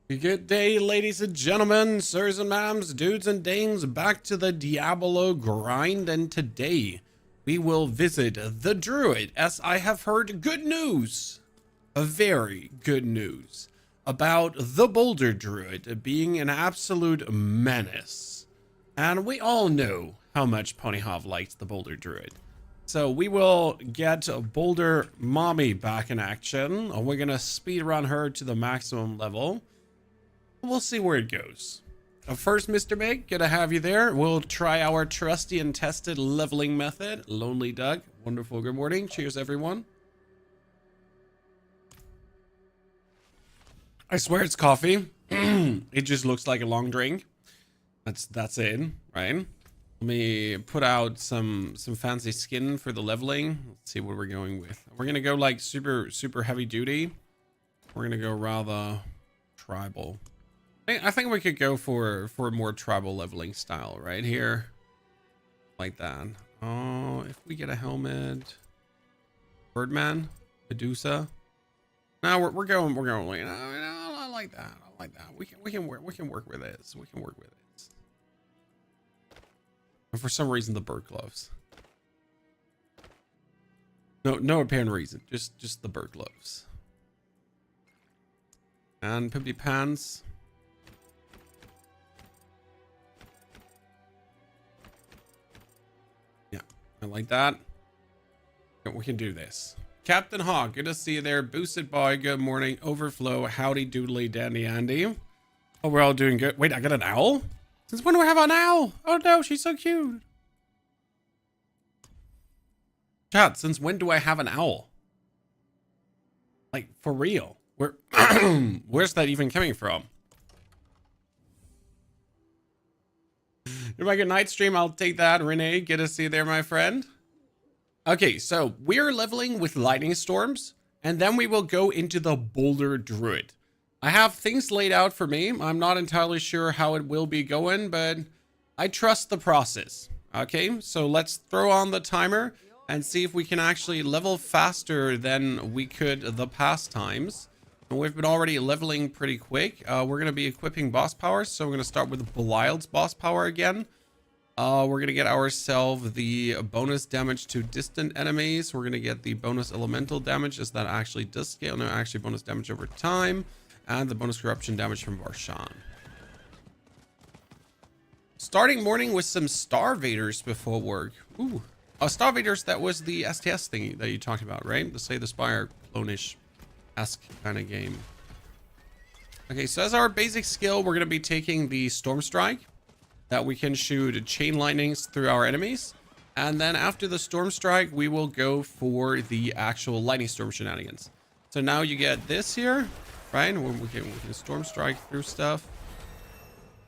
Good day, ladies and gentlemen, sirs and ma'ams, dudes and dames, back to the Diablo grind, and today we will visit the Druid, as I have heard good news, a very good news, about the Boulder Druid being an absolute menace. And we all know how much Ponyhov likes the Boulder Druid. So we will get Boulder Mommy back in action, and we're gonna speedrun her to the maximum level. We'll see where it goes. First, Mr. Big, good to have you there. We'll try our trusty and tested leveling method. Lonely Doug, wonderful good morning. Cheers, everyone. I swear it's coffee. It just looks like a long drink. That's it, right? Let me put out some fancy skin for the leveling. Let's see what we're going with. We're gonna go like super heavy duty. We're gonna go rather tribal. I think we could go for a more tribal leveling style right here, like that. Oh, if we get a helmet, Birdman, Medusa. Now we're going. You know, I like that. I like that. We can work with this. We can work with it. And for some reason, the bird gloves. No apparent reason. Just the bird gloves. And pimpy pants. I like that. We can do this. Captain Hawk, good to see you there. Boosted Boy, good morning. Overflow, howdy doodly dandy Andy. Oh, we're all doing good. Wait, I got an owl? Since when do I have an owl? Oh no, she's so cute. Chat, since when do I have an owl? Like, for real? Where's that even coming from? If I get night stream, I'll take that. Renee, good to see you there, my friend. Okay, so we're leveling with lightning storms, and then we will go into the Boulder Druid. I have things laid out for me. I'm not entirely sure how it will be going, but I trust the process. Okay, so let's throw on the timer and see if we can actually level faster than we could the past times. We've been already leveling pretty quick. We're going to be equipping boss powers. So we're going to start with Belial's boss power again. We're going to get ourselves the bonus damage to distant enemies. We're going to get the bonus elemental damage, as that actually does scale. No, actually bonus damage over time. And the bonus corruption damage from Barshan. Starting morning with some Starvaders before work. Ooh. Starvaders, that was the STS thingy that you talked about, right? The Slay the Spire clone-ish esque kind of game. Okay, so as our basic skill, we're going to be taking the Storm Strike, that we can shoot chain lightnings through our enemies. And then after the Storm Strike, we will go for the actual Lightning Storm shenanigans. So now you get this here, right? We can Storm Strike through stuff.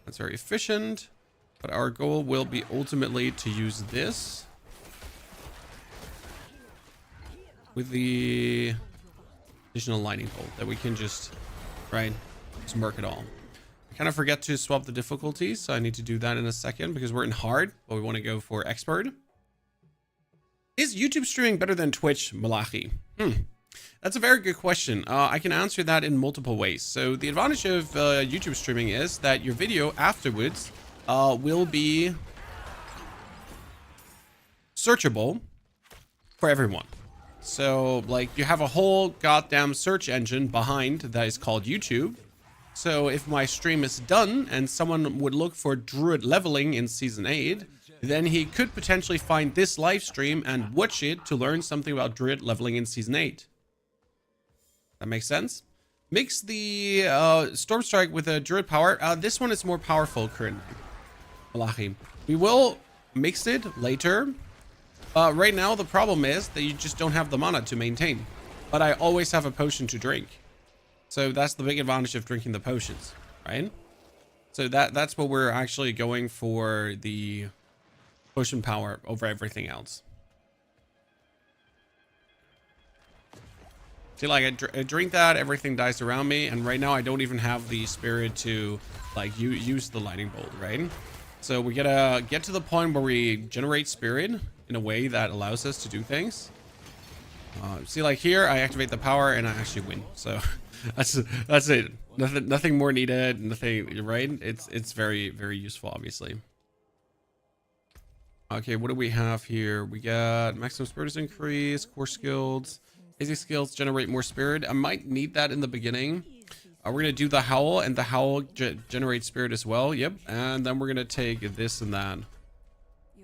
That's very efficient. But our goal will be ultimately to use this with the additional lightning bolt that we can just, right, just murk it all. I kind of forget to swap the difficulties, so I need to do that in a second because we're in hard, but we want to go for expert. Is YouTube streaming better than Twitch, Malachi? That's a very good question. I can answer that in multiple ways. So the advantage of YouTube streaming is that your video afterwards will be searchable for everyone. So, like, you have a whole goddamn search engine behind that is called YouTube. So, if my stream is done and someone would look for Druid leveling in Season 8, then he could potentially find this live stream and watch it to learn something about Druid leveling in Season 8. That makes sense? Mix the Storm Strike with a Druid power. This one is more powerful currently. Malachi. We will mix it later. Right now, the problem is that you just don't have the mana to maintain. But I always have a potion to drink. So that's the big advantage of drinking the potions, right? So that's what we're actually going for, the potion power over everything else. See, like, I drink that, everything dies around me. And right now, I don't even have the spirit to, like, use the lightning bolt, right? So we gotta get to the point where we generate spirit in a way that allows us to do things. See, like here, I activate the power and I actually win. So That's it. Nothing more needed. Nothing, right? It's very, very useful, obviously. Okay, what do we have here? We got maximum spirit is increased, core skills, basic skills generate more spirit. I might need that in the beginning. We're gonna do the howl, and the howl generates spirit as well. Yep, and then we're gonna take this and that,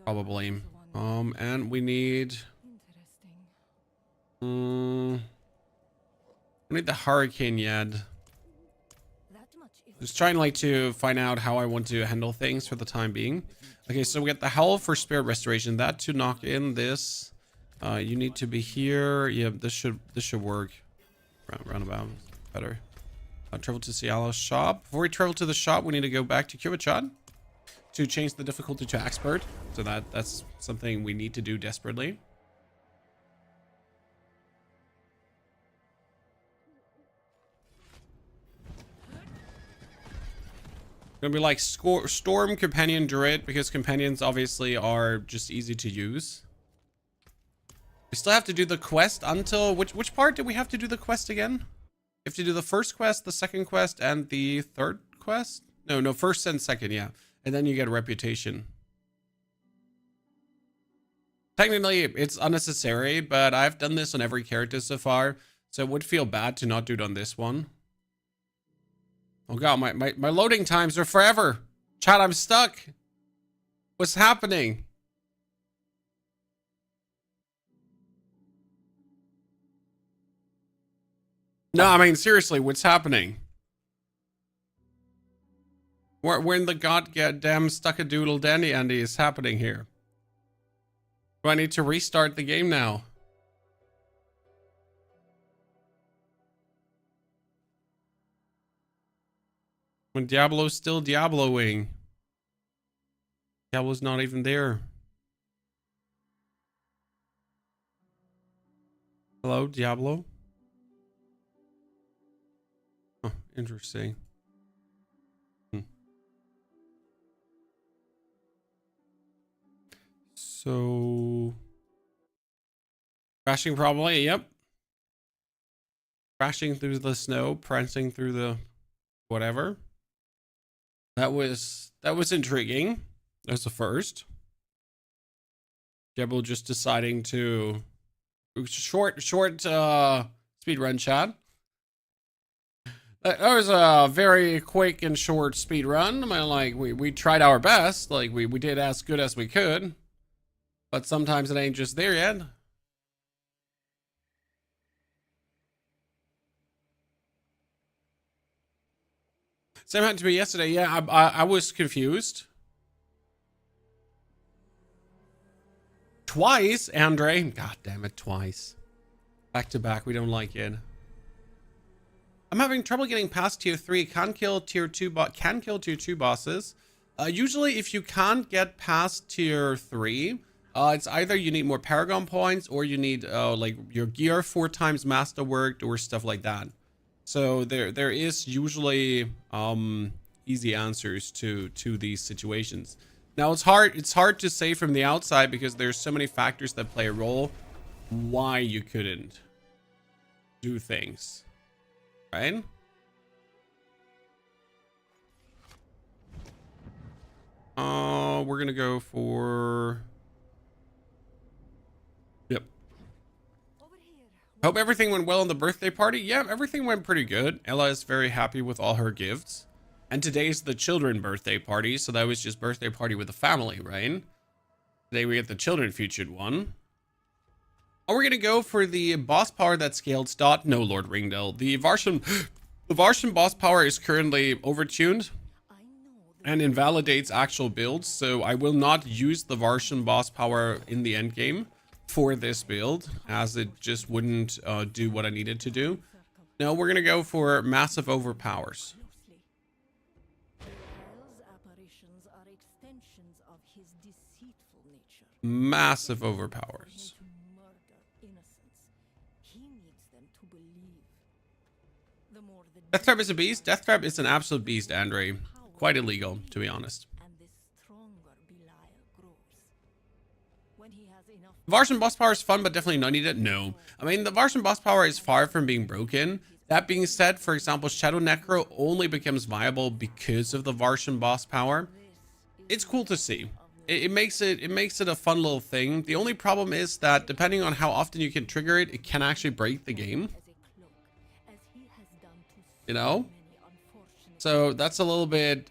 probably. And we need. We need the hurricane yet. Just trying like to find out how I want to handle things for the time being. Okay, so we got the howl for spirit restoration. That to knock in this. You need to be here. Yeah, this should work. Roundabout, better. Travel to Cialo's shop. Before we travel to the shop, we need to go back to Cubichat to change the difficulty to expert. So that's something we need to do desperately. Gonna be like Storm Companion Druid, because companions obviously are just easy to use. We still have to do the quest until which part did we have to do the quest again? You have to do the first quest, the second quest, and the third quest? No, first and second, yeah. And then you get a reputation. Technically, it's unnecessary, but I've done this on every character so far, so it would feel bad to not do it on this one. Oh god, my loading times are forever. Chat, I'm stuck. What's happening? No, I mean, seriously, what's happening? When the goddamn stuck-a-doodle dandy Andy is happening here? Do I need to restart the game now? When Diablo's still Diabloing. Diablo's not even there. Hello, Diablo? Oh, interesting. So... crashing probably, yep. Crashing through the snow, prancing through the... whatever. That was intriguing. That's the first. Diablo just deciding to... short speed run, chat. That was a very quick and short speed run. I mean, like, we tried our best. Like, we did as good as we could. But sometimes it ain't just there yet. Same happened to me yesterday. Yeah, I was confused. Twice, Andre. God damn it, twice. Back to back, we don't like it. I'm having trouble getting past tier 3. Can kill tier 2 bosses. Usually if you can't get past tier 3, it's either you need more Paragon points or you need like your gear 4 times masterworked or stuff like that. So there is usually easy answers to these situations. Now it's hard to say from the outside because there's so many factors that play a role why you couldn't do things. Right? We're gonna go for... Yep. Hope everything went well in the birthday party. Yeah, everything went pretty good. Ella is very happy with all her gifts. And today's the children birthday party, so that was just birthday party with the family, right? Today we get the children featured one. Are we gonna go for the boss power that scaled stot? No, Lord Ringdale. The Varshan boss power is currently overtuned and invalidates actual builds, so I will not use the Varshan boss power in the end game for this build, as it just wouldn't do what I needed to do. No, we're gonna go for massive overpowers. Massive overpowers. Death Trap is a beast. Death Trap is an absolute beast, Andre. Quite illegal, to be honest. Varshan boss power is fun, but definitely not needed. No. I mean, the Varshan boss power is far from being broken. That being said, for example, Shadow Necro only becomes viable because of the Varshan boss power. It's cool to see. It makes it a fun little thing. The only problem is that depending on how often you can trigger it, it can actually break the game. You know? So that's a little bit,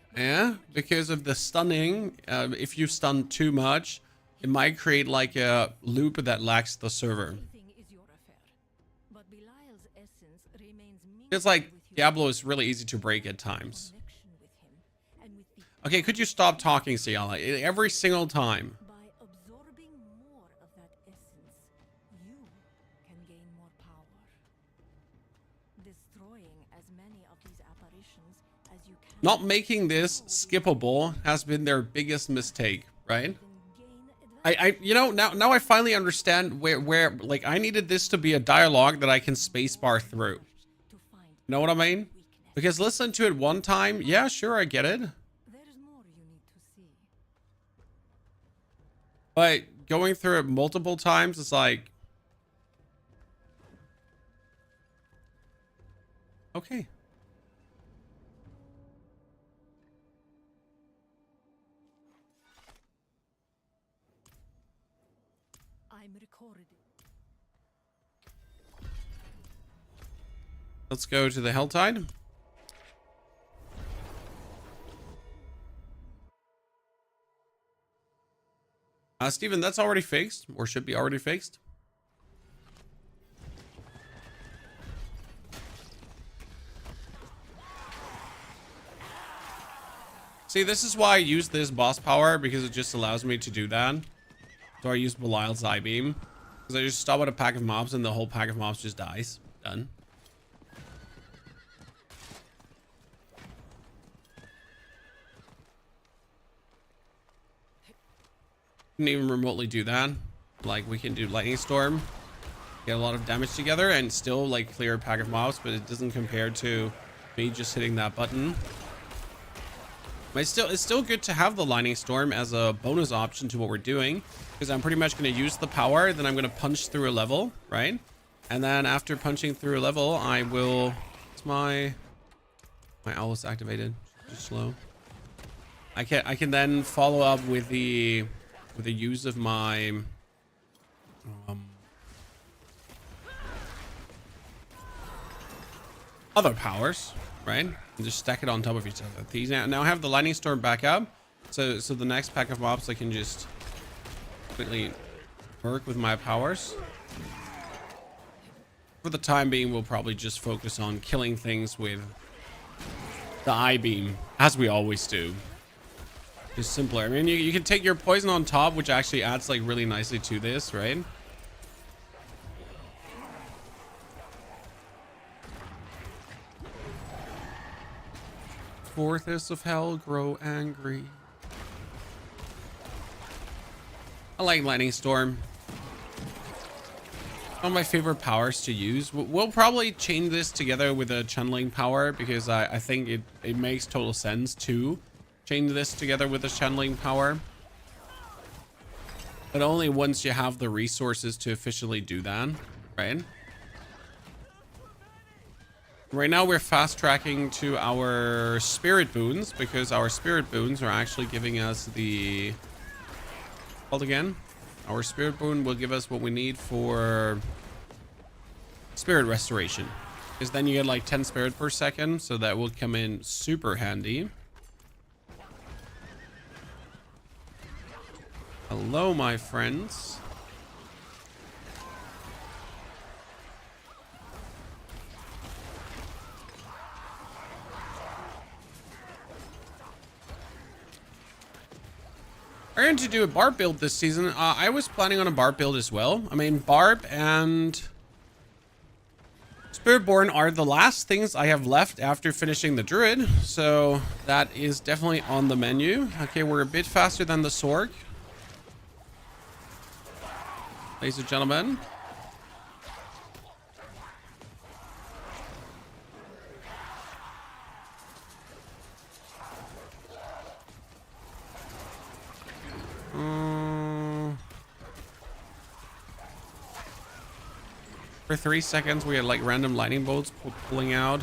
because of the stunning. If you stun too much, it might create like a loop that lacks the server. It's like Diablo is really easy to break at times. Okay, could you stop talking, Ciala? Every single time. By absorbing more of that essence, you can gain more power. Destroying as many of these apparitions as you can. Not making this skippable has been their biggest mistake, right? You know, now I finally understand where like I needed this to be a dialogue that I can spacebar through. You know what I mean? Because listen to it one time, yeah, sure, I get it. But going through it multiple times, it's like, okay. I'm recorded. Let's go to the Helltide. Steven, that's already fixed, or should be already fixed. See, this is why I use this boss power, because it just allows me to do that. So I use Belial's Eye Beam. Because I just stop at a pack of mobs and the whole pack of mobs just dies. Done. Couldn't even remotely do that. Like, we can do Lightning Storm, get a lot of damage together, and still like clear a pack of mobs, but it doesn't compare to me just hitting that button. But it's still good to have the Lightning Storm as a bonus option to what we're doing, because I'm pretty much going to use the power, then I'm going to punch through a level, right? And then after punching through a level, I will... It's my owl is activated. Just slow. I can then follow up with the use of my other powers, right? And just stack it on top of each other. These now have the Lightning Storm back up, so the next pack of mobs I can just quickly work with my powers. For the time being, we'll probably just focus on killing things with the Eye Beam, as we always do. Just simpler. I mean, you can take your poison on top, which actually adds like really nicely to this, right? Fortress of Hell, grow angry. I like Lightning Storm. One of my favorite powers to use. We'll probably chain this together with a channeling power, because I think it makes total sense to chain this together with a channeling power. But only once you have the resources to efficiently do that, right? Right now we're fast tracking to our spirit boons, because our spirit boons are actually giving us the... Hold again. Our spirit boon will give us what we need for spirit restoration. Because then you get like 10 spirit per second, so that will come in super handy. Hello, my friends. We're going to do a Barb build this season. I was planning on a Barb build as well. I mean, Barb and Spiritborn are the last things I have left after finishing the Druid. So that is definitely on the menu. Okay, we're a bit faster than the Sorg. Ladies and gentlemen. For 3 seconds, we had like random lightning bolts pulling out.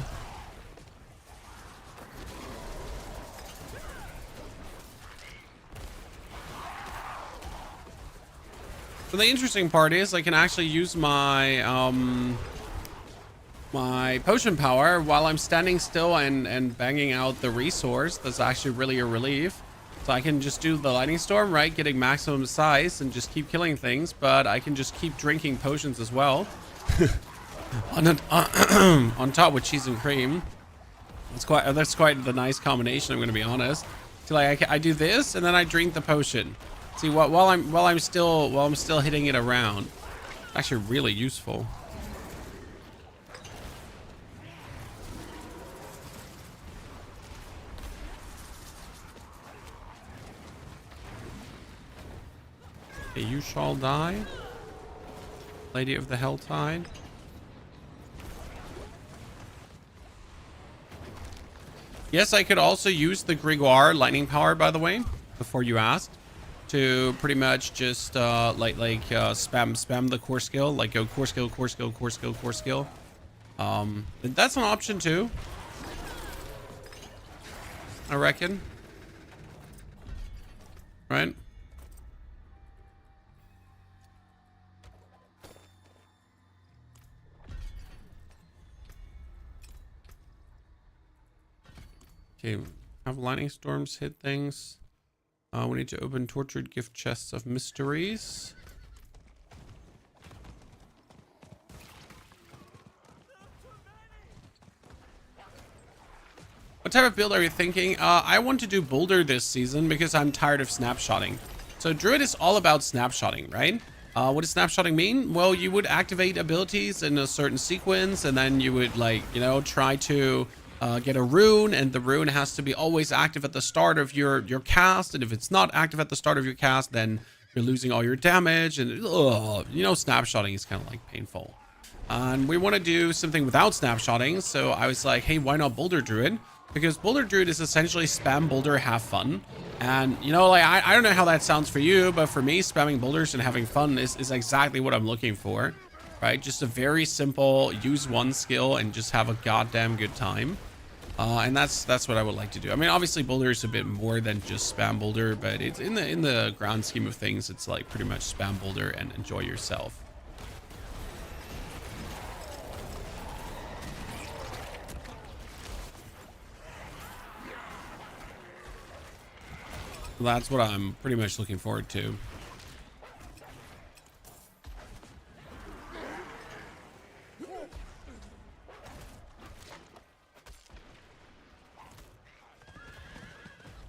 So the interesting part is I can actually use my my potion power while I'm standing still and banging out the resource. That's actually really a relief. So I can just do the lightning storm, right? Getting maximum size and just keep killing things, but I can just keep drinking potions as well. on top with cheese and cream. That's quite the nice combination, I'm gonna be honest. So like I do this and then I drink the potion. See, while I'm still hitting it around. It's actually really useful. Okay, you shall die, Lady of the Helltide. Yes, I could also use the Grégoire lightning power, by the way, before you asked, to pretty much just spam the core skill, like go core skill, core skill, core skill, core skill. That's an option too, I reckon. Right? Okay, have lightning storms hit things. We need to open tortured gift chests of mysteries. What type of build are you thinking? I want to do Boulder this season because I'm tired of snapshotting. So Druid is all about snapshotting, right? What does snapshotting mean? Well, you would activate abilities in a certain sequence, and then you would, like, you know, try to get a rune, and the rune has to be always active at the start of your cast, and if it's not active at the start of your cast, then you're losing all your damage, and you know, snapshotting is kind of like painful. And we want to do something without snapshotting, so I was like, hey, why not Boulder Druid? Because Boulder Druid is essentially spam boulder, have fun. And you know, like, I don't know how that sounds for you, but for me, spamming boulders and having fun is exactly what I'm looking for, right? Just a very simple use one skill and just have a goddamn good time. And that's what I would like to do. I mean, obviously Boulder is a bit more than just spam Boulder, but it's in the grand scheme of things, it's like pretty much spam Boulder and enjoy yourself. So that's what I'm pretty much looking forward to.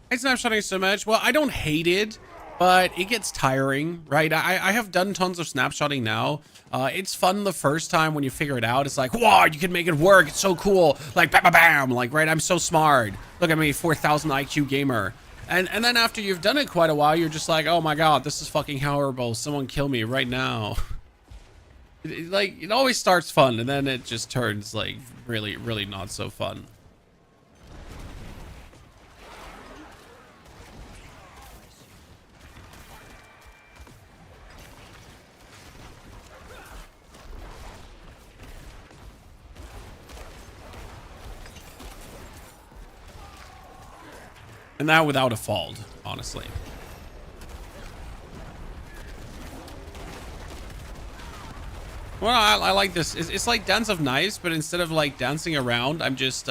I snapshotting so much. Well, I don't hate it, but it gets tiring, right? I have done tons of snapshotting now. It's fun the first time when you figure it out. It's like, wow, you can make it work. It's so cool. Like, bam, bam, bam. Like, right, I'm so smart. Look at me, 4,000 IQ gamer. And then after you've done it quite a while, you're just like, oh my god, this is fucking horrible. Someone kill me right now. It always starts fun, and then it just turns, like, really, really not so fun. And that without a fault, honestly. Well, I like this. It's like Dance of Knives, but instead of like dancing around, I'm just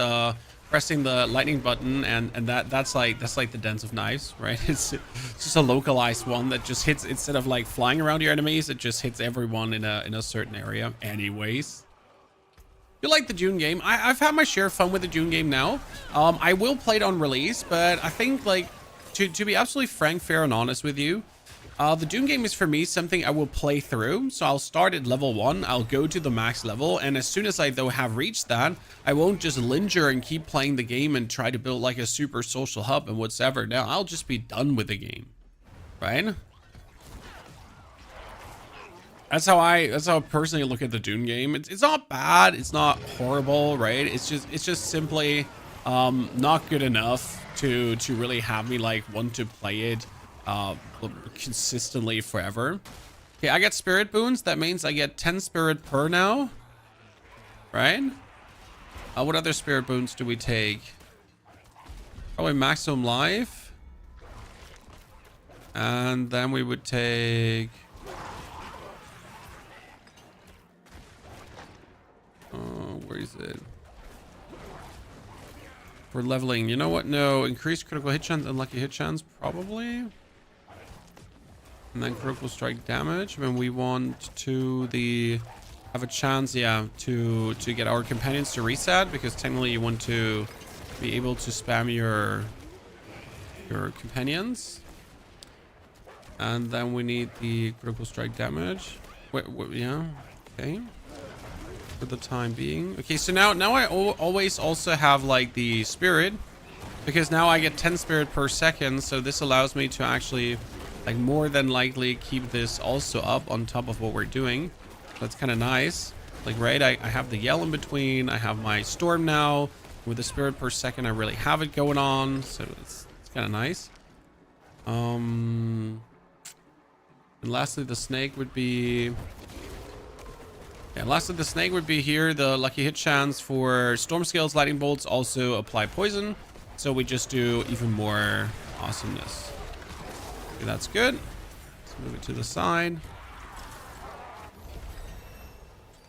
pressing the lightning button, and that's like the Dance of Knives, right? It's just a localized one that just hits, instead of like flying around your enemies, it just hits everyone in a certain area. Anyways. You like the June game? I've had my share of fun with the June game now. I will play it on release, but I think, like, to be absolutely frank, fair, and honest with you, the June game is for me something I will play through. So I'll start at level 1, I'll go to the max level, and as soon as I though have reached that, I won't just linger and keep playing the game and try to build like a super social hub and whatsoever. Now I'll just be done with the game, right? That's how I personally look at the Dune game. It's not bad, it's not horrible, right? It's just simply not good enough to really have me like want to play it consistently forever. Okay, I get spirit boons. That means I get 10 spirit per now. Right? What other spirit boons do we take? Probably maximum life. And then we would take... where is it? For leveling. You know what? No. Increased critical hit chance, unlucky hit chance. Probably. And then critical strike damage. When we want to have a chance, yeah, to get our companions to reset, because technically you want to be able to spam your companions. And then we need the critical strike damage. Wait, yeah, okay. For the time being. Okay, so now I always also have like the spirit, because now I get 10 spirit per second, so this allows me to actually like more than likely keep this also up on top of what we're doing. That's kind of nice. Like, right, I have the yell in between, I have my storm now. With the spirit per second, I really have it going on, so it's kind of nice. And lastly, the snake would be... Yeah, lastly, the snake would be here. The lucky hit chance for storm scales, lightning bolts also apply poison. So we just do even more awesomeness. Okay, that's good. Let's move it to the side.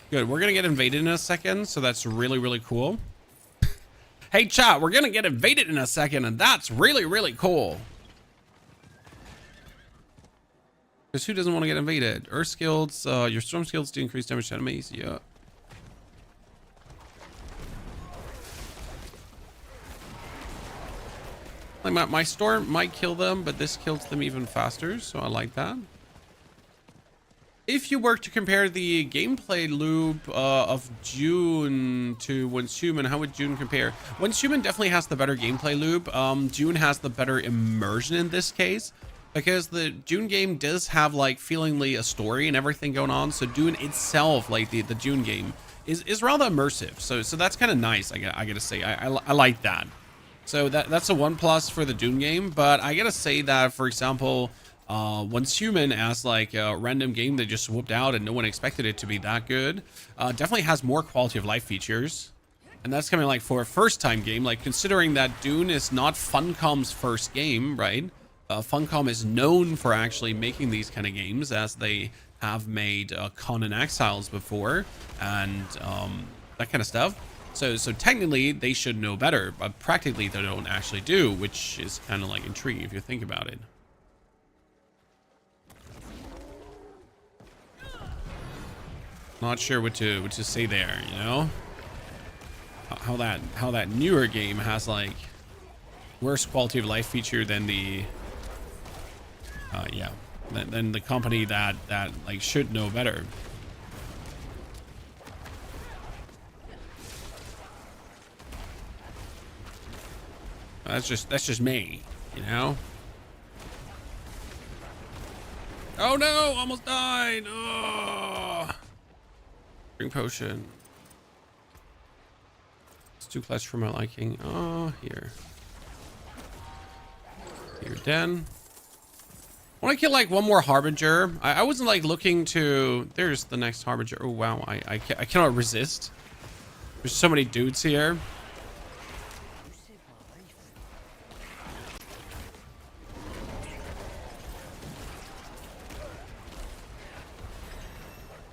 Good. We're going to get invaded in a second. So that's really, really cool. Hey, chat, we're going to get invaded in a second. And that's really, really cool. Because who doesn't want to get invaded? Earth skills, your storm skills do increase damage to enemies. Yeah. Like my storm might kill them, but this kills them even faster. So I like that. If you were to compare the gameplay loop of June to Once Human, how would June compare? Once Human definitely has the better gameplay loop. June has the better immersion in this case. Because the Dune game does have like feelingly a story and everything going on. So Dune itself, like the Dune game, is rather immersive. So that's kind of nice. I gotta say, I like that. So that's a 1+ for the Dune game. But I gotta say that, for example, Once Human, as like a random game that just whooped out and no one expected it to be that good, definitely has more quality of life features. And that's coming like for a first time game, like considering that Dune is not Funcom's first game, right? Funcom is known for actually making these kind of games, as they have made Conan Exiles before and that kind of stuff. So technically they should know better, but practically they don't actually do, which is kind of like intriguing if you think about it. Not sure what to say there, you know? How that newer game has like worse quality of life feature than the yeah, than the company that like should know better. That's just me, you know. Oh no, almost died. Oh, drink potion. It's too clutch for my liking. Oh, here. Here, Den. I want to kill like one more Harbinger. I wasn't like looking to... There's the next Harbinger. Oh, wow. I cannot resist. There's so many dudes here.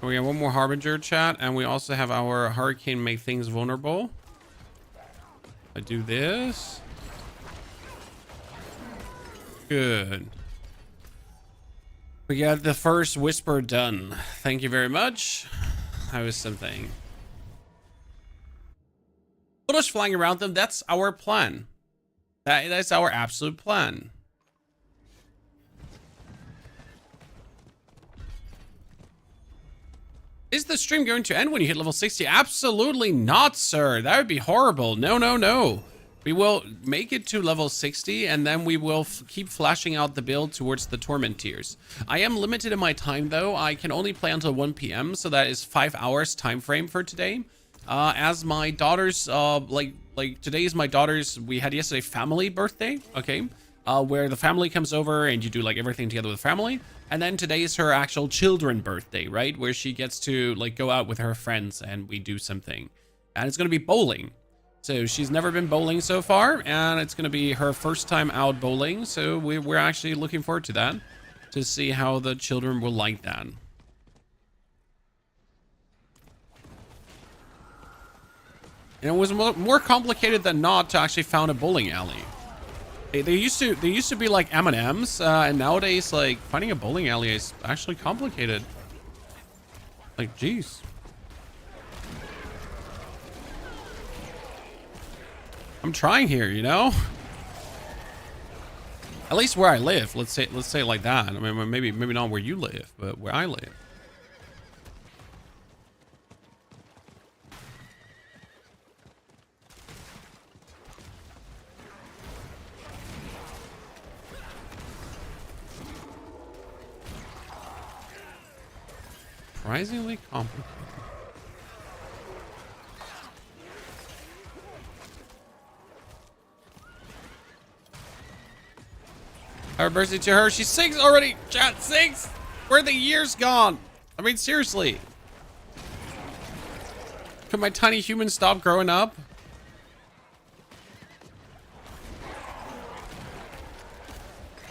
We have one more Harbinger, chat. And we also have our Hurricane make things vulnerable. I do this. Good. We got the first whisper done. Thank you very much. That was something. Photos flying around them. That's our plan. That's our absolute plan. Is the stream going to end when you hit level 60? Absolutely not, sir. That would be horrible. No, no, no. We will make it to level 60, and then we will keep flashing out the build towards the Torment tiers. I am limited in my time, though. I can only play until 1 p.m., so that is 5 hours time frame for today. As my daughter's, like today is my daughter's, we had yesterday family birthday, okay? where the family comes over and you do like everything together with the family. And then today is her actual children birthday, right? Where she gets to like go out with her friends and we do something. And it's going to be bowling. So she's never been bowling so far, and it's going to be her first time out bowling. So we're actually looking forward to that, to see how the children will like that. And it was more complicated than not to actually found a bowling alley. They used to be like M&Ms, and nowadays like finding a bowling alley is actually complicated. Like, geez. I'm trying here, you know. At least where I live. Let's say it like that. I mean, maybe not where you live, but where I live. Surprisingly complicated. Happy birthday to her. She's 6 already. Chat, 6. Where are the years gone? I mean, seriously. Could my tiny human stop growing up?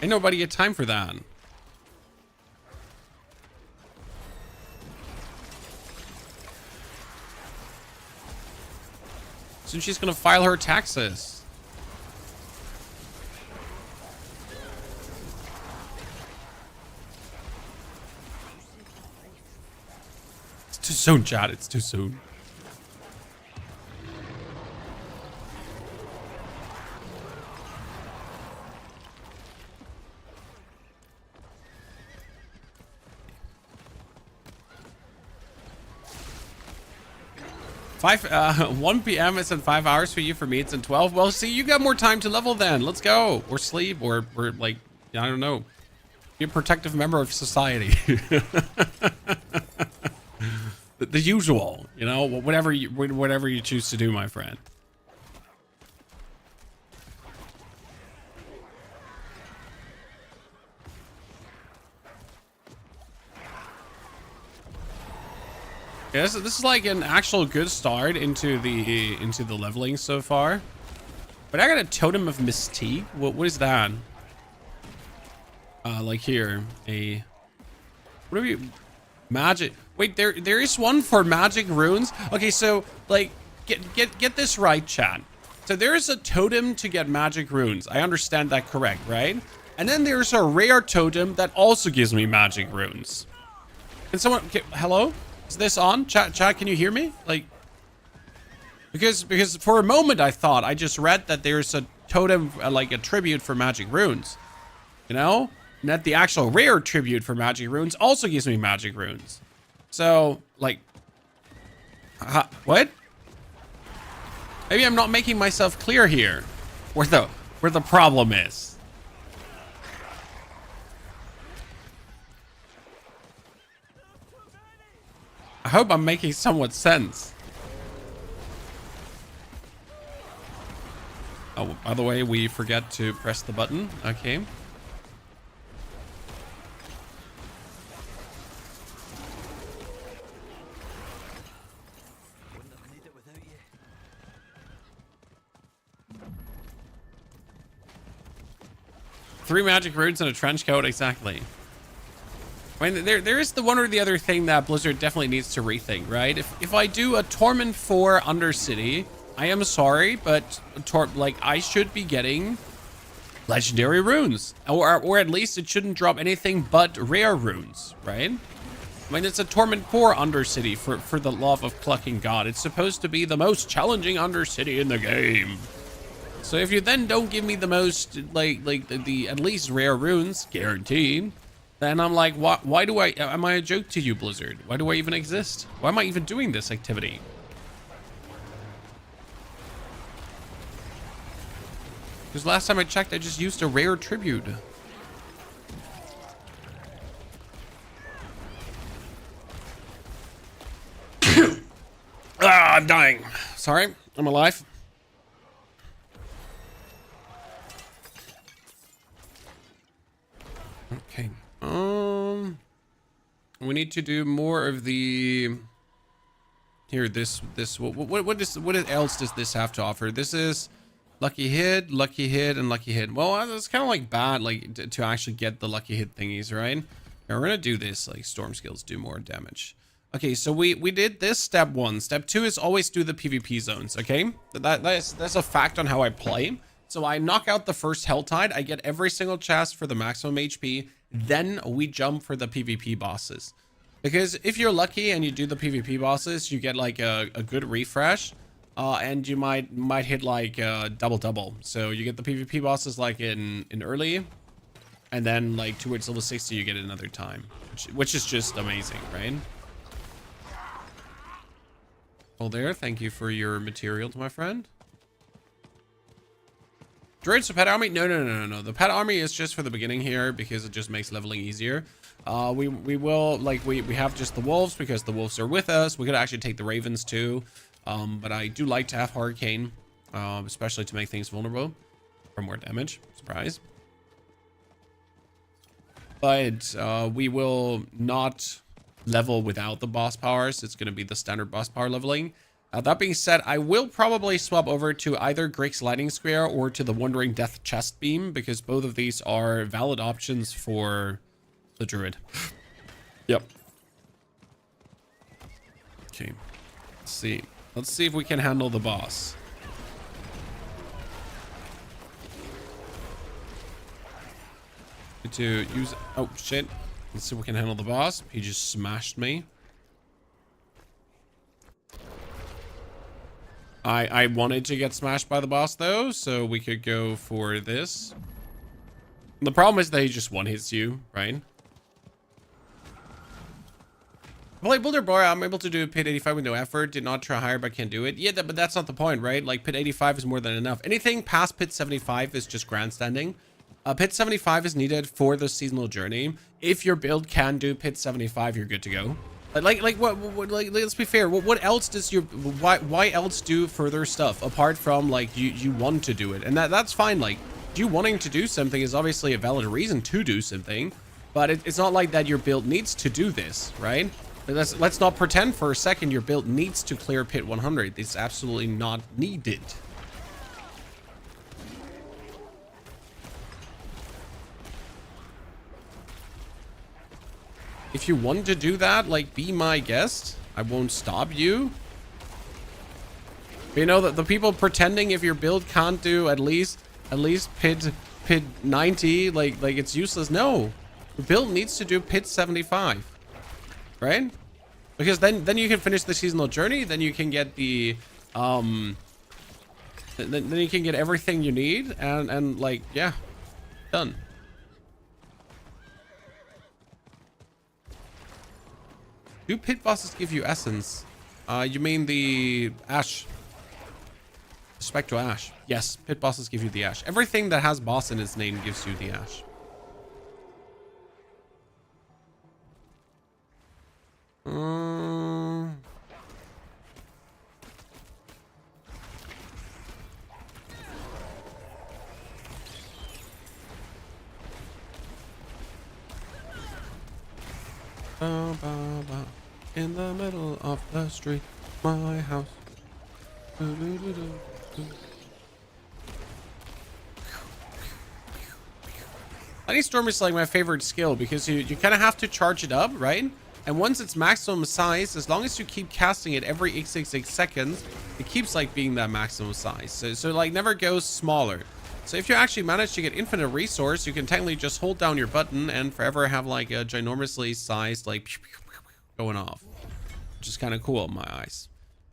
Ain't nobody get time for that. Soon she's gonna file her taxes. It's too soon, chat. It's too soon. Five, 1 p.m. is in 5 hours for you. For me, it's in 12. Well, see, you got more time to level then. Let's go. Or sleep, or like, I don't know. Be a protective member of society. the usual, you know, whatever you choose to do, my friend. Yeah, this is like an actual good start into the leveling so far. But I got a Totem of Mystique. What is that? Like here, what are you? Magic. Wait, there is one for magic runes. Okay, so like get this right, chat. So there is a totem to get magic runes. I understand that correct, right? And then there's a rare totem that also gives me magic runes. Can someone? Okay, hello? Is this on? Chat, can you hear me? Like, because for a moment I thought I just read that there's a totem, like a tribute for magic runes, you know, and that the actual rare tribute for magic runes also gives me magic runes. So, like, what? Maybe I'm not making myself clear here, where the problem is. I hope I'm making somewhat sense. Oh, by the way, we forget to press the button. Okay. Three magic runes and a trench coat, exactly. I mean, there is the one or the other thing that Blizzard definitely needs to rethink, right? If I do a Torment 4 Undercity, I am sorry, but like I should be getting legendary runes, or at least it shouldn't drop anything but rare runes, right? I mean, it's a Torment 4 Undercity for the love of clucking God. It's supposed to be the most challenging Undercity in the game. So if you then don't give me the most, like the at least rare runes, guaranteed, then I'm like, why do am I a joke to you, Blizzard? Why do I even exist? Why am I even doing this activity? Because last time I checked, I just used a rare tribute. Ah, I'm dying. Sorry, I'm alive. Okay. We need to do more of the... Here, what else does this have to offer? This is lucky hit, and lucky hit. Well, it's kind of like bad, like to actually get the lucky hit thingies, right? Now we're gonna do this, like storm skills do more damage. Okay, so we did this step 1. Step 2 is always do the PvP zones, okay? That's a fact on how I play. So I knock out the first Helltide, I get every single chest for the maximum HP, then we jump for the PvP bosses. Because if you're lucky and you do the PvP bosses, you get like a good refresh, and you might hit like double. So you get the PvP bosses like in early, and then like towards level 60 you get it another time, which is just amazing, right? Well, there, thank you for your materials, my friend. Druids for pet army? No. The pet army is just for the beginning here because it just makes leveling easier. We will, like, we have just the wolves because the wolves are with us. We could actually take the ravens too. But I do like to have hurricane, especially to make things vulnerable for more damage. Surprise. But we will not level without the boss powers. It's going to be the standard boss power leveling. That being said, I will probably swap over to either Grix's Lightning Square or to the Wandering Death Chest Beam, because both of these are valid options for the Druid. Yep. Okay. Let's see. Let's see if we can handle the boss. Need to use... Oh, shit. Let's see if we can handle the boss. He just smashed me. I wanted to get smashed by the boss though, so we could go for this. The problem is that he just one-hits you, right? Play Boulder Bar, I'm able to do Pit 85 with no effort. Did not try higher, but can't do it. Yeah, but that's not the point, right? Like, Pit 85 is more than enough. Anything past Pit 75 is just grandstanding. Pit 75 is needed for the seasonal journey. If your build can do Pit 75, you're good to go. Like let's be fair. What else does your why else do further stuff apart from like you want to do it? And that's fine. Like you wanting to do something is obviously a valid reason to do something, but it's not like that your build needs to do this, right? Let's not pretend for a second your build needs to clear Pit 100. It's absolutely not needed. If you want to do that, like, be my guest. I won't stop you. But you know that the people pretending if your build can't do at least pit 90, like it's useless. No, your build needs to do Pit 75, right? Because then you can finish the seasonal journey. Then you can get the then you can get everything you need, and like, yeah, done. Do pit bosses give you essence? You mean the ash? Spectral ash. Yes, pit bosses give you the ash. Everything that has boss in its name gives you the ash. In the middle of the street, my house. Lightning Storm is like my favorite skill because you kind of have to charge it up, right? And once it's maximum size, as long as you keep casting it every 866 seconds, it keeps like being that maximum size. So like never goes smaller. So if you actually manage to get infinite resource, you can technically just hold down your button and forever have like a ginormously sized like going off, which is kind of cool in my eyes.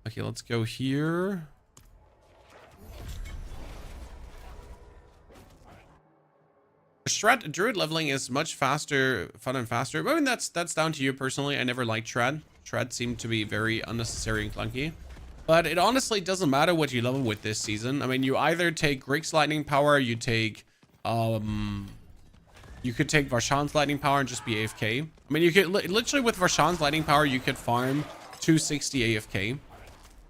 Okay, let's go here. Druid leveling is much faster, fun and faster. I mean, that's down to you personally. I never liked Shred. Shred seemed to be very unnecessary and clunky. But it honestly doesn't matter what you level with this season. I mean, you either take Grix's Lightning Power, you take, you could take Varshan's Lightning Power and just be AFK. I mean, you could literally with Varshan's Lightning Power, you could farm 260 AFK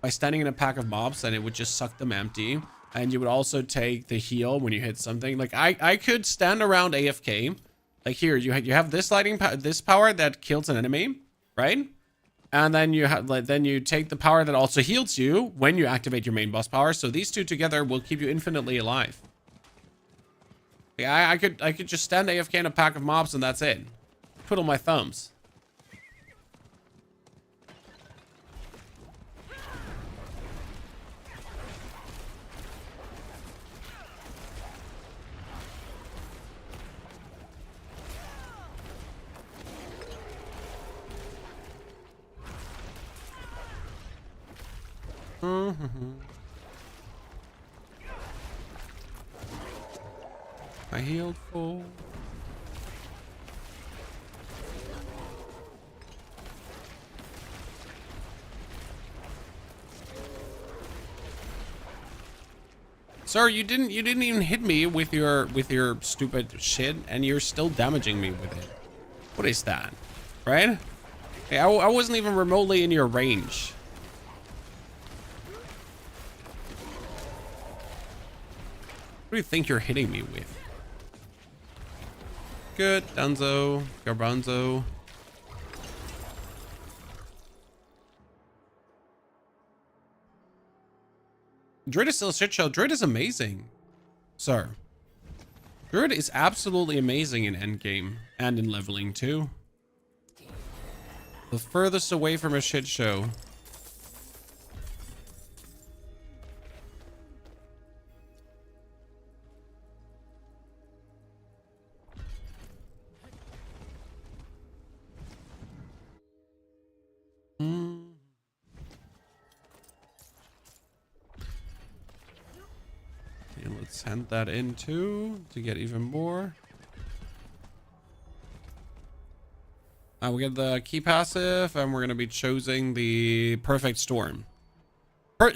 by standing in a pack of mobs, and it would just suck them empty. And you would also take the heal when you hit something. Like I could stand around AFK Like here, you have this this power that kills an enemy, right? And then you have then you take the power that also heals you when you activate your main boss power. So these two together will keep you infinitely alive. Yeah, I could just stand AFK in a pack of mobs and that's it. Twiddle my thumbs. I healed full. Sir, you didn't even hit me with your stupid shit, and you're still damaging me with it. What is that? Right? Hey, I wasn't even remotely in your range. What do you think you're hitting me with? Good, Dunzo, Garbanzo. Druid is still a shit show. Druid is amazing, sir. Druid is absolutely amazing in endgame and in leveling too. The furthest away from a shit show. Okay, let's hand that in too to get even more. We get the key passive, and we're going to be choosing the perfect storm.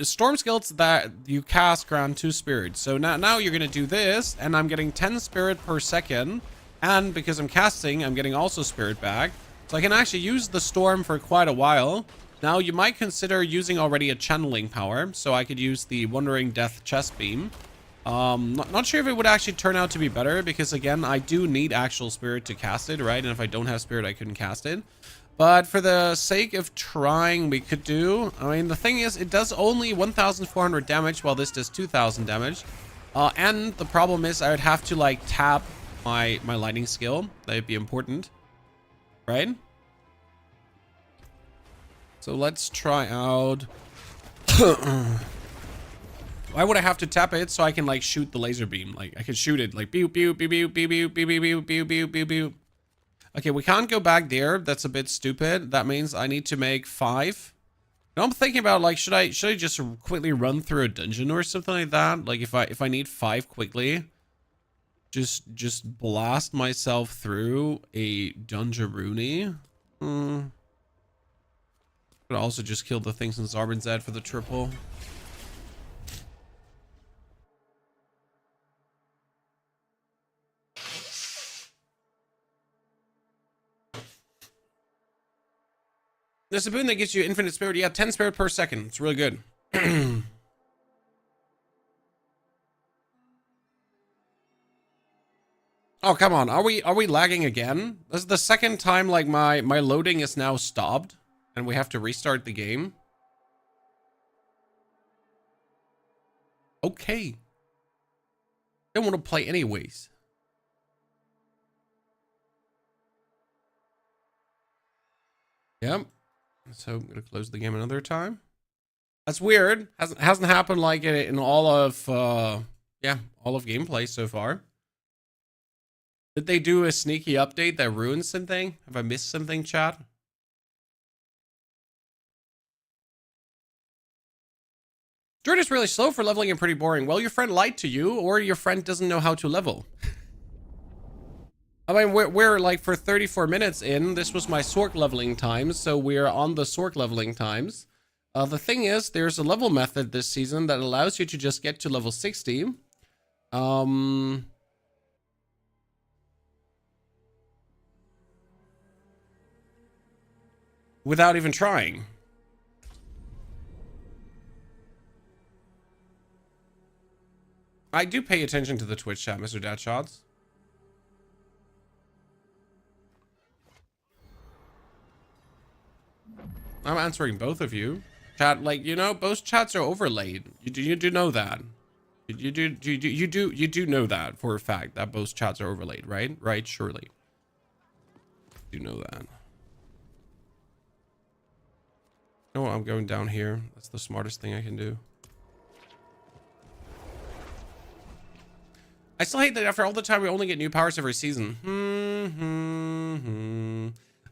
Storm skills that you cast grant 2 spirits. So now you're going to do this, and I'm getting 10 spirit per second. And because I'm casting, I'm getting also spirit back. So I can actually use the storm for quite a while. Now you might consider using already a channeling power. So I could use the Wandering Death chest beam. Not sure if it would actually turn out to be better, because again, I do need actual spirit to cast it, right? And if I don't have spirit, I couldn't cast it. But for the sake of trying, we could do... I mean, the thing is, it does only 1,400 damage, while this does 2,000 damage. And the problem is, I would have to, like, tap my lightning skill. That would be important, right? So let's try out... Why would I have to tap it so I can, like, shoot the laser beam? Like, I could shoot it, like, pew, pew, pew, pew, pew, pew, pew, pew, pew, pew, pew, pew. Okay, we can't go back there. That's a bit stupid. That means I need to make 5. Now I'm thinking about, like, should I just quickly run through a dungeon or something like that? Like, if I need 5 quickly, just blast myself through a dungeroony. Could also just kill the things in Zarbin's Ed for the triple. There's a boon that gives you infinite spirit. Yeah, 10 spirit per second. It's really good. Oh, come on. Are we lagging again? This is the second time, like, my loading is now stopped and we have to restart the game. Okay. Don't want to play anyways. Yep. So I'm gonna close the game another time. That's weird. Hasn't happened like in all of yeah, all of gameplay so far. Did they do a sneaky update that ruined something? Have I missed something, chat? Druid is really slow for leveling and pretty boring. Well, your friend lied to you, or your friend doesn't know how to level. I mean, we're like for 34 minutes in. This was my Sork leveling times, so we're on the Sork leveling times. The thing is, there's a level method this season that allows you to just get to level 60. Without even trying. I do pay attention to the Twitch chat, Mr. Dadshots. I'm answering both of you. Chat, like, you know, both chats are overlaid. You do know that. You do know that for a fact that both chats are overlaid, right? Right, surely. You know that. No, I'm going down here. That's the smartest thing I can do. I still hate that after all the time we only get new powers every season.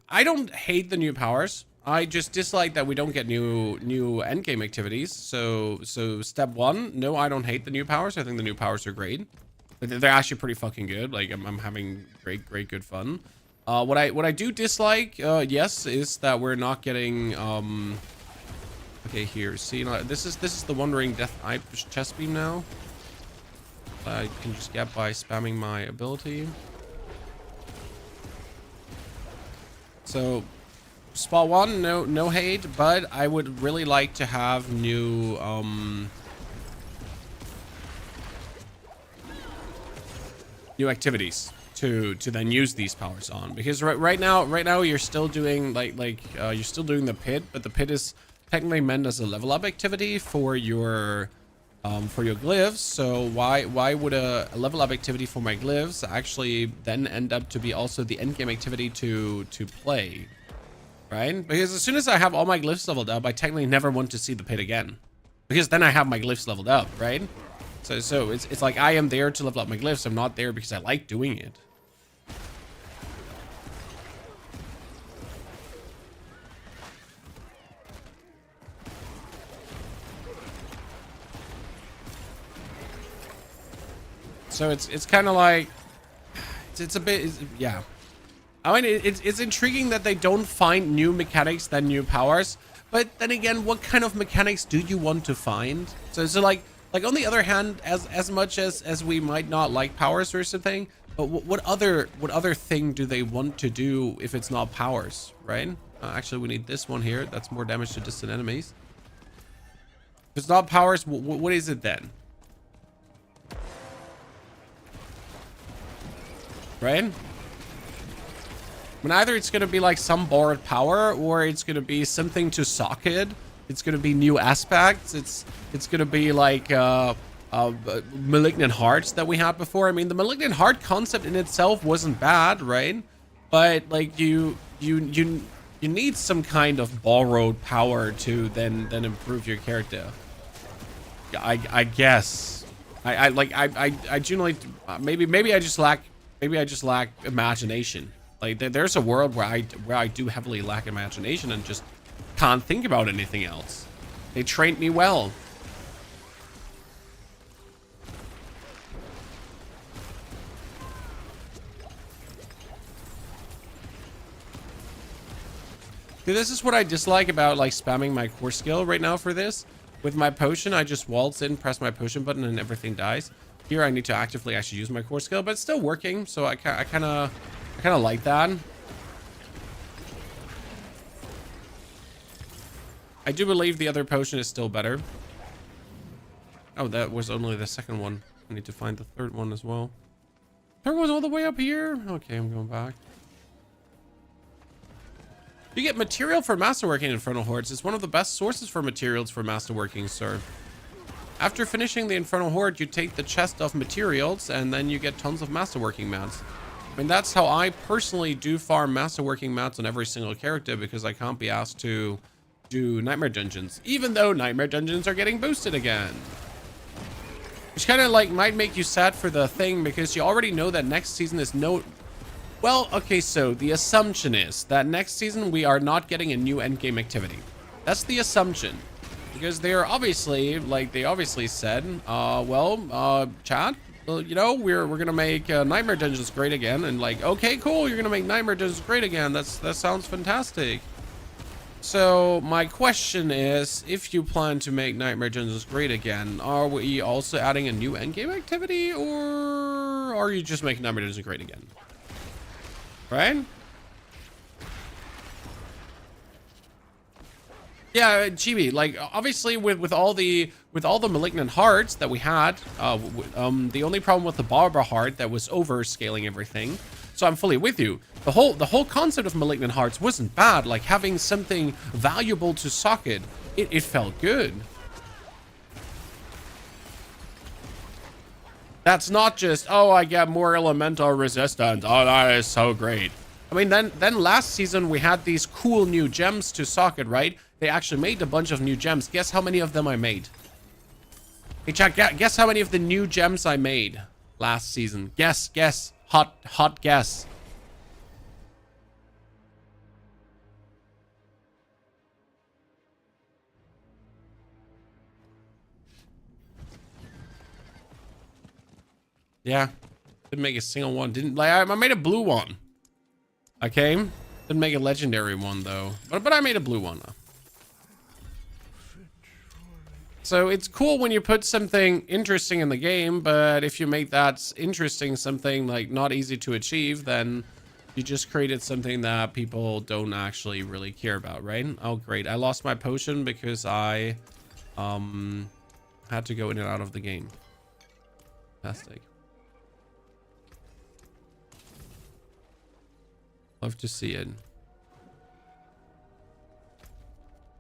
I don't hate the new powers. I just dislike that we don't get new endgame activities. So step one, no, I don't hate the new powers. I think the new powers are great. They're actually pretty fucking good. Like I'm having great good fun. What I do dislike, yes, is that we're not getting okay, here. See, this is the Wandering Death Eye chest beam now. I can just get by spamming my ability. So spot one, no hate, but I would really like to have new activities to then use these powers on, because right now you're still doing you're still doing the pit, but the pit is technically meant as a level up activity for your glyphs. So why would a level up activity for my glyphs actually then end up to be also the end game activity to play, right? Because as soon as I have all my glyphs leveled up, I technically never want to see the pit again, because then I have my glyphs leveled up, right? So it's like I am there to level up my glyphs. I'm not there because I like doing it. So it's kind of like it's a bit, yeah. I mean, it's intriguing that they don't find new mechanics than new powers, but then again, what kind of mechanics do you want to find? So like on the other hand, as much as we might not like powers or something, but what other thing do they want to do if it's not powers, right? Actually, we need this one here. That's more damage to distant enemies. If it's not powers, what is it then? Right? I mean, either it's going to be like some borrowed power, or it's going to be something to socket. It's going to be new aspects. It's going to be like malignant hearts that we had before. I mean, the malignant heart concept in itself wasn't bad, right? But like you need some kind of borrowed power to then improve your character. I guess. I genuinely maybe I just lack imagination. Like there's a world where I do heavily lack imagination and just can't think about anything else. They trained me well. Dude, this is what I dislike about like spamming my core skill right now for this. With my potion, I just waltz in, press my potion button, and everything dies. Here I need to actively actually use my core skill, but it's still working, so I kind of like that. I do believe the other potion is still better. Oh, that was only the second one. I need to find the third one as well. Third one's all the way up here. Okay, I'm going back. You get material for masterworking Infernal Hordes. It's one of the best sources for materials for masterworking, sir. After finishing the Infernal Horde, you take the chest of materials, and then you get tons of masterworking mats. I mean, that's how I personally do farm masterworking mats on every single character, because I can't be asked to do Nightmare Dungeons, even though Nightmare Dungeons are getting boosted again. Which kind of like might make you sad for the thing, because you already know that next season is no... Well, okay, so the assumption is that next season we are not getting a new endgame activity. That's the assumption. Because they are obviously, like they obviously said, chat, you know, we're gonna make Nightmare Dungeons great again, and like, okay, cool, you're gonna make Nightmare Dungeons great again. That sounds fantastic. So my question is, if you plan to make Nightmare Dungeons great again, are we also adding a new endgame activity, or are you just making Nightmare Dungeons great again? Right? Yeah, Chibi, like obviously with all the malignant hearts that we had, the only problem with the Barbara heart that was overscaling everything. So So I'm fully with you. The whole concept of Malignant Hearts wasn't bad. Like having something valuable to socket, it felt good. That's not just, oh, I get more elemental resistance. Oh, that is so great. I mean, then last season we had these cool new gems to socket, right? They actually made a bunch of new gems. Guess how many of them I made? Hey, chat, guess how many of the new gems I made last season? Guess. Hot guess. Yeah, didn't make a single one. Didn't like I made a blue one. Okay, didn't make a legendary one though. But I made a blue one. So it's cool when you put something interesting in the game, but if you make that interesting something like not easy to achieve, then you just created something that people don't actually really care about, right? Oh great, I lost my potion because I had to go in and out of the game. Fantastic. Love to see it.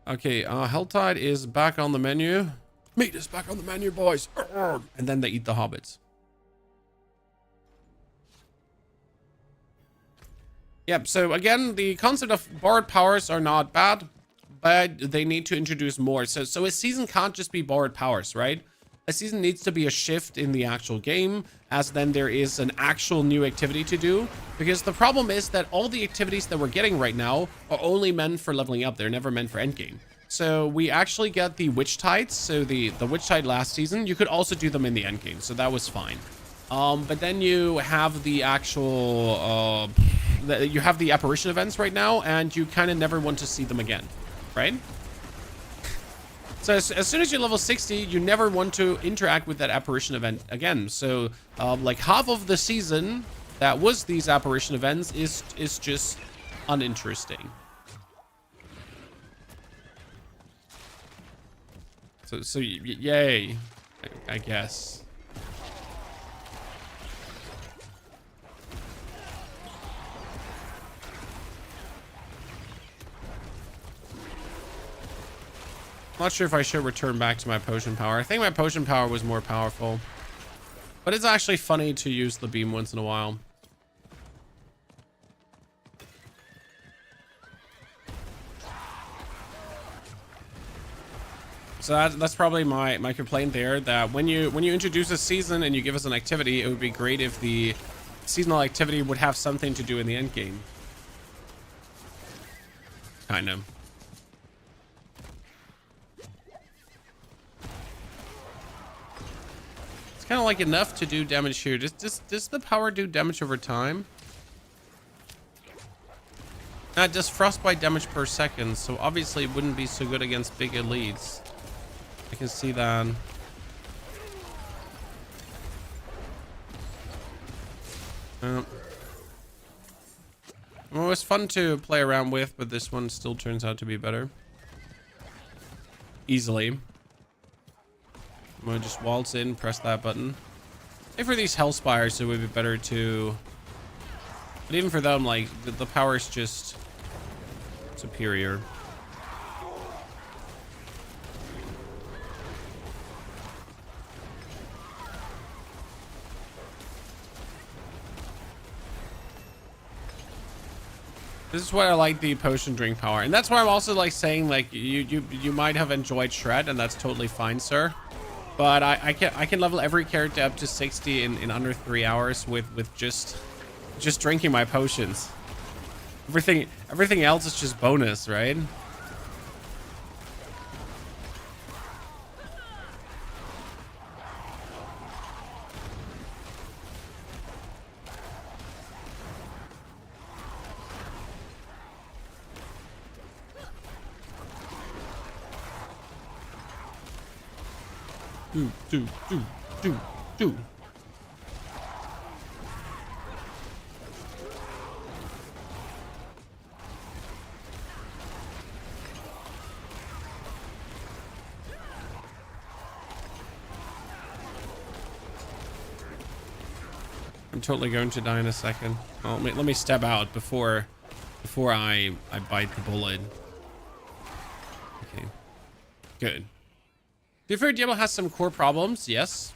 Okay, Helltide is back on the menu. Meat is back on the menu, boys. And then they eat the hobbits. Yep, so again, the concept of borrowed powers are not bad, but they need to introduce more. So a season can't just be borrowed powers, right? A season needs to be a shift in the actual game, as then there is an actual new activity to do. Because the problem is that all the activities that we're getting right now are only meant for leveling up. They're never meant for endgame. So we actually get the Witch Tides. So the Witch Tide last season, you could also do them in the endgame. So that was fine. But then you have the actual, you have the apparition events right now, and you kind of never want to see them again, right? So as soon as you're level 60, you never want to interact with that apparition event again. So like half of the season that was these apparition events is just uninteresting. So yay, I guess. I'm not sure if I should return back to my potion power. I think my potion power was more powerful. But it's actually funny to use the beam once in a while. So that's probably my complaint there, that when you introduce a season and you give us an activity, it would be great if the seasonal activity would have something to do in the end game. Kind of. It's kind of like enough to do damage here. Does the power do damage over time? It does frostbite damage per second, so obviously it wouldn't be so good against big elites. I can see that. Well, it was fun to play around with, but this one still turns out to be better. Easily. I'm gonna just waltz in, press that button. Maybe for these Hellspires, it would be better to... But even for them, like, the power is just superior. This is what I like the potion drink power. And that's why I'm also like saying, like, you might have enjoyed Shred, and that's totally fine, sir. But I can level every character up to 60 in under 3 hours with just drinking my potions. Everything else is just bonus, right? Do. I'm totally going to die in a second. Oh, let me step out before I bite the bullet. Okay. Good. To be fair, Diablo has some core problems, yes.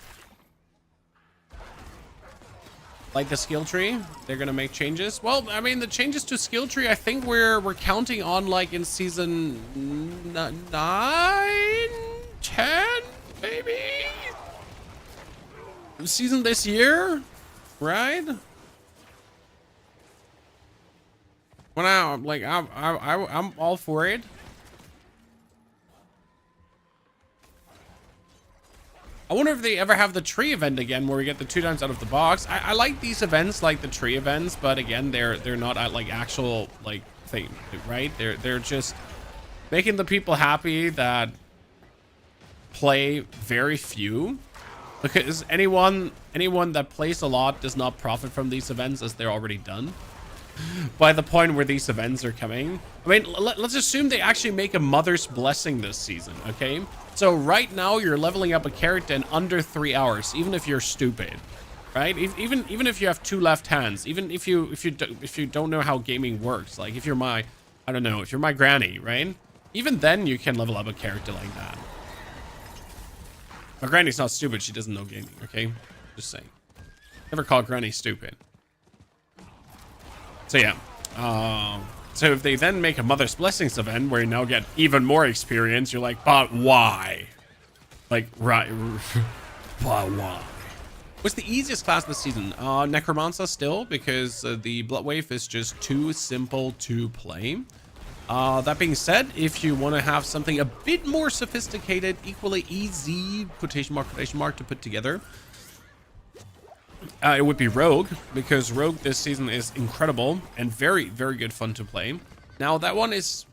Like the skill tree, they're gonna make changes. Well, I mean, the changes to skill tree, I think we're counting on like in season 9, 10, maybe? Season this year, right? Well, now, like, I'm all for it. I wonder if they ever have the tree event again, where we get the 2 times out of the box. I like these events, like the tree events, but again, they're not at like actual like thing, right? They're just making the people happy that play very few, because anyone that plays a lot does not profit from these events, as they're already done by the point where these events are coming. I mean, let's assume they actually make a Mother's Blessing this season, okay? So right now you're leveling up a character in under 3 hours, even if you're stupid, right? Even if you have 2 left hands, even if you don't know how gaming works, like if you're my, I don't know, if you're my granny, right? Even then you can level up a character like that. My granny's not stupid, she doesn't know gaming, okay? Just saying. Never call granny stupid. So yeah, so if they then make a Mother's Blessings event where you now get even more experience, you're like, but why? Like, right, but why? What's the easiest class this season? Necromancer still, because the Blood Wave is just too simple to play. That being said, if you want to have something a bit more sophisticated, equally easy, quotation mark, to put together, it would be Rogue, because Rogue this season is incredible and very, very good fun to play. Now that one is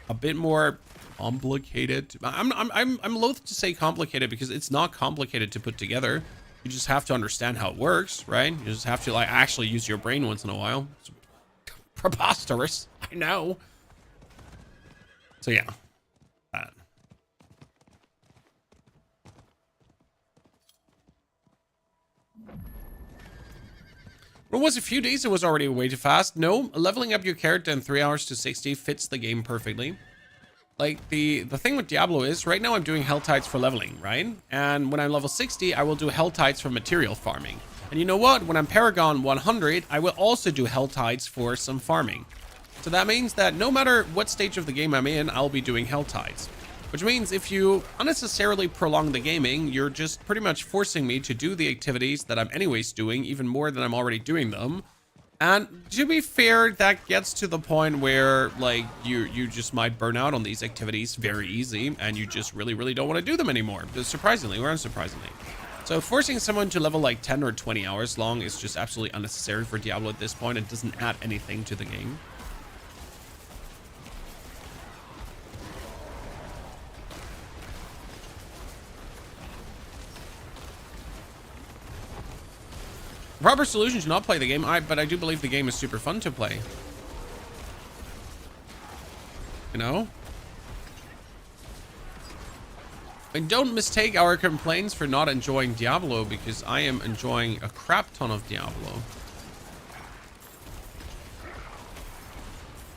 a bit more complicated. I'm loath to say complicated, because it's not complicated to put together. You just have to understand how it works, right? You just have to like actually use your brain once in a while. It's preposterous, I know. So yeah, that. When it was a few days, it was already way too fast. No, leveling up your character in 3 hours to 60 fits the game perfectly. Like, the thing with Diablo is, right now I'm doing Helltides for leveling, right? And when I'm level 60, I will do Helltides for material farming. And you know what? When I'm Paragon 100, I will also do Helltides for some farming. So that means that no matter what stage of the game I'm in, I'll be doing Helltides. Which means if you unnecessarily prolong the gaming, you're just pretty much forcing me to do the activities that I'm anyways doing, even more than I'm already doing them. And to be fair, that gets to the point where like you just might burn out on these activities very easy, and you just really, really don't want to do them anymore, surprisingly or unsurprisingly. So forcing someone to level like 10 or 20 hours long is just absolutely unnecessary for Diablo at this point. It doesn't add anything to the game. Proper solution to not play the game, but I do believe the game is super fun to play. You know? And don't mistake our complaints for not enjoying Diablo, because I am enjoying a crap ton of Diablo.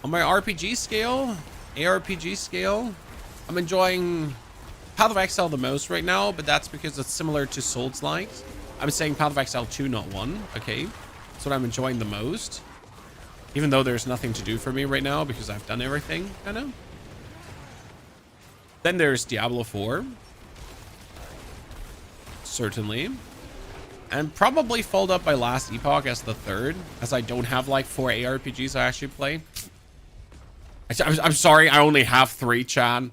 On my RPG scale, ARPG scale, I'm enjoying Path of Exile the most right now, but that's because it's similar to Souls-like. I'm saying Path of Exile 2, not 1, okay? That's what I'm enjoying the most. Even though there's nothing to do for me right now, because I've done everything, I know. Then there's Diablo 4. Certainly. And probably followed up by Last Epoch as the third, as I don't have like 4 ARPGs I actually play. I'm sorry, I only have 3, Chad.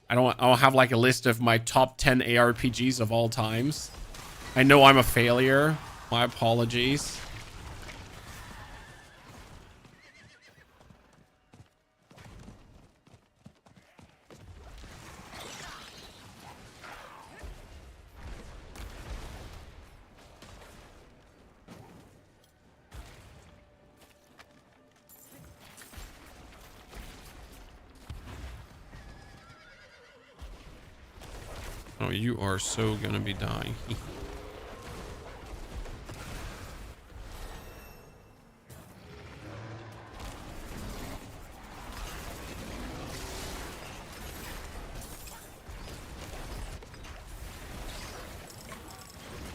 I don't have like a list of my top 10 ARPGs of all times. I know I'm a failure. My apologies. Oh, you are so gonna be dying.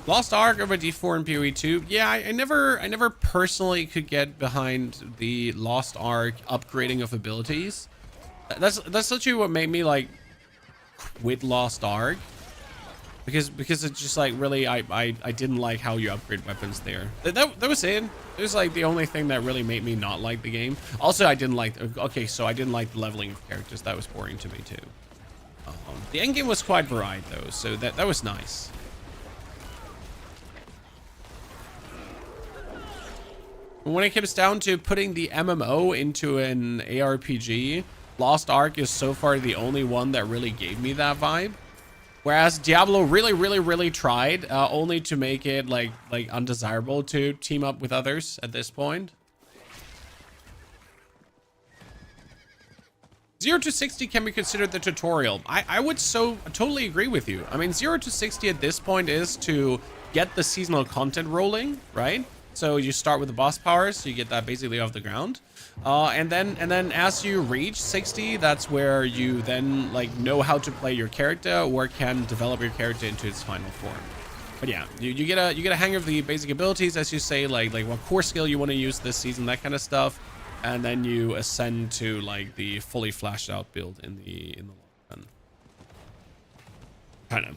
Lost Ark over D4 and PoE 2. Yeah, I never personally could get behind the Lost Ark upgrading of abilities. That's literally what made me like quit Lost Ark. Because it's just like really I didn't like how you upgrade weapons there. That was it. It was like the only thing that really made me not like the game. Also, I didn't like so I didn't like the leveling of characters. That was boring to me too. The endgame was quite varied though, so that was nice. When it comes down to putting the MMO into an ARPG, Lost Ark is so far the only one that really gave me that vibe. Whereas Diablo really tried, only to make it like undesirable to team up with others at this point. 0 to 60 can be considered the tutorial. I would totally agree with you. I mean, 0 to 60 at this point is to get the seasonal content rolling, right? So you start with the boss powers, so you get that basically off the ground. And then as you reach 60, that's where you then like know how to play your character or can develop your character into its final form. But yeah, you get a hang of the basic abilities, as you say, like what core skill you want to use this season, that kind of stuff. And then you ascend to like the fully flashed out build in the long run. Kind of.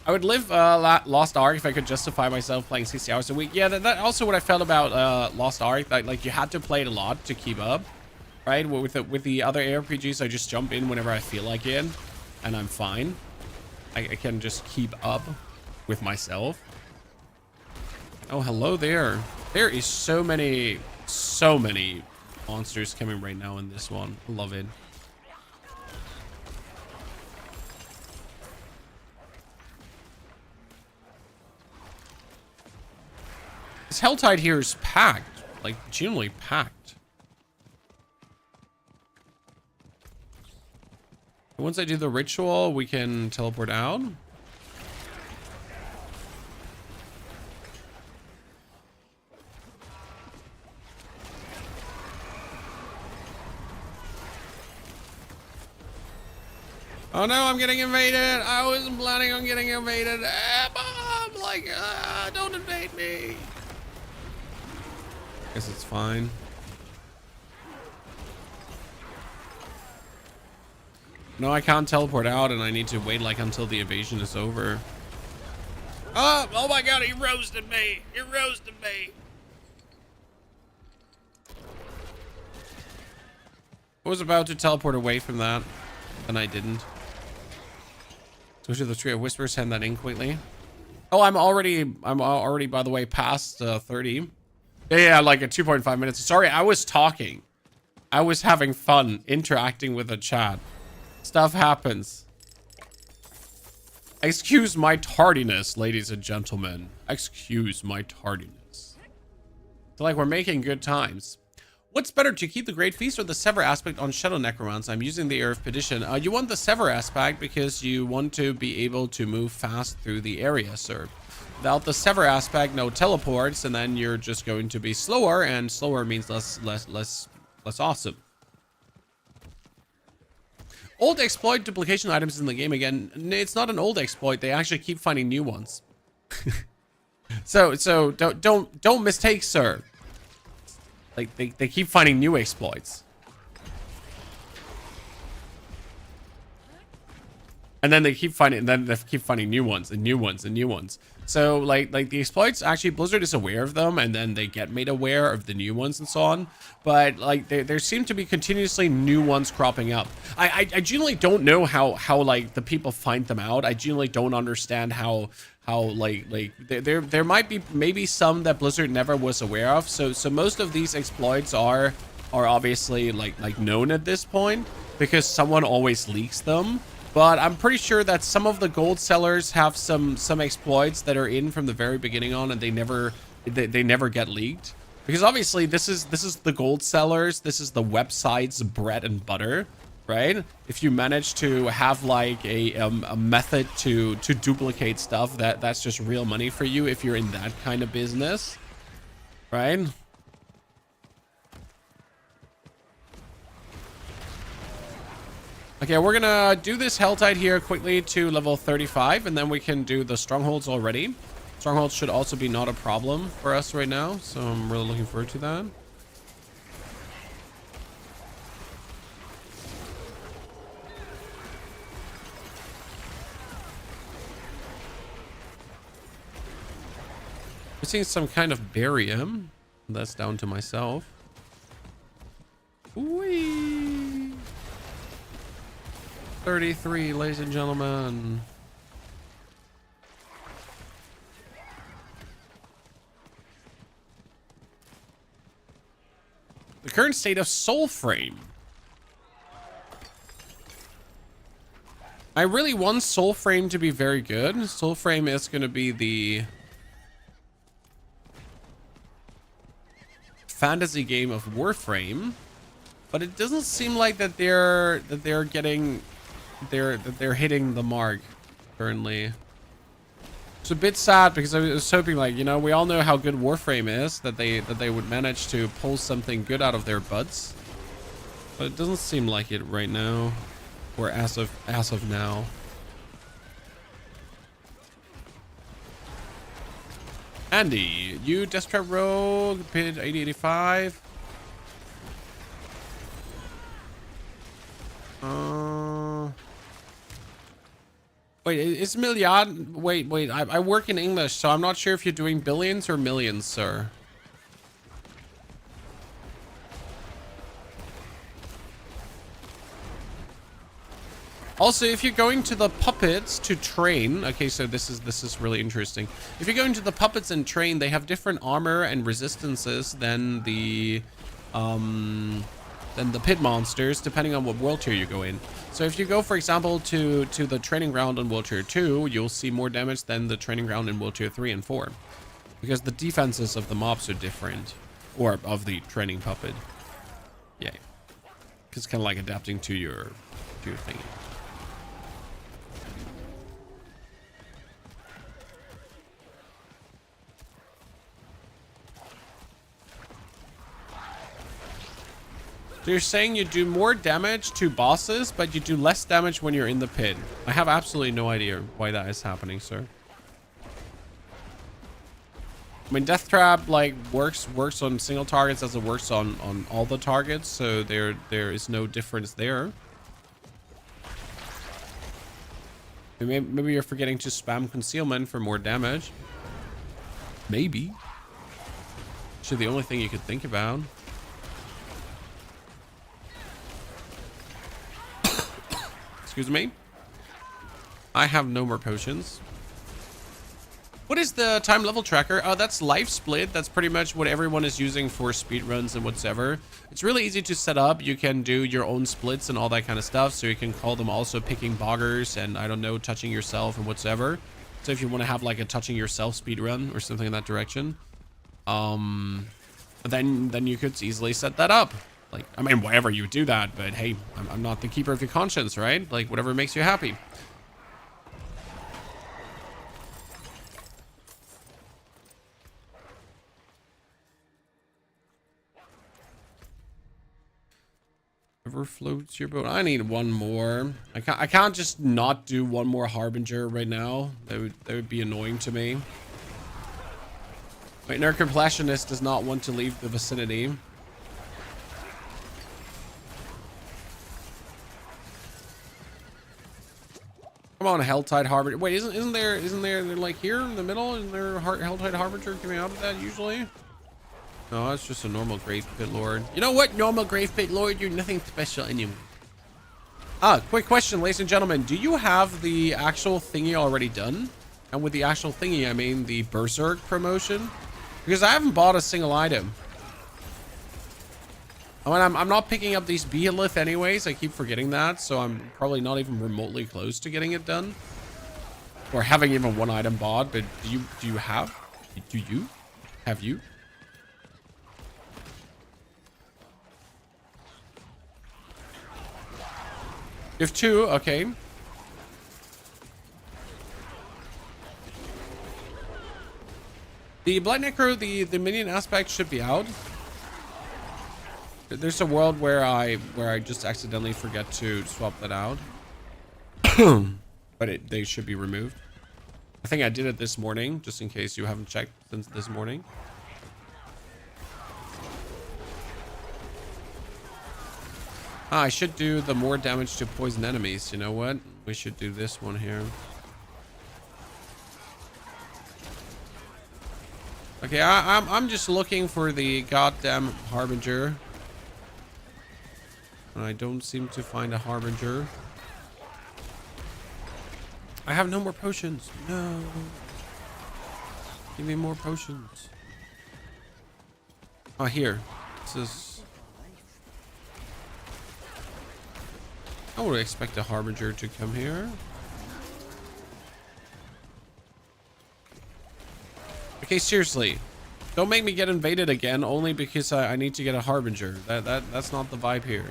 I would live Lost Ark if I could justify myself playing 60 hours a week. Yeah, that also what I felt about Lost Ark. Like you had to play it a lot to keep up, right? With the other ARPGs, I just jump in whenever I feel like it, and I'm fine. I can just keep up with myself. Oh, hello there. There is so many monsters coming right now in this one. I love it. This Helltide here is packed, like genuinely packed. Once I do the ritual, we can teleport out. Oh no, I'm getting invaded. I wasn't planning on getting invaded. Mom, like, don't invade me. Guess it's fine. No, I can't teleport out, and I need to wait like until the evasion is over. Oh my god, he roasted me. He roasted me. I was about to teleport away from that, and I didn't. Switch to the Tree of Whispers, send that in quickly. Oh, I'm already, by the way, past 30. Yeah, like at 2.5 minutes. Sorry, I was talking. I was having fun interacting with the chat. Stuff happens. Excuse my tardiness, ladies and gentlemen. Excuse my tardiness. So, like, we're making good times. What's better, to keep the Great Feast or the Sever aspect on Shadow Necromancer? I'm using the Air of Perdition. You want the Sever aspect because you want to be able to move fast through the area, sir. Without the Sever aspect, no teleports, and then you're just going to be slower, and slower means less awesome. Old exploit duplication items in the game again. It's not an old exploit. They actually keep finding new ones. so don't mistake, sir. Like they keep finding new exploits. And then they keep finding new ones and new ones and new ones. So like the exploits, actually Blizzard is aware of them, and then they get made aware of the new ones and so on. But like there seem to be continuously new ones cropping up. I genuinely don't know how like the people find them out. I genuinely don't understand how like there might be maybe some that Blizzard never was aware of. So most of these exploits are obviously like known at this point because someone always leaks them. But I'm pretty sure that some of the gold sellers have some exploits that are in from the very beginning on, and they never get leaked. Because obviously this is the gold sellers, this is the website's bread and butter, right? If you manage to have like a method to duplicate stuff, that's just real money for you if you're in that kind of business, right? Okay, we're gonna do this Helltide here quickly to level 35, and then we can do the strongholds already. Strongholds should also be not a problem for us right now, so I'm really looking forward to that. We're seeing some kind of barium. That's down to myself. Whee! 33, ladies and gentlemen. The current state of Soul Frame. I really want Soul Frame to be very good. Soul Frame is going to be the fantasy game of Warframe, but it doesn't seem like that they're hitting the mark currently. It's a bit sad because I was hoping, like, you know, we all know how good Warframe is, that they would manage to pull something good out of their butts, but it doesn't seem like it right now, or as of now. Andy, you Death Trap Rogue, pid 8085. Wait, is milliard? Wait. I work in English, so I'm not sure if you're doing billions or millions, sir. Also, if you're going to the puppets to train, okay, so this is really interesting. If you're going to the puppets and train, they have different armor and resistances than the pit monsters, depending on what world tier you go in. So if you go, for example, to the training ground in world tier 2, you'll see more damage than the training ground in world tier 3 and 4, because the defenses of the mobs are different, or of the training puppet. Yeah, it's kind of like adapting to your thing. So you're saying you do more damage to bosses, but you do less damage when you're in the pit. I have absolutely no idea why that is happening, sir. I mean, Death Trap, like, works on single targets as it works on all the targets, so there is no difference there. Maybe you're forgetting to spam concealment for more damage. Maybe. Actually, the only thing you could think about. Excuse me. I have no more potions. What is the time level tracker? Oh, that's life split. That's pretty much what everyone is using for speedruns and whatsoever. It's really easy to set up. You can do your own splits and all that kind of stuff. So you can call them also picking boggers and, I don't know, touching yourself and whatsoever. So if you want to have like a touching yourself speedrun or something in that direction, then you could easily set that up. Like, I mean, whatever you do that, but hey, I'm not the keeper of your conscience, right? Like, whatever makes you happy. Ever floats your boat? I need one more. I can't just not do one more Harbinger right now. That would be annoying to me. My inner completionist does not want to leave the vicinity. Come on, Helltide Harbinger. Wait, isn't there like here in the middle? Isn't there Helltide Harbinger coming out of that usually? No, it's just a normal Grave Pit Lord. You know what? Normal Grave Pit Lord, you're nothing special anymore. Ah, quick question, ladies and gentlemen. Do you have the actual thingy already done? And with the actual thingy, I mean the Berserk promotion. Because I haven't bought a single item. I mean, I'm not picking up these Behemoth anyways. I keep forgetting that. So I'm probably not even remotely close to getting it done. Or having even one item bought. But do you have? Do you? Have you? You have two? Okay. The Blight Necro, the minion aspect should be out. There's a world where I just accidentally forget to swap that out. But they should be removed. I think I did it this morning, just in case you haven't checked since this morning. I should do the more damage to poison enemies. You know what? We should do this one here. Okay, I'm just looking for the goddamn Harbinger. And I don't seem to find a Harbinger. I have no more potions. No. Give me more potions. Oh, here. This is... I would expect a Harbinger to come here. Okay, seriously. Don't make me get invaded again only because I need to get a Harbinger. That's not the vibe here.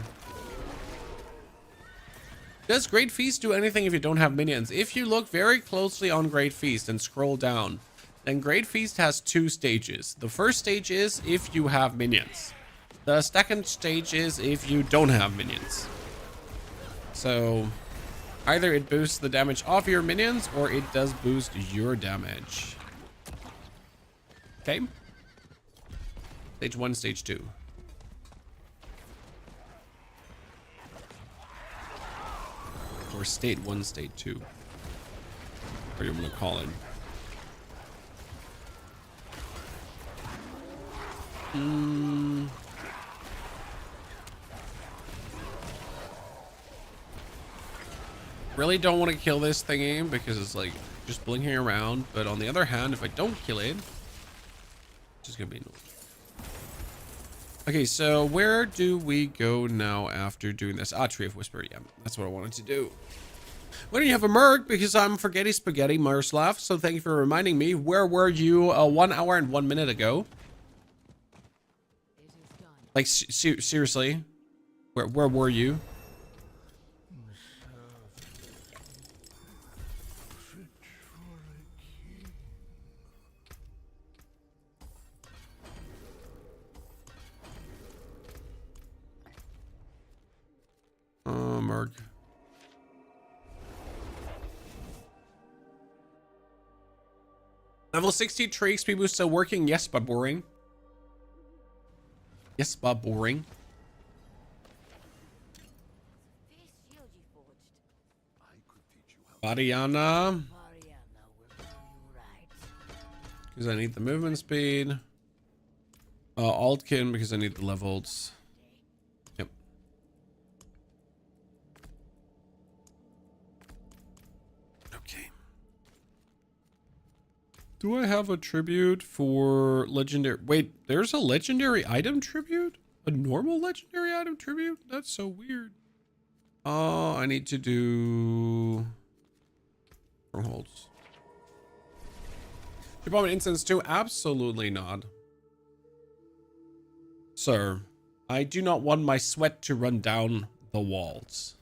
Does Great Feast do anything if you don't have minions? If you look very closely on Great Feast and scroll down, then Great Feast has 2 stages. The first stage is if you have minions. The second stage is if you don't have minions. So either it boosts the damage of your minions or it does boost your damage. Okay. Stage 1, stage 2. Or state 1, state 2. What you want to call it. Really don't want to kill this thingy because it's like just blinking around. But on the other hand, if I don't kill it, it's just gonna be annoying. Okay, so where do we go now after doing this? Ah, Tree of Whisper. Yeah, that's what I wanted to do. We don't have a merc because I'm forgetty spaghetti, Miroslav. So thank you for reminding me. Where were you 1 hour and 1 minute ago? Like, seriously? Where were you? Merc. Level 60 tree XP boost still working? Yes, but boring. Yes, but boring. Bariana. Because I need the movement speed. Altkin because I need the levels. Yep. Okay. Do I have a tribute for legendary? Wait, there's a legendary item tribute? A normal legendary item tribute? That's so weird. Oh, I need to do strongholds. Do you want an instance too? Absolutely not. Sir, I do not want my sweat to run down the walls.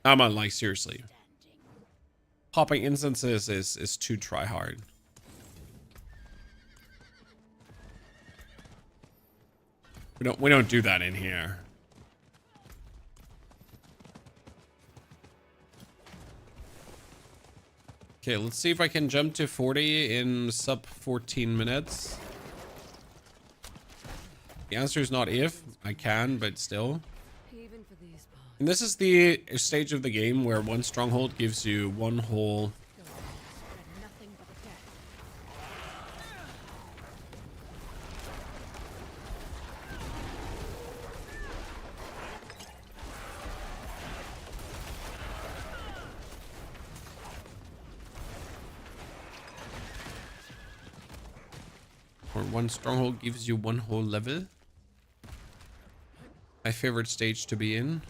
I'm on, like, seriously. Popping instances is too try hard. We don't do that in here. Okay, let's see if I can jump to 40 in sub 14 minutes. The answer is not if. I can, but still. And this is the stage of the game where one stronghold gives you one whole... Or one stronghold gives you one whole level. My favorite stage to be in.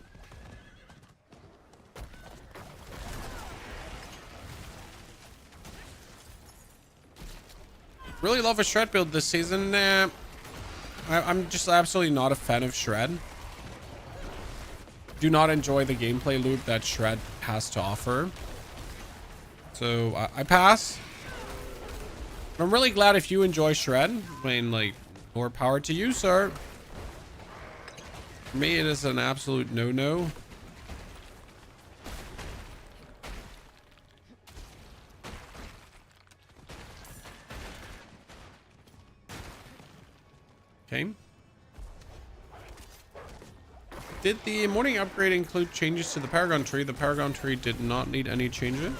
Really love a shred build this season. I'm just absolutely not a fan of shred. Do not enjoy the gameplay loop that shred has to offer. So I pass. I'm really glad if you enjoy shred. I mean, like, more power to you, sir. For me, it is an absolute no-no. Okay. Did the morning upgrade include changes to the Paragon tree? The Paragon tree did not need any changes,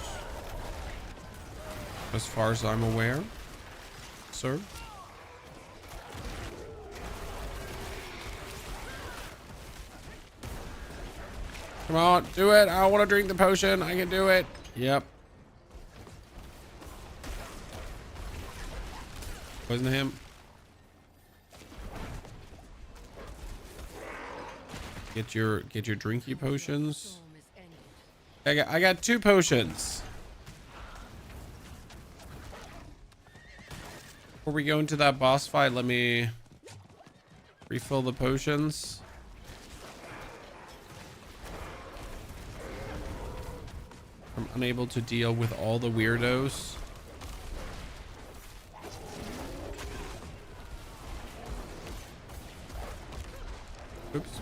as far as I'm aware, sir. Come on, do it. I want to drink the potion. I can do it. Yep. Wasn't him. Get your drinky potions. I got 2 potions. Before we go into that boss fight, let me refill the potions. I'm unable to deal with all the weirdos. Oops.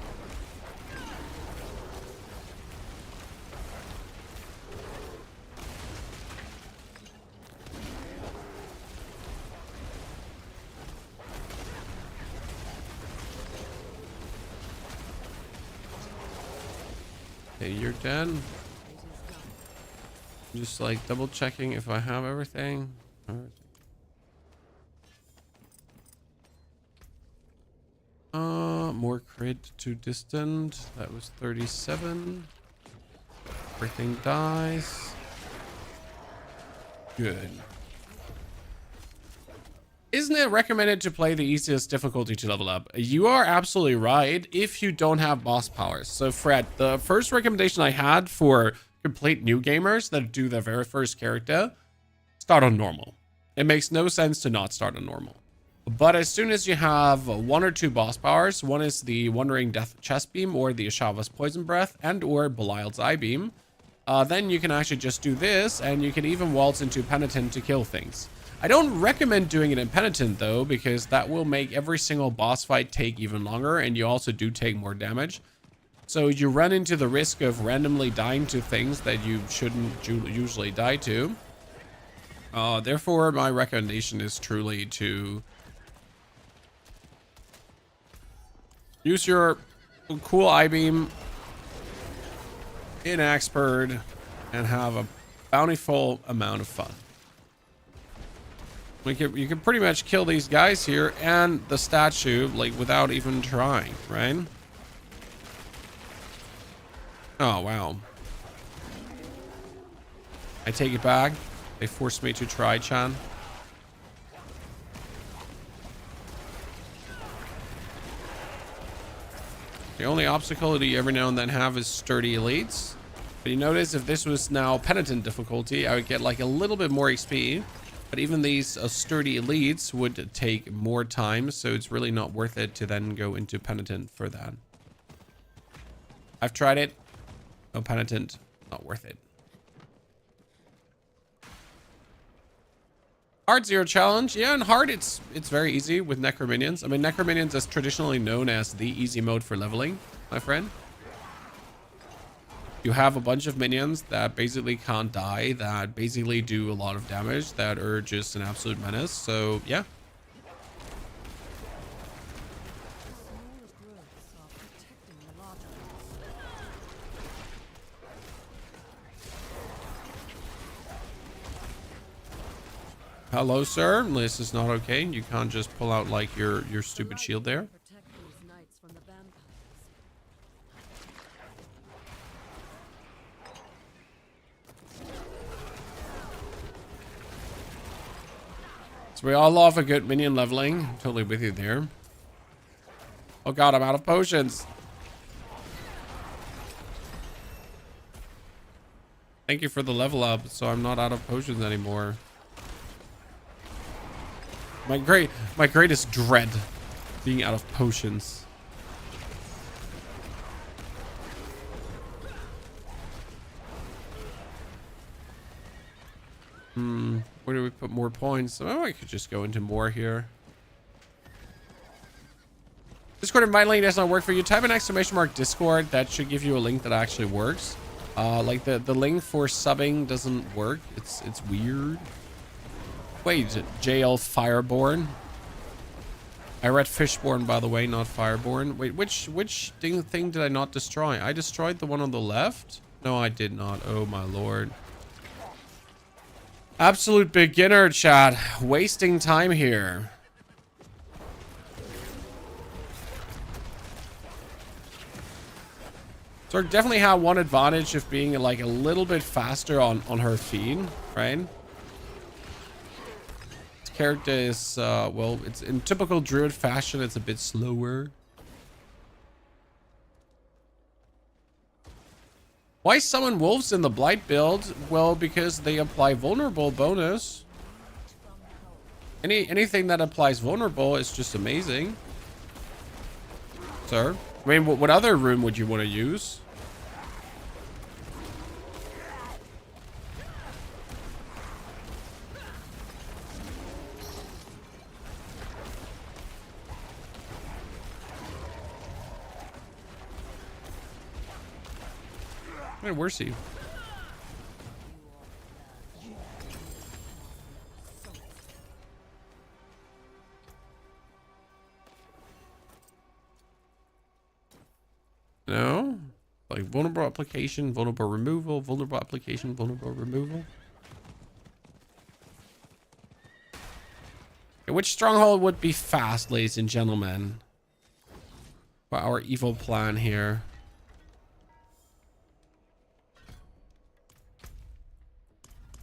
Okay, you're done. Just like double checking if I have everything. More crit to distant. That was 37. Everything dies. Good. Isn't it recommended to play the easiest difficulty to level up? You are absolutely right if you don't have boss powers. So Fred, the first recommendation I had for complete new gamers that do their very first character, start on normal. It makes no sense to not start on normal. But as soon as you have 1 or 2 boss powers, one is the Wandering Death Chest Beam or the Ashava's Poison Breath and or Belial's Eye Beam, then you can actually just do this and you can even waltz into Penitent to kill things. I don't recommend doing it in Penitent though, because that will make every single boss fight take even longer and you also do take more damage. So you run into the risk of randomly dying to things that you shouldn't usually die to. Therefore, my recommendation is truly to use your cool eye beam in Axperd and have a bountiful amount of fun. You can pretty much kill these guys here and the statue like without even trying, right? Oh, wow. I take it back. They forced me to try, Chan. The only obstacle that you every now and then have is sturdy elites. But you notice if this was now Penitent difficulty, I would get like a little bit more XP. But even these sturdy elites would take more time, so it's really not worth it to then go into Penitent for that. I've tried it. No Penitent, not worth it. Hard 0 challenge. Yeah, in hard it's very easy with Necrominions. I mean, Necrominions is traditionally known as the easy mode for leveling, my friend. You have a bunch of minions that basically can't die, that basically do a lot of damage, that are just an absolute menace. So, yeah. Hello, sir. This is not okay. You can't just pull out like your stupid shield there. So we all love a good minion leveling. I'm totally with you there. Oh god, I'm out of potions. Thank you for the level up, so I'm not out of potions anymore. My greatest dread, being out of potions. Where do we put more points? Oh, I could just go into more here. Discord invite link does not work for you. Type an exclamation mark Discord. That should give you a link that actually works. Like the link for subbing doesn't work. It's weird. Wait, JL Fireborn. I read Fishborn, by the way, not Fireborn. Wait, which thing did I not destroy? I destroyed the one on the left? No, I did not. Oh my lord. Absolute beginner, chat. Wasting time here. So definitely have one advantage of being like a little bit faster on her feet, right? This character is, well, it's in typical druid fashion, it's a bit slower. Why summon wolves in the blight build? Well, because they apply vulnerable bonus. Anything that applies vulnerable is just amazing. Sir? I mean, what other rune would you want to use? Hey, where's he? No? Like vulnerable application, vulnerable removal, vulnerable application, vulnerable removal. Okay, which stronghold would be fast, ladies and gentlemen? For our evil plan here.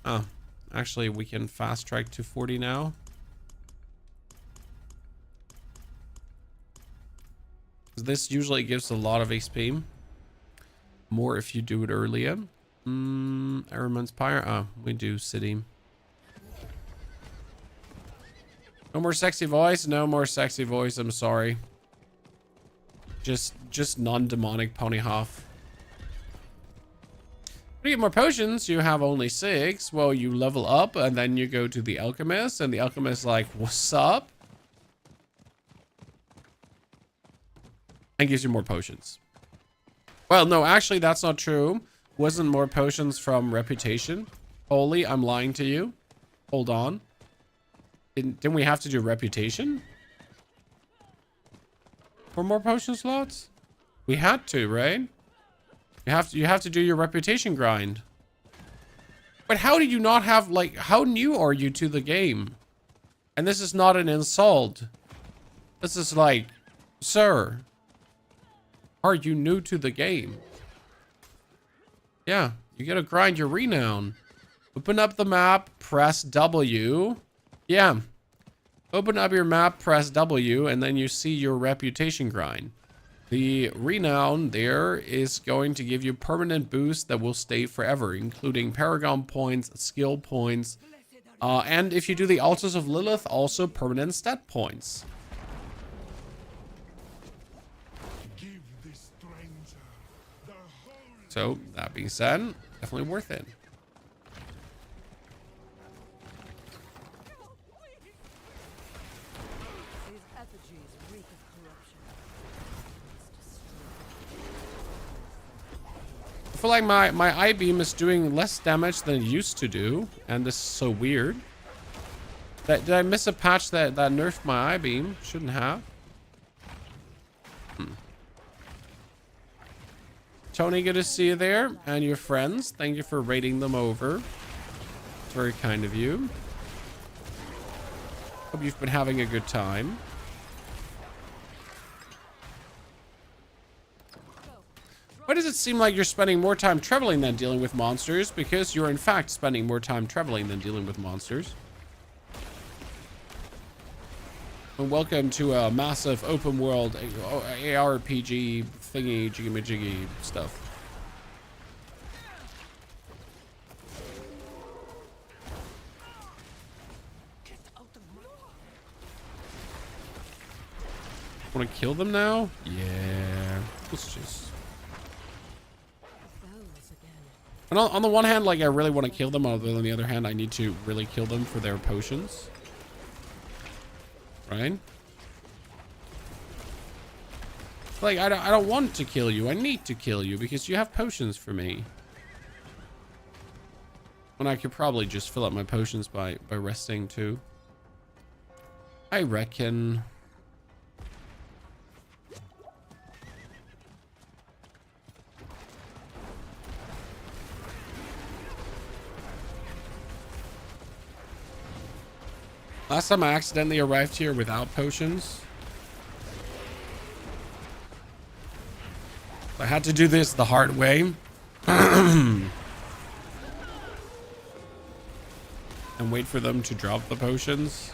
Oh, actually we can fast track to 40 now. This usually gives a lot of XP. More if you do it earlier. Airman's Pyre. Oh, we do City. No more sexy voice. No more sexy voice. I'm sorry. Just non-demonic Ponyhoff. To get more potions, you have only 6. Well, you level up and then you go to the alchemist, and the alchemist is like, what's up? And gives you more potions. Well, no, actually that's not true. Wasn't more potions from reputation? Holy, I'm lying to you. Hold on. Didn't we have to do reputation? For more potion slots? We had to, right? You have to do your reputation grind. But how do you not have, like, how new are you to the game? And this is not an insult. This is like, sir, are you new to the game? Yeah, you gotta grind your renown. Open up the map, press W. Yeah. Open up your map, press W, and then you see your reputation grind. The renown there is going to give you permanent boost that will stay forever, including Paragon points, skill points, and if you do the Altars of Lilith, also permanent stat points. So, that being said, definitely worth it. I feel like my I-beam is doing less damage than it used to do, and this is so weird. Did I miss a patch that nerfed my I-beam? Shouldn't have. Tony, good to see you there, and your friends. Thank you for raiding them over. It's very kind of you. Hope you've been having a good time. Why does it seem like you're spending more time traveling than dealing with monsters? Because you're in fact spending more time traveling than dealing with monsters. And welcome to a massive open world ARPG thingy jiggy stuff. Want to kill them now? Yeah. Let's just. And on the one hand, like, I really want to kill them. On the other hand, I need to really kill them for their potions. Right? Like, I don't want to kill you. I need to kill you because you have potions for me. And I could probably just fill up my potions by resting too. I reckon. Last time I accidentally arrived here without potions. I had to do this the hard way. And wait for them to drop the potions.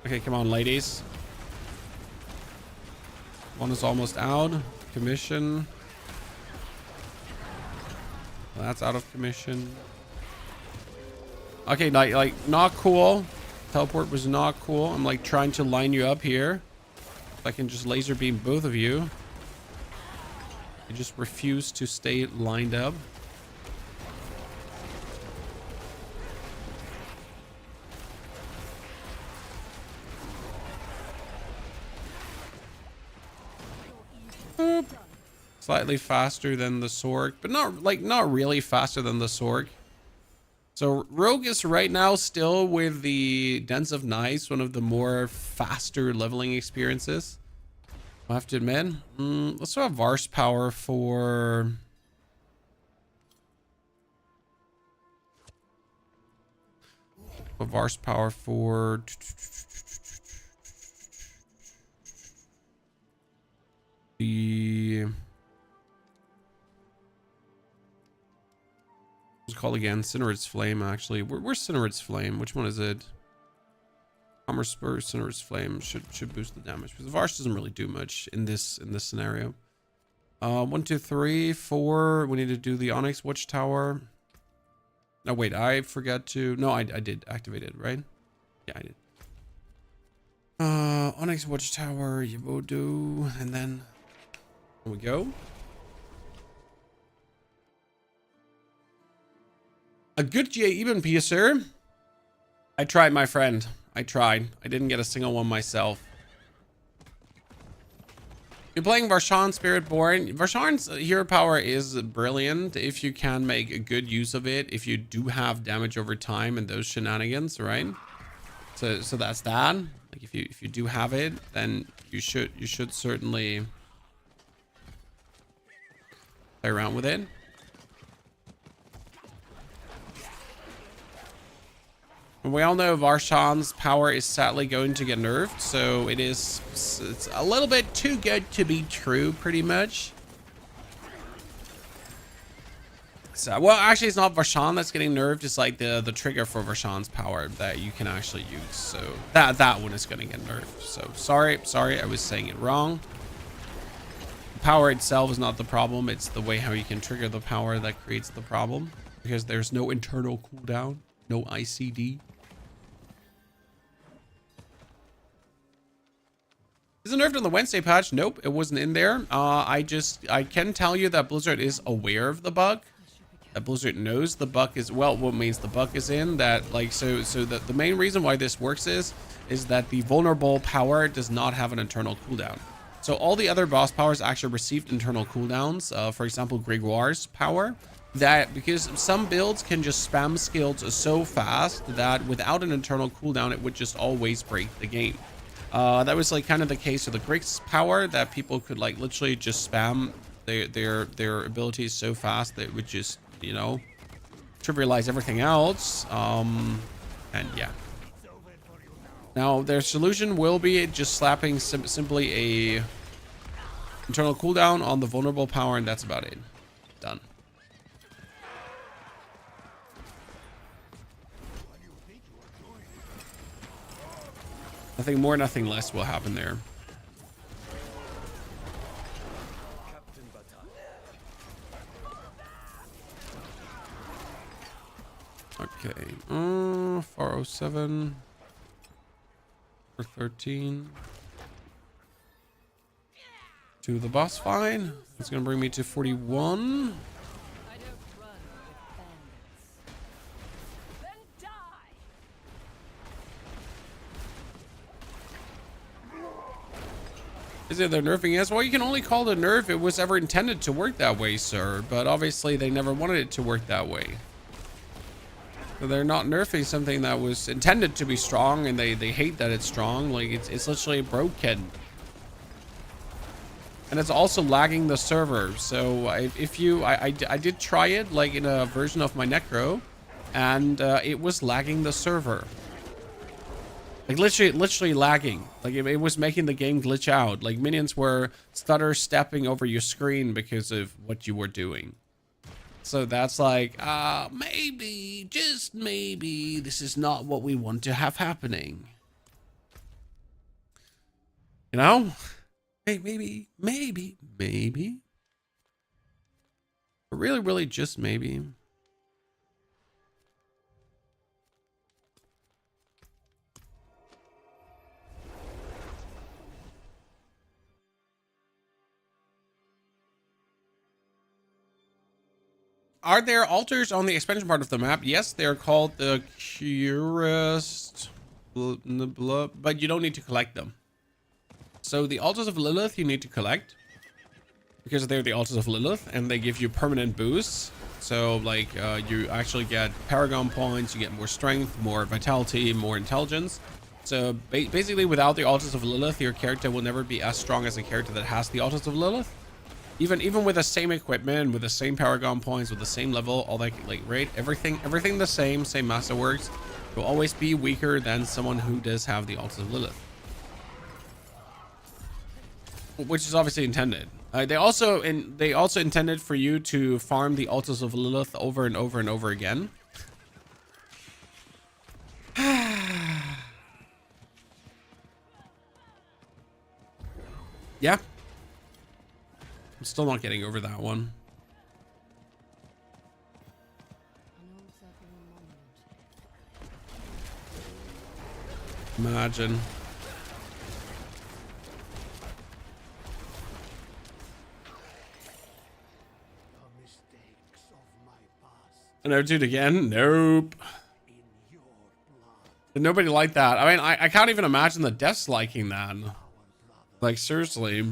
Okay, come on, ladies. One is almost out. Commission. That's out of commission. Okay, like not cool. Teleport was not cool. I'm like trying to line you up here. I can just laser beam both of you. You just refuse to stay lined up. Boop. Slightly faster than the Sork, but not really faster than the Sork. So Rogue is right now still with the Dens of Knights, one of the more faster leveling experiences. I have to admit. Let's have Varse power for... Varse power for... The... What's it called again? Cinerid's Flame, actually. Where's Cinerid's Flame? Which one is it? Armor Spur, Cinerid's Flame should boost the damage. Because Varse doesn't really do much in this scenario. 1, 2, 3, 4. We need to do the Onyx Watchtower. No, wait, I forgot to... No, I did activate it, right? Yeah, I did. Onyx Watchtower, Yabodu, and then... There we go. A good GA even piercer. I tried, my friend. I tried. I didn't get a single one myself. You're playing Varshan Spiritborn. Varshan's hero power is brilliant if you can make a good use of it. If you do have damage over time and those shenanigans, right? So that's that. Like if you do have it, then you should certainly play around with it. We all know Varshan's power is sadly going to get nerfed, so it's a little bit too good to be true, pretty much. So, well, actually, it's not Varshan that's getting nerfed. It's like the trigger for Varshan's power that you can actually use. So that one is going to get nerfed. So sorry, I was saying it wrong. The power itself is not the problem. It's the way how you can trigger the power that creates the problem, because there's no internal cooldown, no ICD. Is it nerfed on the Wednesday patch? Nope, it wasn't in there. I can tell you that Blizzard is aware of the bug. That Blizzard knows the bug is, well, what means the bug is in that, like, so the main reason why this works is that the vulnerable power does not have an internal cooldown. So all the other boss powers actually received internal cooldowns. For example, Gregoire's power, that because some builds can just spam skills so fast that without an internal cooldown, it would just always break the game. That was like kind of the case with the Grig's power, that people could like literally just spam their abilities so fast that it would just, you know, trivialize everything else. And yeah. Now their solution will be just slapping simply a internal cooldown on the vulnerable power, and that's about it. Done. Nothing more, nothing less will happen there. Okay. 407. 413. To the boss fight. It's gonna bring me to 41. Is it they're nerfing us? Well, you can only call it a nerf if it was ever intended to work that way, sir. But obviously they never wanted it to work that way. So they're not nerfing something that was intended to be strong, and they hate that it's strong. Like, it's literally broken. And it's also lagging the server. So I did try it, like, in a version of my Necro, and it was lagging the server. Like, literally lagging. Like, it was making the game glitch out. Like, minions were stutter stepping over your screen because of what you were doing. So that's like, maybe, just maybe, this is not what we want to have happening. You know? Maybe. Really, just maybe. Are there altars on the expansion part of the map? Yes, they're called the Curest, but you don't need to collect them. So the altars of Lilith you need to collect, because they're the altars of Lilith, and they give you permanent boosts. So like you actually get Paragon points, you get more strength, more vitality, more intelligence. So basically without the altars of Lilith, your character will never be as strong as a character that has the altars of Lilith. Even with the same equipment, with the same Paragon points, with the same level, all that, like, rate, everything the same masterworks, will always be weaker than someone who does have the altars of Lilith. Which is obviously intended. They also intended for you to farm the altars of Lilith over and over and over again. Yeah. I'm still not getting over that one. Imagine. And I do it again? Nope. Did nobody like that? I mean, I can't even imagine the devs liking that. Like, seriously.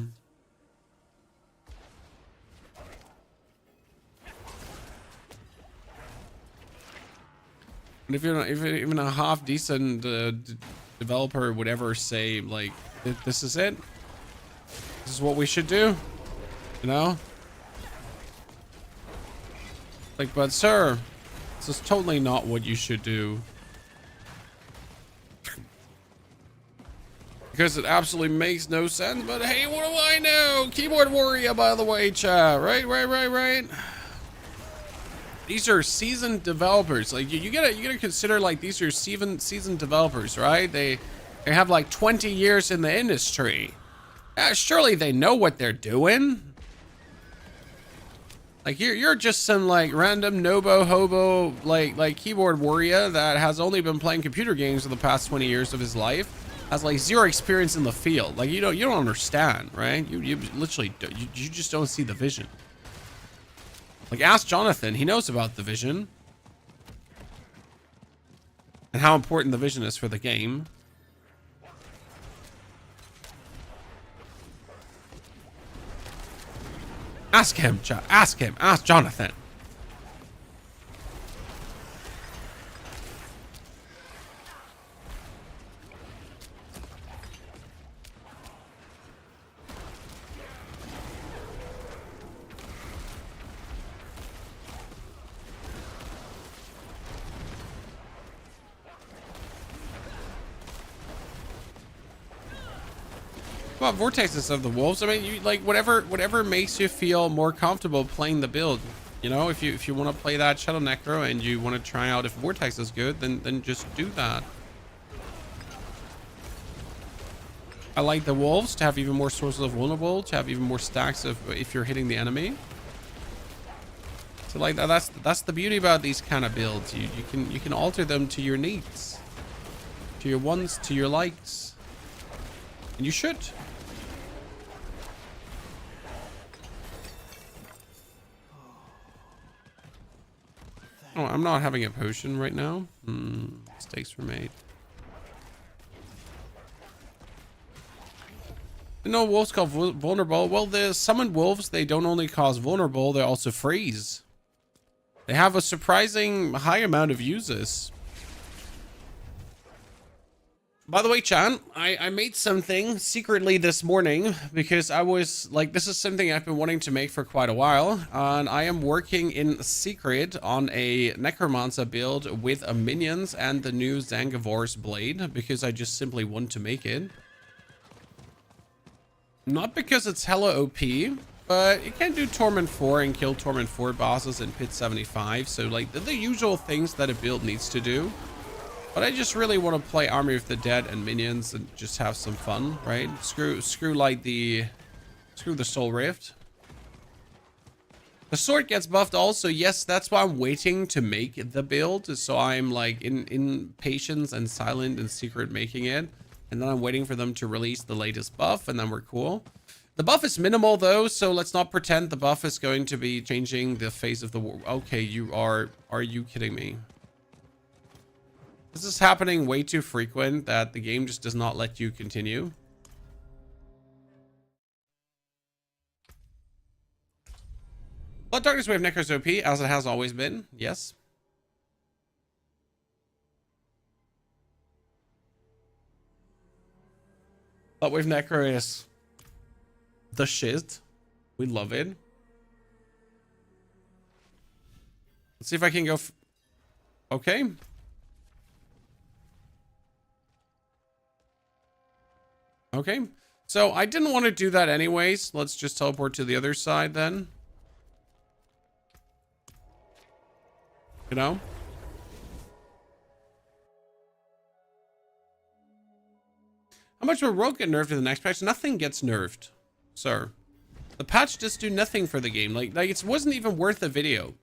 And if you're not, even a half decent developer would ever say, like, this is it, this is what we should do, you know? Like, but sir, this is totally not what you should do. Because it absolutely makes no sense. But hey, what do I know? Keyboard warrior, by the way, chat. Right. These are seasoned developers. Like, you gotta consider, like, these are seasoned developers, right? They have like 20 years in the industry. Yeah, surely they know what they're doing. Like, you're just some, like, random nobo hobo like keyboard warrior that has only been playing computer games for the past 20 years of his life. Has like zero experience in the field. Like, you don't understand, right? You literally you just don't see the vision. Like, ask Jonathan, he knows about the vision and how important the vision is for the game. Ask him, ask Jonathan. About vortexes of the wolves. I mean, you like whatever makes you feel more comfortable playing the build. You know, if you want to play that Shadow Necro and you want to try out if vortex is good, then just do that. I like the wolves to have even more sources of vulnerable, to have even more stacks of if you're hitting the enemy. So like that's the beauty about these kind of builds. You can alter them to your needs, to your wants, to your likes, and you should. Oh, I'm not having a potion right now. Mistakes were made. No, wolves called vulnerable. Well, the summoned wolves, they don't only cause vulnerable, they also freeze. They have a surprising high amount of uses. By the way, Chan, I made something secretly this morning because I was like, this is something I've been wanting to make for quite a while. And I am working in secret on a Necromancer build with a minions and the new Zangivor's blade because I just simply want to make it. Not because it's hella OP, but it can do Torment 4 and kill Torment 4 bosses in Pit 75. So like the usual things that a build needs to do. But I just really want to play Army of the Dead and minions and just have some fun, right? Screw the Soul Rift. The sword gets buffed also. Yes, that's why I'm waiting to make the build. So I'm like in patience and silent and secret making it. And then I'm waiting for them to release the latest buff and then we're cool. The buff is minimal though, so let's not pretend the buff is going to be changing the face of the war. Okay, are you kidding me? This is happening way too frequent that the game just does not let you continue. Blood Darkness Wave Necro's OP, as it has always been. Yes. Blood Wave Necro is the shit. We love it. Let's see if I can go. Okay. Okay, so I didn't want to do that anyways. Let's just teleport to the other side then. You know? How much will Rogue get nerfed in the next patch? Nothing gets nerfed, sir. The patch just do nothing for the game. Like it wasn't even worth the video.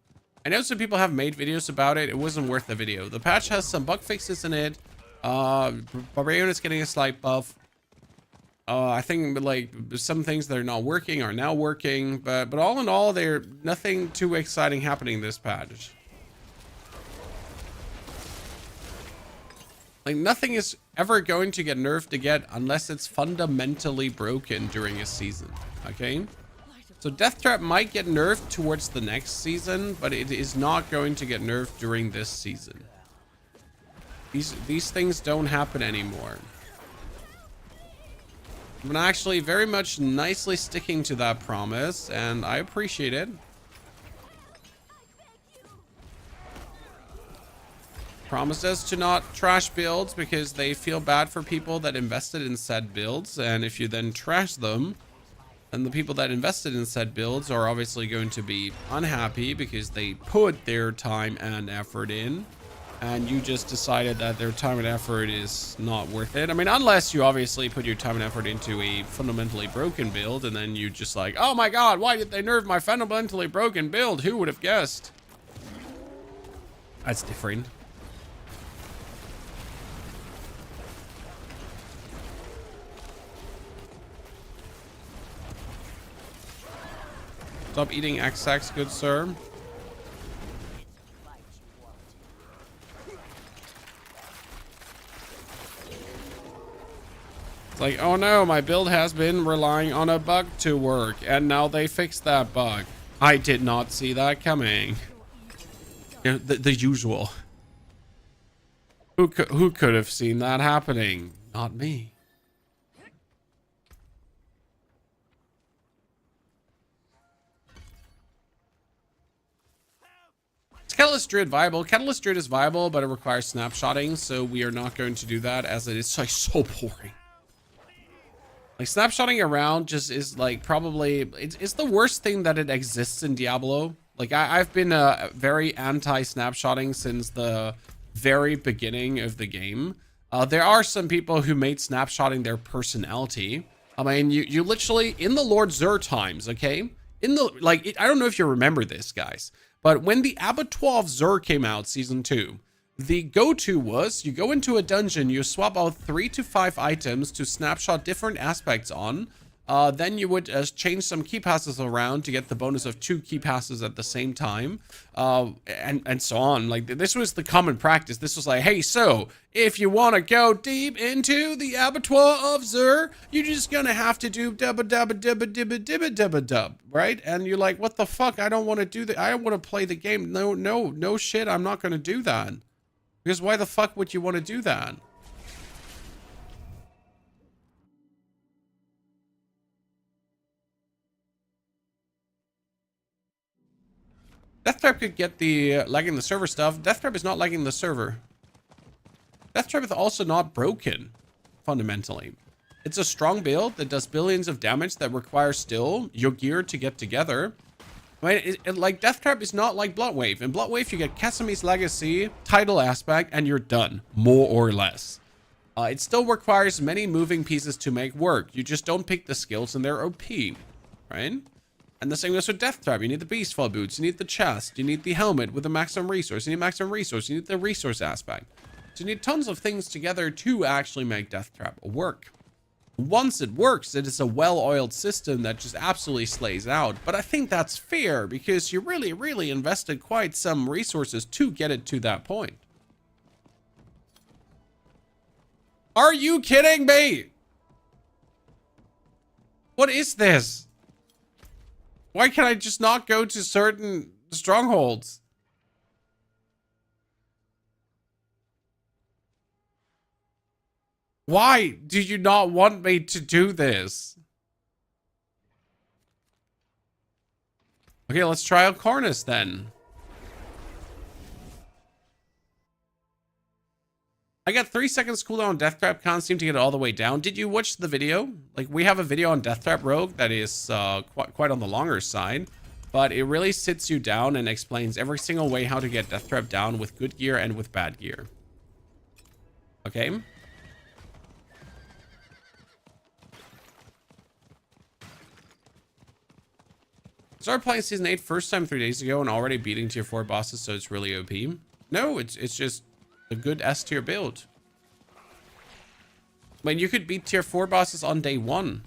I know some people have made videos about it. It wasn't worth the video. The patch has some bug fixes in it. Barbarian is getting a slight buff. I think like some things that are not working are now working, but all in all, they're nothing too exciting happening this patch. Like nothing is ever going to get nerfed again unless it's fundamentally broken during a season. Okay, so Death Trap might get nerfed towards the next season, but it is not going to get nerfed during this season. These things don't happen anymore. I'm actually very much nicely sticking to that promise, and I appreciate it. Promises to not trash builds because they feel bad for people that invested in said builds, and if you then trash them, then the people that invested in said builds are obviously going to be unhappy because they put their time and effort in. And you just decided that their time and effort is not worth it. I mean, unless you obviously put your time and effort into a fundamentally broken build, and then you just like, oh my god, why did they nerf my fundamentally broken build? Who would have guessed? That's different. Stop eating XX, good sir. Like, oh no, my build has been relying on a bug to work, and now they fixed that bug. I did not see that coming. You know, the usual. Who could have seen that happening? Not me. Is Catalyst Druid viable? Catalyst Druid is viable, but it requires snapshotting, so we are not going to do that as it is like so boring. Like snapshotting around just is like probably it's the worst thing that it exists in Diablo. Like I've been very anti snapshotting since the very beginning of the game. There are some people who made snapshotting their personality. I mean, you literally in the Lord Zur times, okay? In the like I don't know if you remember this, guys, but when the Abattoir of Zur came out, season 2. The go-to was you go into a dungeon, you swap out 3 to 5 items to snapshot different aspects on, Then you would change some key passes around to get the bonus of 2 key passes at the same time, and so on. Like, this was the common practice. This was like, hey, so if you want to go deep into the abattoir of Zur, you're just gonna have to do dubba dubba dubba dubba dubba dubba dub, right? And you're like, what the fuck? I don't want to do that. I want to play the game. No shit. I'm not gonna do that. Because why the fuck would you want to do that? Death Trap could get the lagging the server stuff. Death Trap is not lagging the server. Death Trap is also not broken, fundamentally. It's a strong build that does billions of damage that requires still your gear to get together. Right? Like, Death Trap is not like Bloodwave. In Bloodwave, you get Casimi's Legacy, Tidal Aspect, and you're done, more or less. It still requires many moving pieces to make work. You just don't pick the skills and they're OP, right? And the same goes with Death Trap. You need the Beastfall boots, you need the chest, you need the helmet with the maximum resource, you need maximum resource, you need the resource aspect. So you need tons of things together to actually make Death Trap work. Once it works, it is a well-oiled system that just absolutely slays out. But I think that's fair because you really invested quite some resources to get it to that point. Are you kidding me? What is this? Why can I just not go to certain strongholds? Why do you not want me to do this? Okay, let's try out Cornus then. I got 3 seconds cooldown on Death Trap. Can't seem to get it all the way down. Did you watch the video? Like, we have a video on Death Trap Rogue that is quite on the longer side, but it really sits you down and explains every single way how to get Death Trap down with good gear and with bad gear. Okay. Started playing Season 8 first time 3 days ago and already beating tier 4 bosses, so it's really OP. No, it's just a good S tier build. I mean, you could beat tier 4 bosses on day 1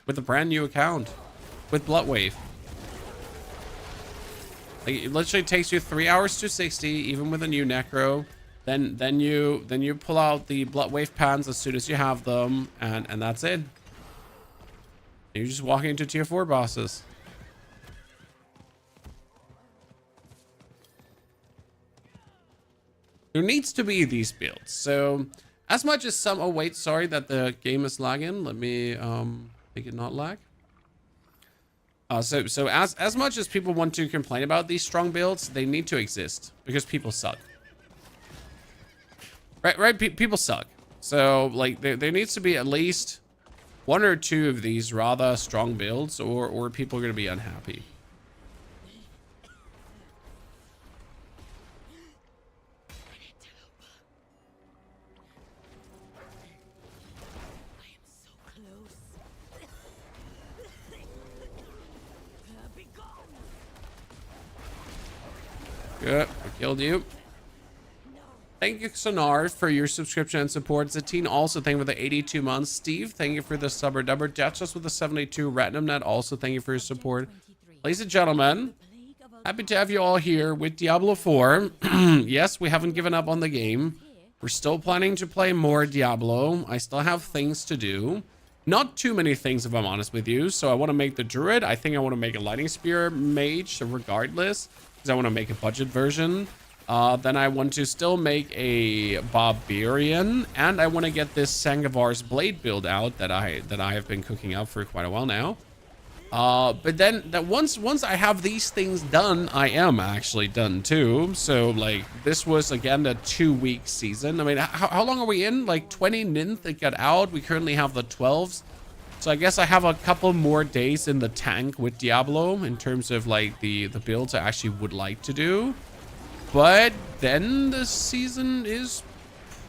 with a brand new account with Bloodwave. Like, it literally takes you 3 hours to 60, even with a new Necro. Then you pull out the Bloodwave pans as soon as you have them, and that's it. You're just walking into tier 4 bosses. There needs to be these builds. So, as much as some... Oh, wait, sorry that the game is lagging. Let me make it not lag. So as much as people want to complain about these strong builds, they need to exist because people suck. Right? People suck. So, like, there needs to be at least 1 or 2 of these rather strong builds, or people are going to be unhappy. Good, I killed you. Thank you, Sonar, for your subscription and support. Zatine also thank you for the 82 months. Steve, thank you for the subber dubber. Jetsus with the 72. Ratinumnet also thank you for your support. Ladies and gentlemen, happy to have you all here with Diablo 4. Yes, we haven't given up on the game. We're still planning to play more Diablo. I still have things to do. Not too many things, if I'm honest with you. So I want to make the Druid. I think I want to make a Lightning Spear Mage, regardless. Because I want to make a budget version. Then I want to still make a Barbarian, and I want to get this Sangavar's Blade build out that I have been cooking up for quite a while now. But then once I have these things done, I am actually done too. So, like, this was again a 2-week season. I mean, how long are we in? Like 29th it got out. We currently have the 12s. So I guess I have a couple more days in the tank with Diablo in terms of, like, the builds I actually would like to do. But then the season is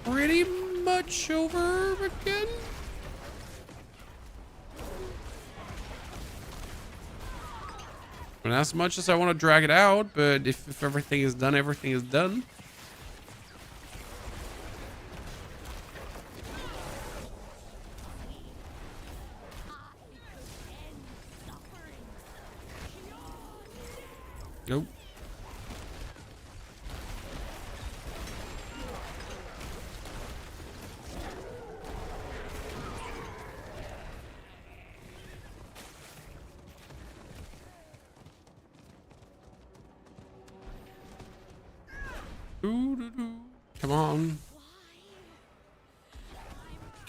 pretty much over again. And as much as I want to drag it out, but if everything is done, everything is done. Nope. Come on.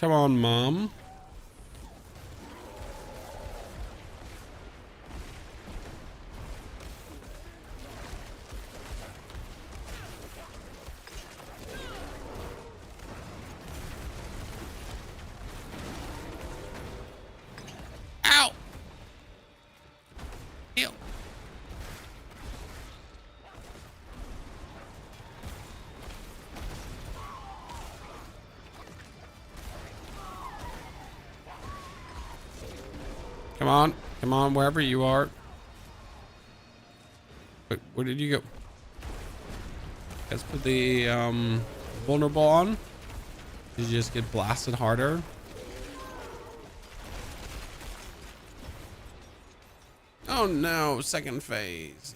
Come on, Mom. Ow! Ew. Come on. Come on, wherever you are. Wait, where did you go? Let's put the vulnerable on. Did you just get blasted harder? Oh no, second phase.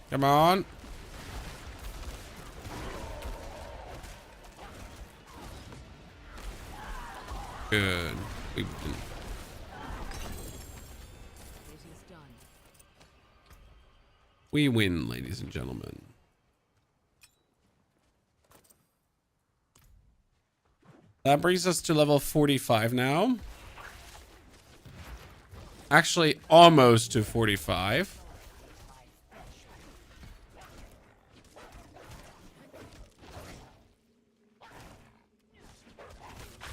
Come on. Good. We win, ladies and gentlemen. That brings us to level 45 now. Actually, almost to 45.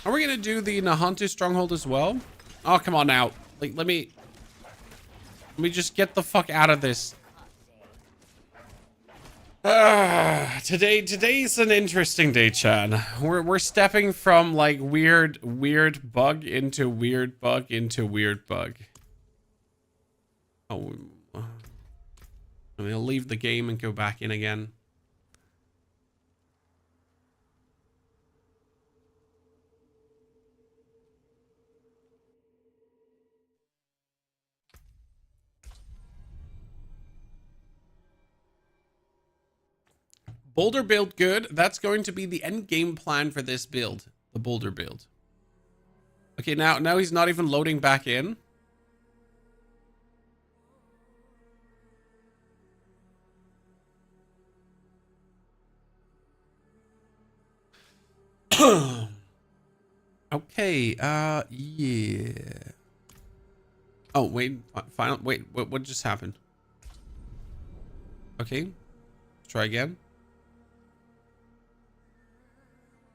Are we gonna do the Nahantu stronghold as well? Oh, come on now. Like, let me just get the fuck out of this. Today's an interesting day, Chad. We're stepping from like weird bug into weird bug into weird bug. Oh, I'm gonna leave the game and go back in again. Boulder build good. That's going to be the end game plan for this build. The Boulder build. Okay, now he's not even loading back in. Okay, yeah. Oh, wait, final, wait, what just happened? Okay, let's try again.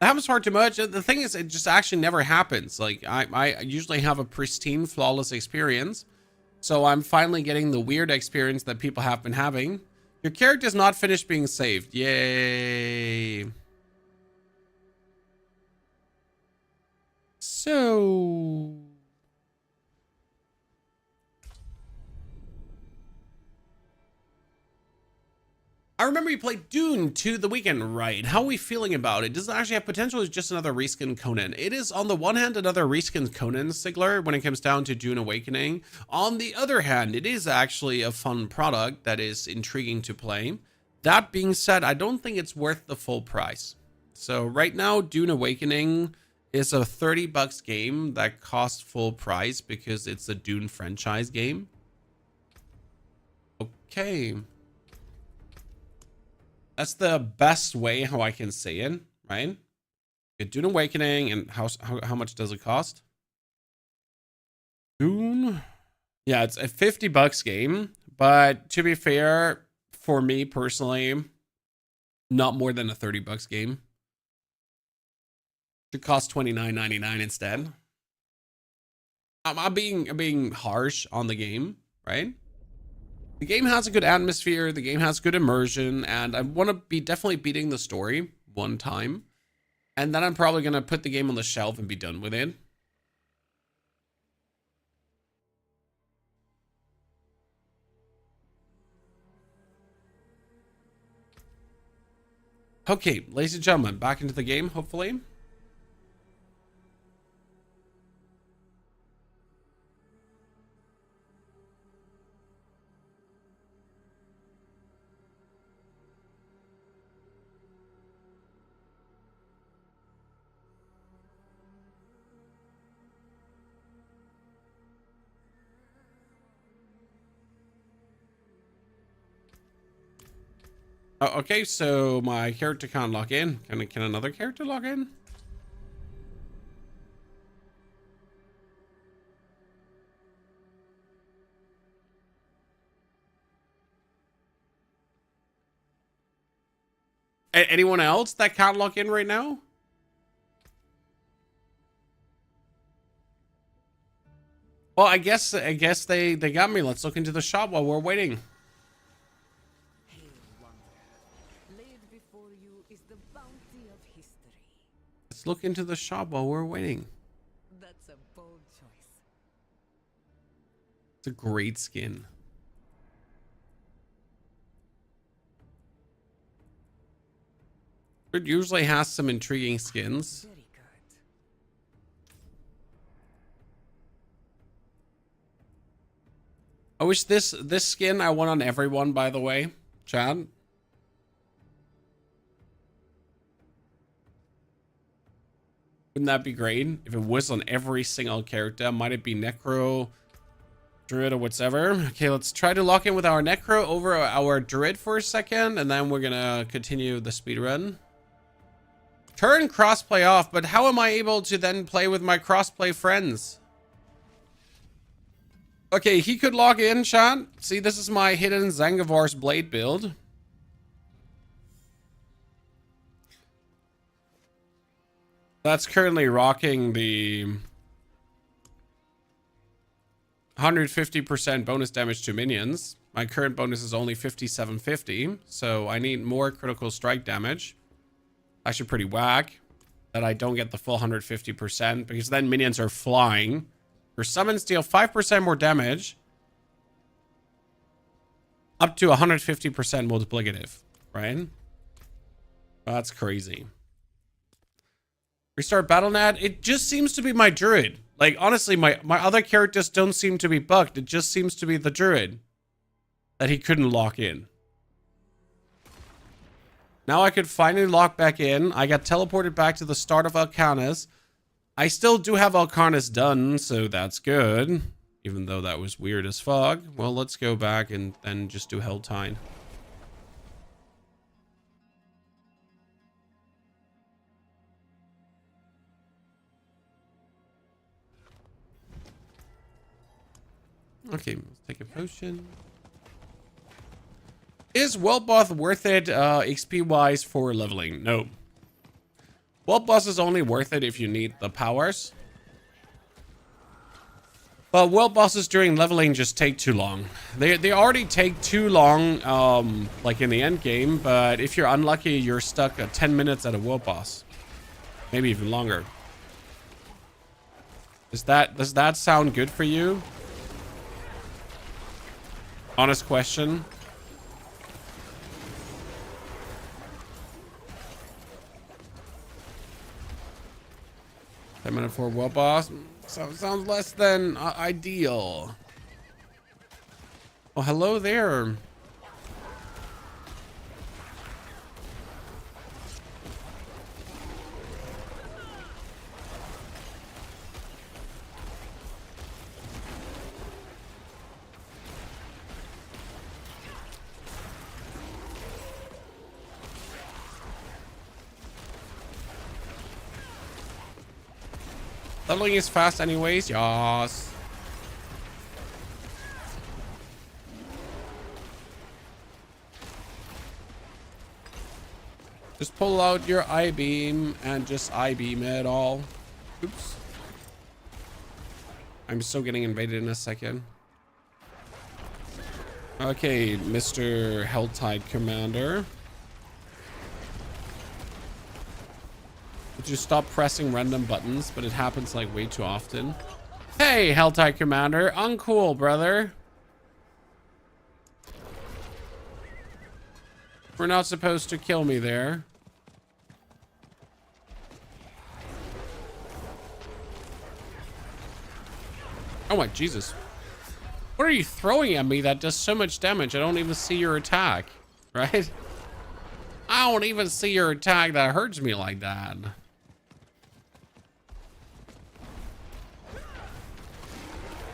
That happens far too much. The thing is, it just actually never happens. Like, I usually have a pristine, flawless experience. So I'm finally getting the weird experience that people have been having. Your character's not finished being saved. Yay. So... I remember you played Dune to the weekend, right? How are we feeling about it? Does it actually have potential? It's just another reskin Conan. It is, on the one hand, another reskin Conan, Sigler, when it comes down to Dune Awakening. On the other hand, it is actually a fun product that is intriguing to play. That being said, I don't think it's worth the full price. So right now, Dune Awakening is a $30 game that costs full price because it's a Dune franchise game. Okay. That's the best way how I can say it, right? Dune Awakening, and how much does it cost? Dune? Yeah, it's a $50 game, but to be fair, for me personally, not more than a $30 game. It should cost $29.99 instead. I'm being harsh on the game, right? The game has a good atmosphere, the game has good immersion, and I want to be definitely beating the story one time. And then I'm probably going to put the game on the shelf and be done with it. Okay, ladies and gentlemen, back into the game, hopefully. Oh, okay, so my character can't log in. Can another character log in? Anyone else that can't log in right now? Well, I guess they got me. Let's look into the shop while we're waiting. Hail, wanderer. Laid before you is the bounty of history. Let's look into the shop while we're waiting. That's a bold choice. It's a great skin. It usually has some intriguing skins. Very good. I wish this skin I want on everyone, by the way, Chad. Wouldn't that be great if it was on every single character? Might it be Necro, Druid, or whatever? Okay, let's try to lock in with our Necro over our Druid for a second, and then we're gonna continue the speedrun. Turn crossplay off, but how am I able to then play with my crossplay friends? Okay, he could log in, Sean. See, this is my hidden Zangivar's blade build. That's currently rocking the 150% bonus damage to minions. My current bonus is only 5750, so I need more critical strike damage. Actually pretty whack that I don't get the full 150% because then minions are flying. Your summons deal 5% more damage up to 150% multiplicative, right? Well, that's crazy. Restart BattleNet. It just seems to be my Druid. Like, honestly, my other characters don't seem to be bugged. It just seems to be the Druid that he couldn't lock in. Now I could finally lock back in. I got teleported back to the start of Arcanus. I still do have Arcanus done, so that's good. Even though that was weird as fuck. Well, let's go back and then just do Helltide. Okay, let's take a potion. Is Weltboss worth it XP-wise for leveling? No. Weltboss is only worth it if you need the powers. But Weltbosses during leveling just take too long. They already take too long, like in the end game, but if you're unlucky, you're stuck at 10 minutes at a Weltboss. Maybe even longer. Does that sound good for you? Honest question. $10 minutes for a world boss. Sounds less than ideal. Oh, hello there. Leveling is fast anyways, yas. Just pull out your I-beam and just I-beam it all. Oops. I'm still getting invaded in a second. Okay, Mr. Helltide Commander. Would you stop pressing random buttons? But it happens like way too often. Hey, Helltide Commander. Uncool, brother. We're not supposed to kill me there. Oh my Jesus. What are you throwing at me that does so much damage? I don't even see your attack, right? I don't even see your attack that hurts me like that.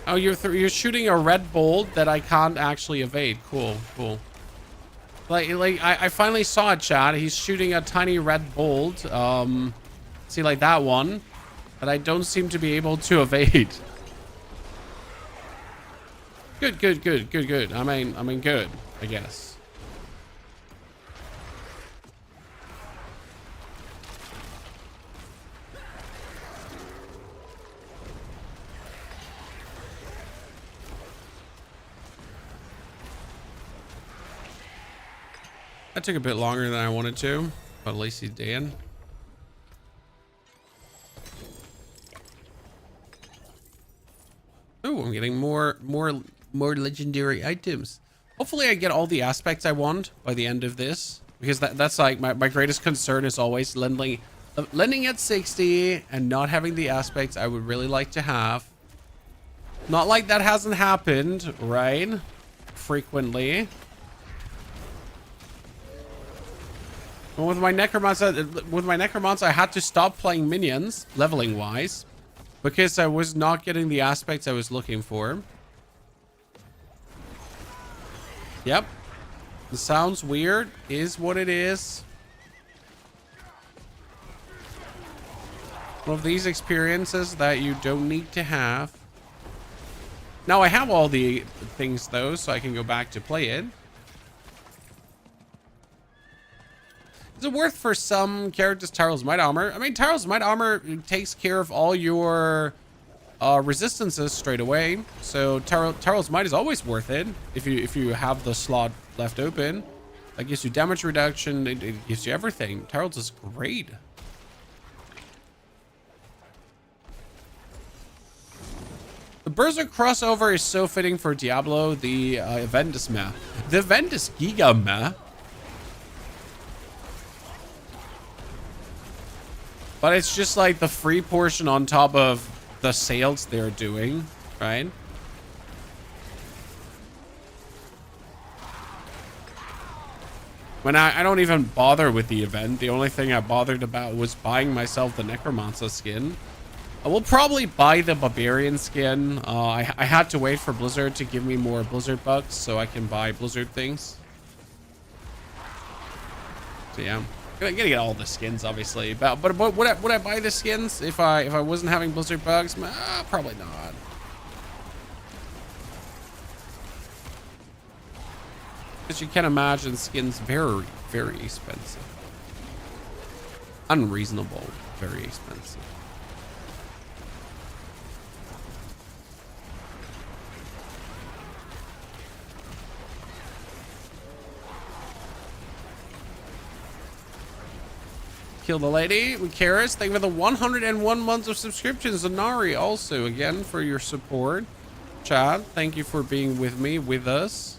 Oh, you're shooting a red bolt that I can't actually evade. Cool, cool. Like I finally saw it, chat. He's shooting a tiny red bolt. See, like that one, that I don't seem to be able to evade. Good, good, good, good, good. I mean, good, I guess. That took a bit longer than I wanted to, but at least he's dead. Oh, I'm getting more legendary items. Hopefully I get all the aspects I want by the end of this, because that's like my greatest concern is always lending at 60 and not having the aspects I would really like to have. Not like that hasn't happened, right? Frequently. Well, with my necromancer, I had to stop playing minions, leveling wise, because I was not getting the aspects I was looking for. Yep. It sounds weird, is what it is. One of these experiences that you don't need to have. Now I have all the things though, so I can go back to play it. Is it worth for some characters Tyrell's Might Armor? I mean, Tyrell's Might Armor takes care of all your resistances straight away. So Tyrell's Might is always worth it if you have the slot left open. That gives you damage reduction. It gives you everything. Tyrell's is great. The Berserk crossover is so fitting for Diablo. The event is meh. The event is giga meh. But it's just like the free portion on top of the sales they're doing, right? When I don't even bother with the event. The only thing I bothered about was buying myself the Necromancer skin. I will probably buy the Barbarian skin. I had to wait for Blizzard to give me more Blizzard bucks so I can buy Blizzard things. So yeah. I'm gonna get all the skins, obviously, but would I buy the skins if I wasn't having Blizzard bugs? Probably not. Because you can imagine skins very, very expensive, unreasonable, very expensive. Kill the lady. Karis, thank you for the 101 months of subscriptions. Zanari also, again, for your support. Chad, thank you for being with me, with us.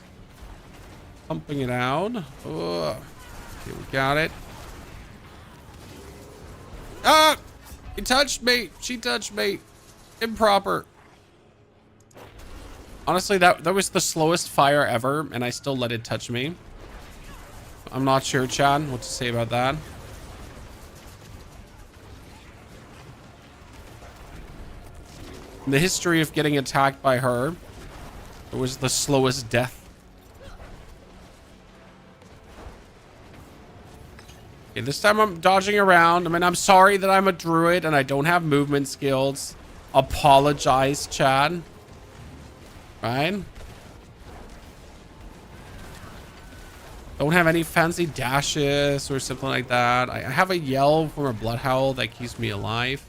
Pumping it out. Ugh. Okay, we got it. Ah! He touched me. She touched me. Improper. Honestly, that was the slowest fire ever, and I still let it touch me. I'm not sure, Chad, what to say about that. In the history of getting attacked by her, it was the slowest death. Okay, this time I'm dodging around. I mean, I'm sorry that I'm a druid and I don't have movement skills. Apologize, Chad. Right? Don't have any fancy dashes or something like that. I have a yell from a blood howl that keeps me alive.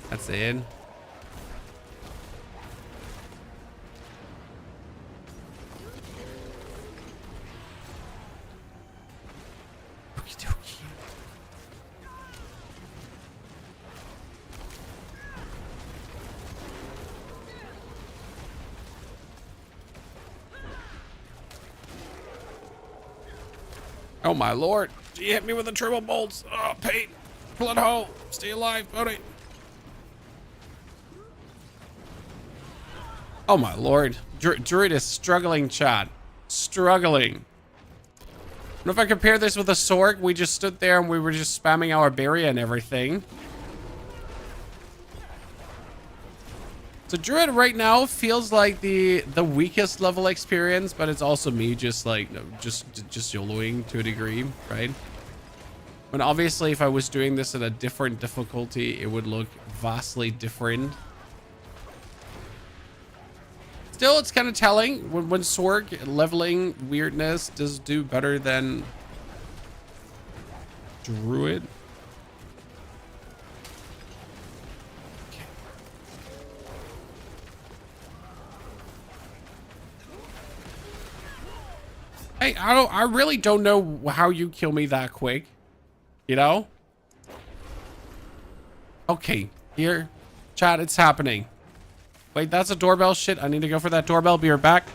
That's it. Oh my lord. She hit me with the triple bolts. Oh, pain. Blood hole. Stay alive, buddy. Oh my lord. Druid is struggling, chat. Struggling. What if I compare this with a Sork? We just stood there and we were just spamming our Barbarian and everything. So Druid right now feels like the weakest level experience, but it's also me just like just YOLOing to a degree, right? When obviously if I was doing this at a different difficulty, it would look vastly different. Still, it's kind of telling when Sork leveling weirdness does do better than Druid. Hey, I really don't know how you kill me that quick. You know? Okay, here. Chat, it's happening. Wait, that's a doorbell. Shit, I need to go for that doorbell. Be right back.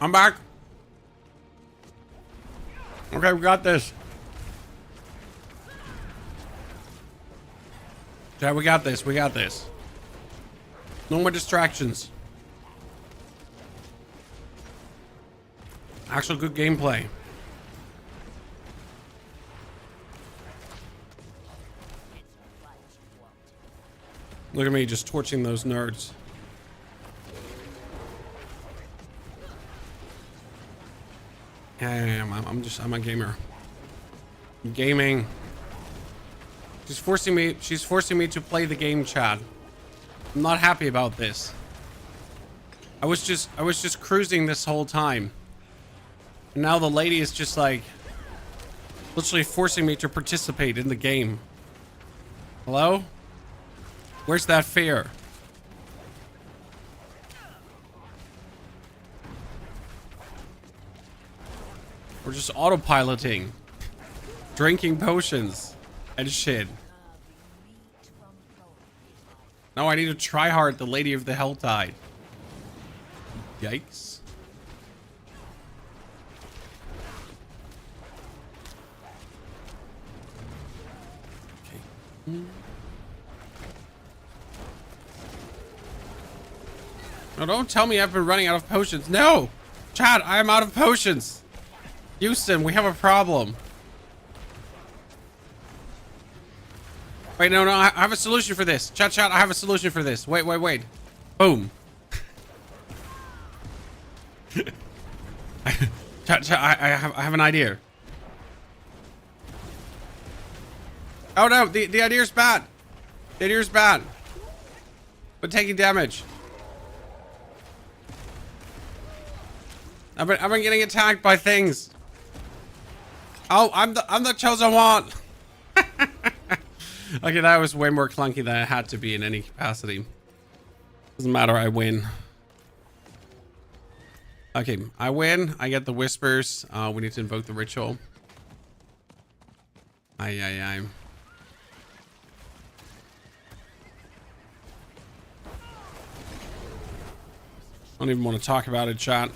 I'm back. Okay, we got this. Yeah, we got this. We got this. No more distractions. Actual good gameplay. Look at me just torching those nerds. Yeah, I'm a gamer. Gaming. She's forcing me to play the game, chat. I'm not happy about this. I was just cruising this whole time. And now the lady is just like literally forcing me to participate in the game. Hello? Where's that fear? We're just autopiloting, drinking potions and shit. Now I need to try hard the Lady of the Helltide. Yikes. Okay. No, don't tell me I've been running out of potions. No! Chad, I am out of potions. Houston, we have a problem. Wait, no, I have a solution for this. Chat, I have a solution for this. Wait. Boom. Chat, I have an idea. Oh no, the idea's bad. The idea's bad. But taking damage. I've been getting attacked by things. Oh, I'm the chosen one. Okay, that was way more clunky than it had to be in any capacity. Doesn't matter, I win. Okay, I win. I get the whispers. We need to invoke the ritual. Aye. I don't even want to talk about it, chat.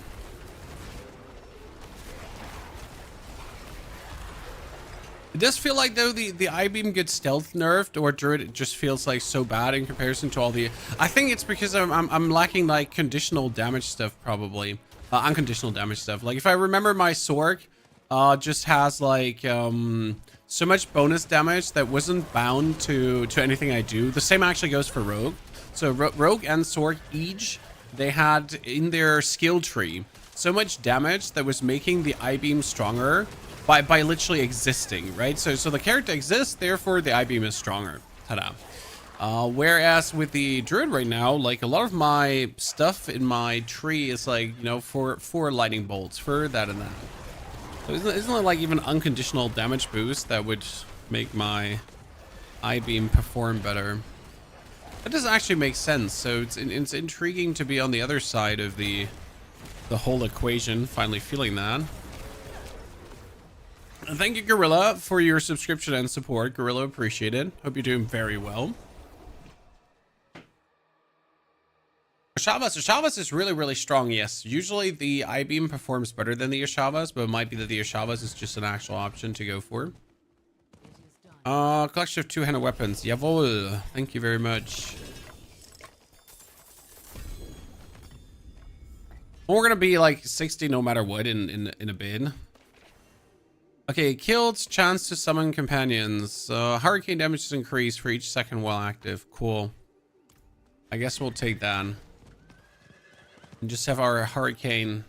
It does feel like though the I-beam gets stealth nerfed, or Druid it just feels like so bad in comparison to all the. I think it's because I'm lacking like conditional damage stuff, probably unconditional damage stuff. Like if I remember, my Sork just has like so much bonus damage that wasn't bound to anything I do. The same actually goes for Rogue. So Rogue and Sork each, they had in their skill tree so much damage that was making the I-beam stronger by literally existing, right? So the character exists, therefore the I-beam is stronger. Ta-da. Whereas with the druid right now, like a lot of my stuff in my tree is like, you know, for lightning bolts, for that and that. So isn't it like even unconditional damage boost that would make my I-beam perform better? That doesn't actually make sense. So it's intriguing to be on the other side of the whole equation, finally feeling that. And thank you, Gorilla, for your subscription and support. Gorilla, appreciate it. Hope you're doing very well. Oshavas is really, really strong, yes. Usually the I-beam performs better than the Oshavas, but it might be that the Oshavas is just an actual option to go for. Collection of two-handed weapons. Jawohl. Thank you very much. We're gonna be like 60 no matter what in a bid. Okay, killed, chance to summon companions. Hurricane damage is increased for each second while active. Cool. I guess we'll take that. And just have our hurricane.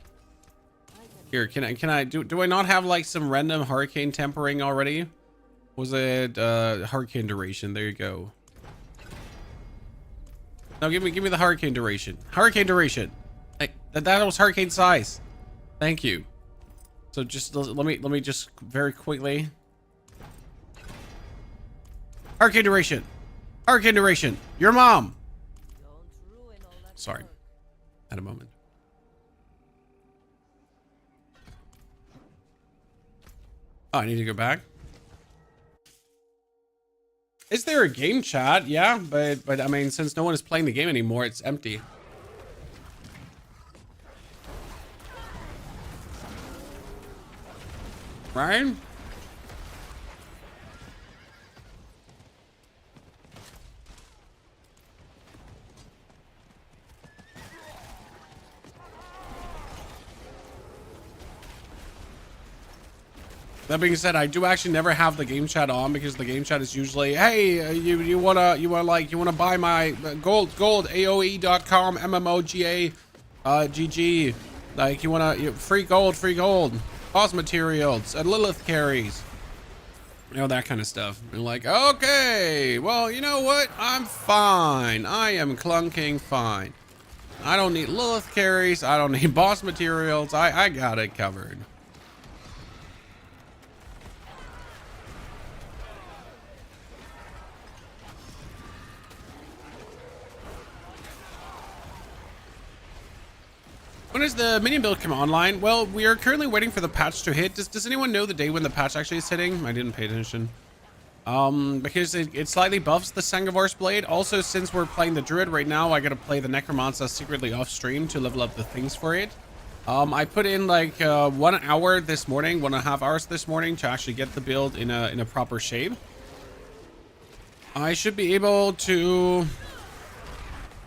Here, can I do I not have like some random hurricane tempering already? Was it hurricane duration? There you go. No, give me the hurricane duration. Hurricane duration. Hey, that was hurricane size. Thank you. So just let me just very quickly. Hurricane duration. Hurricane duration. Your mom. Sorry. At a moment. Oh, I need to go back. Is there a game chat? Yeah, but I mean, since no one is playing the game anymore, it's empty. Right? That being said, I do actually never have the game chat on because the game chat is usually, hey, you wanna buy my gold AOE.com MMOGA GG, like you wanna free gold, boss materials, and Lilith carries, you know, that kind of stuff. And like, okay, well, you know what? I'm fine. I am clunking fine. I don't need Lilith carries. I don't need boss materials. I got it covered. When does the minion build come online? Well, we are currently waiting for the patch to hit. Does anyone know the day when the patch actually is hitting? I didn't pay attention. Because it slightly buffs the Sangavar's Blade. Also, since we're playing the Druid right now, I gotta play the Necromancer secretly off stream to level up the things for it. I put in like 1 hour this morning, 1.5 hours this morning to actually get the build in a proper shape. I should be able to...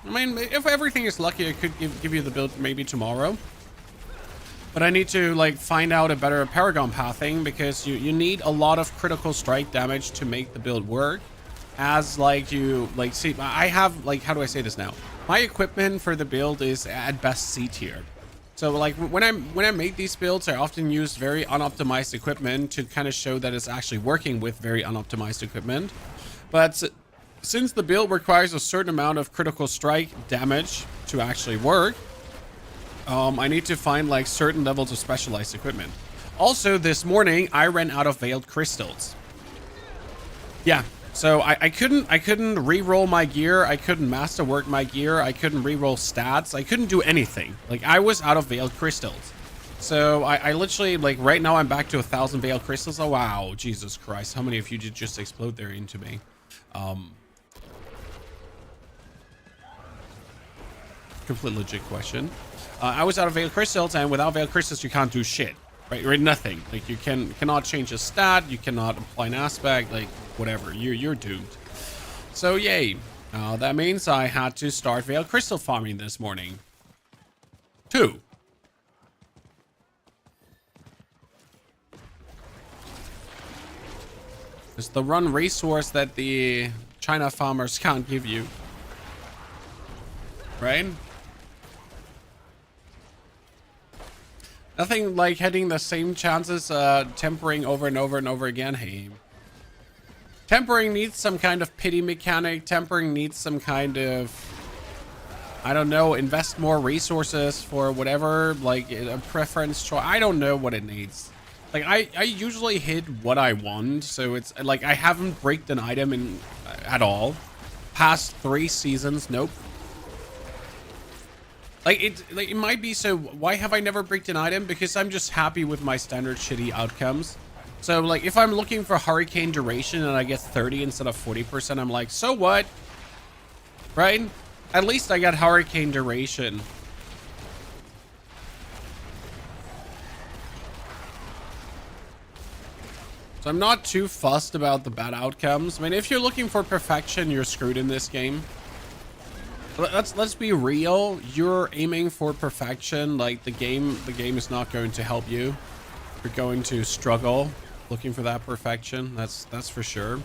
I mean, if everything is lucky, I could give you the build maybe tomorrow. But I need to like find out a better Paragon pathing because you need a lot of critical strike damage to make the build work. As like you like see, I have like, how do I say this now? My equipment for the build is at best C tier. So like when I make these builds, I often use very unoptimized equipment to kind of show that it's actually working with very unoptimized equipment. But since the build requires a certain amount of critical strike damage to actually work, I need to find like certain levels of specialized equipment. Also, this morning I ran out of veiled crystals. Yeah, so I couldn't re-roll my gear. I couldn't masterwork my gear. I couldn't re-roll stats. I couldn't do anything. Like I was out of veiled crystals. So I literally, like right now I'm back to 1,000 veiled crystals. Oh wow, Jesus Christ! How many of you did just explode there into me? Complete legit question. I was out of veiled crystals, and without veiled crystals you can't do shit, right? Nothing. Like you cannot change a stat, you cannot apply an aspect, like whatever. You're doomed. So yay. That means I had to start veiled crystal farming this morning. 2. It's the run resource that the China farmers can't give you, right? Nothing like hitting the same chances, tempering over and over and over again. Hey. Tempering needs some kind of pity mechanic. Tempering needs some kind of, I don't know, invest more resources for whatever, like a preference choice. I don't know what it needs. Like I usually hit what I want, so it's like I haven't bricked an item in at all. Past 3 seasons, nope. Like it might be, so why have I never bricked an item? Because I'm just happy with my standard shitty outcomes. So like if I'm looking for hurricane duration and I get 30 instead of 40%, I'm like, so what? Right? At least I got hurricane duration. So I'm not too fussed about the bad outcomes. I mean, if you're looking for perfection, you're screwed in this game. Let's be real. You're aiming for perfection. Like the game is not going to help you. You're going to struggle looking for that perfection. That's for sure.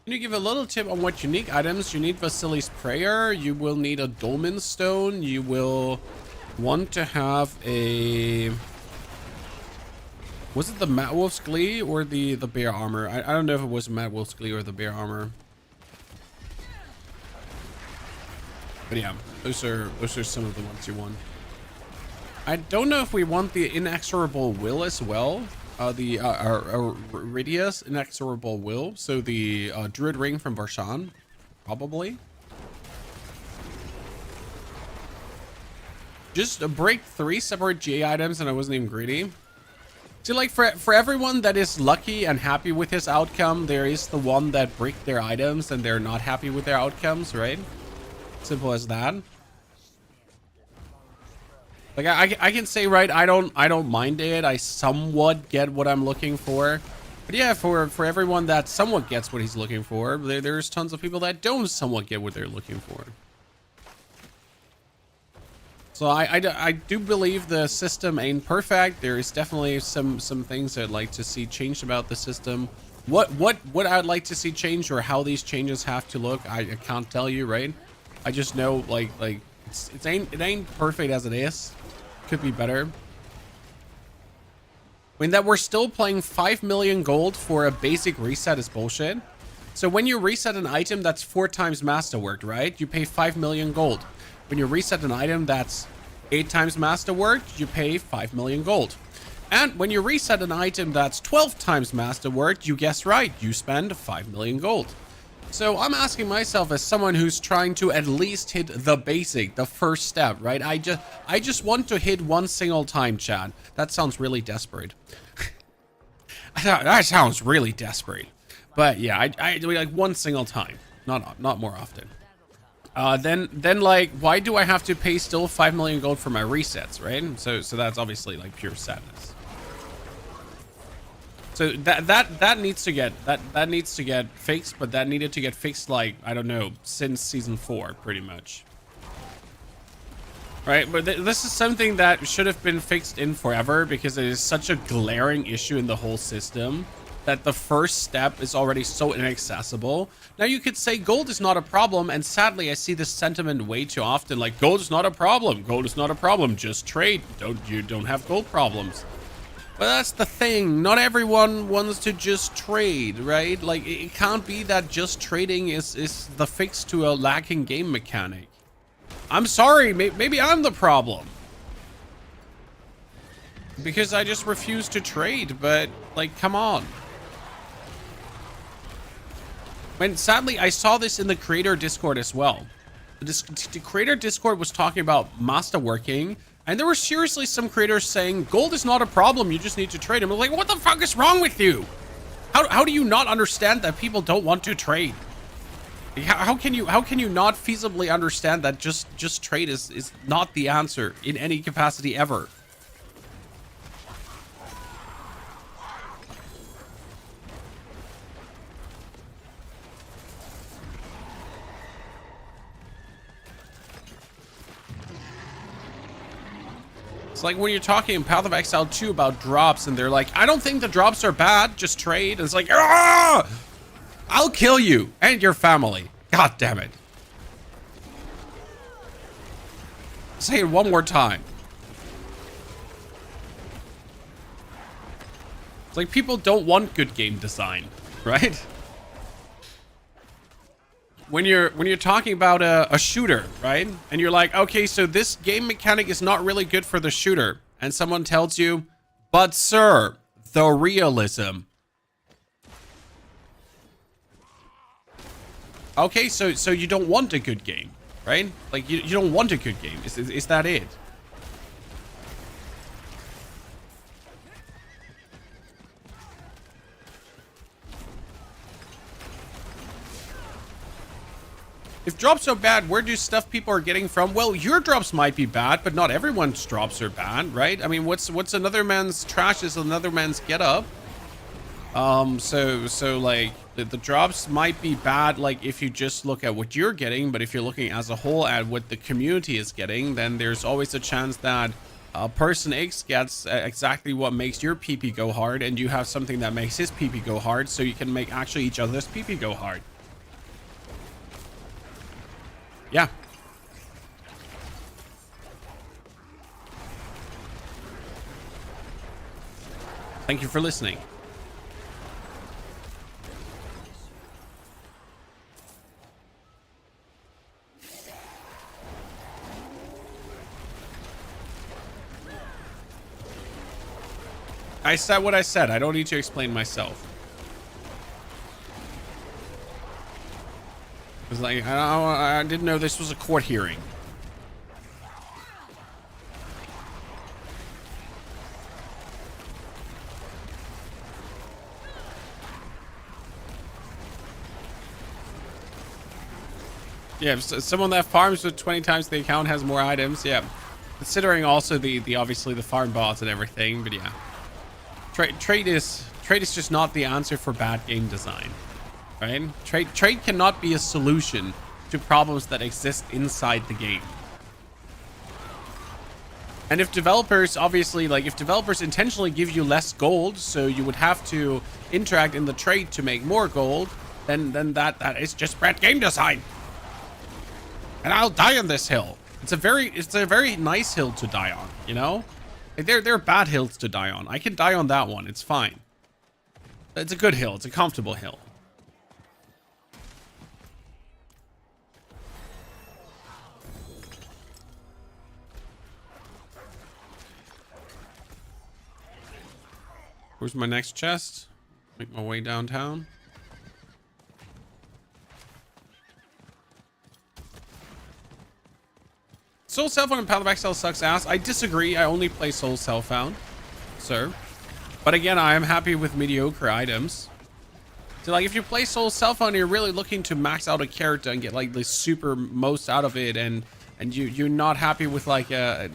Can you give a little tip on what unique items you need? Vasily's Prayer. You will need a Dolmen Stone. You will want to have a... Was it the Mad Wolf's Glee or the Bear Armor? I don't know if it was Mad Wolf's Glee or the Bear Armor. But yeah, those are some of the ones you want. I don't know if we want the Inexorable Will as well. The Iridia's Inexorable Will. So the Druid Ring from Barshan, probably. Just break 3 separate GA items and I wasn't even greedy. See, like for everyone that is lucky and happy with his outcome, there is the one that bricked their items and they're not happy with their outcomes, right? Simple as that. Like I can say, right, I don't mind it. I somewhat get what I'm looking for. But yeah, for everyone that somewhat gets what he's looking for, there's tons of people that don't somewhat get what they're looking for. So I do believe the system ain't perfect. There is definitely some things I'd like to see changed about the system. What I'd like to see changed or how these changes have to look, I can't tell you, right? I just know like it ain't perfect as it is. Could be better. I mean, that we're still playing 5 million gold for a basic reset is bullshit. So when you reset an item that's 4 times masterwork, right? You pay 5 million gold. When you reset an item that's 8 times masterwork, you pay 5 million gold. And when you reset an item that's 12 times masterwork, you guess right, you spend 5 million gold. So I'm asking myself as someone who's trying to at least hit the basic, the first step, right? I just want to hit one single time, Chad. That sounds really desperate. That sounds really desperate. But yeah, I do like one single time, not more often. Then like, why do I have to pay still 5 million gold for my resets, right? So that's obviously like pure sadness. So that needs to get fixed, but that needed to get fixed, like, I don't know, since season 4 pretty much. Right, but this is something that should have been fixed in forever because it is such a glaring issue in the whole system that the first step is already so inaccessible. Now you could say gold is not a problem, and sadly I see this sentiment way too often, like gold is not a problem, just trade, you don't have gold problems. But that's the thing, not everyone wants to just trade, right? Like it can't be that just trading is the fix to a lacking game mechanic. I'm sorry, maybe I'm the problem. Because I just refuse to trade, but like, come on. And sadly, I saw this in the creator Discord as well. The creator Discord was talking about masterworking, and there were seriously some creators saying, gold is not a problem, you just need to trade. And I'm like, what the fuck is wrong with you? How do you not understand that people don't want to trade? How can you not feasibly understand that just trade is not the answer in any capacity ever? It's like when you're talking in Path of Exile 2 about drops, and they're like, I don't think the drops are bad, just trade. And it's like, ah! I'll kill you and your family. God damn it. Say it one more time. It's like people don't want good game design, right? When you're talking about a shooter, right? And you're like, okay, so this game mechanic is not really good for the shooter. And someone tells you, but sir, the realism. Okay, so you don't want a good game, right? Like you don't want a good game. Is that it? If drops are bad, where do stuff people are getting from? Well, your drops might be bad, but not everyone's drops are bad, right? I mean, what's another man's trash is another man's get up. So like the drops might be bad, like if you just look at what you're getting, but if you're looking as a whole at what the community is getting, then there's always a chance that person X gets exactly what makes your PP go hard, and you have something that makes his PP go hard, so you can make actually each other's PP go hard. Yeah. Thank you for listening. I said what I said. I don't need to explain myself. It was like, I didn't know this was a court hearing. Yeah, someone that farms with 20 times the account has more items. Yeah, considering also the obviously the farm bots and everything. But yeah, trade is just not the answer for bad game design. Right? Trade cannot be a solution to problems that exist inside the game. And if developers, obviously, like if developers intentionally give you less gold, so you would have to interact in the trade to make more gold, then that is just bad game design. And I'll die on this hill. It's a very nice hill to die on, you know? Like they're bad hills to die on. I can die on that one. It's fine. It's a good hill. It's a comfortable hill. Where's my next chest? Make my way downtown. Soul Self on Path of Exile sucks ass. I disagree. I only play Soul Self-Found, sir. But again, I am happy with mediocre items. So like if you play Soul Self-Found, you're really looking to max out a character and get like the super most out of it, and you're not happy with like a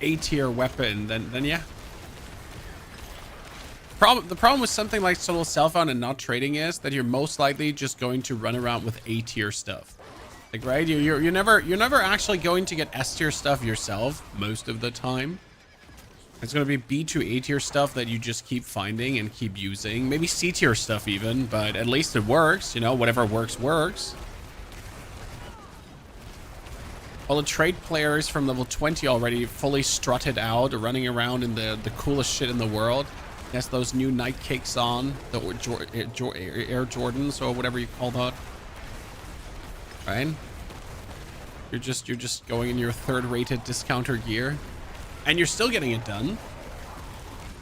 A tier weapon, then yeah. The problem with something like Soul Self-Found and not trading is that you're most likely just going to run around with A tier stuff. Like, right? You're never actually going to get S tier stuff yourself most of the time. It's going to be B to A tier stuff that you just keep finding and keep using. Maybe C tier stuff even, but at least it works. You know, whatever works, works. All the trade players from level 20 already fully strutted out, running around in the coolest shit in the world. Yes, those new night kicks on, the Air Jordans or whatever you call that. Right? You're just going in your third-rated discounter gear, and you're still getting it done.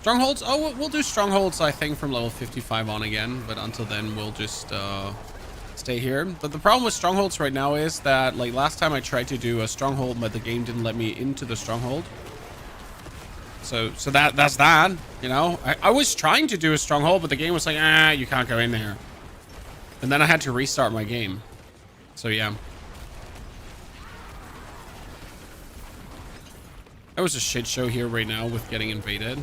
Strongholds? Oh, we'll do strongholds, I think, from level 55 on again, but until then, we'll just stay here. But the problem with strongholds right now is that, like, last time I tried to do a stronghold, but the game didn't let me into the stronghold. So that's that, you know. I was trying to do a stronghold, but the game was like, you can't go in there. And then I had to restart my game. So yeah. That was a shit show here right now with getting invaded.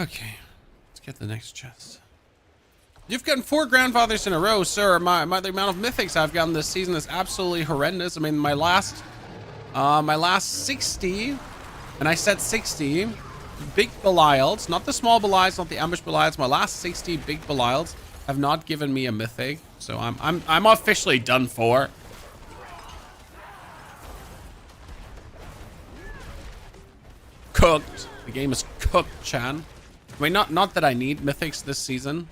Okay, let's get the next chest. You've gotten 4 grandfathers in a row, sir. The amount of mythics I've gotten this season is absolutely horrendous. I mean, my last 60, and I said 60 big Belials, not the small Belials, not the ambush Belials. My last 60 big Belials have not given me a mythic, so I'm officially done for. Cooked. The game is cooked, Chan. I mean, not that I need mythics this season.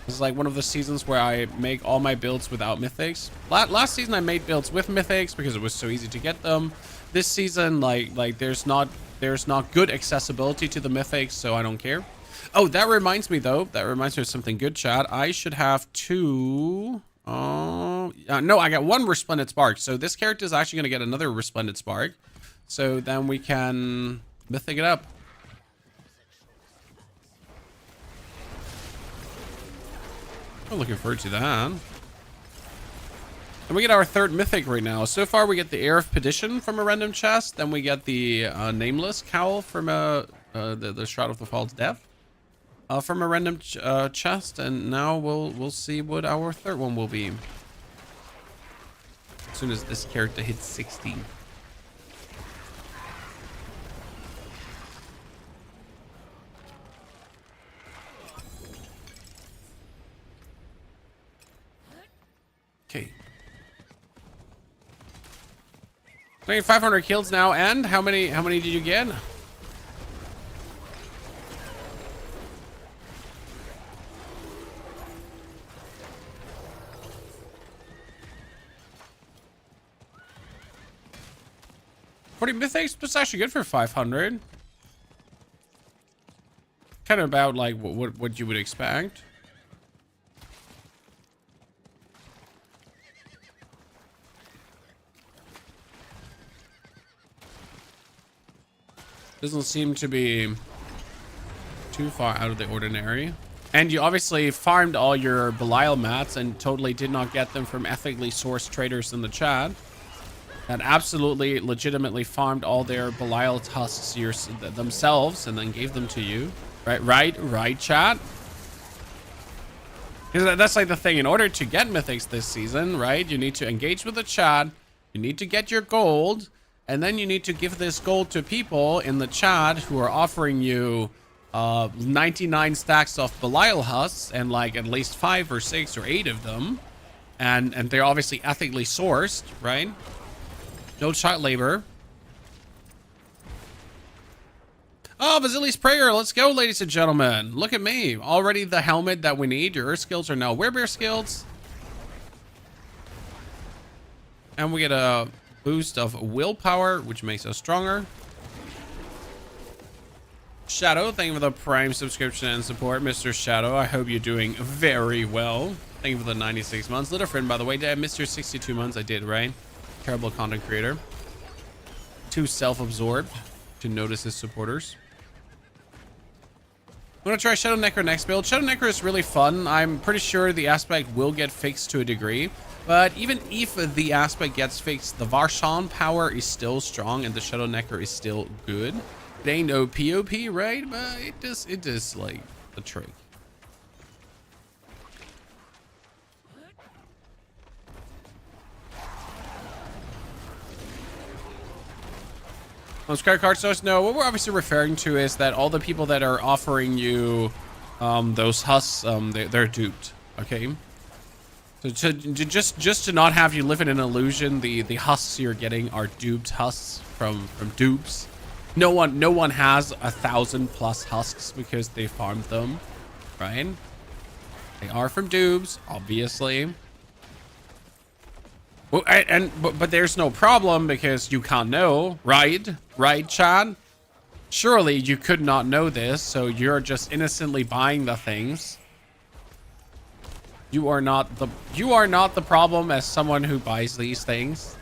This is like one of the seasons where I make all my builds without mythics. Last season I made builds with mythics because it was so easy to get them. This season, like there's not good accessibility to the mythics, so I don't care. Oh, that reminds me though. That reminds me of something good, chat. I should have 2. No, I got 1 Resplendent Spark. So this character is actually going to get another Resplendent Spark. So then we can mythic it up. I'm looking forward to that. And we get our 3rd mythic right now. So far, we get the Air of Perdition from a random chest. Then we get the Nameless Cowl from the Shroud of the False Death from a random chest. And now we'll see what our 3rd one will be as soon as this character hits 60. Okay. 500 kills now, and how many did you get? Mythics was actually good for 500. Kind of about like what you would expect. Doesn't seem to be too far out of the ordinary. And you obviously farmed all your Belial mats and totally did not get them from ethically sourced traders in the chat. That absolutely legitimately farmed all their Belial tusks themselves and then gave them to you. Right, chat? Because that's like the thing. In order to get mythics this season, right, you need to engage with the chat. You need to get your gold. And then you need to give this gold to people in the chat who are offering you 99 stacks of Belial husks and like at least 5 or 6 or 8 of them. And they're obviously ethically sourced, right? No child labor. Oh, Basili's Prayer. Let's go, ladies and gentlemen. Look at me. Already the helmet that we need. Your Earth skills are now Werebear skills. And we get a boost of willpower, which makes us stronger. Shadow, thank you for the Prime subscription and support, Mr. Shadow. I hope you're doing very well. Thank you for the 96 months. Little friend, by the way. Did I miss your 62 months? I did, right? Terrible content creator. Too self-absorbed to notice his supporters. I'm gonna try Shadow Necro next build. Shadow Necro is really fun. I'm pretty sure the aspect will get fixed to a degree. But even if the aspect gets fixed, the Varshan power is still strong and the Shadow Necro is still good. It ain't OP, right? But it does like the trick. On Sky Card Source, no, what we're obviously referring to is that all the people that are offering you those husks, they're duped, okay? So just to not have you live in an illusion, the husks you're getting are duped husks from dupes. No one has 1,000+ husks because they farmed them, right? They are from dupes, obviously. Well, but there's no problem because you can't know, right? Right, Chad? Surely you could not know this, so you're just innocently buying the things. You are not the problem as someone who buys these things.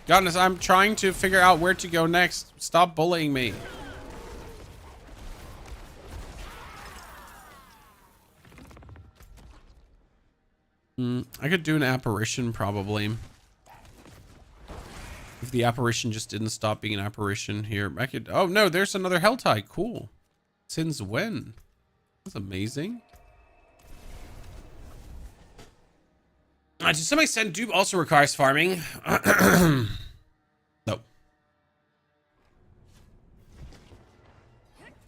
Goodness, I'm trying to figure out where to go next. Stop bullying me. I could do an apparition probably. If the apparition just didn't stop being an apparition here, I could. Oh no, there's another Helltide. Cool. Since when? That's amazing. To some extent, Dupe also requires farming. No.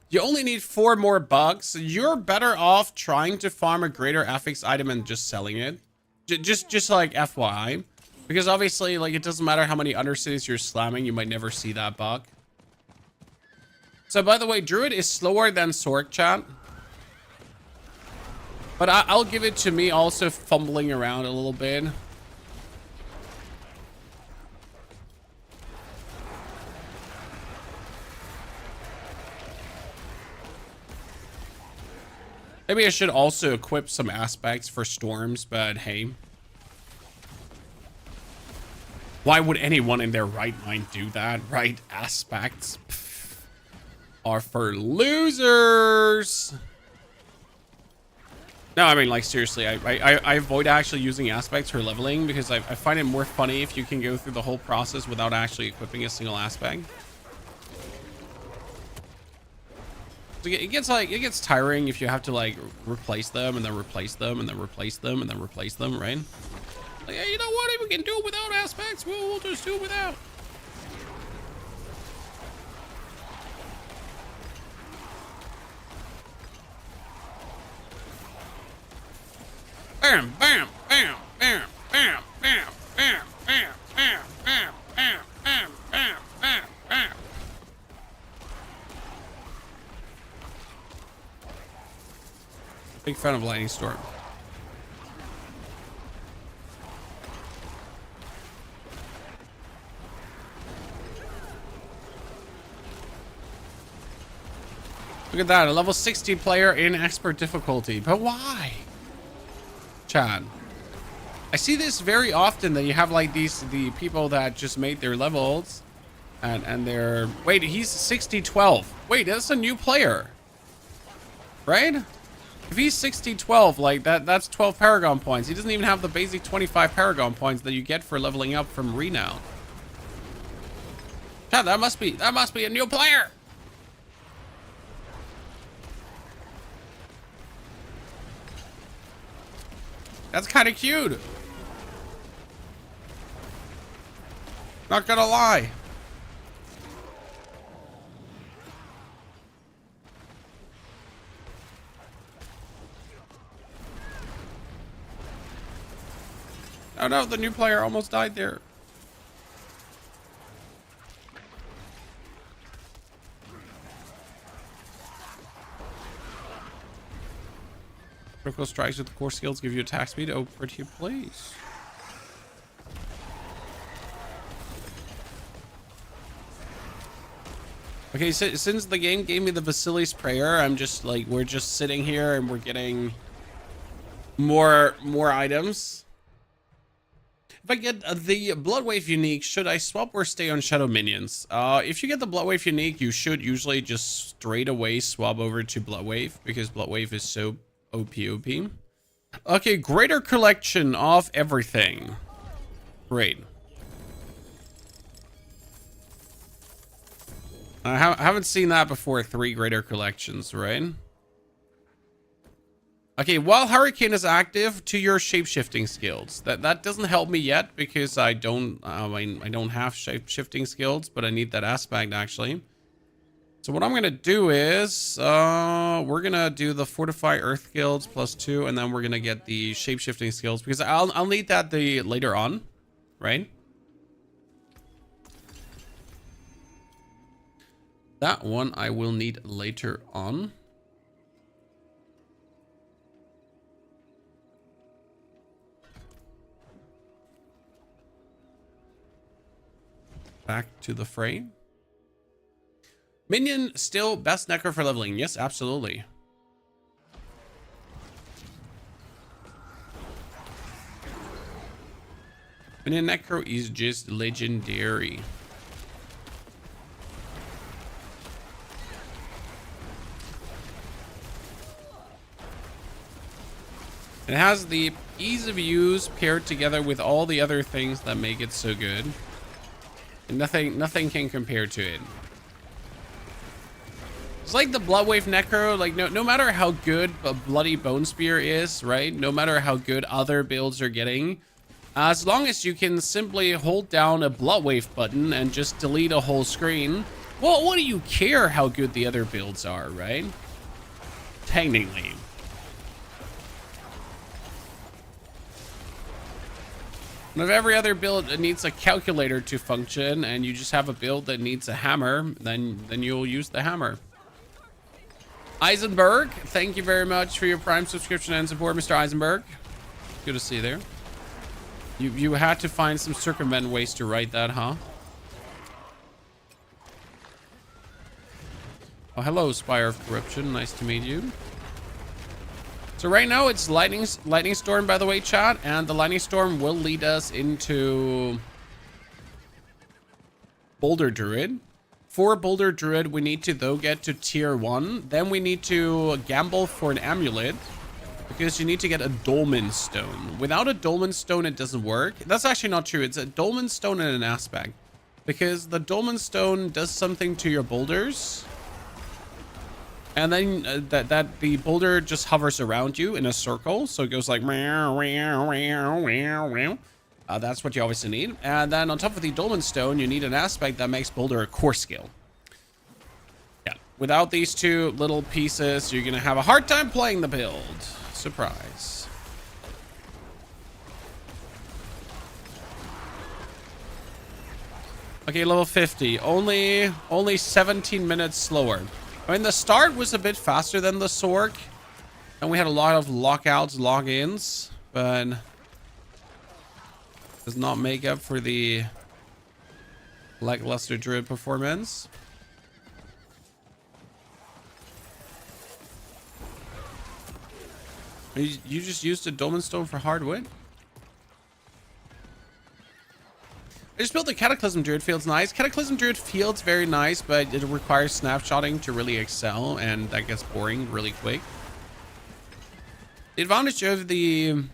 You only need 4 more bucks. You're better off trying to farm a greater affix item and just selling it. Just like FYI. Because obviously, like, it doesn't matter how many undercities you're slamming, you might never see that buck. So, by the way, Druid is slower than Sork, chat. But I'll give it to me also fumbling around a little bit. Maybe I should also equip some aspects for storms, but hey. Why would anyone in their right mind do that, right? Aspects are for losers. No, I mean, like, seriously, I avoid actually using aspects for leveling because I find it more funny if you can go through the whole process without actually equipping a single aspect. It gets tiring if you have to, like, replace them and then replace them and then replace them and then replace them, right? Like, hey, you know what? If we can do it without aspects, we'll just do it without. Bam, bam, bam, bam, bam, bam, bam, bam, bam, bam, bam, bam, bam, bam, bam. Big fan of Lightning Storm. Look at that, a level 60 player in expert difficulty. But why? Chad. I see this very often that you have like the people that just made their levels and they're wait, he's 60-12. Wait, that's a new player. Right? If he's 60-12, like that's 12 Paragon points. He doesn't even have the basic 25 Paragon points that you get for leveling up from Renown. Chad, that must be a new player. That's kind of cute. Not gonna lie. Oh no, the new player almost died there. Critical strikes with the core skills give you attack speed. Oh, pretty please. Okay, so since the game gave me the Vasilis prayer, I'm just like, we're just sitting here and we're getting more items. If I get the Bloodwave unique, should I swap or stay on Shadow Minions? If you get the Bloodwave unique, you should usually just straight away swap over to Bloodwave because Bloodwave is so OP. Okay, greater collection of everything. Great. I haven't seen that before. 3 greater collections, right? Okay, while Hurricane is active, to your shape-shifting skills. That doesn't help me yet because I don't have shape-shifting skills, but I need that aspect actually. So what I'm gonna do is we're gonna do the Fortify Earth Guilds +2, and then we're gonna get the shape-shifting skills because I'll need that later on, right? That one I will need later on. Back to the fray. Minion still best necro for leveling. Yes, absolutely. Minion necro is just legendary. It has the ease of use paired together with all the other things that make it so good. And nothing can compare to it. It's like the Bloodwave Necro, like no matter how good a Bloody Bone Spear is, right? No matter how good other builds are getting, as long as you can simply hold down a Bloodwave button and just delete a whole screen, well, what do you care how good the other builds are, right? Technically. And if every other build needs a calculator to function and you just have a build that needs a hammer, then you'll use the hammer. Eisenberg, thank you very much for your Prime subscription and support, Mr. Eisenberg. Good to see you there. You had to find some circumvent ways to write that, huh? Oh, hello, Spire of Corruption. Nice to meet you. So right now it's lightning storm, by the way, chat, and the lightning storm will lead us into Boulder Druid. For Boulder Druid, we need to though get to tier 1. Then we need to gamble for an amulet because you need to get a dolmen stone. Without a dolmen stone, it doesn't work. That's actually not true. It's a dolmen stone and an aspect because the dolmen stone does something to your boulders. And then that the boulder just hovers around you in a circle. So it goes like, meow, meow, meow, meow, meow. That's what you obviously need. And then on top of the dolmen stone, you need an aspect that makes boulder a core skill. Yeah. Without these two little pieces, you're going to have a hard time playing the build. Surprise. Okay, level 50. Only 17 minutes slower. I mean, the start was a bit faster than the Sork, and we had a lot of lockouts, logins, but does not make up for the lackluster Druid performance. You just used a Dolmen Stone for hardwood? I just built the Cataclysm Druid. Feels nice. Cataclysm Druid feels very nice, but it requires snapshotting to really excel, and that gets boring really quick. The advantage of the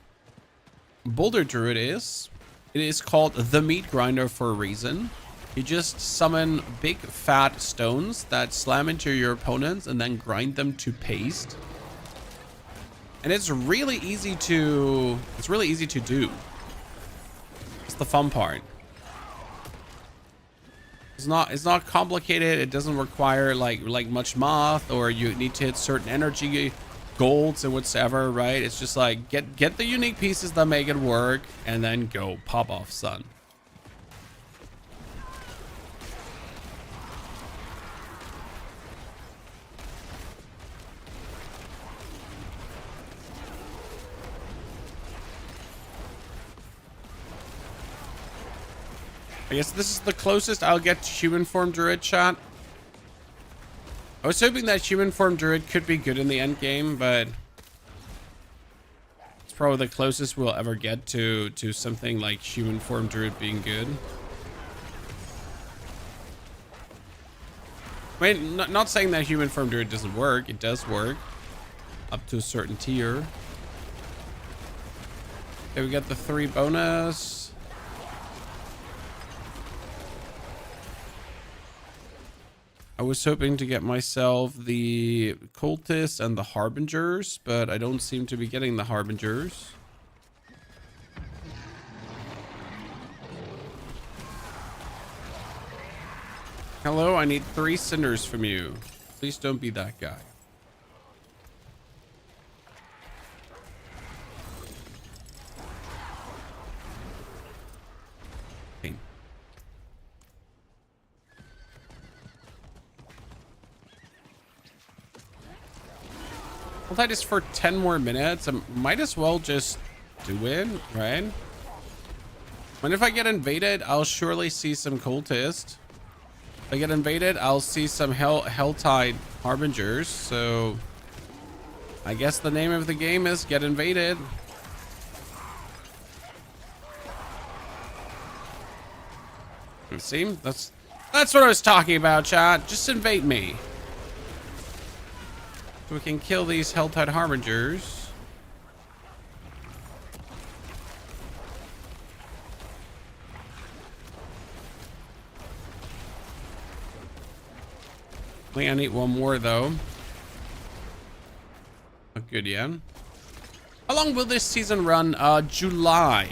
Boulder Druid is, it is called the Meat Grinder for a reason. You just summon big fat stones that slam into your opponents and then grind them to paste. And it's really easy to do. It's the fun part. It's not complicated. It doesn't require like much moth, or you need to hit certain energy golds and whatsoever, right? It's just like get the unique pieces that make it work and then go pop off, son. I guess this is the closest I'll get to human form Druid, chat. I was hoping that human form Druid could be good in the end game, but it's probably the closest we'll ever get to something like human form Druid being good. I mean, not saying that human form Druid doesn't work. It does work up to a certain tier. Okay, we got the 3 bonus. I was hoping to get myself the Cultists and the Harbingers, but I don't seem to be getting the Harbingers. Hello, I need 3 Cinders from you. Please don't be that guy. Okay. Helltide is for 10 more minutes. I might as well just do it, right? And if I get invaded, I'll surely see some Cultists. If I get invaded, I'll see some Helltide Harbingers. So I guess the name of the game is get invaded. See, that's what I was talking about, chat. Just invade me. So we can kill these Helltide Harbingers. I think I need one more though. Oh, good, yeah. How long will this season run? July.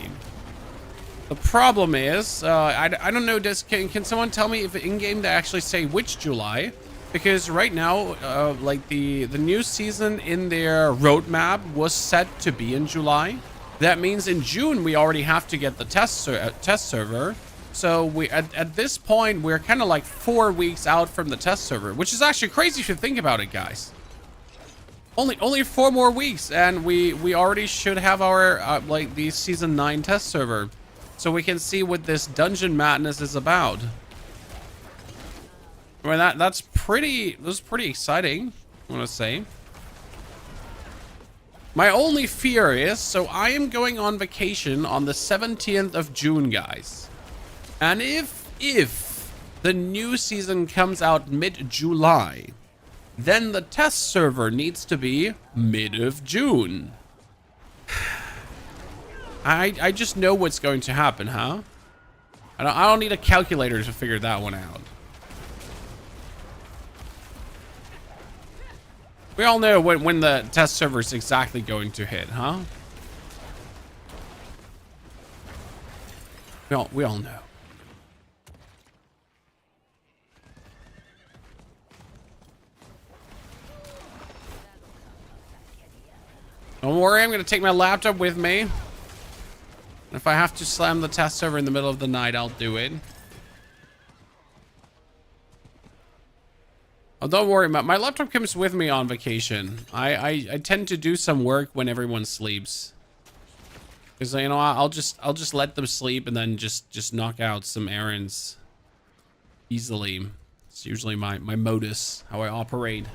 The problem is, I don't know, can someone tell me if in-game they actually say which July? Because right now, like the new season in their roadmap was set to be in July. That means in June, we already have to get the test server. So we at this point, we're kind of like 4 weeks out from the test server, which is actually crazy if you think about it, guys. Only 4 more weeks, and we already should have our like the season 9 test server, so we can see what this dungeon madness is about. I mean, that's pretty exciting, I want to say. My only fear is, so I am going on vacation on the 17th of June, guys. And if the new season comes out mid-July, then the test server needs to be mid of June. I just know what's going to happen, huh? I don't need a calculator to figure that one out. We all know when the test server is exactly going to hit, huh? We all know. Don't worry, I'm going to take my laptop with me. If I have to slam the test server in the middle of the night, I'll do it. Oh, don't worry, my laptop comes with me on vacation. I tend to do some work when everyone sleeps. Because, you know, I'll just let them sleep and then just knock out some errands easily. It's usually my modus, how I operate.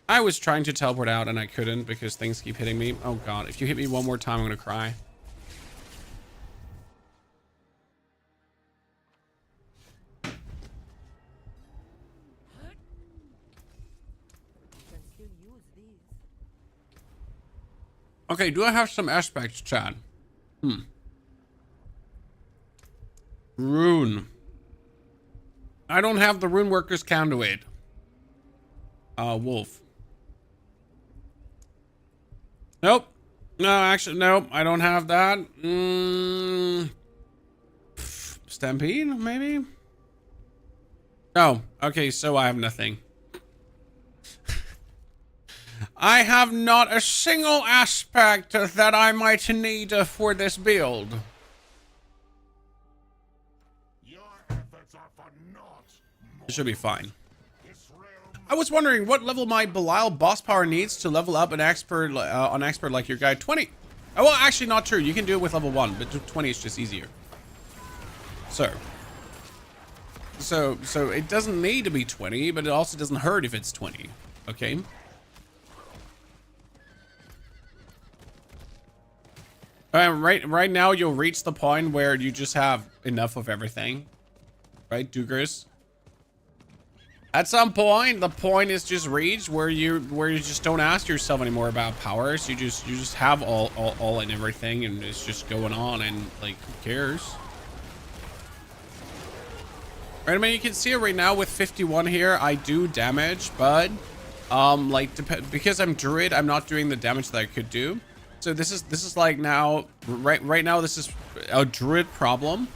I was trying to teleport out and I couldn't because things keep hitting me. Oh god, if you hit me one more time, I'm gonna cry. Okay, do I have some aspects, Chad? Rune. I don't have the Rune Worker's Conduit. Wolf. Nope. No, actually, nope. I don't have that. Stampede, maybe? Oh, okay, so I have nothing. I have not a single aspect that I might need for this build. Your efforts are for naught. It should be fine. I was wondering what level my Belial boss power needs to level up an expert on expert like your guy. 20. Oh, well, actually not true. You can do it with level 1, but 20 is just easier. So it doesn't need to be 20, but it also doesn't hurt if it's 20. Okay. Right now you'll reach the point where you just have enough of everything. Right, Dugers? At some point, the point is just reached where you just don't ask yourself anymore about powers. You just have all and everything, and it's just going on, and like, who cares? Right, I mean, you can see it right now with 51 here. I do damage, but like because I'm Druid, I'm not doing the damage that I could do. So this is like now right now this is a Druid problem.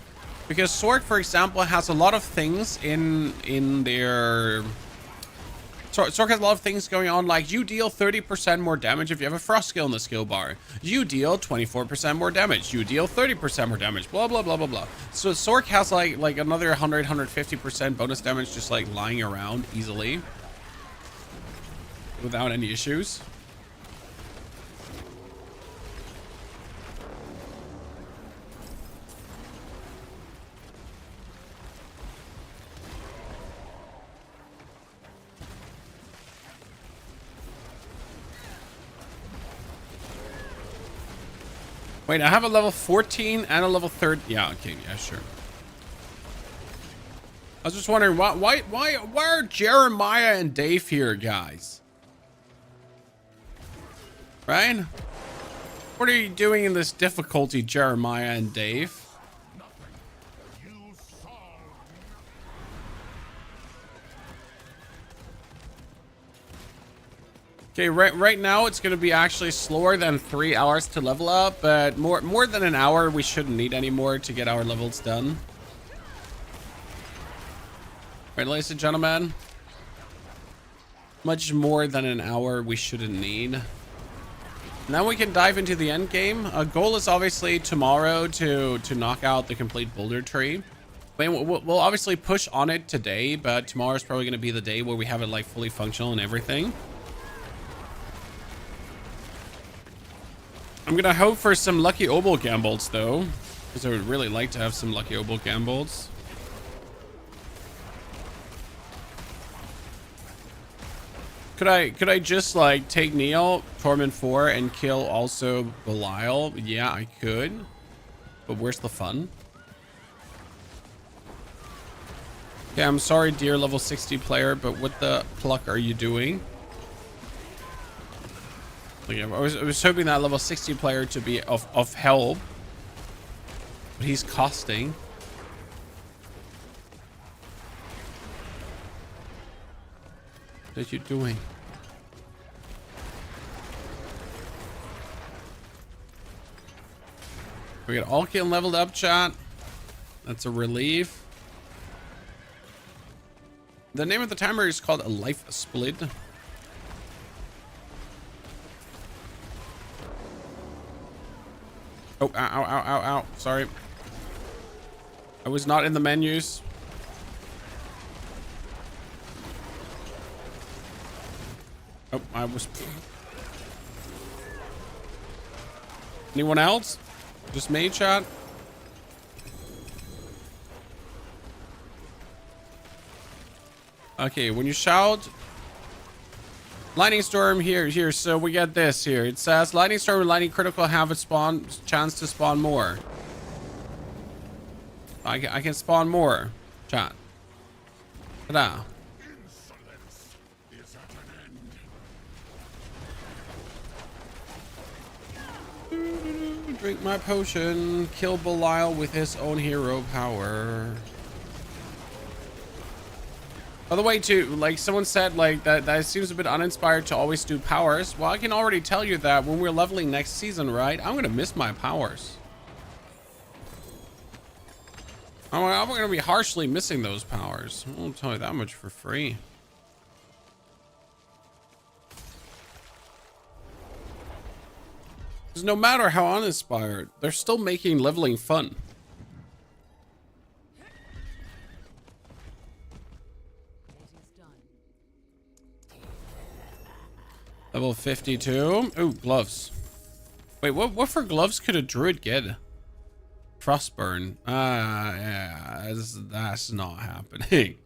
Because Sork, for example, has a lot of things in their... Sork has a lot of things going on, like you deal 30% more damage if you have a frost skill in the skill bar. You deal 24% more damage. You deal 30% more damage. Blah, blah, blah, blah, blah. So Sork has like another 100, 150% bonus damage just like lying around easily. Without any issues. Wait, I have a level 14 and a level 30. Yeah, okay, yeah, sure. I was just wondering why are Jeremiah and Dave here, guys? Right? What are you doing in this difficulty, Jeremiah and Dave? Okay, right now it's going to be actually slower than 3 hours to level up, but more than an hour we shouldn't need anymore to get our levels done. Right, ladies and gentlemen, much more than an hour we shouldn't need. Now we can dive into the end game. Our goal is obviously tomorrow to knock out the complete boulder tree. I mean, we'll obviously push on it today, but tomorrow is probably going to be the day where we have it like fully functional and everything. I'm gonna hope for some lucky obol gambles though, because I would really like to have some lucky obol gambles. Could I just like take Neil, Torment 4, and kill also Belial? Yeah, I could. But where's the fun? Okay, I'm sorry, dear level 60 player, but what the pluck are you doing? Like, I was hoping that level 60 player to be of help, but he's costing. What are you doing? We got Alkin leveled up, chat. That's a relief. The name of the timer is called a life split. Oh, ow, ow, ow, ow, ow. Sorry. I was not in the menus. Oh, I was... Anyone else? Just me, chat? Okay, when you shout... Lightning Storm here, so we get this here. It says Lightning Storm and Lightning Critical have a chance to spawn more. I can spawn more, chat. Ta-da. Insolence is at an end. Drink my potion. Kill Belial with his own hero power. By the way, too, like someone said, like that seems a bit uninspired to always do powers. Well, I can already tell you that when we're leveling next season, right? I'm gonna miss my powers. I'm gonna be harshly missing those powers. I won't tell you that much for free. Because no matter how uninspired, they're still making leveling fun. Level 52. Ooh, gloves. Wait, what for gloves could a druid get? Frostburn. Yeah, that's not happening.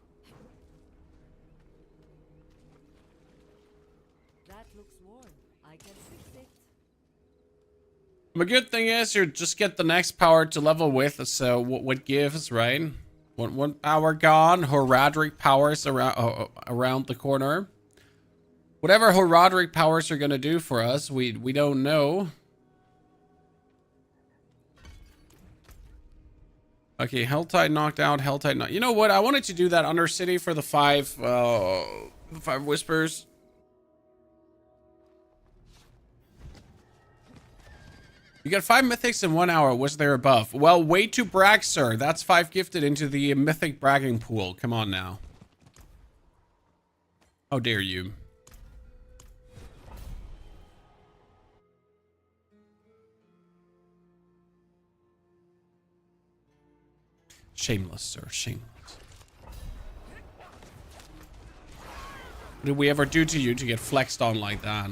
That looks warm. I can fix it. The good thing is you just get the next power to level with, so what gives, right? One power gone, Horadric powers around the corner. Whatever Horadric powers are gonna do for us, we don't know. Okay, Helltide knocked out, Helltide knocked. You know what? I wanted to do that Undercity for the five whispers. You got 5 mythics in 1 hour. Was there a buff? Well, way to brag, sir. That's 5 gifted into the mythic bragging pool. Come on now. How dare you? Shameless, sir. Shameless. What did we ever do to you to get flexed on like that?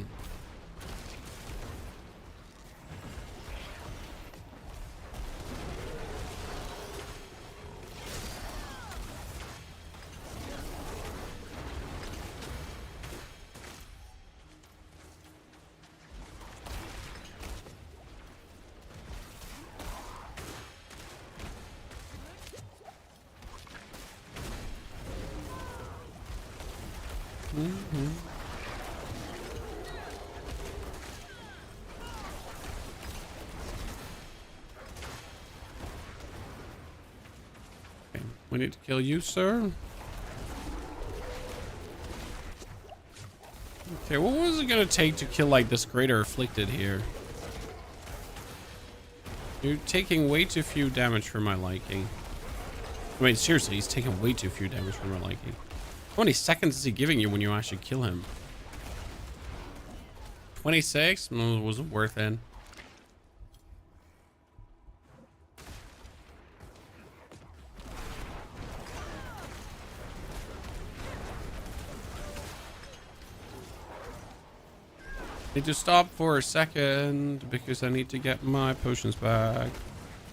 Okay, we need to kill you, sir. Okay, what was it gonna take to kill like this Greater Afflicted here? You're taking way too few damage for my liking. I mean, seriously, he's taking way too few damage for my liking. How many seconds is he giving you when you actually kill him? 26? No, it wasn't worth it. Need to stop for a second because I need to get my potions back.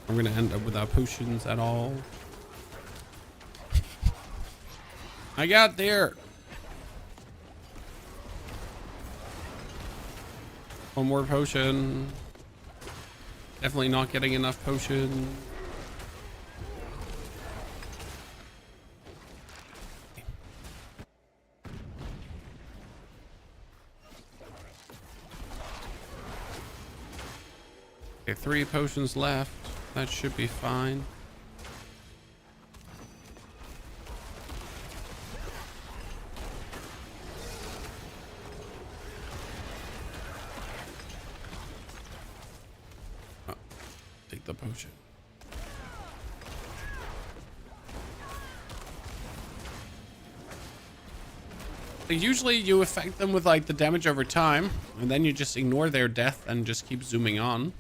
I'm gonna end up without potions at all. I got there. One more potion. Definitely not getting enough potion. Okay, 3 potions left. That should be fine. Oh, take the potion. Usually you affect them with like the damage over time, and then you just ignore their death and just keep zooming on.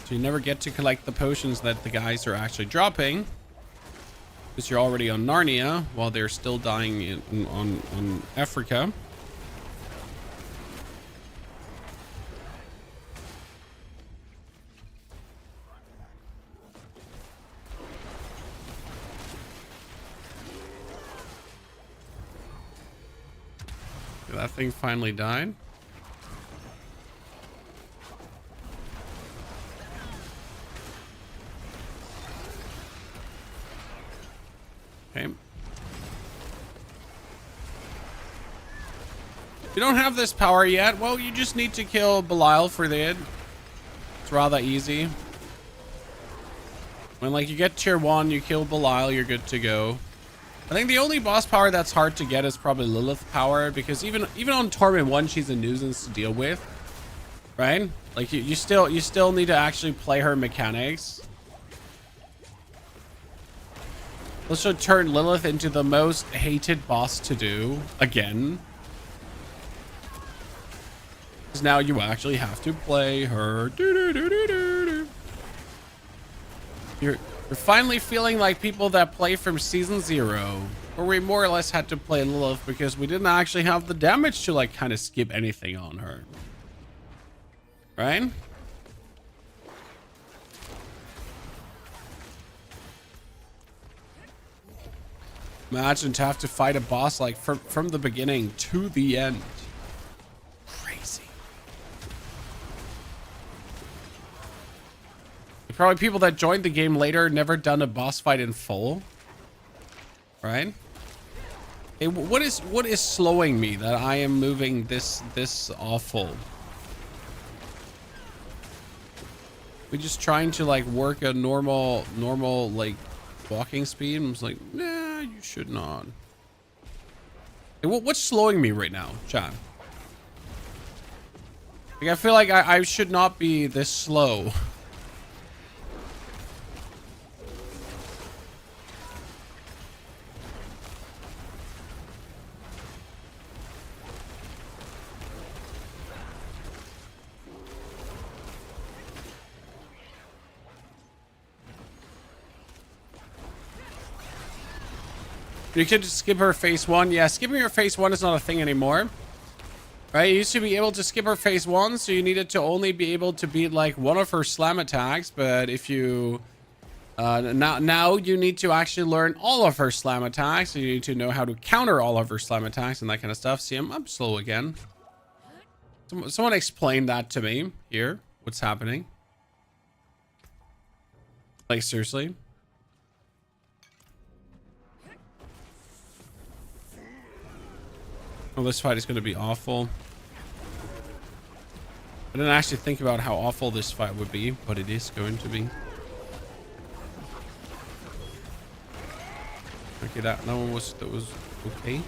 So you never get to collect the potions that the guys are actually dropping, because you're already on Narnia while they're still dying on Africa. That thing finally died. Okay. If you don't have this power yet, well, you just need to kill Belial for that. It's rather easy. When like you get tier 1, you kill Belial, you're good to go. I think the only boss power that's hard to get is probably Lilith power, because even on Torment 1, she's a nuisance to deal with, right? Like you still need to actually play her mechanics. Let's just turn Lilith into the most hated boss to do again. Because now you actually have to play her. You're finally feeling like people that play from season 0, where we more or less had to play Lilith because we didn't actually have the damage to like kind of skip anything on her. Right? Imagine to have to fight a boss like from the beginning to the end. Crazy. Probably people that joined the game later never done a boss fight in full. Right? Hey, what is slowing me that I am moving this awful? We just trying to like work a normal like walking speed. I'm just like, nah, you should not. Hey, what's slowing me right now, John? Like, I feel like I should not be this slow. You could just skip her phase 1. Yeah, skipping her phase 1 is not a thing anymore. Right? You used to be able to skip her phase 1, so you needed to only be able to beat like one of her slam attacks. But if you... now you need to actually learn all of her slam attacks. So you need to know how to counter all of her slam attacks and that kind of stuff. See, I'm slow again. Someone explain that to me here. What's happening? Like, seriously? Oh, this fight is going to be awful. I didn't actually think about how awful this fight would be, but it is going to be. Okay, that one was okay.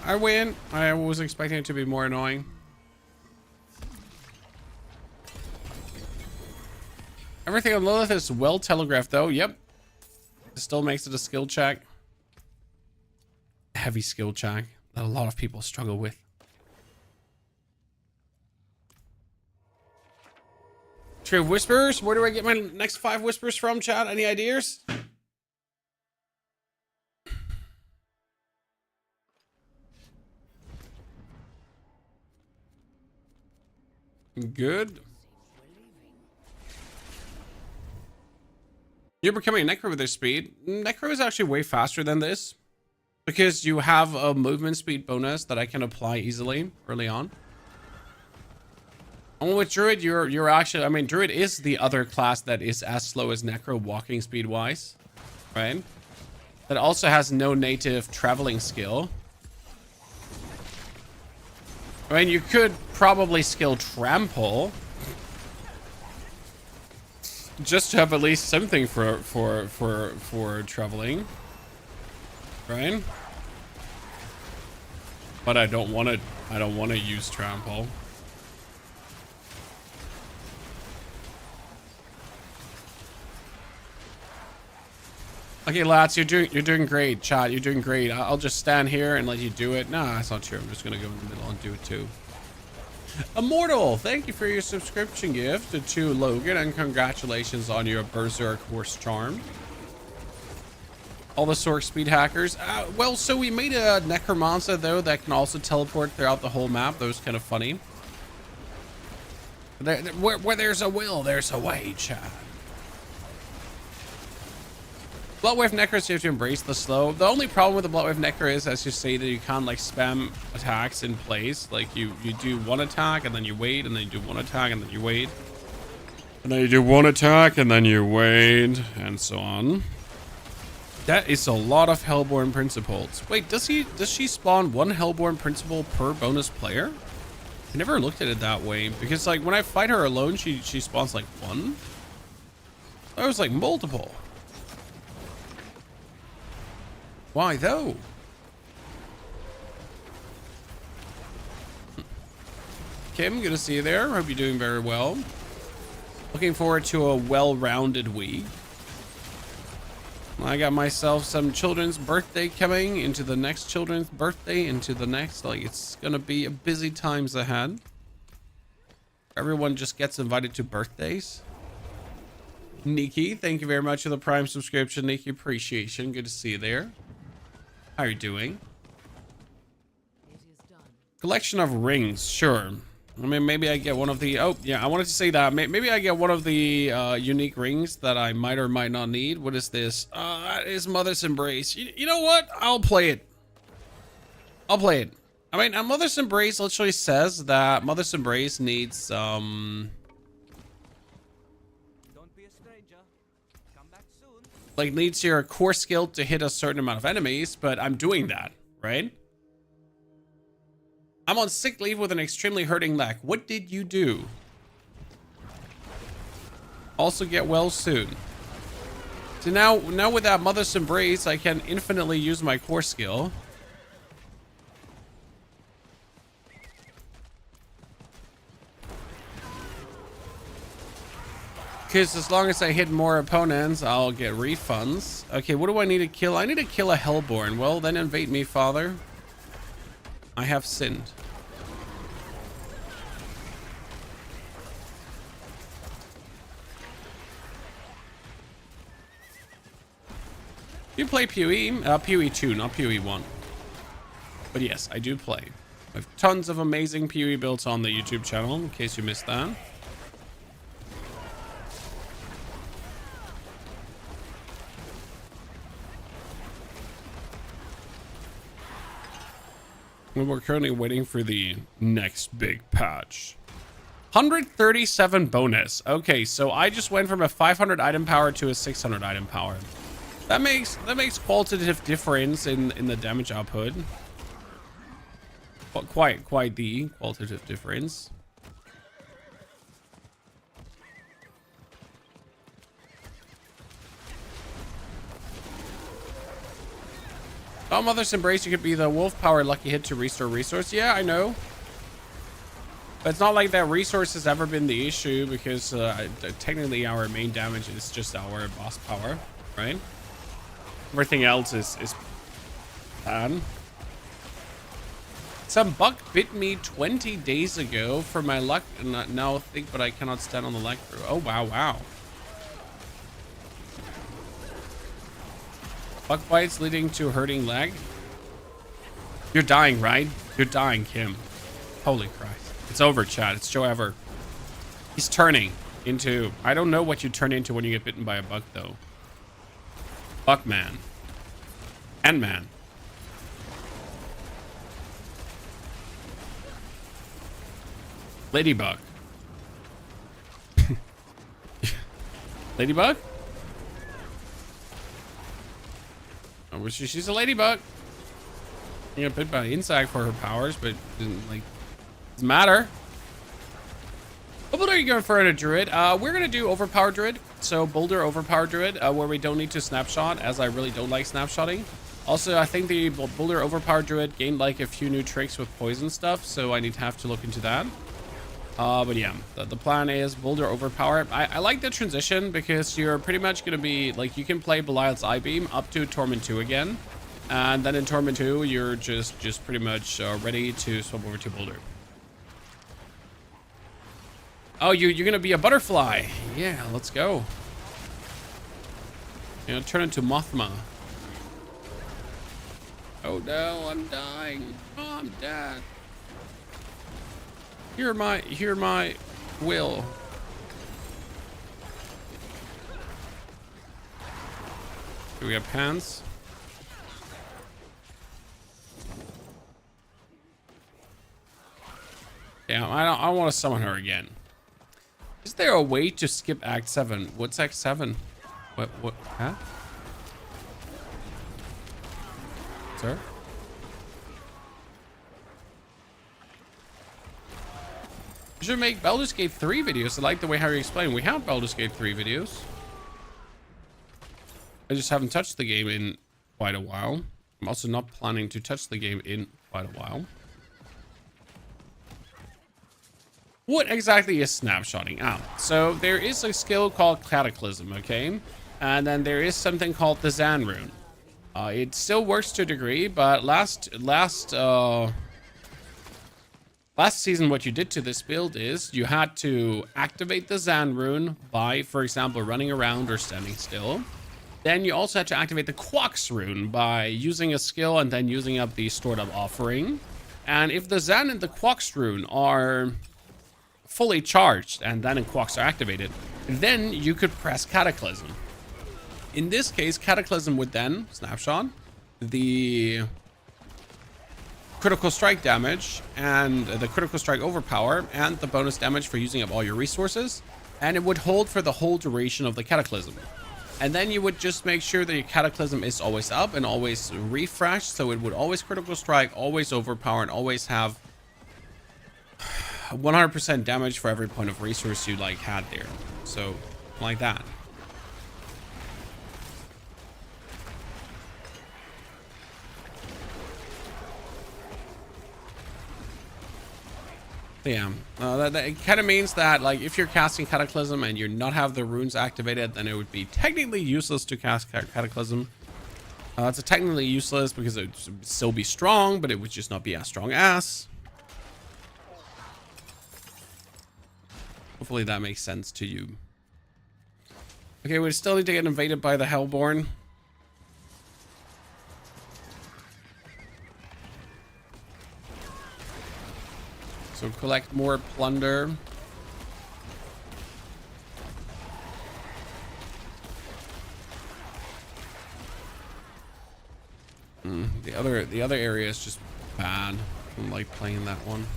I win. I was expecting it to be more annoying. Everything on Lilith is well telegraphed though. Yep. It still makes it a skill check. Heavy skill check that a lot of people struggle with. True whispers. Where do I get my next 5 whispers from, chat? Any ideas? Good. You're becoming a Necro with this speed. Necro is actually way faster than this because you have a movement speed bonus that I can apply easily early on. And with Druid, you're actually, I mean, Druid is the other class that is as slow as Necro walking speed wise, right? That also has no native traveling skill. I mean, you could probably skill Trample just to have at least something for traveling, right? But I don't want to use Trample. Okay, lads, you're doing great, chat. You're doing great. I'll just stand here and let you do it. Nah, that's not true. I'm just gonna go in the middle and do it too. Immortal, thank you for your subscription gift to Logan, and congratulations on your Berserk Horse Charm. All the Sork speed hackers. Well, so we made a Necromancer though that can also teleport throughout the whole map. That was kind of funny. Where there's a will, there's a way, chat. Bloodwave Necros, you have to embrace the slow. The only problem with the Bloodwave Necro is, as you say, that you can't like spam attacks in place. Like you do one attack and then you wait, and then you do one attack and then you wait. And then you do one attack and then you wait, and so on. That is a lot of Hellborn Principles. Wait, does she spawn one Hellborn Principle per bonus player? I never looked at it that way, because like when I fight her alone, she spawns like one. That was like multiple. Why though? Kim, good to see you there. Hope you're doing very well. Looking forward to a well-rounded week. I got myself some children's birthday coming, into the next children's birthday, into the next. Like, it's gonna be a busy times ahead. Everyone just gets invited to birthdays. Nikki, thank you very much for the Prime subscription. Nikki, appreciation. Good to see you there. How are you doing? Collection of rings, sure. I mean, maybe I get one of the... Oh, yeah, I wanted to say that. Maybe I get one of the unique rings that I might or might not need. What is this? That is Mother's Embrace. You know what? I'll play it. I'll play it. I mean, Mother's Embrace literally says that Mother's Embrace needs... like needs your core skill to hit a certain amount of enemies, but I'm doing that, right? I'm on sick leave with an extremely hurting leg. What did you do? Also get well soon. So now with that Mother's Embrace, I can infinitely use my core skill. Because as long as I hit more opponents, I'll get refunds. Okay, what do I need to kill? I need to kill a Hellborn. Well, then invade me, Father. I have sinned. You play PoE? PoE 2, not PoE 1. But yes, I do play. I have tons of amazing PoE builds on the YouTube channel, in case you missed that. We're currently waiting for the next big patch. 137 bonus. Okay, so I just went from a 500 item power to a 600 item power. That makes qualitative difference in the damage output. But quite the qualitative difference. Oh, Mother's Embrace, you could be the wolf power lucky hit to restore resource. Yeah, I know. But it's not like that resource has ever been the issue because technically our main damage is just our boss power, right? Everything else is bad. Some buck bit me 20 days ago for my luck and now think, but I cannot stand on the leg through. Oh, wow. Buck bites leading to hurting leg. You're dying, right? You're dying, Kim. Holy Christ. It's over, chat. It's Joe Ever. He's turning into... I don't know what you turn into when you get bitten by a buck, though. Buckman. Ant-Man. Ladybug. Ladybug? I wish she's a ladybug. You got bit by an insect for her powers, but doesn't matter. What build are you going for in a druid? We're gonna do overpower druid. So Boulder overpower druid, where we don't need to snapshot, as I really don't like snapshotting. Also, I think the Boulder overpower druid gained like a few new tricks with poison stuff, so I need to have to look into that. But yeah, the plan is Boulder overpower. I like the transition because you're pretty much gonna be like, you can play Belial's Eye Beam up to Torment 2 again, and then in Torment 2 you're just pretty much ready to swap over to Boulder. Oh, you're gonna be a butterfly. Yeah, let's go. You know, turn into Mothma. Oh no, I'm dying. Oh, I'm dead. Hear my will. Do we have pants? Yeah, I want to summon her again. Is there a way to skip Act 7? What's Act 7? What, huh? Sir? We should make Baldur's Gate 3 videos. I like the way how you explain. We have Baldur's Gate 3 videos. I just haven't touched the game in quite a while. I'm also not planning to touch the game in quite a while. What exactly is snapshotting? So there is a skill called Cataclysm, okay? And then there is something called the Zan rune. It still works to a degree, but last season, what you did to this build is you had to activate the Zan rune by, for example, running around or standing still. Then you also had to activate the Quox rune by using a skill and then using up the stored up offering. And if the Zan and the Quox rune are fully charged and then in Quox are activated, then you could press Cataclysm. In this case, Cataclysm would then snapshot the critical strike damage and the critical strike overpower and the bonus damage for using up all your resources, and it would hold for the whole duration of the Cataclysm. And then you would just make sure that your Cataclysm is always up and always refreshed, so it would always critical strike, always overpower, and always have 100% damage for every point of resource you like had there. So like that. Yeah, that it kind of means that like if you're casting Cataclysm and you not have the runes activated, then it would be technically useless to cast Cataclysm. It's technically useless because it would still be strong, but it would just not be as strong as. Hopefully that makes sense to you. Okay, we still need to get invaded by the Hellborn. So collect more plunder. The other area is just bad. I don't like playing that one.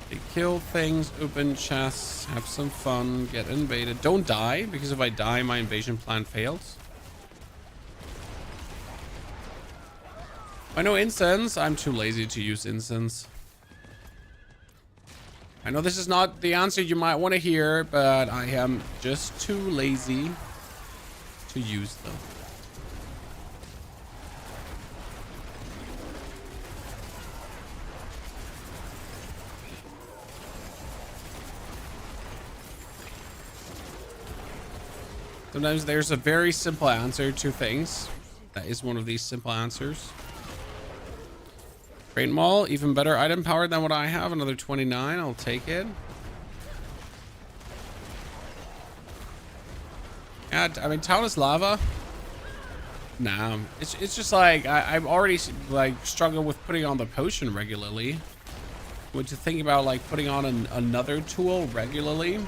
Take Kill things, open chests, have some fun, get invaded. Don't die, because if I die, my invasion plan fails. I know incense. I'm too lazy to use incense. I know this is not the answer you might want to hear, but I am just too lazy to use them. Sometimes there's a very simple answer to things. That is one of these simple answers. Great Mall, even better item power than what I have. Another 29, I'll take it. Yeah, I mean, town is lava. Nah, it's just like, I'm already like struggling with putting on the potion regularly. Would you think about like putting on another tool regularly?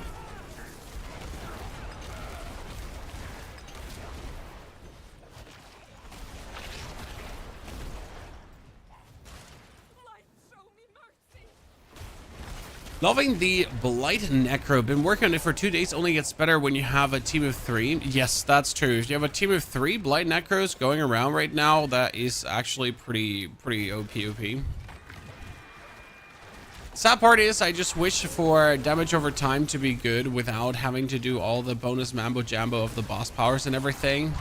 Loving the Blight Necro. Been working on it for 2 days. Only gets better when you have a team of 3. Yes, that's true. If you have a team of 3 Blight Necros going around right now, that is actually pretty OP. Sad part is I just wish for damage over time to be good without having to do all the bonus mambo jambo of the boss powers and everything.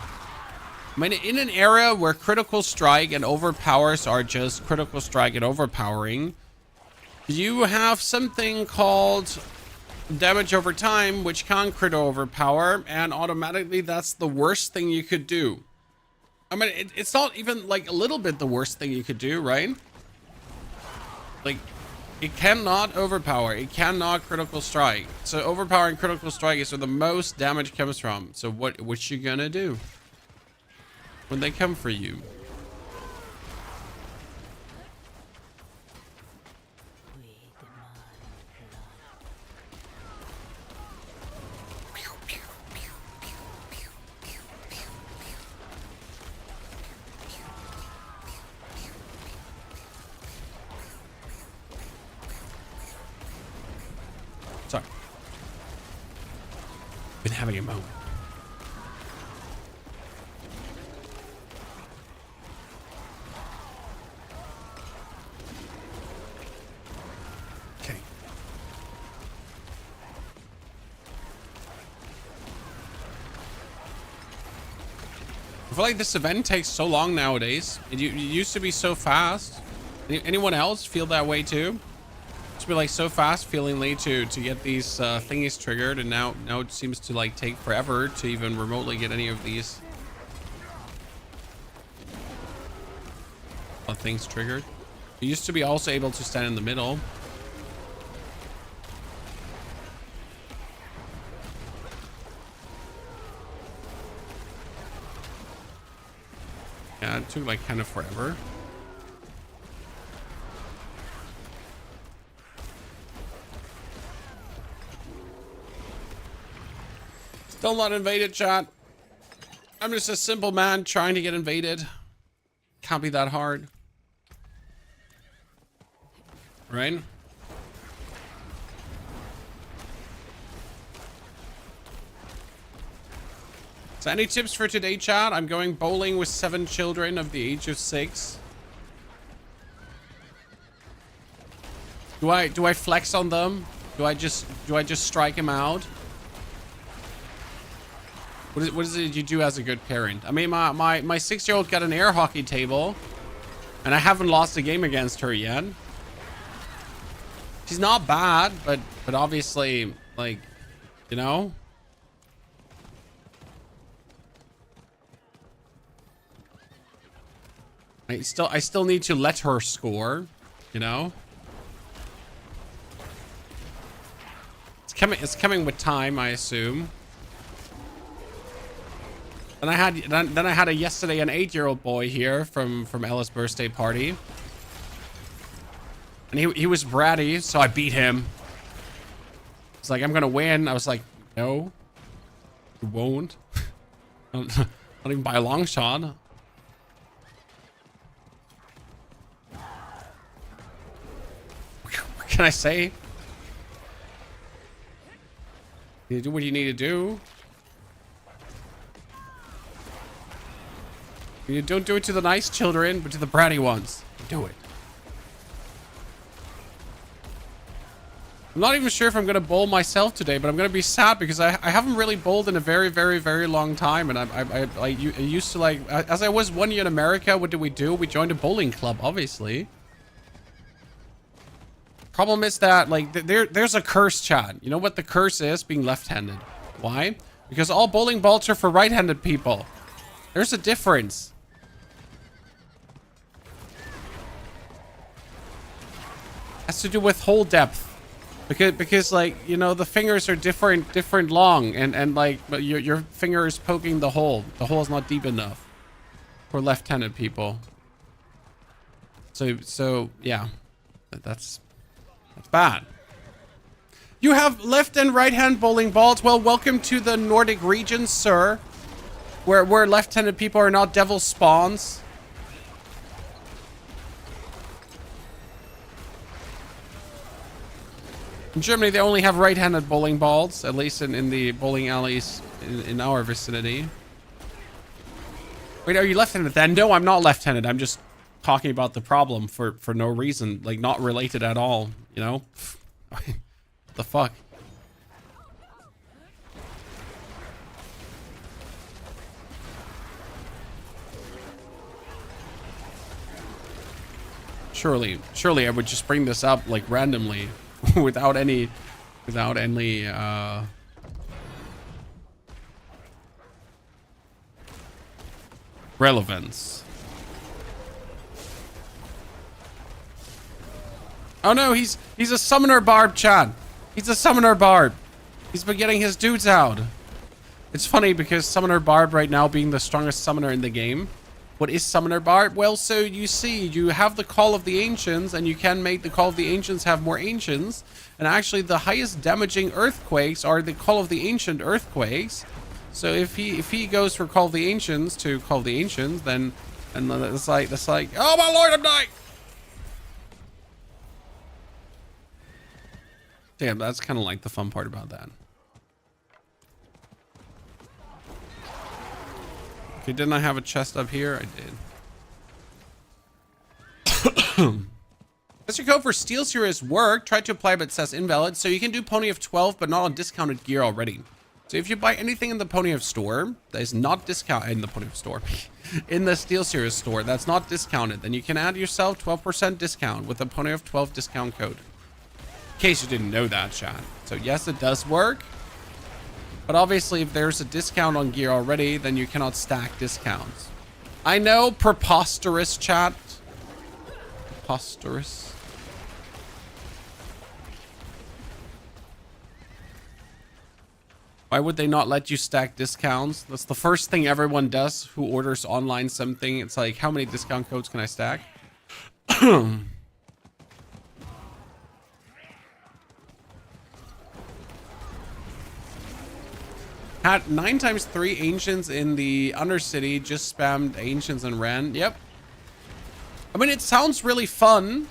I mean, in an era where critical strike and overpowers are just critical strike and overpowering, you have something called damage over time, which can crit overpower, and automatically that's the worst thing you could do. I mean, it's not even like a little bit the worst thing you could do, right? Like, it cannot overpower, it cannot critical strike. So overpowering critical strike is where the most damage comes from. So what you gonna do when they come for you? Sorry. Been having a moment. Okay. I feel like this event takes so long nowadays. It used to be so fast. Anyone else feel that way too? To be like so fast feelingly to get these thingies triggered, and now it seems to like take forever to even remotely get any of these things triggered. You used to be also able to stand in the middle. Yeah, it took like kind of forever. Still not invaded, chat. I'm just a simple man trying to get invaded. Can't be that hard. Right? So any tips for today, chat? I'm going bowling with 7 children of the age of 6. Do I flex on them? Do I just strike them out? What is it you do as a good parent? I mean, my 6-year-old got an air hockey table, and I haven't lost a game against her yet. She's not bad, but obviously, like, you know. I still need to let her score, you know. It's coming with time, I assume. And then I had yesterday an 8-year-old boy here from Ella's birthday party, and he was bratty, so I beat him. It's like, I'm gonna win. I was like, no, you won't. Not even by a long shot. What can I say? You do what you need to do. You don't do it to the nice children, but to the bratty ones. Do it. I'm not even sure if I'm going to bowl myself today, but I'm going to be sad because I haven't really bowled in a very, very, very long time. And I used to, like, as I was 1 year in America, what did we do? We joined a bowling club, obviously. Problem is that, like, there's a curse, chat. You know what the curse is? Being left-handed. Why? Because all bowling balls are for right-handed people. There's a difference. Has to do with hole depth. Because like, you know, the fingers are different long, and like, but your finger is poking the hole. The hole is not deep enough for left-handed people. So yeah, that's bad. You have left and right-hand bowling balls. Well, welcome to the Nordic region, sir, where left-handed people are not devil spawns. In Germany, they only have right-handed bowling balls, at least in the bowling alleys in our vicinity. Wait, are you left-handed then? No, I'm not left-handed. I'm just talking about the problem for no reason, like not related at all, you know? What the fuck? Surely I would just bring this up like randomly. without any relevance. Oh no, he's a summoner barb, Chad. He's a summoner barb. He's been getting his dudes out. It's funny because summoner barb right now being the strongest summoner in the game. What is Summoner Barb? Well, so you see, you have the Call of the Ancients, and you can make the Call of the Ancients have more Ancients. And actually, the highest damaging Earthquakes are the Call of the Ancient Earthquakes. So if he goes for Call of the Ancients to Call of the Ancients, then it's like, oh my lord, I'm dying. Damn, that's kind of like the fun part about that. Okay, didn't I have a chest up here? I did. Does your code for Steel Series work? Tried to apply, but it says invalid. So you can do Pony of 12, but not on discounted gear already. So if you buy anything in the Pony of store that is not discounted in the Pony of store, in the Steel Series store that's not discounted, then you can add yourself 12% discount with the Pony of 12 discount code. In case you didn't know that, chat. So yes, it does work. But obviously, if there's a discount on gear already, then you cannot stack discounts. I know, preposterous, chat. Preposterous. Why would they not let you stack discounts? That's the first thing everyone does who orders online something. It's like, how many discount codes can I stack? Had 9 times 3 Ancients in the Undercity, just spammed Ancients and ran. Yep. I mean, it sounds really fun.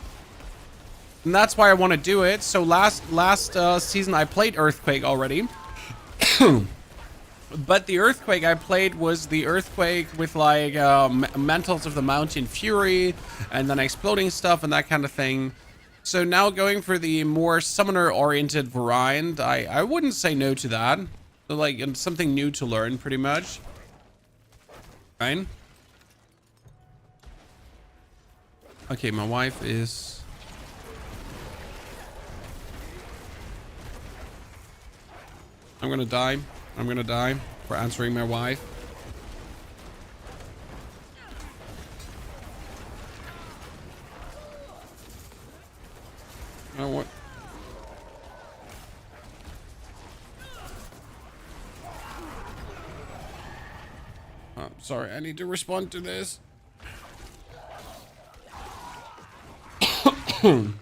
And that's why I want to do it. So last season, I played Earthquake already. But the Earthquake I played was the Earthquake with like Mantles of the Mountain Fury and then exploding stuff and that kind of thing. So now going for the more summoner-oriented variant, I wouldn't say no to that. Like something new to learn, pretty much. Right? Okay, my wife is... I'm gonna die. I'm gonna die for answering my wife. Oh, what? Oh, sorry, I need to respond to this. Good.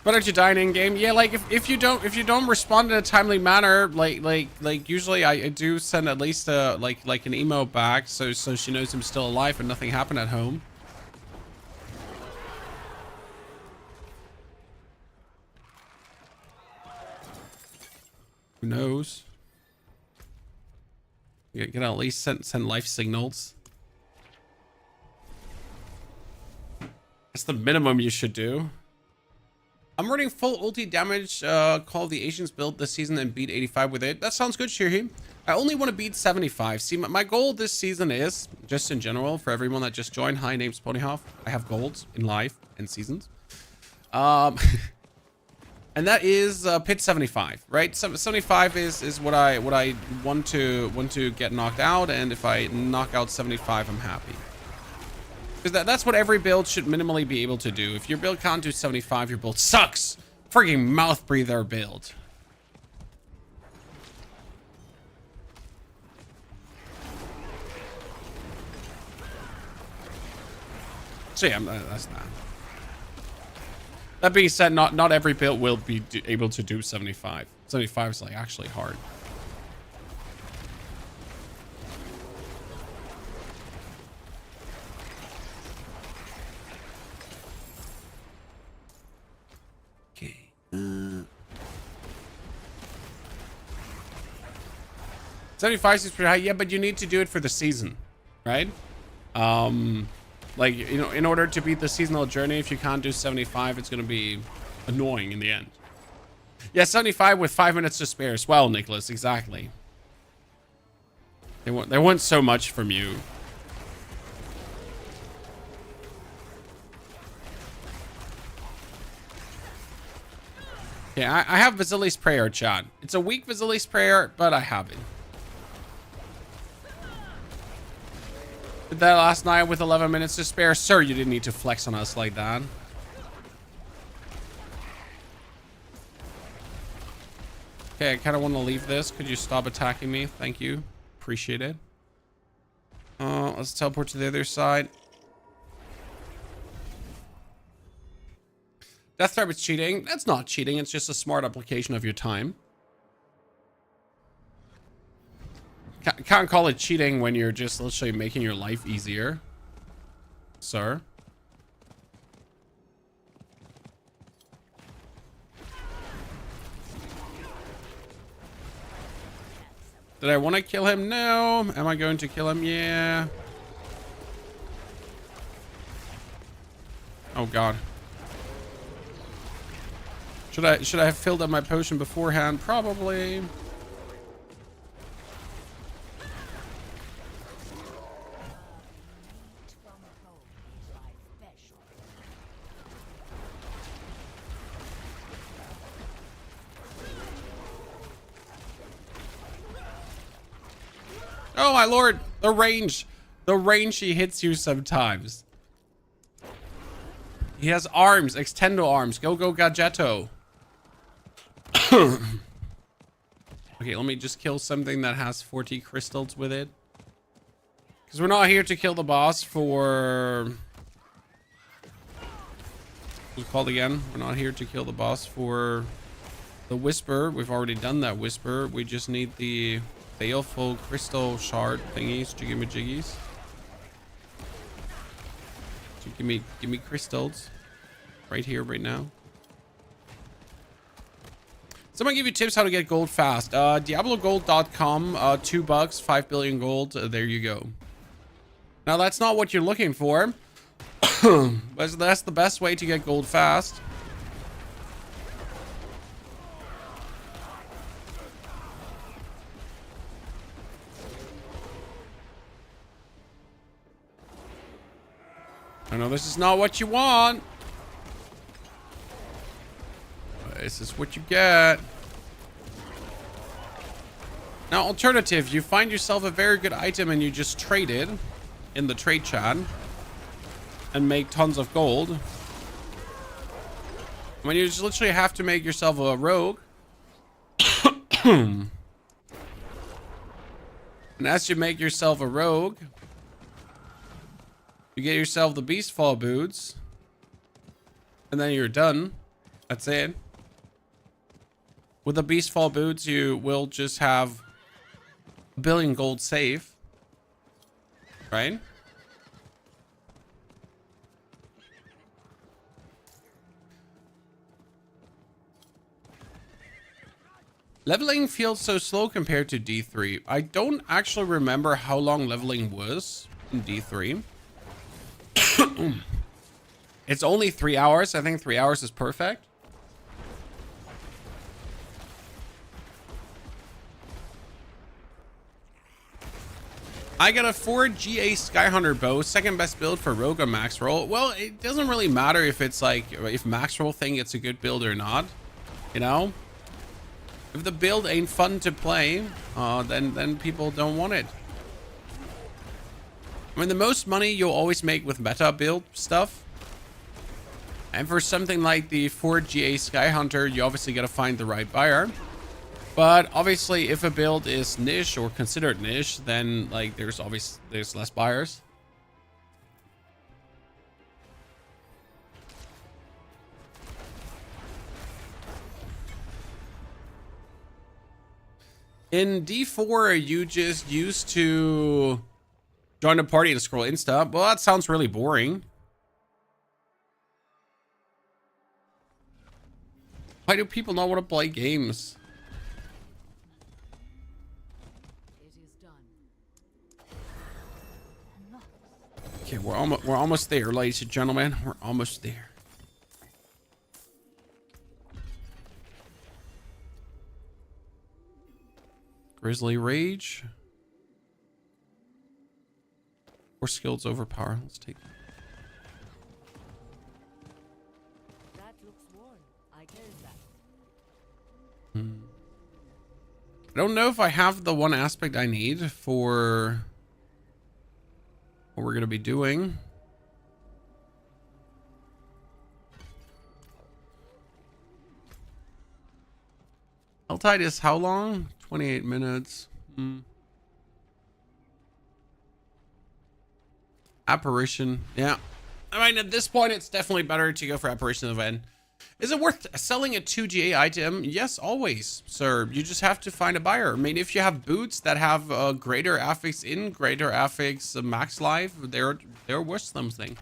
But aren't you dying in game? Yeah, like if you don't respond in a timely manner, like usually I do send at least like an email back so she knows I'm still alive and nothing happened at home. Who knows? You can at least send life signals. That's the minimum you should do. I'm running full ulti damage, Call of the Asians build this season and beat 85 with it. That sounds good, Shirhi. I only want to beat 75. See, my goal this season is, just in general, for everyone that just joined, hi, name's Ponyhoff. I have goals in life and seasons. And that is pit 75, right? 75 is what I want to get knocked out, and if I knock out 75, I'm happy. Because that's what every build should minimally be able to do. If your build can't do 75, your build sucks. Freaking mouth breather build. So yeah, that's that. That being said, not every build will be able to do 75. 75 is like actually hard. Okay. 75 is pretty high. Yeah, but you need to do it for the season, right? Like, you know, in order to beat the seasonal journey, if you can't do 75, it's going to be annoying in the end. Yeah, 75 with 5 minutes to spare as well, Nicholas. Exactly. They want so much from you. Yeah, I have Vasili's Prayer, chat. It's a weak Vasili's Prayer, but I have it. Did that last night with 11 minutes to spare. Sir, you didn't need to flex on us like that. Okay, I kind of want to leave this. Could you stop attacking me? Thank you. Appreciate it. Let's teleport to the other side. Death Trap is cheating. That's not cheating. It's just a smart application of your time. Can't call it cheating when you're just literally making your life easier, sir. Did I want to kill him? No. Am I going to kill him? Yeah. Oh God. Should I have filled up my potion beforehand? Probably. Oh my lord, the range he hits you sometimes. He has arms, extendo arms. Go Gadgetto. Okay, let me just kill something that has 40 crystals with it. Because we're not here to kill the boss for... What's it called again? We're not here to kill the boss for the Whisper. We've already done that Whisper. We just need the baleful crystal shard thingies, jiggy jiggies. So give me crystals right here, right now. Someone give you tips how to get gold fast. DiabloGold.com, $2, 5 billion gold. There you go. Now that's not what you're looking for, but that's the best way to get gold fast. I know this is not what you want. This is what you get. Now, alternative, you find yourself a very good item and you just trade it in the trade chat and make tons of gold. When you just literally have to make yourself a rogue. And as you make yourself a rogue, you get yourself the Beastfall boots. And then you're done. That's it. With the Beastfall boots, you will just have a billion gold safe. Right? Leveling feels so slow compared to D3. I don't actually remember how long leveling was in D3. It's only 3 hours. I think 3 hours is perfect. I got a 4 GA Skyhunter bow, second best build for Rogue on max roll. Well, it doesn't really matter if it's like, if max roll think it's a good build or not, you know? If the build ain't fun to play, then people don't want it. I mean, the most money you'll always make with meta build stuff. And for something like the 4 GA Skyhunter, you obviously got to find the right buyer. But obviously, if a build is niche or considered niche, then like there's less buyers. In D4, you just used to join a party and scroll Insta. Well, that sounds really boring. Why do people not want to play games? Okay, we're almost there, ladies and gentlemen. We're almost there. Grizzly Rage. 4 skills overpower. Let's take that. That looks worn. I carry that. I don't know if I have the one aspect I need for what we're going to be doing. Helltide is how long? 28 minutes. Apparition. Yeah. I mean, at this point, it's definitely better to go for Apparition event. Is it worth selling a 2GA item? Yes, always, sir. You just have to find a buyer. I mean, if you have boots that have greater affix in, greater affix max life, they're worth something.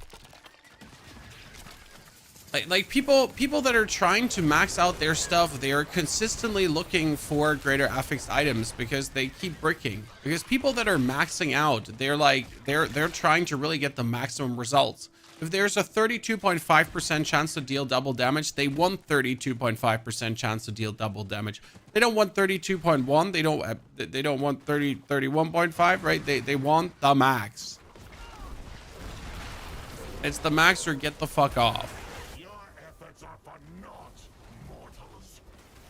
Like people that are trying to max out their stuff, they are consistently looking for greater affix items because they keep bricking. Because people that are maxing out, they're trying to really get the maximum results. If there's a 32.5% chance to deal double damage, they want 32.5% chance to deal double damage. They don't want 32.1. They don't want 31.5, right? They want the max. It's the max or get the fuck off. Your efforts are for naught, mortals.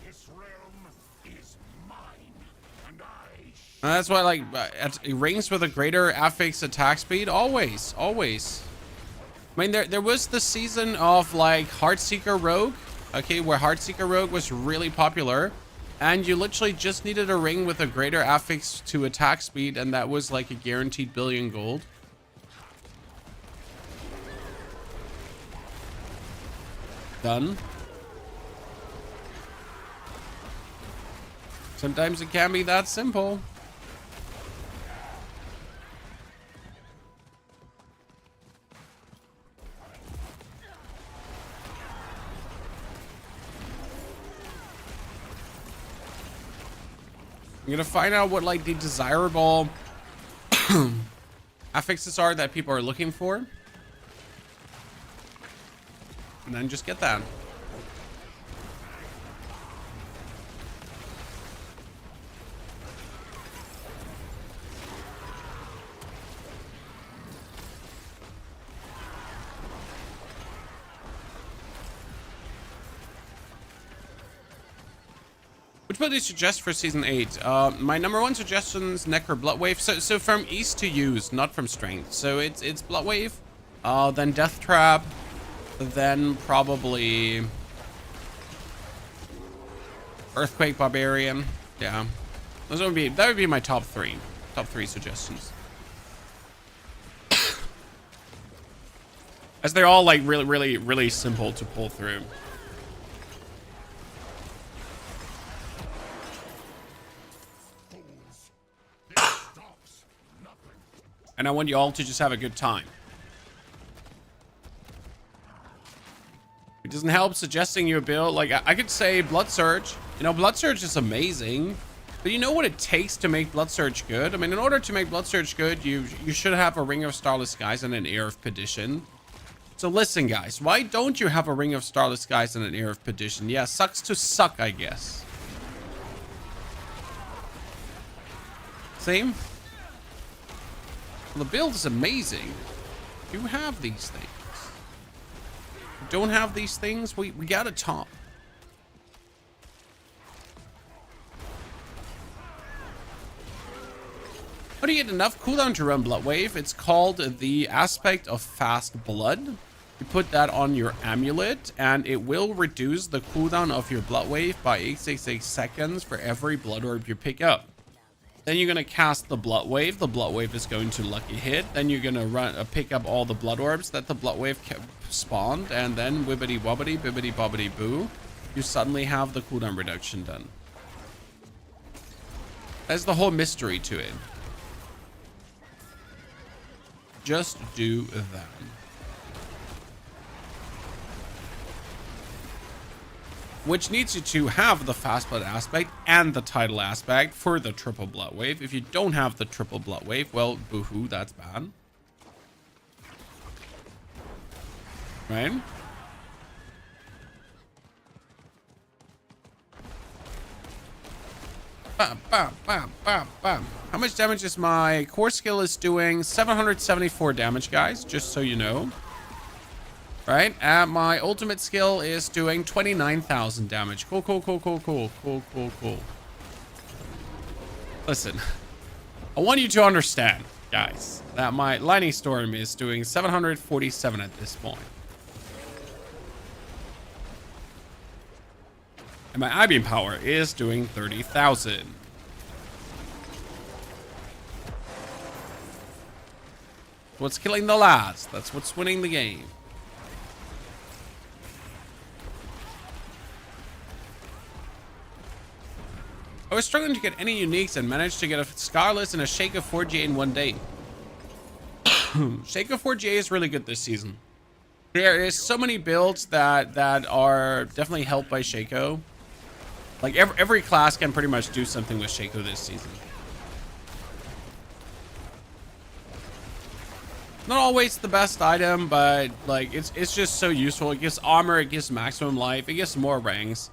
This realm is mine, and I And that's why, like, at rings with a greater affix attack speed, always. I mean, there was the season of like Heartseeker Rogue, okay, where Heartseeker Rogue was really popular, and you literally just needed a ring with a greater affix to attack speed, and that was like a guaranteed billion gold. Done. Sometimes it can be that simple. I'm gonna find out what like the desirable affixes are that people are looking for, and then just get that. Which build do you suggest for season 8? My number one suggestion is Necro Bloodwave. So from east to use, not from strength. So it's Bloodwave, then Death Trap, then probably Earthquake Barbarian. Yeah, that would be my top three suggestions. As they're all like really simple to pull through. And I want you all to just have a good time. It doesn't help suggesting you a build. Like, I could say Blood Surge. You know, Blood Surge is amazing, but you know what it takes to make Blood Surge good? I mean, in order to make Blood Surge good, you should have a Ring of Starless Skies and an Air of Perdition. So listen, guys, why don't you have a Ring of Starless Skies and an Air of Perdition? Yeah, sucks to suck, I guess. Same. Well, the build is amazing. You have these things. You don't have these things, we got a top. How do you get enough cooldown to run Blood Wave? It's called the aspect of fast blood. You put that on your amulet and it will reduce the cooldown of your Blood Wave by 866 seconds for every blood orb you pick up. Then you're going to cast the Blood Wave. The Blood Wave is going to lucky hit. Then you're going to pick up all the blood orbs that the Blood Wave spawned. And then wibbity wobbity, bibbity bobbity boo. You suddenly have the cooldown reduction done. That's the whole mystery to it. Just do that. Which needs you to have the fast blood aspect and the tidal aspect for the triple Blood Wave. If you don't have the triple Blood Wave, well, boohoo, that's bad. Right? Bam, bam, bam, bam, bam. How much damage is my core skill is doing? 774 damage, guys, just so you know. Right? And my ultimate skill is doing 29,000 damage. Cool, cool, cool, cool, cool, cool, cool, cool. Listen, I want you to understand, guys, that my Lightning Storm is doing 747 at this point. And my I-Beam power is doing 30,000. What's killing the lads? That's what's winning the game. I was struggling to get any uniques and managed to get a Scarless and a Shake of 4GA in one day. Shake of 4GA is really good this season. There is so many builds that are definitely helped by Shaco. Like every class can pretty much do something with Shaco this season. Not always the best item, but like it's just so useful. It gives armor, it gives maximum life, it gives more ranks.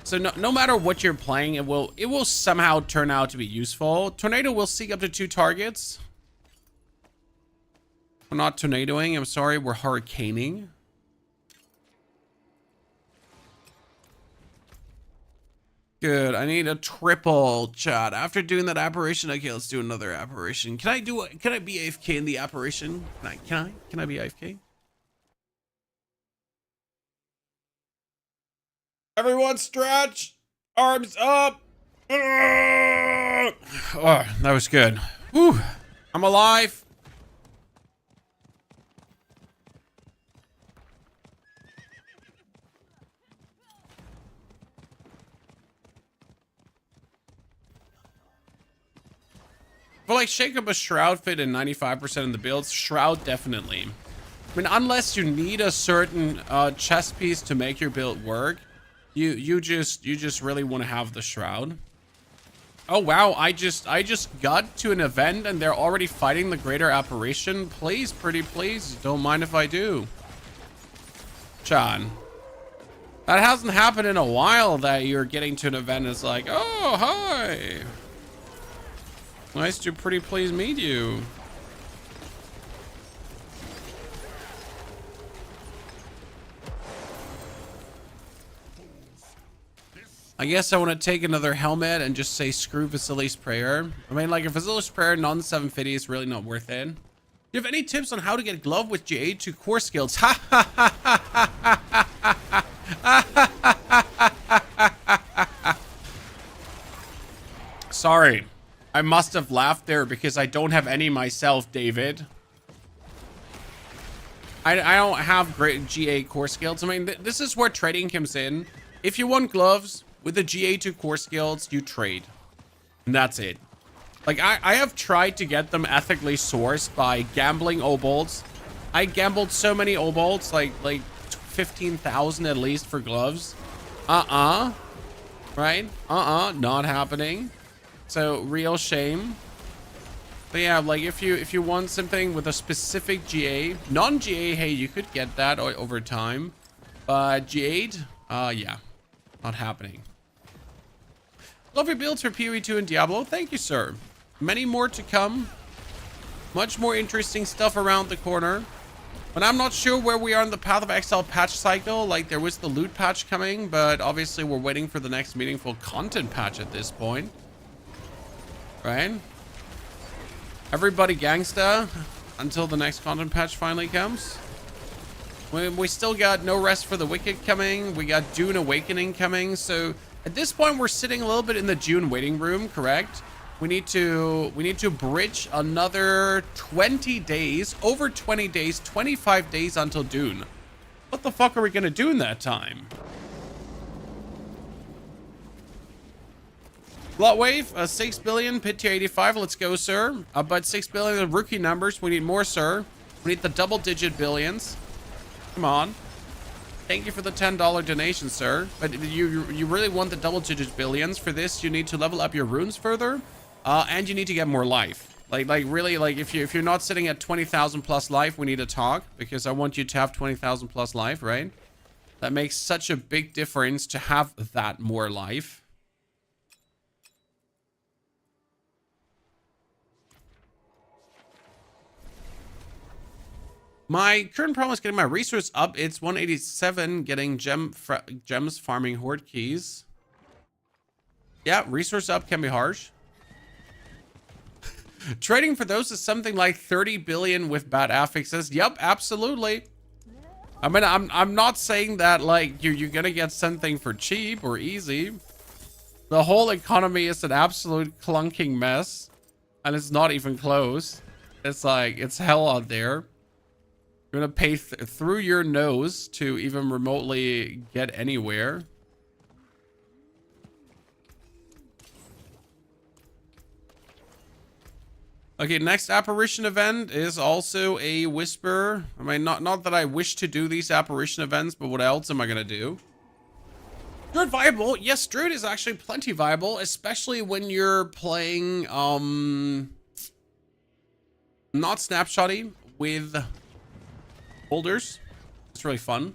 So no matter what you're playing, it will somehow turn out to be useful. Tornado will seek up to 2 targets. We're not tornadoing, I'm sorry, we're hurricaning. Good, I need a triple, chat. After doing that apparition, okay, let's do another apparition. Can I be AFK in the apparition? Can I be AFK? Everyone stretch, arms up. Oh, that was good. Whew. I'm alive. But like shake up a Shroud fit in 95% of the builds. Shroud definitely. I mean, unless you need a certain chest piece to make your build work, you just really want to have the Shroud. Oh wow, I just got to an event and they're already fighting the greater apparition. Please, pretty please, don't mind if I do. John, that hasn't happened in a while, that you're getting to an event and it's like, oh hi, nice to pretty please meet you. I guess I want to take another helmet and just say screw Vasily's Prayer. I mean, like, a Vasily's Prayer non-750 is really not worth it. Do you have any tips on how to get glove with GA2 core skills? Ha ha ha ha ha ha. Sorry, I must have laughed there because I don't have any myself, David. I don't have great GA core skills. I mean, this is where trading comes in. If you want gloves with the GA2 core skills, you trade. And that's it. Like, I have tried to get them ethically sourced by gambling obolds. I gambled so many obolds, like 15,000 at least for gloves. right? Not happening. So real shame. But yeah, like if you want something with a specific GA, non-GA, hey, you could get that over time. But GA'd, yeah, not happening. Love your builds for PoE2 and Diablo. Thank you, sir. Many more to come. Much more interesting stuff around the corner. But I'm not sure where we are in the Path of Exile patch cycle. Like, there was the loot patch coming, but obviously we're waiting for the next meaningful content patch at this point. Right? Everybody gangsta until the next content patch finally comes. We still got No Rest for the Wicked coming. We got Dune Awakening coming. So at this point, we're sitting a little bit in the Dune waiting room, correct? We need to bridge another 20 days, over 20 days, 25 days until Dune. What the fuck are we gonna do in that time? Lot wave, 6 billion, pit tier 85. Let's go, sir. But 6 billion of rookie numbers. We need more, sir. We need the double-digit billions. Come on. Thank you for the $10 donation, sir. But you really want the double-digit billions. For this, you need to level up your runes further, and you need to get more life. Like really, like if you're not sitting at 20,000 plus life, we need to talk, because I want you to have 20,000 plus life, right? That makes such a big difference to have that more life. My current problem is getting my resource up. It's 187, getting gems farming horde keys. Yeah, resource up can be harsh. Trading for those is something like 30 billion with bad affixes. Yep, absolutely. I mean, I'm not saying that like you're gonna get something for cheap or easy. The whole economy is an absolute clunking mess, and it's not even close. It's like, it's hell out there. You're gonna pay through your nose to even remotely get anywhere. Okay, next apparition event is also a whisper. I mean, not that I wish to do these apparition events, but what else am I gonna do? Druid viable? Yes, Druid is actually plenty viable, especially when you're playing not snapshotting with boulders. It's really fun.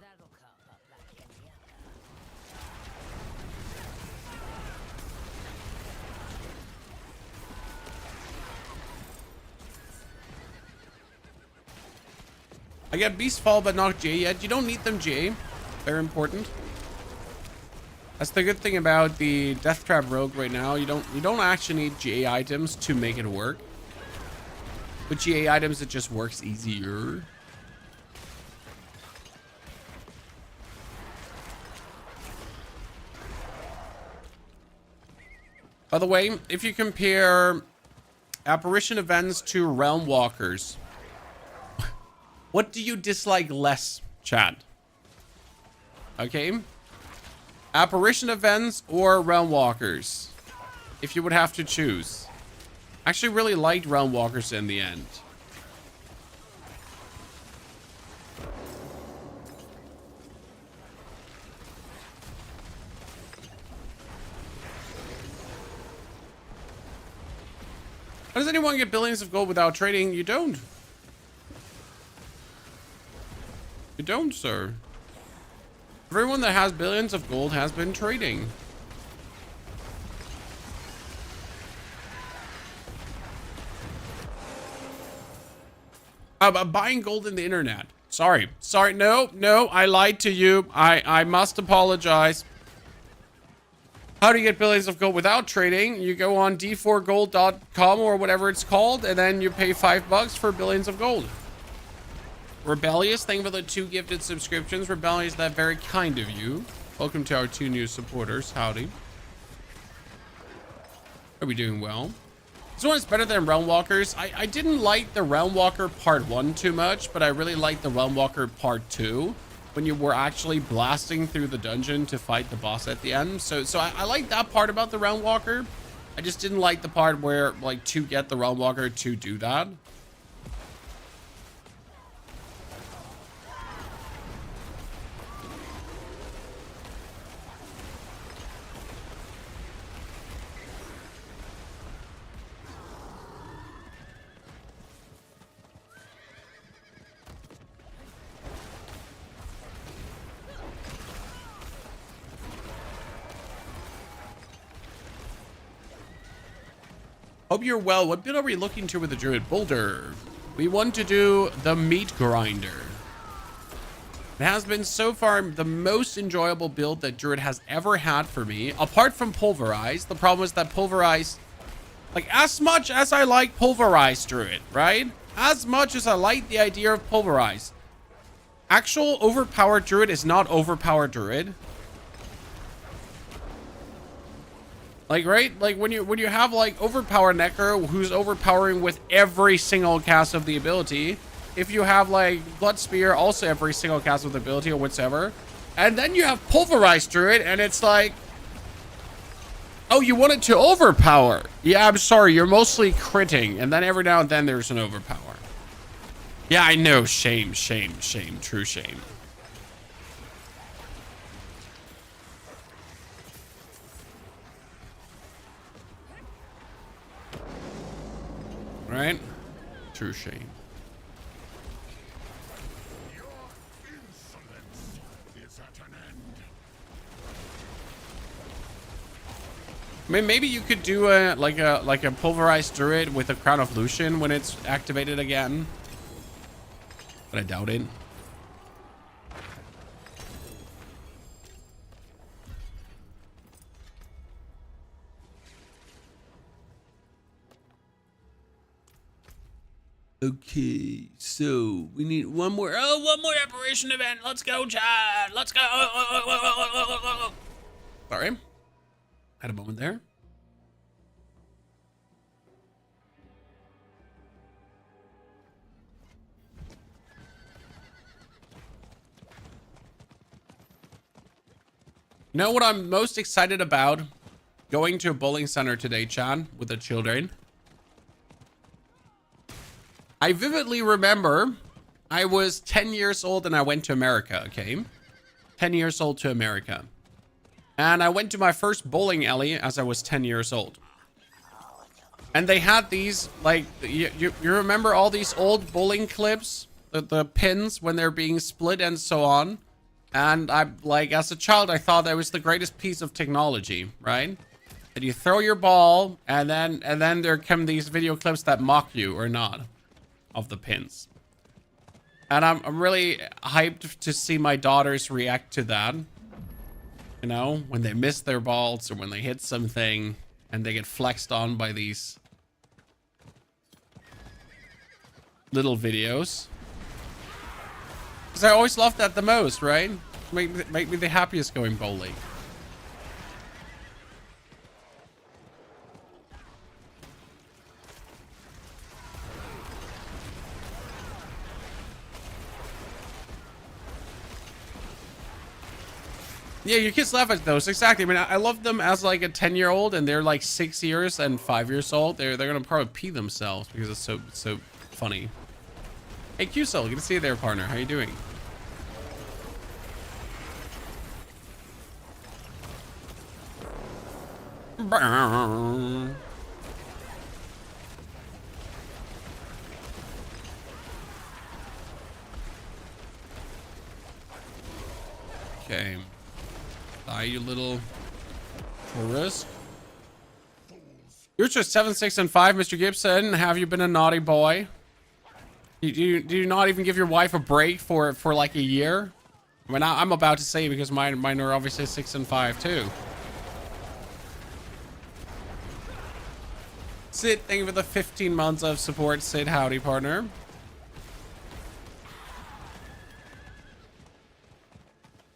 That'll come up like any other. I got Beast Fall, but not J yet. You don't need them J. Very important. That's the good thing about the Death Trap Rogue right now. You don't actually need GA items to make it work. With GA items, it just works easier. By the way, if you compare apparition events to realm walkers, what do you dislike less, chat? Okay. Apparition events or realm walkers, if you would have to choose. I actually really liked realm walkers in the end. How does anyone get billions of gold without trading? You don't. You don't, sir. Everyone that has billions of gold has been trading. Buying gold in the internet. Sorry. No, I lied to you. I must apologize. How do you get billions of gold without trading? You go on d4gold.com or whatever it's called, and then you pay $5 for billions of gold. Rebellious, thank you for the 2 gifted subscriptions. Rebellious, that very kind of you. Welcome to our 2 new supporters. Howdy. Are we doing well? This one is better than Realm Walkers. I didn't like the Realm Walker Part 1 too much, but I really liked the Realm Walker Part 2. when you were actually blasting through the dungeon to fight the boss at the end. So I like that part about the Realm Walker. I just didn't like the part where, like, to get the Realm Walker to do that. Hope you're well. What build are we looking to with the Druid? Boulder. We want to do the Meat Grinder. It has been so far the most enjoyable build that Druid has ever had for me, apart from Pulverize. The problem is that Pulverize, like, as much as I like Pulverize Druid, right? As much as I like the idea of Pulverize, actual overpowered Druid is not overpowered Druid. Like, right? Like, when you have, like, overpowered Necro, who's overpowering with every single cast of the ability. If you have, like, Blood Spear, also every single cast of the ability or whatever. And then you have Pulverized Druid, and it's like, oh, you want it to overpower. Yeah, I'm sorry, you're mostly critting. And then every now and then there's an overpower. Yeah, I know. Shame, shame, shame. True shame. Right? True shame. Your insolence is at an end. I mean, maybe you could do a like a Pulverized Druid with a Crown of Lucian when it's activated again. But I doubt it. Okay, so we need one more. Oh, one more apparition event. Let's go, Chad. Let's go. Sorry. Had a moment there. You know what I'm most excited about? Going to a bowling center today, Chad, with the children. I vividly remember I was 10 years old and I went to America, okay? 10 years old to America. And I went to my first bowling alley as I was 10 years old. And they had these, like, you remember all these old bowling clips? The pins when they're being split and so on. And I, like, as a child, I thought that was the greatest piece of technology, right? And you throw your ball and then there come these video clips that mock you or not. Of the pins. And I'm really hyped to see my daughters react to that. You know, when they miss their balls or when they hit something and they get flexed on by these little videos. Because I always loved that the most, right? Make me the happiest going bowling. Yeah, your kids laugh at those. Exactly. I mean, I love them as like a 10-year-old and they're like 6 years and 5 years old. They're gonna probably pee themselves because it's so funny. Hey, QSL, good to see you there, partner. How you doing? Okay. Die, you little risk. You're just 7, 6, and 5, Mr. Gibson. Have you been a naughty boy? Do you not even give your wife a break for like a year? I mean, I'm about to say because mine are obviously 6 and 5 too. Sid, thank you for the 15 months of support. Sid, howdy, partner.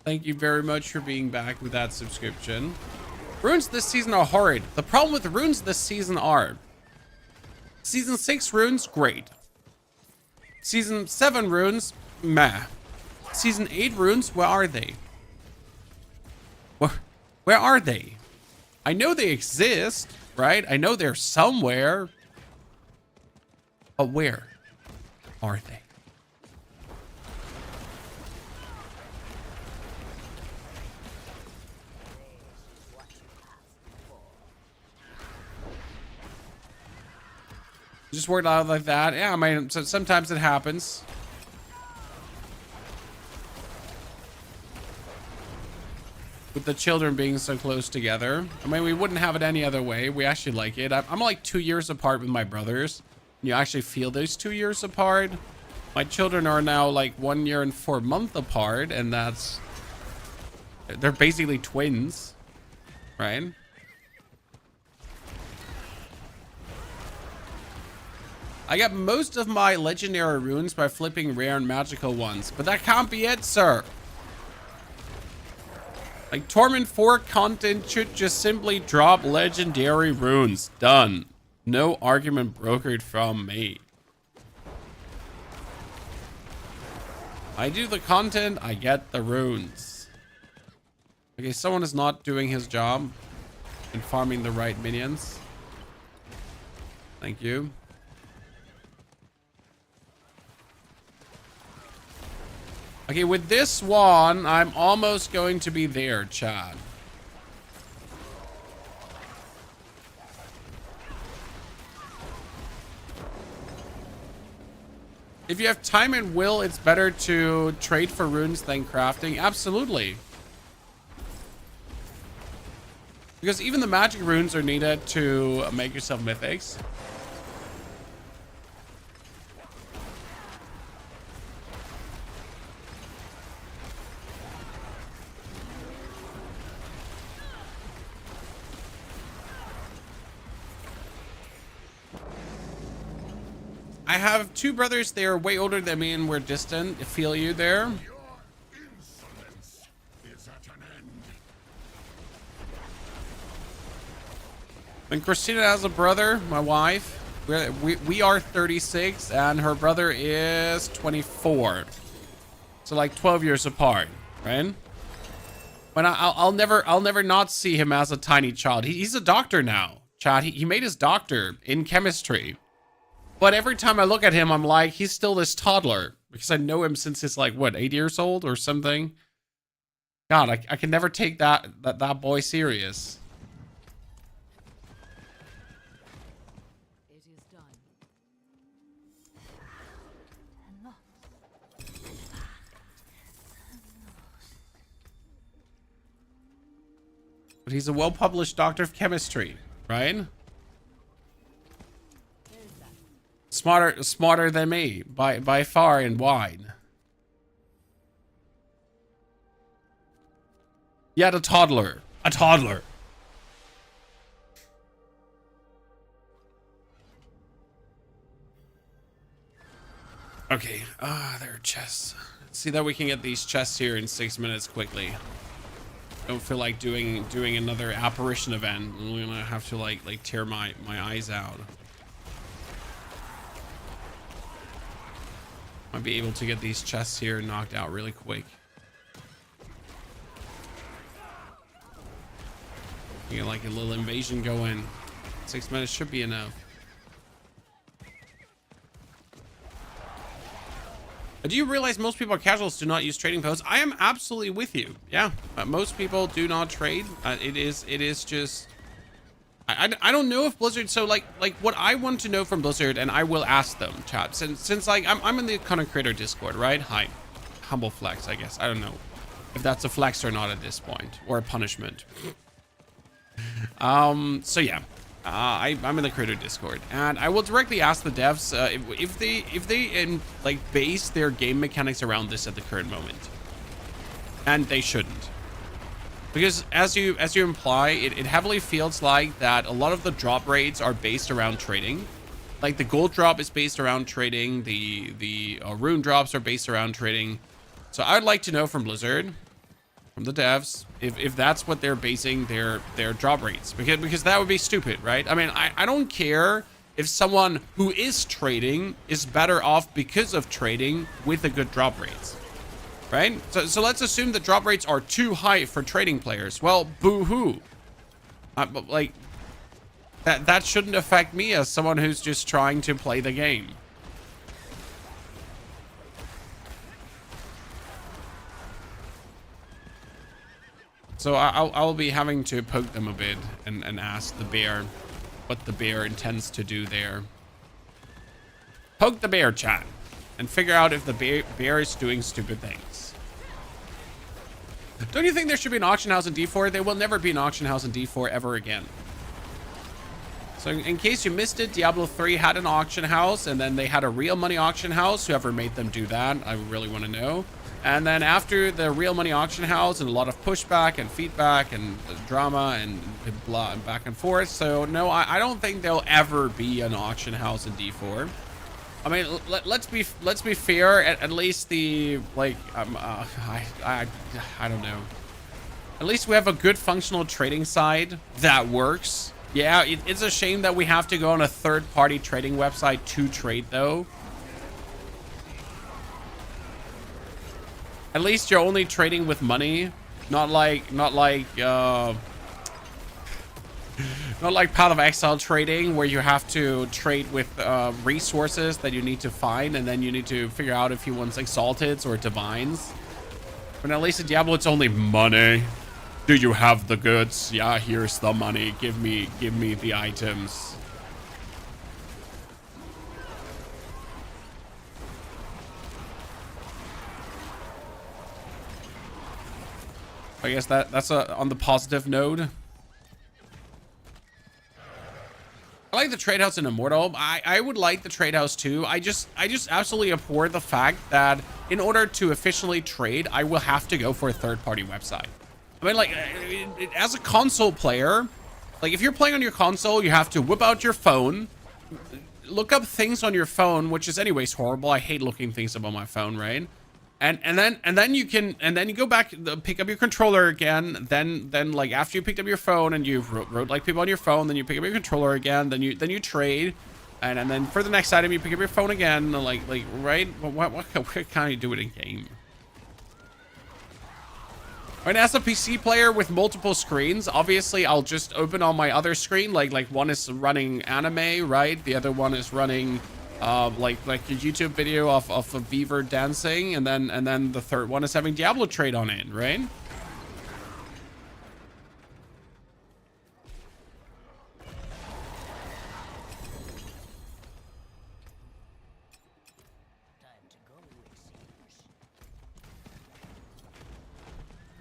Thank you very much for being back with that subscription. Runes this season are horrid. The problem with runes this season are Season 6 runes, great. Season 7 runes, meh. Season 8 runes, where are they? Where are they? I know they exist, right? I know they're somewhere. But where are they? Just worked out like that. Yeah, I mean, so sometimes it happens. With the children being so close together. I mean, we wouldn't have it any other way. We actually like it. I'm like 2 years apart with my brothers. You actually feel those 2 years apart. My children are now like 1 year and 4 months apart. And that's... They're basically twins. Right? I got most of my legendary runes by flipping rare and magical ones. But that can't be it, sir. Like, Torment 4 content should just simply drop legendary runes. Done. No argument brokered from me. I do the content, I get the runes. Okay, someone is not doing his job and farming the right minions. Thank you. Okay, with this one, I'm almost going to be there, Chad. If you have time and will, it's better to trade for runes than crafting. Absolutely. Because even the magic runes are needed to make yourself mythics. I have 2 brothers. They are way older than me and we're distant. I feel you there. Your insolence is at an end. When Christina has a brother, my wife, we are 36 and her brother is 24. So like 12 years apart, right? When I'll never not see him as a tiny child. He's a doctor now, Chad. He made his doctor in chemistry. But every time I look at him, I'm like, he's still this toddler. Because I know him since he's like, what, 8 years old or something? God, I can never take that boy serious. It is done. But he's a well-published doctor of chemistry, right? Smarter than me by far and wide. Yet a toddler. A toddler. Okay. There are chests. Let's see that we can get these chests here in 6 minutes quickly. Don't feel like doing another apparition event. I'm gonna have to like tear my eyes out. Might be able to get these chests here knocked out really quick. You get like a little invasion going. 6 minutes should be enough. Do you realize most people are casuals, do not use trading posts? I am absolutely with you. Yeah, most people do not trade. It is just. I don't know if Blizzard, so like what I want to know from Blizzard, and I will ask them, chat, since like I'm in the content creator Discord, right? Hi, humble flex, I guess. I don't know if that's a flex or not at this point, or a punishment. So yeah, I'm in the creator Discord, and I will directly ask the devs if they like base their game mechanics around this at the current moment, and they shouldn't. Because as you imply, it heavily feels like that a lot of the drop rates are based around trading. Like the gold drop is based around trading, the rune drops are based around trading. So I'd like to know from Blizzard, from the devs, if that's what they're basing their drop rates. Because that would be stupid, right? I mean, I don't care if someone who is trading is better off because of trading with the good drop rates. right? So let's assume the drop rates are too high for trading players. Well, boo-hoo. But like, that shouldn't affect me as someone who's just trying to play the game. So I'll be having to poke them a bit and ask the bear what the bear intends to do there. Poke the bear, chat, and figure out if the bear is doing stupid things. Don't you think there should be an auction house in D4? There will never be an auction house in D4 ever again. So in case you missed it, Diablo 3 had an auction house, and then they had a real money auction house. Whoever made them do that, I really want to know. And then after the real money auction house, and a lot of pushback and feedback and drama and blah and back and forth. So no, I don't think there'll ever be an auction house in D4. I mean, let's be fair. At least the like, I don't know. At least we have a good functional trading side that works. Yeah, it's a shame that we have to go on a third-party trading website to trade, though. At least you're only trading with money, not like Path of Exile trading, where you have to trade with resources that you need to find, and then you need to figure out if you want Exalteds or Divines. But at least in Diablo, it's only money. Do you have the goods? Yeah, here's the money. Give me the items. I guess that's on the positive note. I like the trade house in Immortal. I would like the trade house too. I just absolutely abhor the fact that in order to efficiently trade, I will have to go for a third-party website. I mean, like, as a console player, like if you're playing on your console, you have to whip out your phone, look up things on your phone, which is anyways horrible. I hate looking things up on my phone, right? And then you go back, pick up your controller again. Then like after you picked up your phone and you wrote like people on your phone, then you pick up your controller again. Then you trade, and then for the next item you pick up your phone again. Like right? What can you do it in game? Right, as a PC player with multiple screens, obviously I'll just open on my other screen. Like one is running anime, right? The other one is running like a YouTube video of a beaver dancing, and then the third one is having Diablo trade on it, right?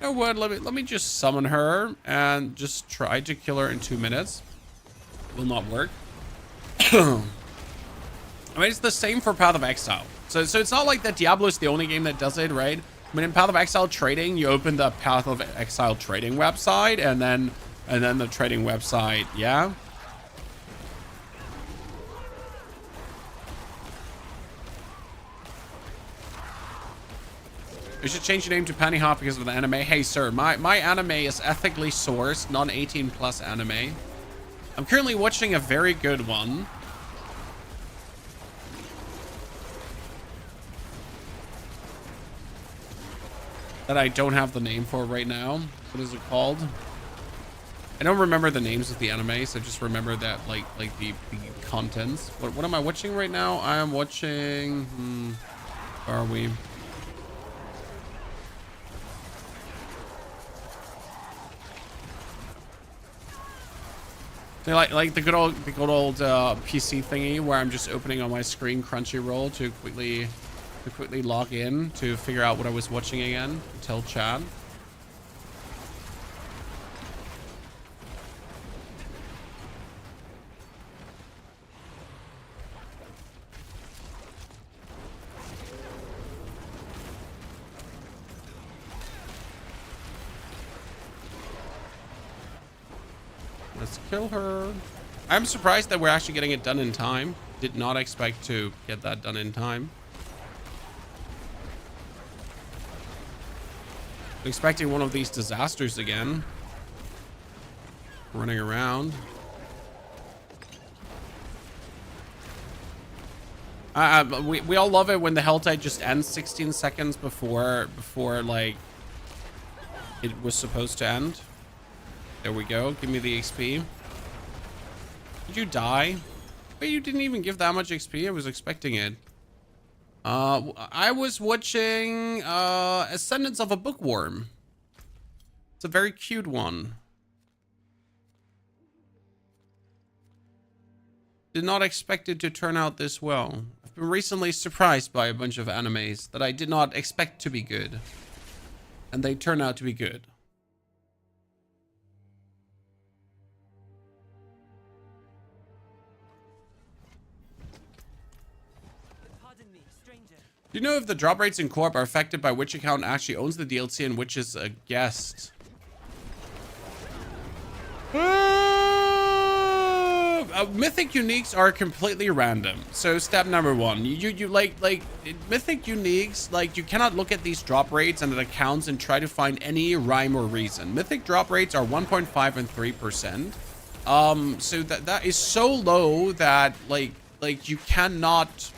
You know what? Let me just summon her and just try to kill her in 2 minutes. Will not work. I mean, it's the same for Path of Exile. So it's not like that Diablo is the only game that does it, right? I mean, in Path of Exile trading, you open the Path of Exile trading website, and then the trading website, yeah. You should change your name to Penny Hop because of the anime. Hey, sir, my anime is ethically sourced, non-18+ anime. I'm currently watching a very good one. That I don't have the name for right now. What is it called? I don't remember the names of the anime, so just remember that like the contents. What am I watching right now? I am watching. Where are we? Like the good old PC thingy where I'm just opening on my screen Crunchyroll to quickly log in to figure out what I was watching again. Tell Chad. Let's kill her. I'm surprised that we're actually getting it done in time. Did not expect to get that done in time. Expecting one of these disasters again. Running around. We all love it when the Helltide just ends 16 seconds before like it was supposed to end. There we go. Give me the XP. Did you die? Wait, you didn't even give that much XP? I was expecting it. I was watching Ascendance of a Bookworm. It's a very cute one. Did not expect it to turn out this well. I've been recently surprised by a bunch of animes that I did not expect to be good. And they turn out to be good. Pardon me, stranger. Do you know if the drop rates in co-op are affected by which account actually owns the DLC and which is a guest? Mythic uniques are completely random. So step number one, you like mythic uniques, like you cannot look at these drop rates and the accounts and try to find any rhyme or reason. Mythic drop rates are 1.5 and 3%. So that is so low that like you cannot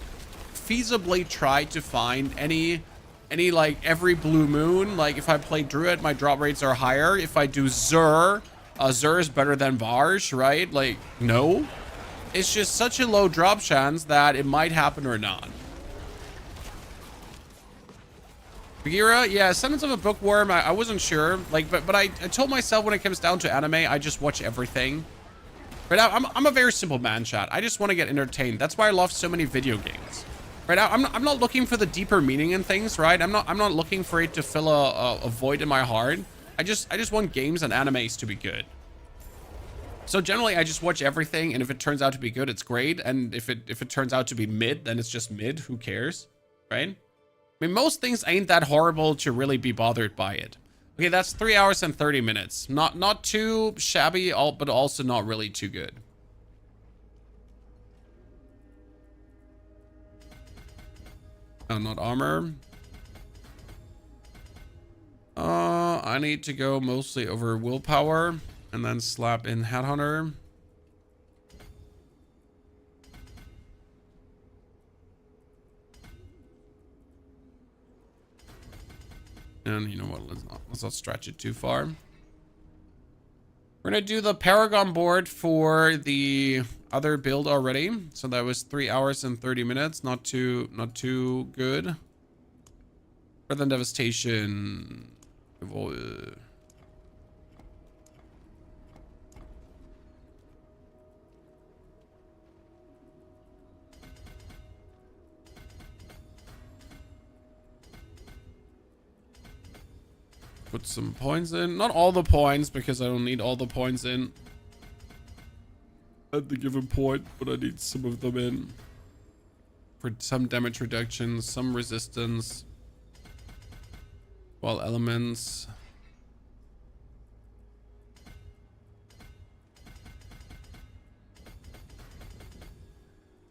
feasibly try to find any like every blue moon. Like if I play Druid, my drop rates are higher. If I do Zur, Zur is better than Varsh, right? Like, no. It's just such a low drop chance that it might happen or not. Bagheera, yeah, Sentence of a Bookworm, I wasn't sure. Like, but I told myself when it comes down to anime, I just watch everything. Right now, I'm a very simple man, chat. I just want to get entertained. That's why I love so many video games. Right now, I'm not looking for the deeper meaning in things, right? I'm not looking for it to fill a void in my heart. I just want games and animes to be good. So generally, I just watch everything, and if it turns out to be good, it's great. And if it turns out to be mid, then it's just mid. Who cares, right? I mean, most things ain't that horrible to really be bothered by it. Okay, that's 3 hours and 30 minutes. Not too shabby, but also not really too good. Oh, not armor. I need to go mostly over willpower and then slap in Headhunter. And you know what, let's not stretch it too far. We're gonna do the Paragon board for the other build already. So that was 3 hours and 30 minutes. Not too good. Further than Devastation. Put some points in. Not all the points, because I don't need all the points in at the given point, but I need some of them in. For some damage reduction, some resistance. Wall elements.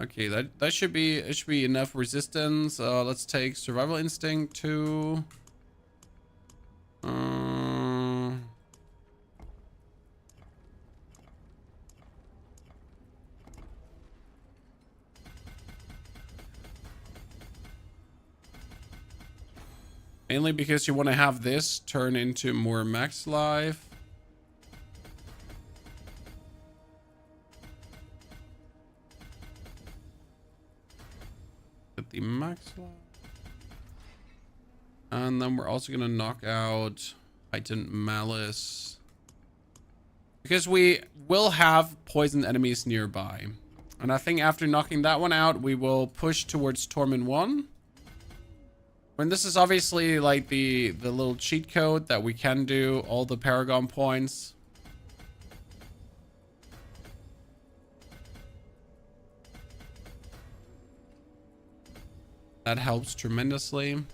Okay, that should be enough resistance. Let's take Survival Instinct 2. Mainly because you want to have this turn into more max life. Get the max life. And then we're also going to knock out Heightened Malice. Because we will have poisoned enemies nearby. And I think after knocking that one out, we will push towards Torment 1. And this is obviously like the little cheat code that we can do all the Paragon points. That helps tremendously.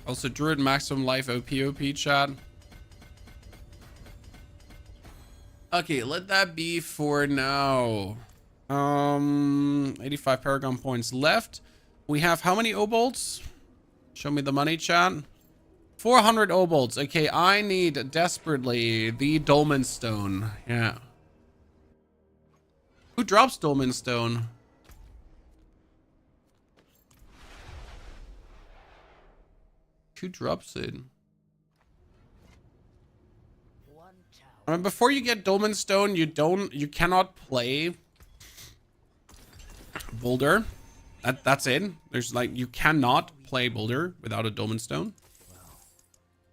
Also, Druid maximum life OP chat. Okay, let that be for now. 85 Paragon points left. We have how many obolts? Show me the money, chat. 400 obolts. Okay, I need desperately the Dolmen Stone. Yeah. Who drops Dolmen Stone? Who drops it? I mean, before you get Dolmen Stone, you cannot play Boulder. That's it. There's like, you cannot play Boulder without a Dolmen Stone.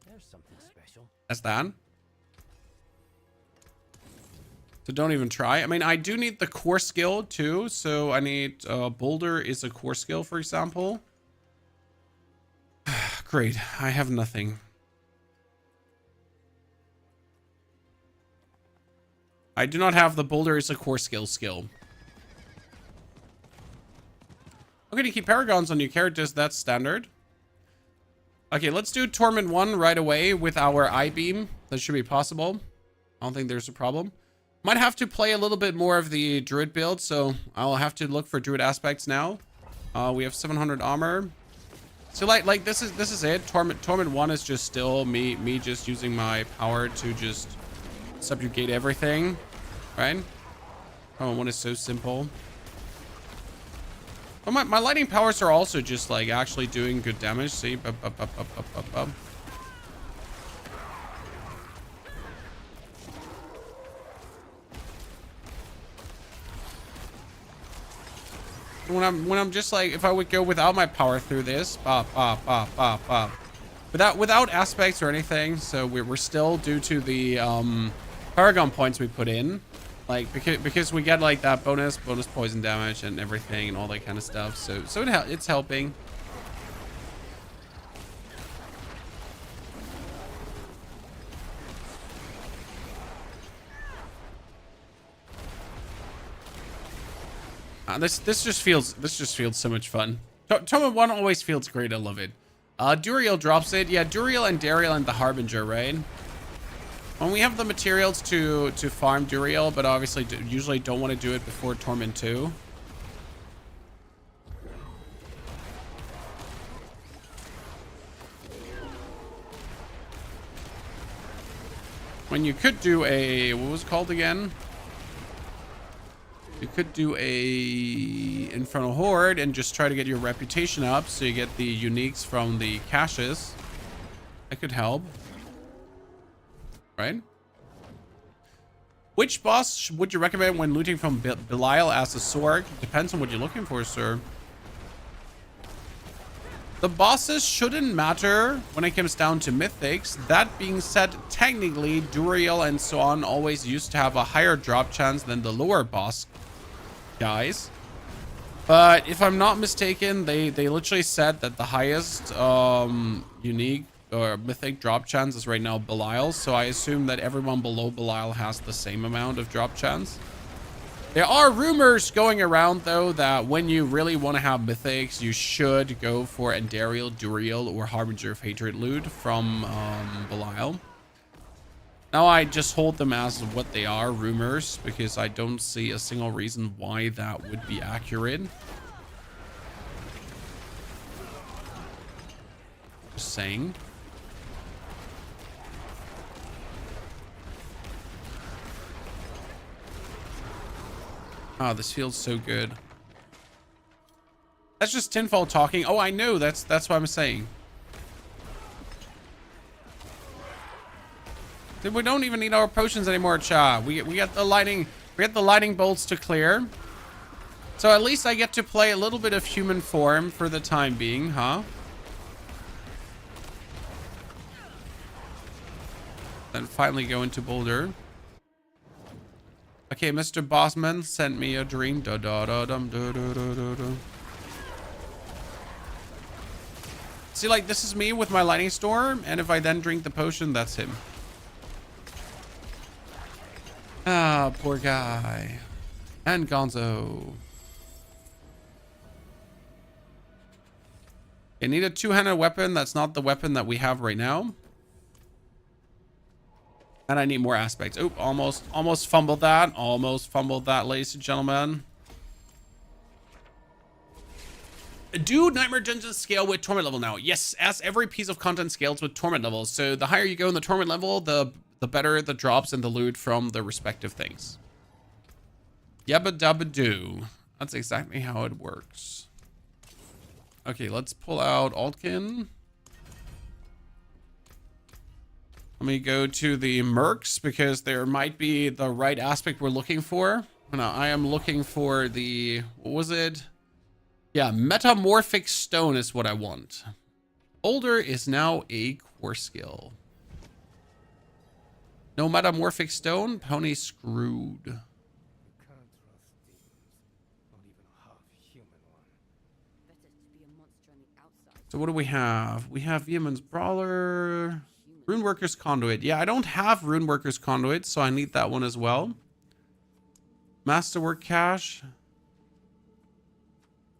There's something special. That's that. So don't even try. I mean, I do need the core skill too. So I need Boulder is a core skill, for example. Great. I have nothing. I do not have the Boulder is a core skill. Okay, to keep Paragons on your characters, that's standard. Okay, let's do Torment 1 right away with our I-Beam. That should be possible. I don't think there's a problem. Might have to play a little bit more of the Druid build, so I'll have to look for Druid aspects now. We have 700 armor. So like this is it. Torment 1 is just still me just using my power to just subjugate everything, right? Torment 1 is so simple. But my lightning powers are also just like actually doing good damage. See, when I'm just like, if I would go without my power through this, without aspects or anything, so we're still due to the Paragon points we put in, like because we get like that bonus poison damage and everything and all that kind of stuff. So it's helping. This just feels so much fun. Torment 1 always feels great. I love it. Duriel drops it. Yeah, Duriel and Dariel and the Harbinger, right? When we have the materials to farm Duriel, but obviously usually don't want to do it before Torment 2. When you could do a, what was it called again? You could do a Infernal Horde and just try to get your reputation up so you get the uniques from the caches. That could help. Right? Which boss would you recommend when looting from Belial as a sword? Depends on what you're looking for, sir. The bosses shouldn't matter when it comes down to mythics. That being said, technically, Duriel and so on always used to have a higher drop chance than the lower boss guys. But if I'm not mistaken, they literally said that the highest unique or mythic drop chance is right now Belial. So I assume that everyone below Belial has the same amount of drop chance. There are rumors going around, though, that when you really want to have mythics, you should go for Endariel, Duriel, or Harbinger of Hatred loot from Belial. Now, I just hold them as what they are, rumors, because I don't see a single reason why that would be accurate. Just saying. Oh, this feels so good. That's just Tinfoil talking. Oh, I know. That's what I'm saying. Dude, we don't even need our potions anymore, Cha. We got the lightning. We got the lightning bolts to clear. So at least I get to play a little bit of human form for the time being, huh? Then finally go into Boulder. Okay, Mr. Bossman sent me a dream. Da da da dum da da da da da. See, like, this is me with my lightning storm, and if I then drink the potion, that's him. Ah, poor guy. And Gonzo. I need a two-handed weapon. That's not the weapon that we have right now. And I need more aspects. Oop, almost fumbled that. Almost fumbled that, ladies and gentlemen. Do Nightmare Dungeons scale with Torment level now? Yes, as every piece of content scales with Torment levels. So the higher you go in the Torment level, the better the drops and the loot from the respective things. Yabba dabba doo. That's exactly how it works. Okay, let's pull out Altkin. Let me go to the mercs because there might be the right aspect we're looking for. No, I am looking for the, what was it? Yeah, metamorphic stone is what I want. Boulder is now a core skill. No metamorphic stone, pony screwed. You can't trust demons, not even a half-human one. Better to be a monster on the outside. So what do we have? We have Vehement's Brawler, Runeworker's Conduit. Yeah, I don't have Runeworker's Conduit, so I need that one as well. Masterwork Cache.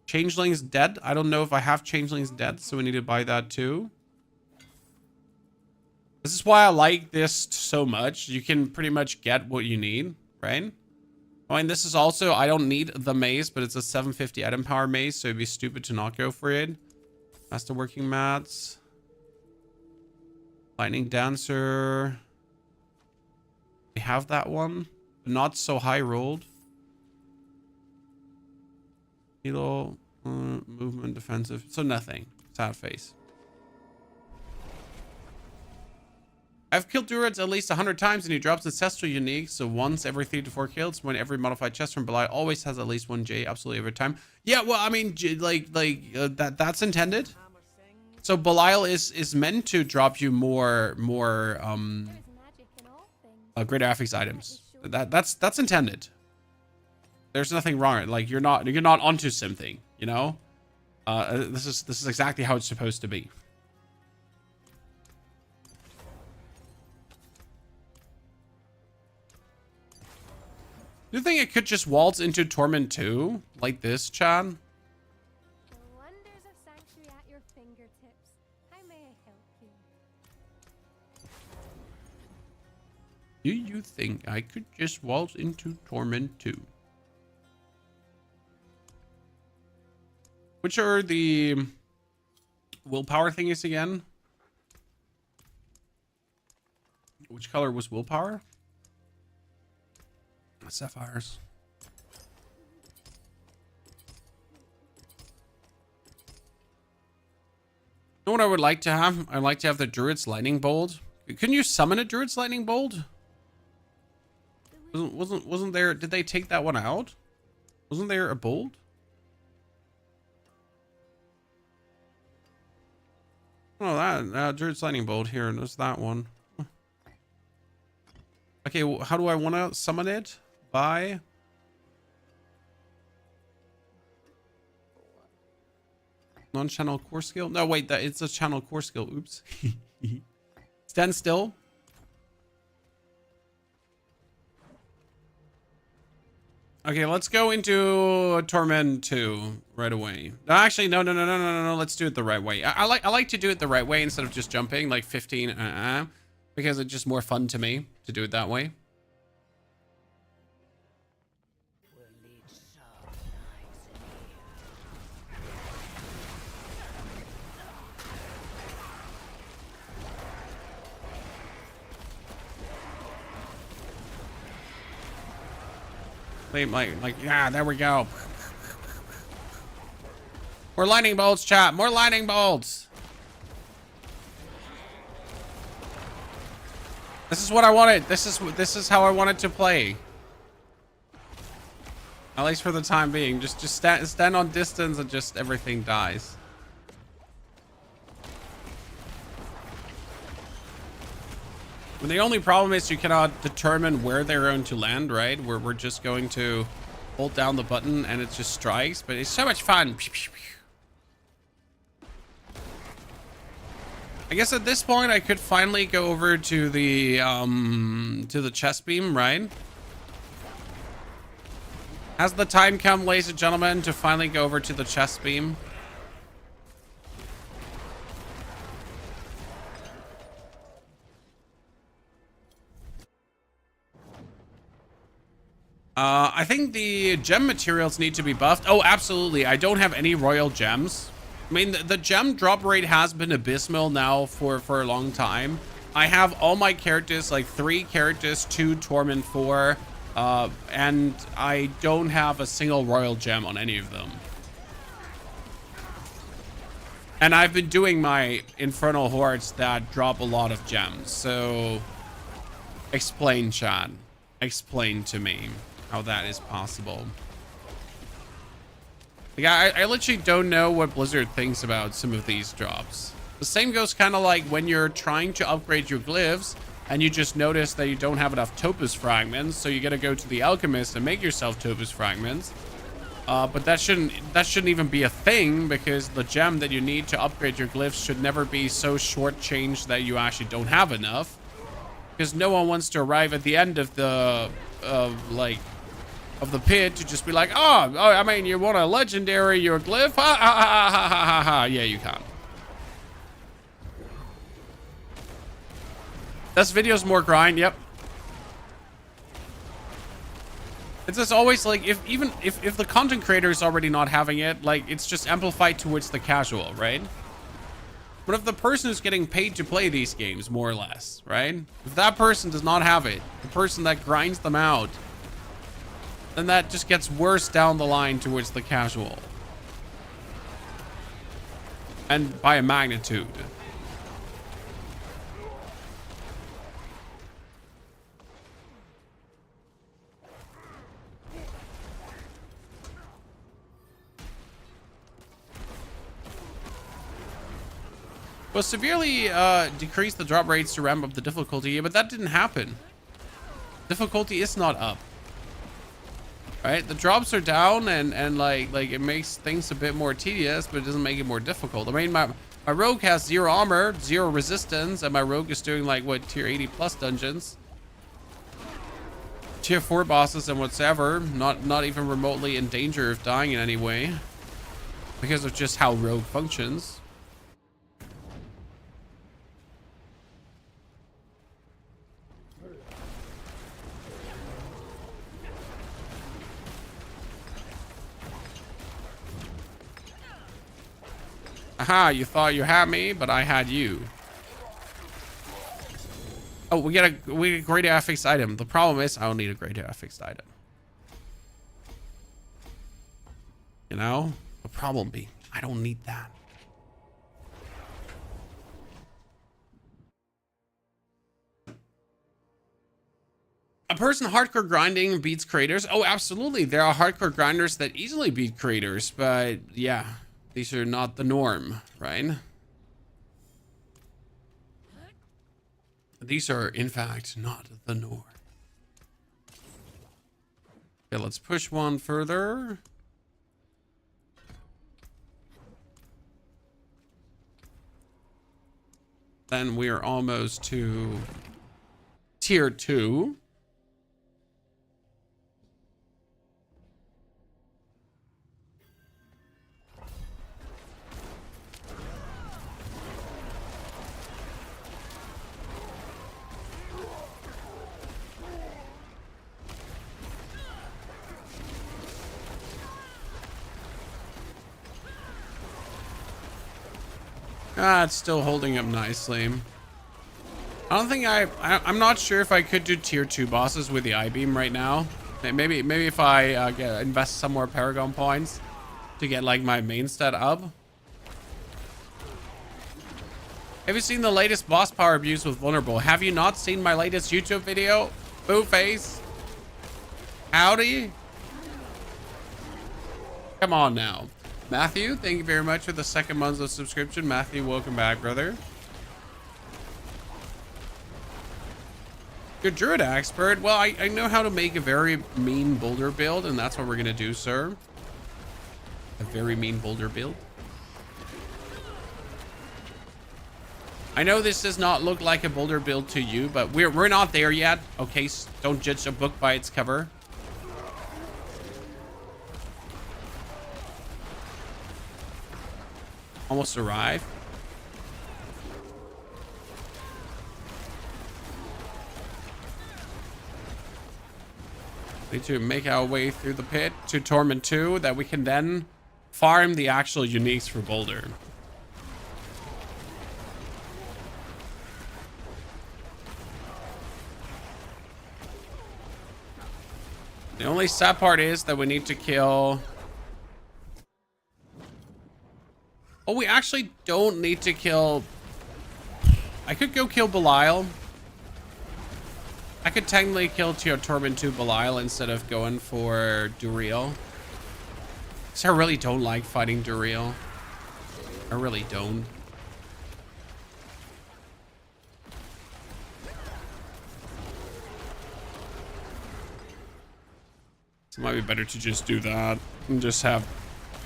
Changeling's Dead. I don't know if I have Changeling's Dead, so we need to buy that too. This is why I like this so much. You can pretty much get what you need, right? I mean, this is also, I don't need the maze, but it's a 750 item power maze, so it'd be stupid to not go for it. Masterworking Mats. Lightning Dancer. We have that one, but not so high rolled. Heal, movement, defensive. So nothing. Sad face. I've killed Druids at least 100 times and he drops ancestral unique. So once every 3 to 4 kills, when every modified chest from Belial always has at least one J absolutely every time. Yeah, well, I mean, that's intended. So Belial is meant to drop you more greater affix items. That's intended. There's nothing wrong. Like you're not onto something, you know. This is exactly how it's supposed to be. Do you think it could just waltz into Torment 2 like this, Chad? The wonders of Sanctuary at your fingertips. How may I help you? Do you think I could just waltz into Torment 2? Which are the willpower thingies again? Which color was willpower? Sapphires. You know what I would like to have? I'd like to have the Druid's Lightning Bolt. Couldn't you summon a Druid's Lightning Bolt? Wasn't there? Did they take that one out? Wasn't there a bolt? Oh, that Druid's Lightning Bolt here. There's that one. Okay, well, how do I want to summon it? By non-channel core skill? No, wait, it's a channel core skill. Oops. Stand still. Okay, let's go into Torment 2 right away. No, actually, no. Let's do it the right way. I like to do it the right way instead of just jumping like 15. Because it's just more fun to me to do it that way. Like, yeah, there we go. More lightning bolts, chat. More lightning bolts. This is what I wanted. This is how I wanted to play. At least for the time being. Just stand on distance and just everything dies. Well, the only problem is you cannot determine where they're going to land, right? We're just going to hold down the button and it just strikes, but it's so much fun. I guess at this point I could finally go over to the chest beam, right? Has the time come, ladies and gentlemen, to finally go over to the chest beam? I think the gem materials need to be buffed. Oh, absolutely. I don't have any royal gems. I mean, the gem drop rate has been abysmal now for a long time. I have all my characters, like 3 characters, 2 Torment 4, and I don't have a single royal gem on any of them. And I've been doing my Infernal Hordes that drop a lot of gems. So explain, Chad. Explain to me how that is possible. Like, I literally don't know what Blizzard thinks about some of these drops. The same goes kind of like when you're trying to upgrade your glyphs and you just notice that you don't have enough Topaz fragments. So you got to go to the alchemist and make yourself Topaz fragments. But that shouldn't even be a thing, because the gem that you need to upgrade your glyphs should never be so shortchanged that you actually don't have enough. Because no one wants to arrive at the end of the pit to just be like, oh, I mean, you want a legendary, your glyph? Ha ha ha ha ha ha ha. Yeah, you can. This video's more grind. Yep. It's just always like, if the content creator is already not having it, like, it's just amplified towards the casual, right? But if the person who's getting paid to play these games, more or less, right? If that person does not have it, the person that grinds them out, then that just gets worse down the line towards the casual. And by a magnitude. Well, severely decrease the drop rates to ramp up the difficulty, but that didn't happen. Difficulty is not up. Right? The drops are down, and like it makes things a bit more tedious, but it doesn't make it more difficult. I mean, my rogue has 0 armor, 0 resistance, and my rogue is doing like what, tier 80 plus dungeons, tier 4 bosses and whatsoever, not even remotely in danger of dying in any way because of just how rogue functions. Aha, you thought you had me, but I had you. Oh, we get a great affixed item. The problem is I don't need a great affixed item. You know? The problem being, I don't need that. A person hardcore grinding beats creators. Oh, absolutely. There are hardcore grinders that easily beat creators, but yeah. These are not the norm, right? These are, in fact, not the norm. Okay, let's push one further. Then we are almost to tier 2. Ah, it's still holding up nicely. I don't think I'm not sure if I could do tier 2 bosses with the I-beam right now. Maybe if I invest some more Paragon points to get like my main stat up. Have you seen the latest boss power abuse with Vulnerable? Have you not seen my latest YouTube video? Boo face. Howdy. Come on now. Matthew, thank you very much for the 2nd month of subscription. Matthew, welcome back, brother. You're Druid expert. Well, I know how to make a very mean Boulder build, and that's what we're gonna do, sir. A very mean Boulder build. I know this does not look like a Boulder build to you, but we're not there yet. Okay, so don't judge a book by its cover. Almost arrived. Need to make our way through the pit to Torment 2 that we can then farm the actual uniques for Boulder. The only sad part is that we need to kill... Oh, we actually actually don't need to kill... I could go kill Belial. I could technically kill Torment 2 Belial instead of going for Duriel. Because I really don't like fighting Duriel. I really don't. So it might be better to just do that and just have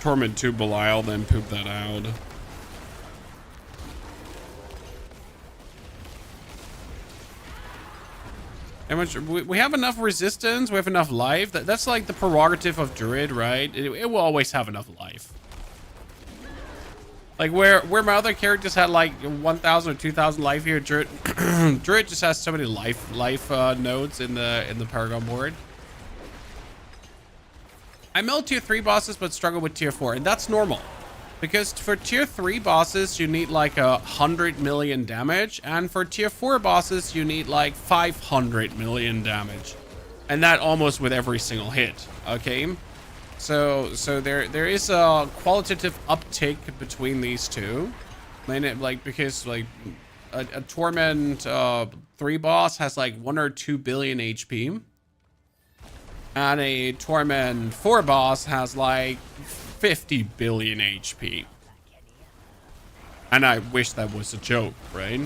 Torment 2 Belial, then poop that out. And we have enough resistance, we have enough life. That's like the prerogative of Druid, right? It will always have enough life. Like where my other characters had like 1,000 or 2,000 life here, Druid, Druid just has so many life nodes in the Paragon board. I mill tier 3 bosses but struggle with tier 4, and that's normal. Because for tier 3 bosses, you need like 100 million damage. And for tier 4 bosses, you need like 500 million damage. And that almost with every single hit, okay? So there is a qualitative uptick between these two. I mean, because like a Torment 3 boss has like 1 or 2 billion HP. And a Torment 4 boss has like 50 billion HP. And I wish that was a joke, right?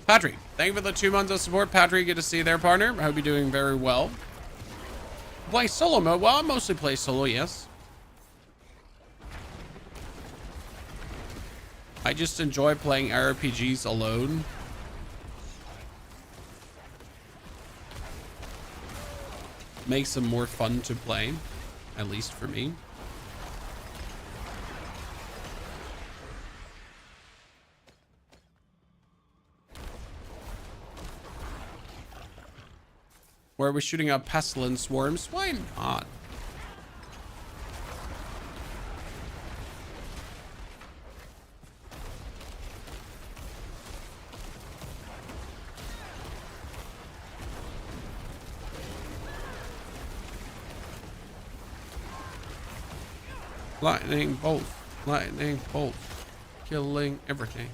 Patrick, thank you for the 2 months of support. Patrick, good to see you there, partner. I hope you're doing very well. Play solo mode? Well, I mostly play solo, yes. I just enjoy playing RPGs alone. Makes them more fun to play. At least for me. Where are we shooting up pestilence swarms? Why not? Lightning bolt, lightning bolt, killing everything.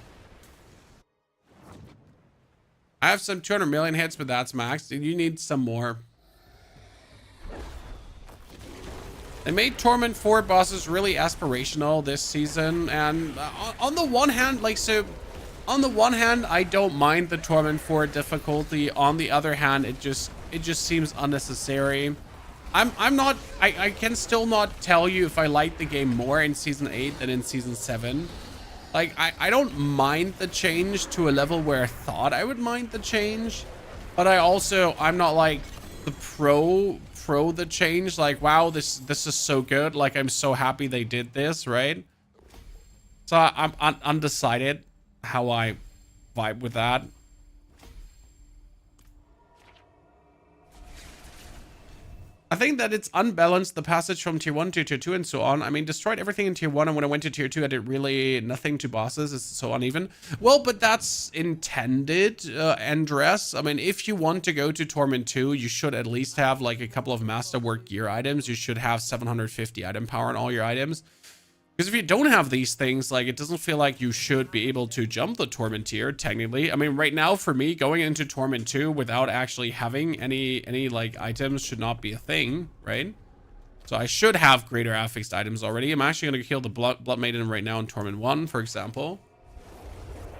I have some 200 million hits, but that's max. You need some more. They made Torment 4 bosses really aspirational this season, and on the one hand, on the one hand, I don't mind the Torment 4 difficulty. On the other hand, it just seems unnecessary. I can still not tell you if I like the game more in season 8 than in season 7. Like, I don't mind the change to a level where I thought I would mind the change. But I'm not like the pro the change. Like, wow, this is so good. Like, I'm so happy they did this, right? So I'm undecided how I vibe with that. I think that it's unbalanced, the passage from tier 1 to tier 2 and so on. I mean, destroyed everything in tier 1, and when I went to tier 2, I did really nothing to bosses. It's so uneven. Well, but that's intended, Andres. I mean, if you want to go to Torment 2, you should at least have like a couple of masterwork gear items. You should have 750 item power on all your items. Because if you don't have these things, like, it doesn't feel like you should be able to jump the Torment tier, technically. I mean, right now, for me, going into Torment 2 without actually having any like, items should not be a thing, right? So I should have greater affixed items already. I'm actually going to kill the Blood Maiden right now in Torment 1, for example.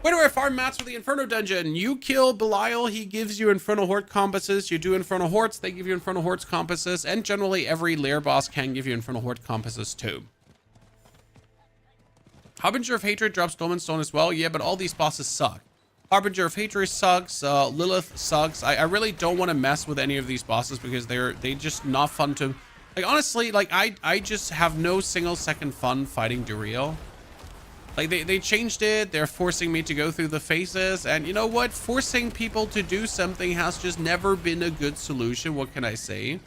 Where do I farm mats for the Inferno dungeon? You kill Belial, he gives you Infernal Horde compasses. You do Infernal Hordes, they give you Infernal Hordes compasses. And generally, every lair boss can give you Infernal Horde compasses, too. Harbinger of Hatred drops Dolmen Stone as well. Yeah, but all these bosses suck. Harbinger of Hatred sucks. Lilith sucks. I really don't want to mess with any of these bosses because they're just not fun to... Like, honestly, like, I just have no single second fun fighting Duriel. Like, they changed it. They're forcing me to go through the phases. And you know what? Forcing people to do something has just never been a good solution. What can I say?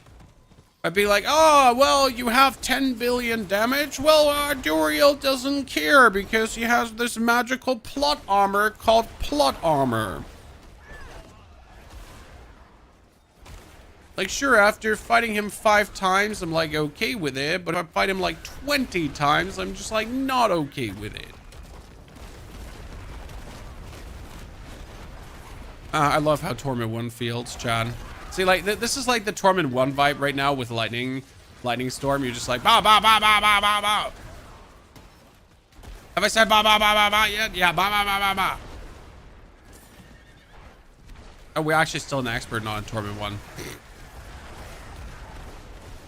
I'd be like, oh, well, you have 10 billion damage. Well, Duriel doesn't care because he has this magical plot armor called plot armor. Like, sure, after fighting him 5 times, I'm like okay with it. But if I fight him like 20 times, I'm just like not okay with it. I love how Torment 1 feels, Chad. See, like, this is like the Torment 1 vibe right now with Lightning Storm. You're just like, ba, ba, ba, ba, ba, ba, ba. Have I said ba, ba, ba, ba, ba yet? Yeah, ba, ba, ba, ba, ba. Oh, we're actually still an expert, not in Torment 1.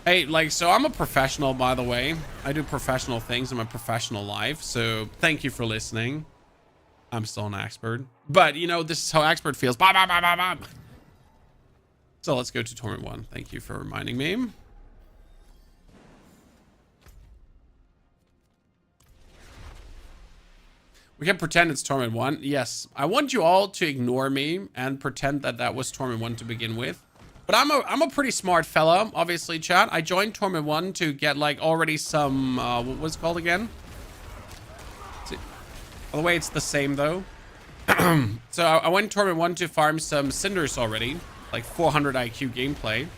Hey, like, so I'm a professional, by the way. I do professional things in my professional life. So thank you for listening. I'm still an expert. But, you know, this is how expert feels. Ba, ba, ba, ba, ba. So let's go to Torment 1. Thank you for reminding me. We can pretend it's Torment 1. Yes, I want you all to ignore me and pretend that that was Torment 1 to begin with. But I'm a pretty smart fella, obviously, chat. I joined Torment 1 to get, like, already some, what was it called again? See, by the way, it's the same, though. So I went Torment 1 to farm some cinders already, like 400 IQ gameplay.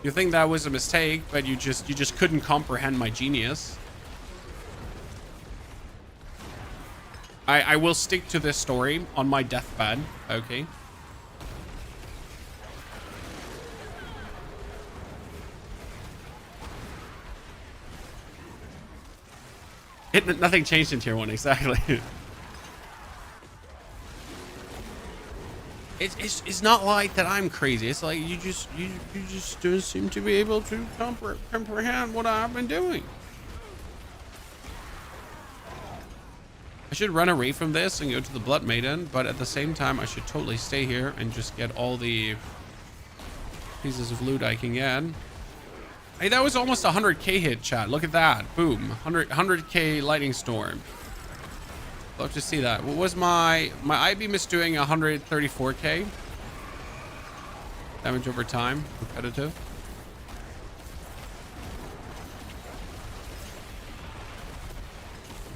You think that was a mistake, but you just couldn't comprehend my genius. I will stick to this story on my deathbed, okay? Nothing changed in tier 1, exactly. It's not like that I'm crazy. It's like you just don't seem to be able to comprehend what I've been doing. I should run away from this and go to the Blood Maiden, but at the same time, I should totally stay here and just get all the pieces of loot I can get. Hey, that was almost a 100k hit, chat. Look at that. Boom. 100k Lightning Storm. Love to see that. What was my I-beam is doing 134k damage over time, competitive.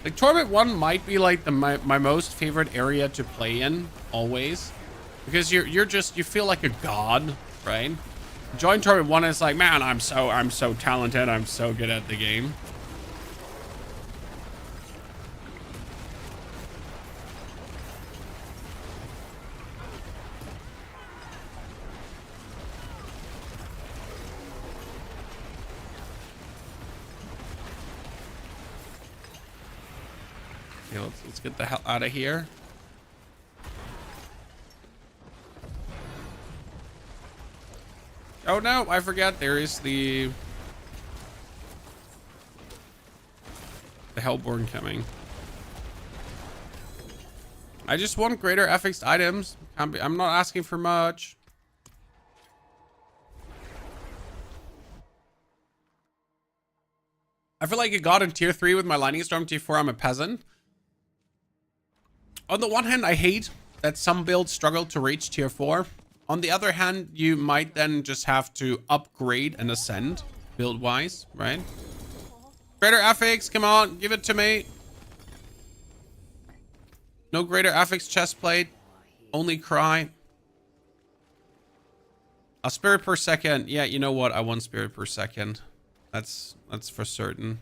Like, Torment 1 might be like my most favorite area to play in always, because you feel like a god, right? Join Torment 1 is like, man, I'm so talented, I'm so good at the game. Okay, let's get the hell out of here. Oh no, I forgot there is the Hellborn coming. I just want greater affixed items. I'm not asking for much. I feel like a god in tier 3 with my Lightning Storm. Tier 4, I'm a peasant. On the one hand, I hate that some builds struggle to reach tier 4. On the other hand, you might then just have to upgrade and ascend build-wise, right? Greater affix, come on, give it to me. No greater affix chestplate, only cry. A spirit per second. Yeah, you know what? I want spirit per second. That's for certain.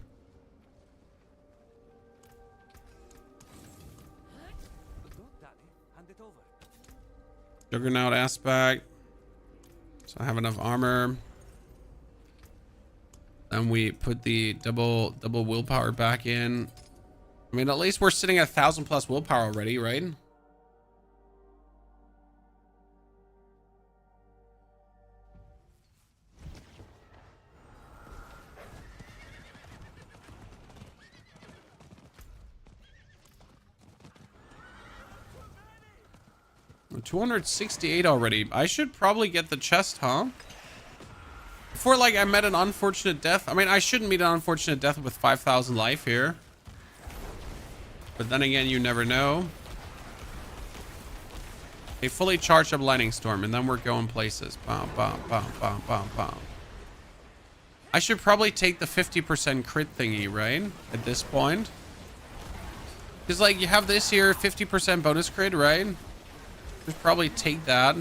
Juggernaut aspect. So I have enough armor. Then we put the double willpower back in. I mean, at least we're sitting at 1,000 plus willpower already, right? We're 268 already. I should probably get the chest, huh? Before, like, I met an unfortunate death. I mean, I shouldn't meet an unfortunate death with 5,000 life here. But then again, you never know. A fully charged up Lightning Storm, and then we're going places. Bam, bam, bam, bam, bam, bam. I should probably take the 50% crit thingy, right? At this point. Because, like, you have this here, 50% bonus crit, right? Just probably take that.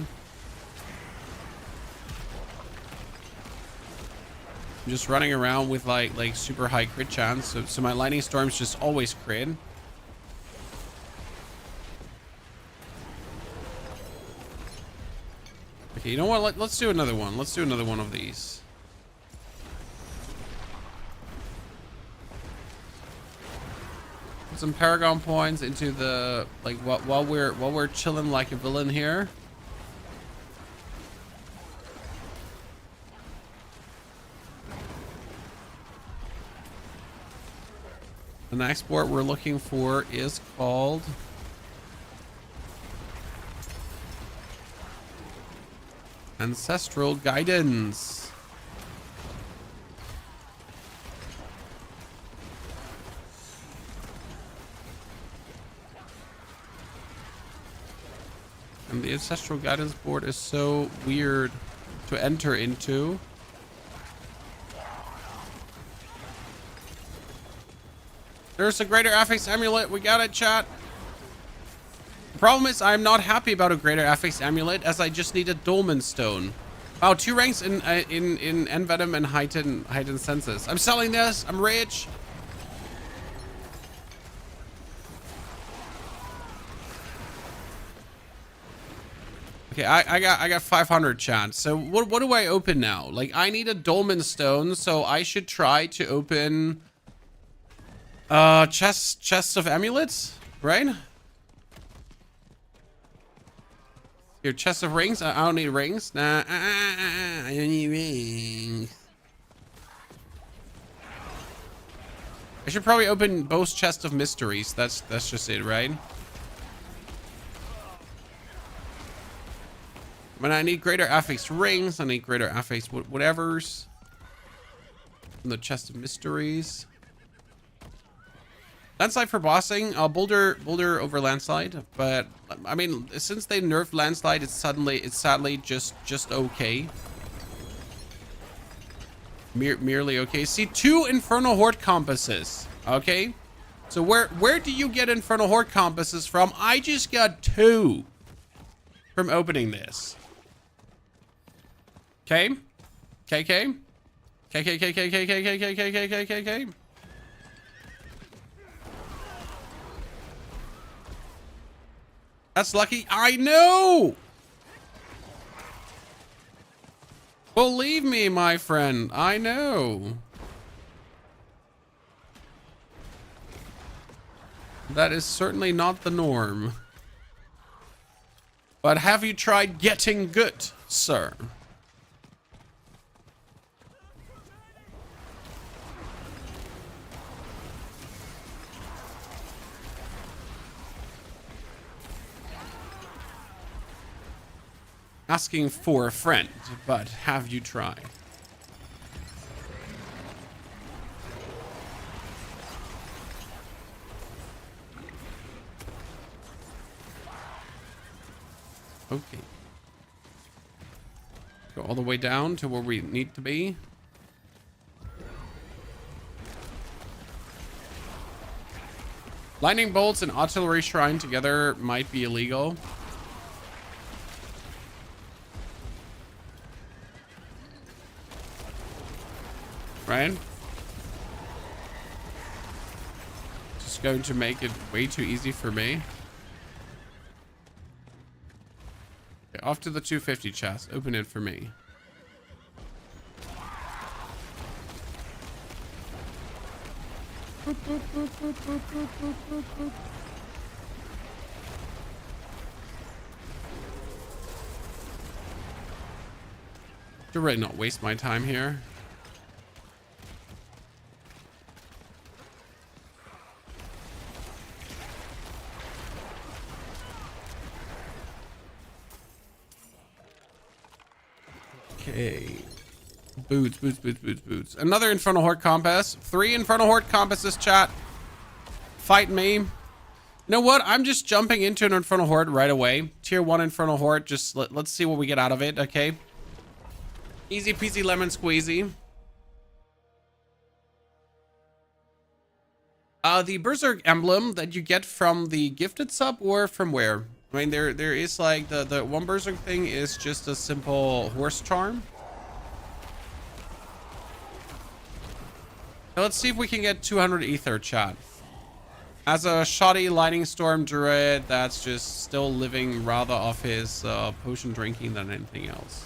I'm just running around with like super high crit chance. So my lightning storms just always crit. Okay, you know what? Let's do another one. Let's do another one of these. Put some Paragon points into the like while we're chilling like a villain here. The next board we're looking for is called Ancestral Guidance. And the Ancestral Guidance board is so weird to enter into. There's a Greater Affix Amulet. We got it, chat. The problem is I'm not happy about a Greater Affix Amulet, as I just need a Dolmen Stone. Wow, 2 ranks in Envenom and Heightened Senses. I'm selling this. I'm rich. Okay, I got 500 chance. So what do I open now? Like, I need a Dolmen Stone, so I should try to open chests of amulets, right? Here, chest of rings. I don't need rings. Nah, I don't need rings. I should probably open both chests of mysteries. That's just it, right? When I need greater affix rings, I need greater affix whatevers. From the chest of mysteries. Landslide for bossing, Boulder over landslide, but I mean, since they nerfed landslide, it's sadly just okay. Merely okay. See, 2 Infernal Horde compasses. Okay, so where do you get Infernal Horde compasses from? I just got 2 from opening this. Okay, KK. That's lucky. I know. Believe me, my friend. I know. That is certainly not the norm. But have you tried getting good, sir? Asking for a friend, but have you tried? Okay. Go all the way down to where we need to be. Lightning bolts and artillery shrine together might be illegal. Right? Just going to make it way too easy for me. Okay, off to the 250 chest. Open it for me. To really not waste my time here. Okay. Boots. Another Infernal Horde compass. 3 Infernal Horde compasses, chat. Fight me. You know what? I'm just jumping into an Infernal Horde right away. Tier 1 Infernal Horde. Just let's see what we get out of it, okay? Easy peasy lemon squeezy. The Berserk emblem that you get from the gifted sub or from where? I mean, there is like the one Berserk thing is just a simple horse charm. Now let's see if we can get 200 ether, chat. As a shoddy Lightning Storm Druid that's just still living rather off his potion drinking than anything else.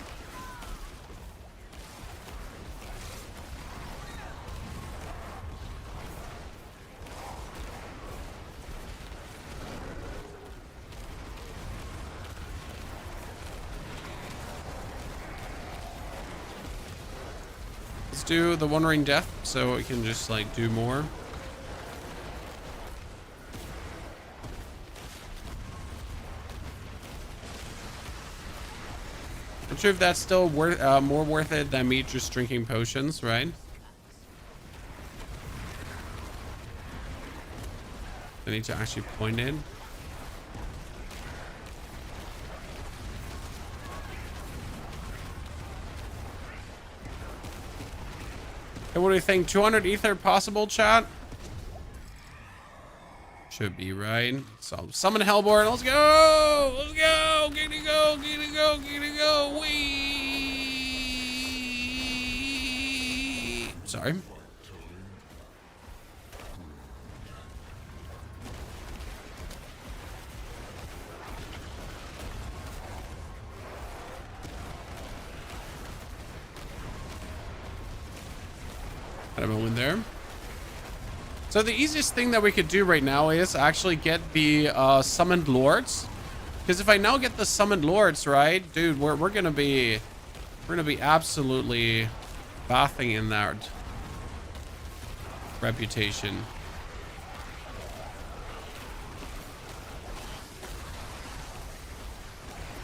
Let's do the Wandering Death so we can just like do more. Not sure if that's still worth more worth it than me just drinking potions, right? I need to actually point in. Hey, what do you think? 200 ether possible, chat? Should be, right? So summon Hellborn. Let's go! Let's go! Get to go! Get to go! Get to go! Wee! Sorry. Had a moment there. So the easiest thing that we could do right now is actually get the summoned lords, because if I now get the summoned lords, right, dude, we're gonna be absolutely bathing in that reputation.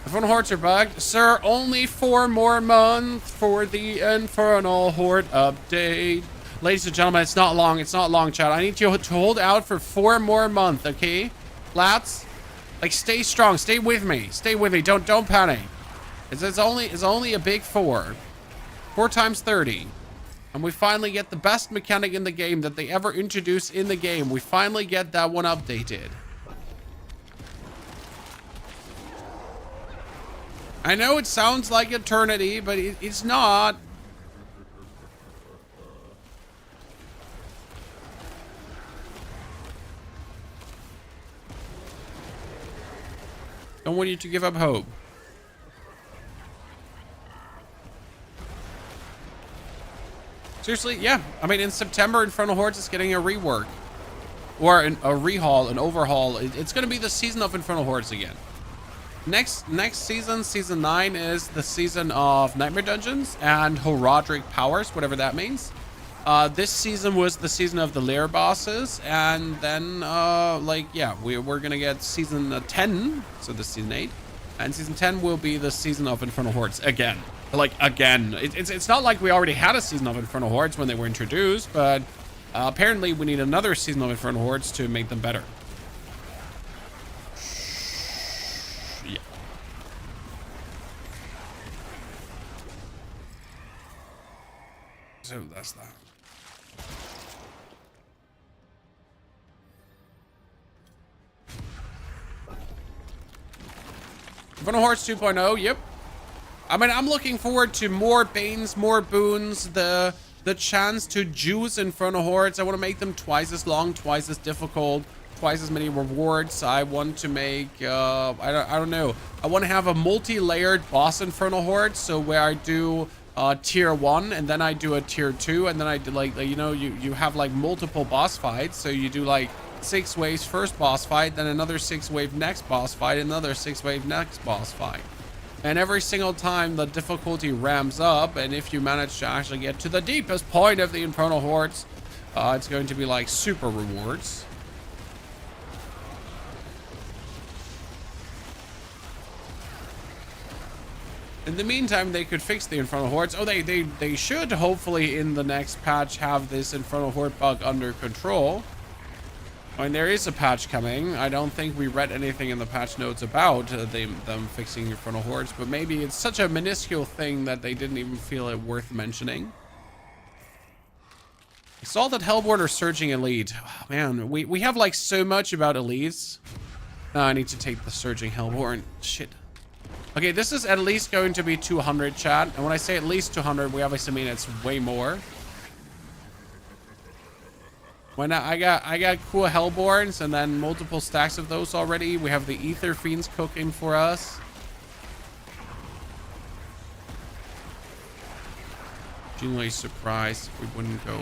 Infernal Hordes are bugged. Sir, only 4 more months for the Infernal Horde update. Ladies and gentlemen, it's not long. It's not long, chat. I need you to hold out for 4 more months, okay? Lads, like, stay strong. Stay with me. Stay with me. Don't panic. It's only a big 4. 4 times 30. And we finally get the best mechanic in the game that they ever introduced in the game. We finally get that one updated. I know it sounds like eternity, but it's not. Don't want you to give up hope. Seriously, yeah. I mean, in September, Infernal Hordes is getting a rework. Or a rehaul, an overhaul. It's going to be the season of Infernal Hordes again. Next season, season 9, is the season of Nightmare Dungeons and Horadric Powers, whatever that means. This season was the season of the lair bosses, and then like, yeah, we're gonna get season 10, so this is season 8, and season 10 will be the season of Infernal Hordes again. Like, again, it's not like we already had a season of Infernal Hordes when they were introduced, but apparently we need another season of Infernal Hordes to make them better. Yeah. So that's that. Infernal Hordes 2.0, yep. I mean, I'm looking forward to more Banes, more boons, the chance to juice Infernal Hordes. I want to make them twice as long, twice as difficult, twice as many rewards. I want to make, I don't know. I want to have a multi-layered boss Infernal Horde, so where I do tier 1, and then I do a tier 2, and then I do like you know, you have like multiple boss fights, so you do like 6 waves first boss fight, then another 6 wave next boss fight, another 6 wave next boss fight. And every single time the difficulty ramps up, and if you manage to actually get to the deepest point of the Infernal Hordes, it's going to be like super rewards. In the meantime, they could fix the Infernal Hordes. Oh, they should hopefully in the next patch have this Infernal Horde bug under control. I mean, there is a patch coming. I don't think we read anything in the patch notes about them fixing Infernal Hordes, but maybe it's such a minuscule thing that they didn't even feel it worth mentioning. I saw that Hellborn are surging elite. Oh, man, we have like so much about elites. I need to take the surging Hellborn. Shit. Okay, this is at least going to be 200, chat. And when I say at least 200, we obviously mean it's way more. Why not? I got cool Hellborns and then multiple stacks of those already. We have the Ether Fiends cooking for us. Genuinely surprised if we wouldn't go.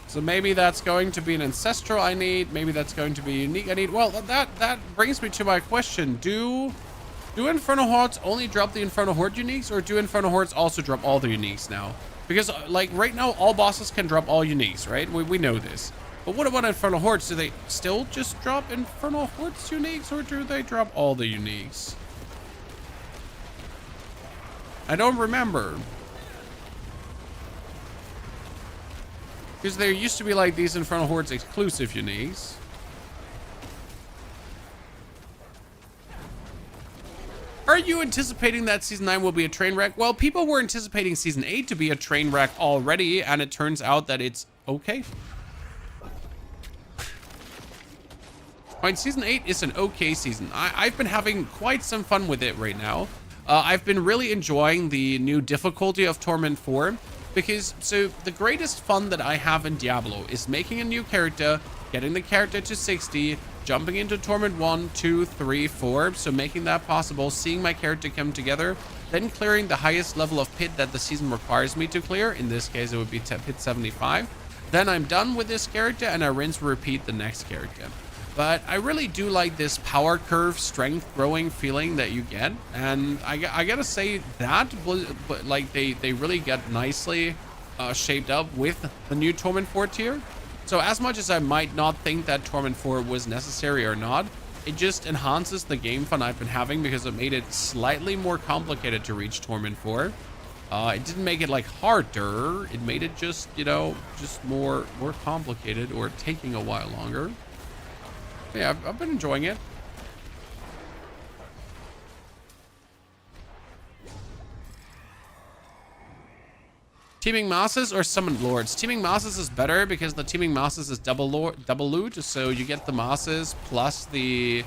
So maybe that's going to be an ancestral I need. Maybe that's going to be unique I need. Well, that brings me to my question. Do Infernal Hordes only drop the Infernal Horde uniques, or do Infernal Hordes also drop all the uniques now? Because like right now, all bosses can drop all uniques, right? We know this. But what about Infernal Hordes? Do they still just drop Infernal Hordes uniques, or do they drop all the uniques? I don't remember. Because there used to be like these Infernal Hordes exclusive uniques. Are you anticipating that Season 9 will be a train wreck? Well, people were anticipating Season 8 to be a train wreck already, and it turns out that it's okay. Fine, Season 8 is an okay season. I've been having quite some fun with it right now. I've been really enjoying the new difficulty of Torment 4. Because, so the greatest fun that I have in Diablo is making a new character, getting the character to 60, jumping into Torment 1, 2, 3, 4, so making that possible, seeing my character come together, then clearing the highest level of pit that the season requires me to clear. In this case, it would be pit 75. Then I'm done with this character and I rinse and repeat the next character. But I really do like this power curve strength growing feeling that you get, and I gotta say that like they really get nicely shaped up with the new Torment 4 tier. So as much as I might not think that Torment 4 was necessary or not, it just enhances the game fun I've been having because it made it slightly more complicated to reach Torment 4. It didn't make it like harder, it made it just, you know, just more complicated, or taking a while longer. Yeah, I've been enjoying it. Teaming Mosses or Summoned Lords? Teaming Mosses is better because the Teaming Mosses is double loot, so you get the Mosses plus the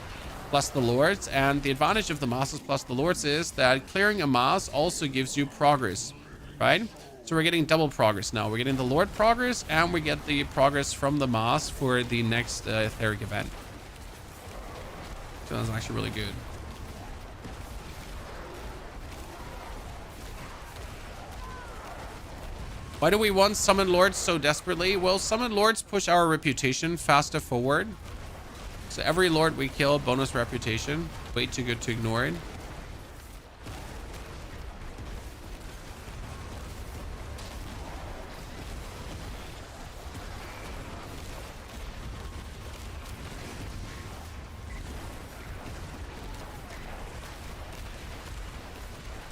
Lords, and the advantage of the Mosses plus the Lords is that clearing a Moss also gives you progress, right? So we're getting double progress now. We're getting the Lord progress, and we get the progress from the Moss for the next Etheric event. So that's actually really good. Why do we want Summon Lords so desperately? Well, Summon Lords push our reputation faster forward. So every Lord we kill, bonus reputation. Way too good to ignore it.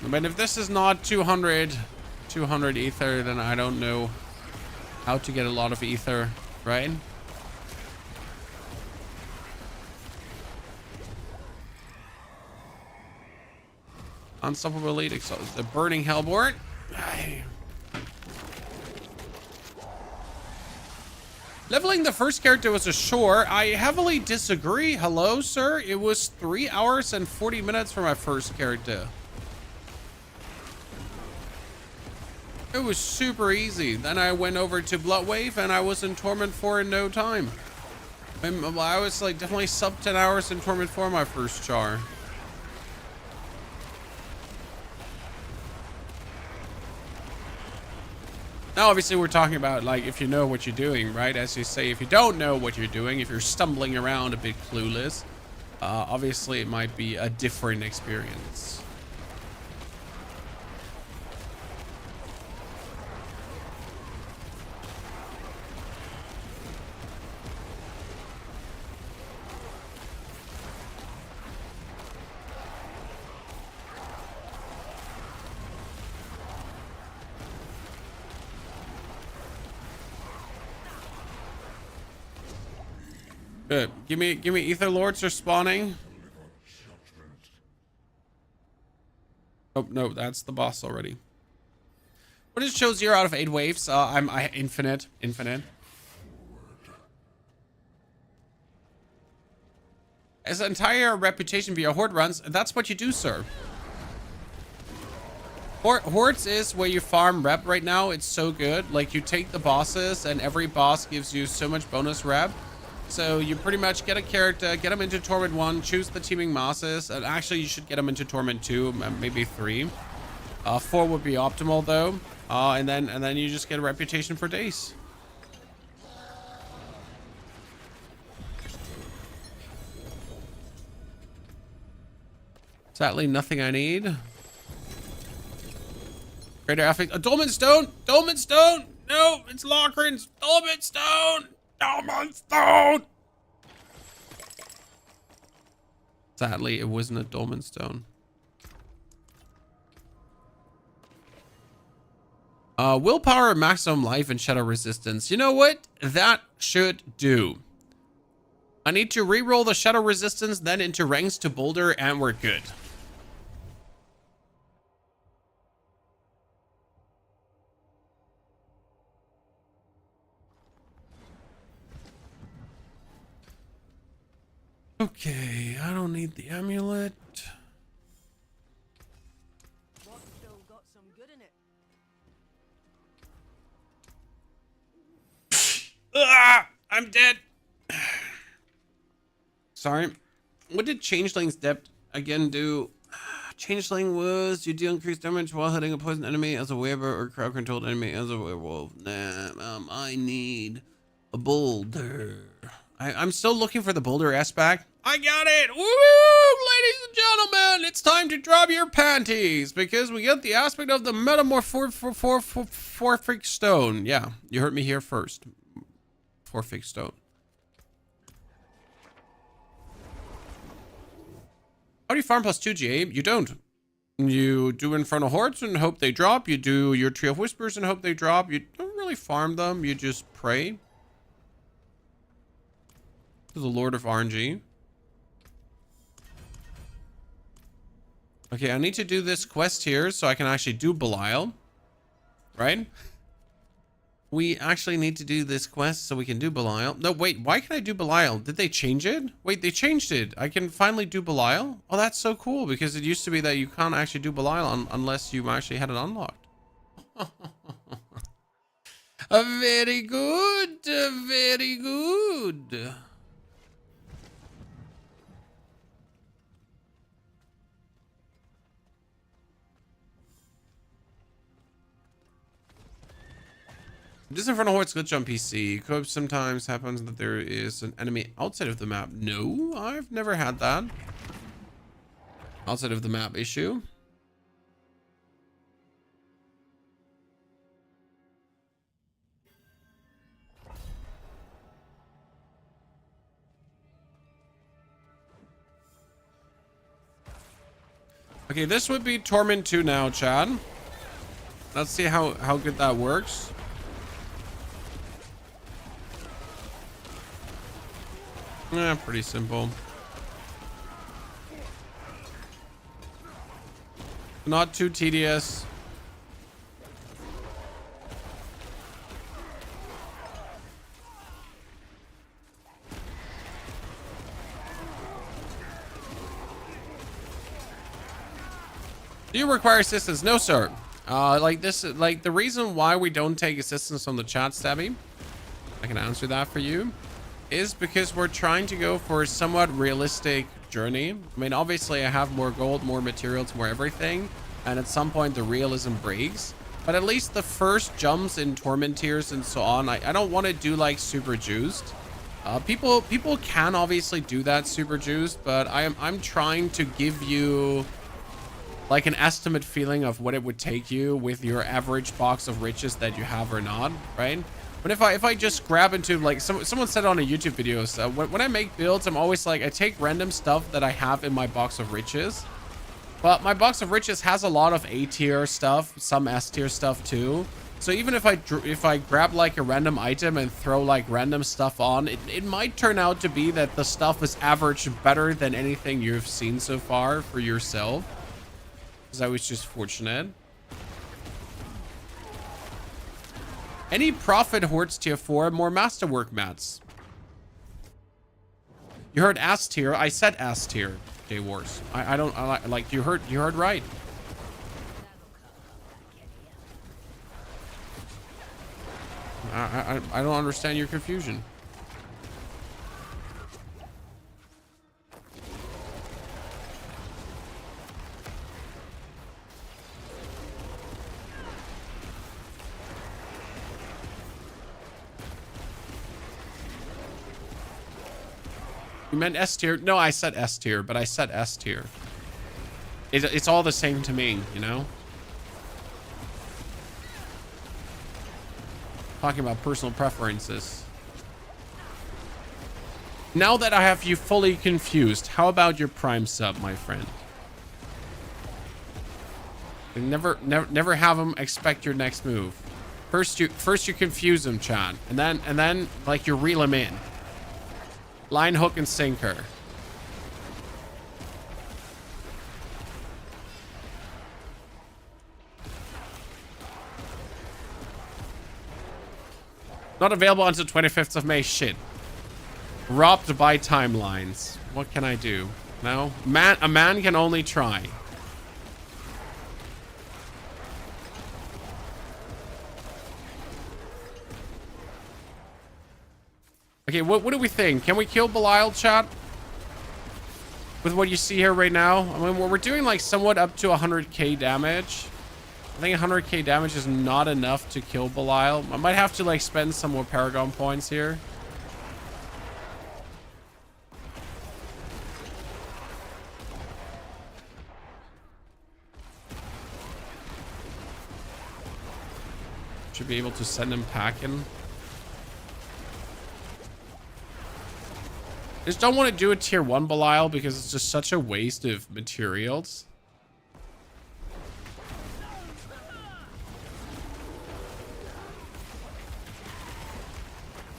I mean, if this is not 200 ether, then I don't know how to get a lot of ether, right? Unstoppable Elite, the Burning Hellborn. Leveling the first character was a chore. I heavily disagree. Hello, sir. It was 3 hours and 40 minutes for my first character. It was super easy. Then I went over to Bloodwave and I was in Torment 4 in no time. I was like definitely sub 10 hours in Torment 4 my first char. Now, obviously, we're talking about, like, if you know what you're doing, right? As you say, if you don't know what you're doing, if you're stumbling around a bit clueless, obviously, it might be a different experience. Good. Give me Ether Lords are spawning. Oh no, that's the boss already. What is show 0 out of 8 waves? I'm infinite. His entire reputation via horde runs, that's what you do, sir. Hordes is where you farm rep right now. It's so good. Like, you take the bosses and every boss gives you so much bonus rep. So you pretty much get a character, get them into Torment 1, choose the teaming masses, and actually you should get them into Torment 2, maybe 3. 4 would be optimal though. And then you just get a reputation for days. Sadly, nothing I need. Greater affect. A Dolmen Stone! Dolmen Stone! No, it's Lochran's! Dolmen Stone! Dolmen Stone! Sadly, it wasn't a Dolmen Stone. Willpower, maximum life, and shadow resistance. You know what? That should do. I need to re-roll the shadow resistance, then into ranks to Boulder, and we're good. Okay, I don't need the amulet. What's still got some good in it? Ah, I'm dead. Sorry. What did Changeling's Depth again do? Changeling was you deal increased damage while hitting a poison enemy as a weaver or crowd controlled enemy as a werewolf. Nah, I need a boulder. I'm still looking for the boulder aspect. I got it! Woo! Ladies and gentlemen, it's time to drop your panties because we get the aspect of the metamorphic stone. Yeah, you heard me here first. Forfeit stone. How do you farm plus 2 GA? You don't. You do Infernal Hordes and hope they drop. You do your Tree of Whispers and hope they drop. You don't really farm them. You just pray to the Lord of RNG. Okay, I need to do this quest here so I can actually do Belial. Right? We actually need to do this quest so we can do Belial. No, wait, why can I do Belial? Did they change it? Wait, they changed it. I can finally do Belial? Oh, that's so cool because it used to be that you can't actually do Belial unless you actually had it unlocked. Very good, very good. This Infernal Horde's glitch on PC. Could sometimes happens that there is an enemy outside of the map. No, I've never had that. Outside of the map issue. Okay, this would be Torment 2 now, Chad. Let's see how good that works. Yeah, pretty simple. Not too tedious. Do you require assistance? No, sir. Like the reason why we don't take assistance from the chat, Stabby, I can answer that for you, is because we're trying to go for a somewhat realistic journey. I mean, obviously I have more gold, more materials, more everything, and at some point the realism breaks, but at least the first jumps in torment tiers and so on, I don't want to do like super juiced. People can obviously do that super juiced, but I'm trying to give you like an estimate feeling of what it would take you with your average box of riches that you have or not, right? But if I just grab into, like, someone said on a YouTube video, so when I make builds, I'm always like, I take random stuff that I have in my box of riches. But my box of riches has a lot of A tier stuff, some S tier stuff too. So even if I grab like a random item and throw like random stuff on, it might turn out to be that the stuff is average better than anything you've seen so far for yourself. Because I was just fortunate. Any profit hordes tier 4 more masterwork mats. You heard S tier. I said S tier. Day Wars. I don't like you heard right. I don't understand your confusion. You meant S tier? No, I said S tier, but I said S tier. It's all the same to me, you know? Talking about personal preferences. Now that I have you fully confused, how about your Prime sub, my friend? Never have them expect your next move. First you confuse them, Chan, and then like you reel them in. Line, hook, and sinker. Not available until 25th of May. Shit. Robbed by timelines. What can I do? No? A man can only try. Okay, what do we think? Can we kill Belial, chat? With what you see here right now? I mean, we're doing like somewhat up to 100k damage. I think 100k damage is not enough to kill Belial. I might have to like spend some more Paragon points here. Should be able to send him packing. I just don't want to do a tier 1 Belial because it's just such a waste of materials.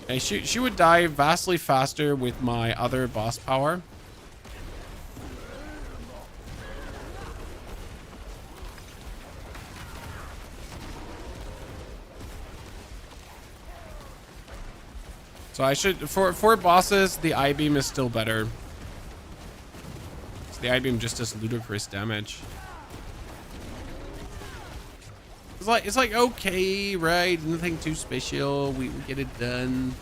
Okay, she would die vastly faster with my other boss power. So I should, for bosses, the I-beam is still better. So the I-beam just does ludicrous damage. It's like okay, right? Nothing too special. We get it done.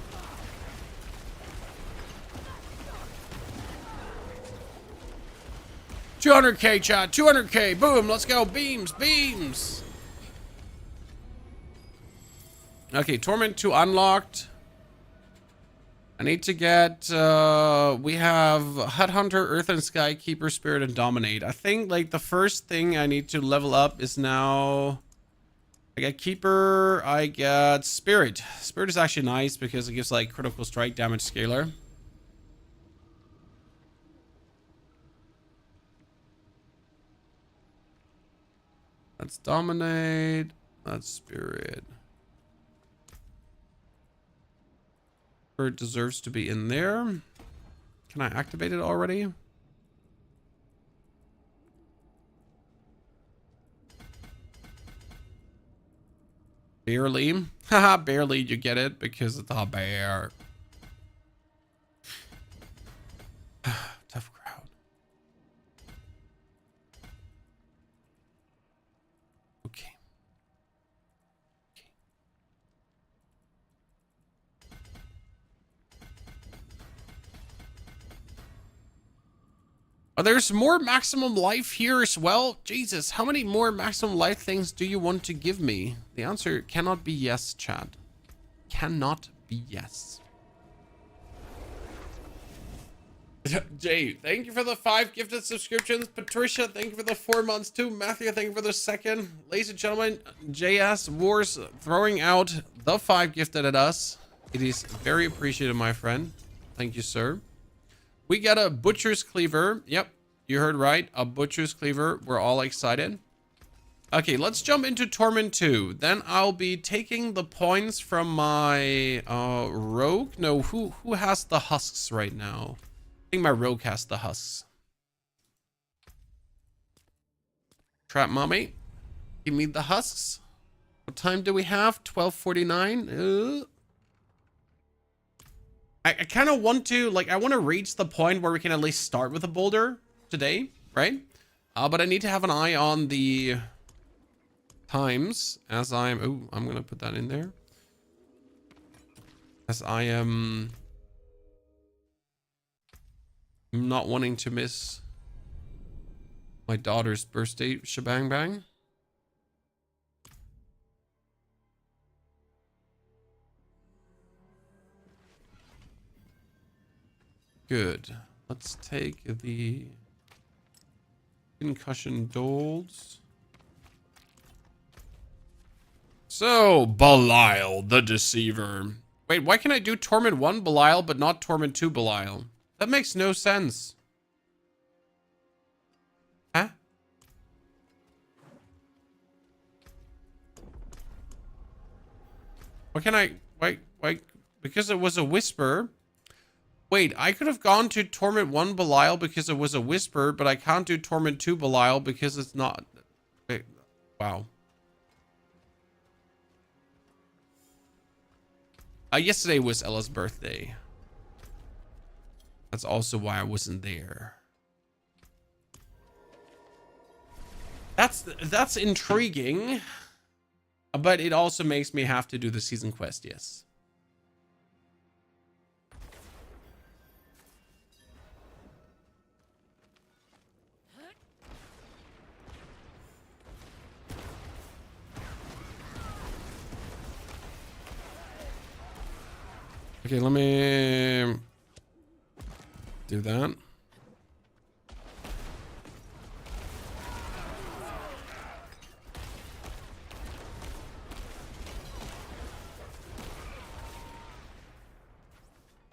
$200k, chat. 200k. Boom. Let's go. Beams. Beams. Okay, Torment 2 unlocked. I need to get, we have Hut Hunter, Earth and Sky, Keeper, Spirit, and Dominate. I think, like, the first thing I need to level up is now... I got Keeper, I got Spirit. Spirit is actually nice because it gives, like, critical strike damage scalar. That's Dominate. That's Spirit. It deserves to be in there. Can I activate it already? Barely. Haha, barely you get it because it's a bear. Tough crowd. Okay. Oh, there's more maximum life here as well. Jesus, how many more maximum life things do you want to give me? The answer cannot be yes, chat. Cannot be yes. Jay, thank you for the 5 gifted subscriptions. Patricia, thank you for the 4 months too. Matthew, thank you for the 2nd. Ladies and gentlemen, JS Wars throwing out the 5 gifted at us. It is very appreciated, my friend. Thank you, sir. We got a Butcher's Cleaver. Yep, you heard right. A Butcher's Cleaver. We're all excited. Okay, let's jump into Torment 2. Then I'll be taking the points from my Rogue. No, who has the husks right now? I think my Rogue has the husks. Trap Mummy. Give me the husks. What time do we have? 12:49. I kind of want to, like, I want to reach the point where we can at least start with a boulder today, right? But I need to have an eye on the times as I'm, oh, I'm going to put that in there. As I am not wanting to miss my daughter's birthday shebang bang. Good. Let's take the concussion dolls. So, Belial the Deceiver. Wait, why can I do Torment 1 Belial but not Torment 2 Belial? That makes no sense. Huh? Why can I... Why? Because it was a whisper. Wait, I could have gone to Torment 1 Belial because it was a whisper, but I can't do Torment 2 Belial because it's not... Wait, wow. Yesterday was Ella's birthday. That's also why I wasn't there. That's intriguing. But it also makes me have to do the season quest, yes. Okay, let me do that.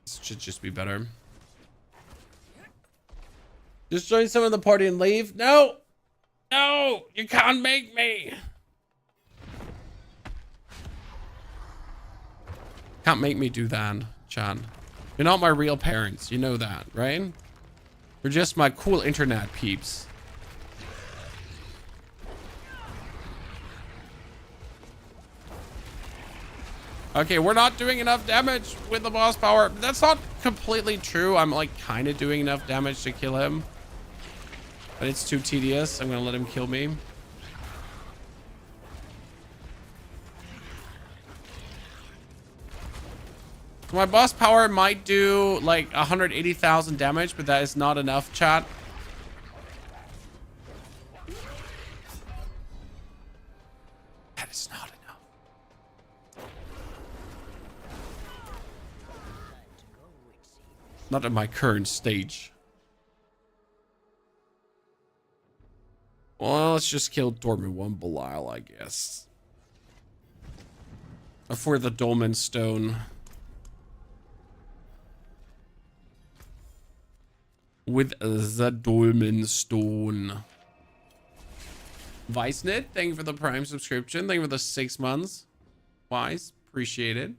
This should just be better. Just join some of the party and leave. No! No! You can't make me! Can't make me do that, Chan. You're not my real parents. You know that, right? You're just my cool internet peeps. Okay, we're not doing enough damage with the boss power. That's not completely true. I'm like kind of doing enough damage to kill him. But it's too tedious. I'm going to let him kill me. My boss power might do like 180,000 damage, but that is not enough, chat. That is not enough. Not at my current stage. Well, let's just kill Torment 1 Belial, I guess. For the Dolmen Stone. With the Dolmen Stone. Weissnit, thank you for the Prime subscription. Thank you for the 6 months. Wise, appreciate it.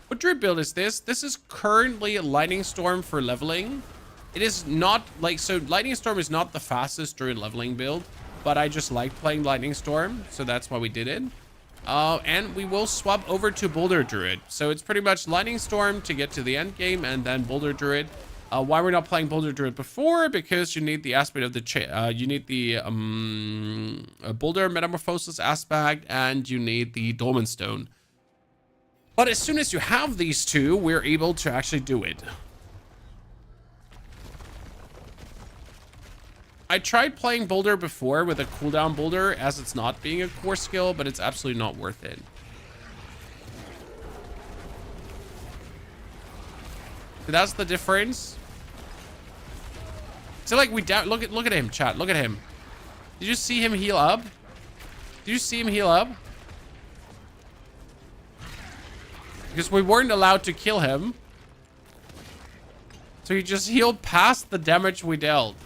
What Druid build is this? This is currently Lightning Storm for leveling. It is not like, so Lightning Storm is not the fastest Druid leveling build, but I just like playing Lightning Storm, so that's why we did it. And we will swap over to Boulder Druid. So it's pretty much Lightning Storm to get to the end game, and then Boulder Druid. Why we're not playing Boulder Druid before? Because you need the aspect of the you need the Boulder Metamorphosis aspect, and you need the Dolmen Stone. But as soon as you have these two, we're able to actually do it. I tried playing Boulder before with a cooldown Boulder as it's not being a core skill, but it's absolutely not worth it. So that's the difference. So like we down, look at him, chat. Look at him. Did you see him heal up? Did you see him heal up? Because we weren't allowed to kill him. So he just healed past the damage we dealt.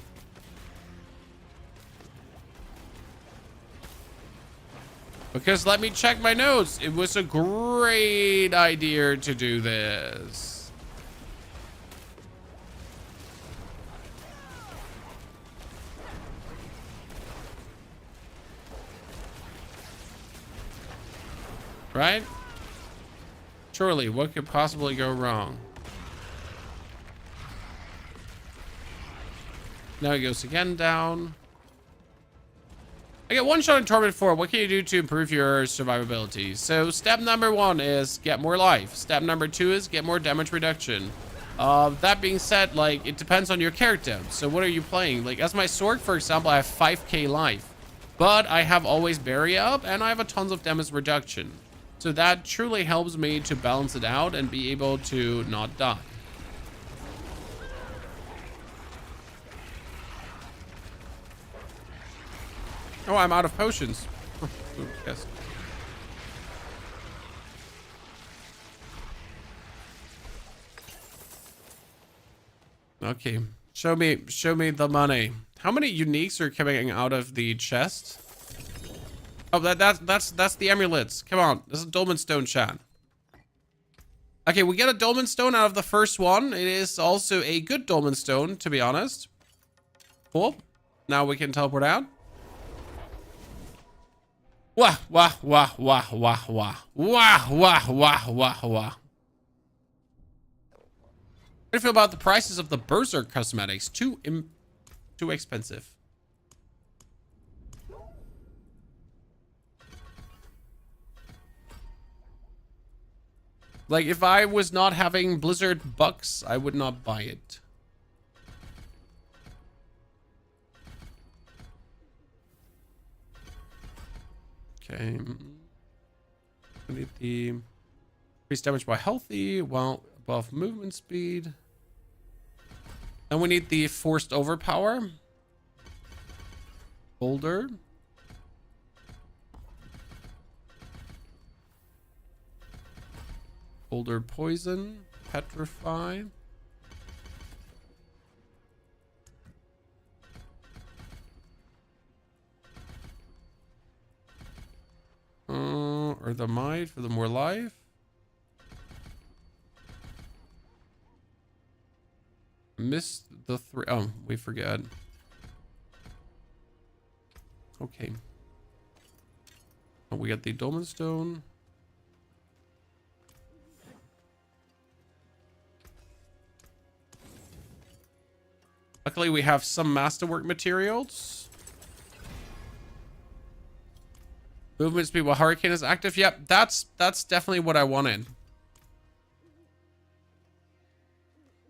Because let me check my notes. It was a great idea to do this. Right? Surely, what could possibly go wrong? Now he goes again down. I get one shot in Torment 4. What can you do to improve your survivability? So step number 1 is get more life. Step number 2 is get more damage reduction. That being said, like, it depends on your character. So what are you playing? Like, as my sword, for example, I have 5k life. But I have always barrier up and I have a tons of damage reduction. So that truly helps me to balance it out and be able to not die. Oh, I'm out of potions. Yes. Okay, show me the money. How many uniques are coming out of the chest? Oh, that's the amulets. Come on, this is a Dolmen Stone, chat. Okay, we get a Dolmen Stone out of the first one. It is also a good Dolmen Stone, to be honest. Cool. Now we can teleport out. Wah, wah, wah, wah, wah, wah. Wah, wah, wah, wah, wah. How do you feel about the prices of the Berserk cosmetics? Too expensive. Like, if I was not having Blizzard bucks, I would not buy it. Okay. We need the increased damage by healthy while above movement speed. And we need the forced overpower. Boulder. Boulder poison. Petrify. Or the might for the more life. Missed the 3. Oh, we forget. Okay. Oh, we got the Dolmen Stone. Luckily, we have some masterwork materials. Movement speed while Hurricane is active. Yep, that's definitely what I wanted.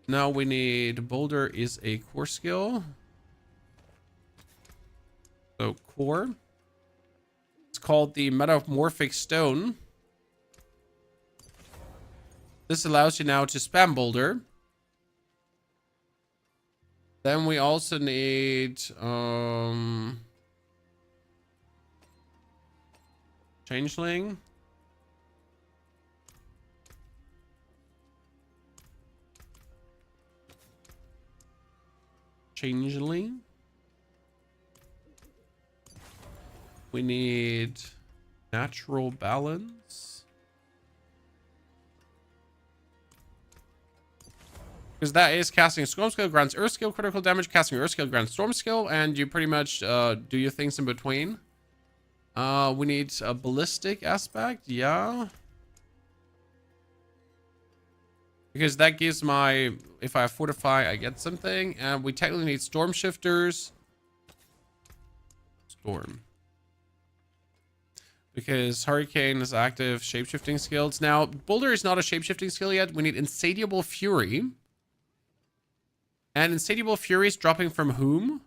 Now we need Boulder is a core skill. So core. It's called the Metamorphic Stone. This allows you now to spam Boulder. Then we also need Changeling. Changeling. We need Natural Balance. Because that is casting Storm Skill, grants Earth Skill, critical damage, casting Earth Skill, grants Storm Skill, and you pretty much do your things in between. We need a ballistic aspect, yeah. Because that gives my, if I fortify, I get something. And we technically need storm shifters. Storm. Because Hurricane is active shapeshifting skills. Now, Boulder is not a shapeshifting skill yet. We need Insatiable Fury. And Insatiable Fury is dropping from whom?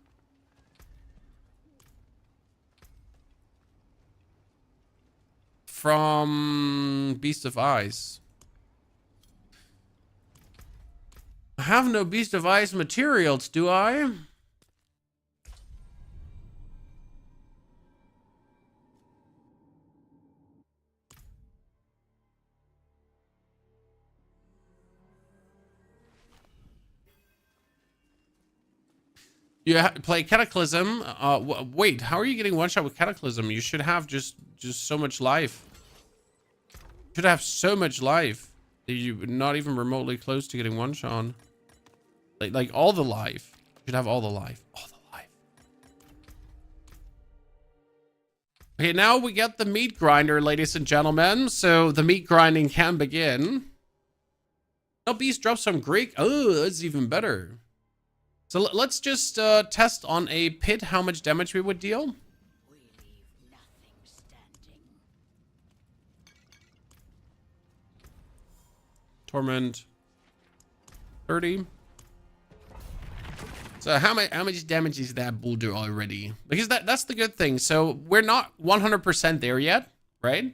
From Beast of Ice. I have no Beast of Ice materials, do I? You play Cataclysm. Wait, how are you getting one shot with Cataclysm? You should have just so much life. You should have so much life that you're not even remotely close to getting one shot. Like all the life. You should have all the life. All the life. Okay, now we get the meat grinder, ladies and gentlemen. So the meat grinding can begin. Oh, beast drops some Greek. Oh, that's even better. So let's just test on a pit how much damage we would deal. We leave nothing standing. Torment 30. So how much damage is that boulder already? Because that's the good thing. So we're not 100% there yet, right?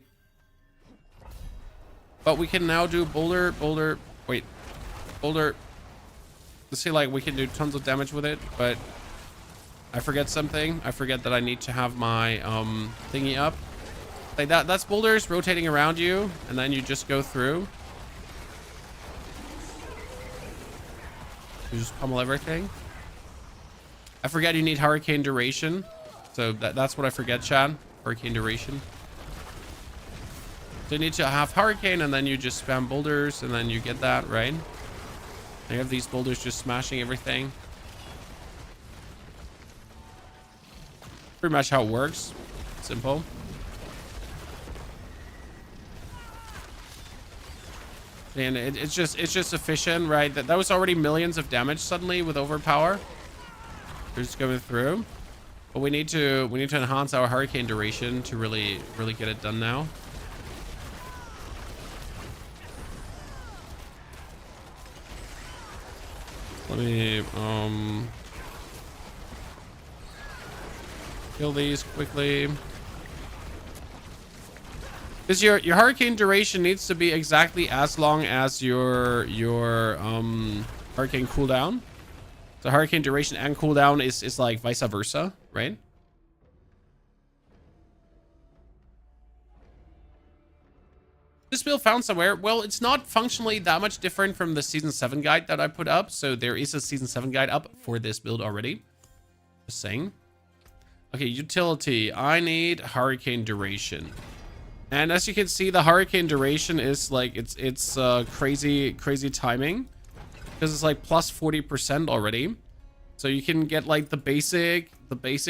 But we can now do boulder. Let's see, like, we can do tons of damage with it, but I forget something. I forget that I need to have my thingy up. Like that's boulders rotating around you, and then you just go through. You just pummel everything. I forget you need hurricane duration. So that's what I forget, Chad. Hurricane duration. So you need to have hurricane, and then you just spam boulders, and then you get that, right? You have these boulders just smashing everything. Pretty much how it works. Simple. And it's just efficient, right? That was already millions of damage suddenly with overpower. We're just going through. But we need to enhance our hurricane duration to really get it done now. Let me kill these quickly. Because your hurricane duration needs to be exactly as long as your hurricane cooldown. So hurricane duration and cooldown is like vice versa, right? This build found somewhere. Well, it's not functionally that much different from the season 7 guide that I put up. So there is a season 7 guide up for this build already. Just saying. Okay, utility. I need hurricane duration. And as you can see, the hurricane duration is like, it's crazy timing. Because it's like plus 40% already. So you can get like the basic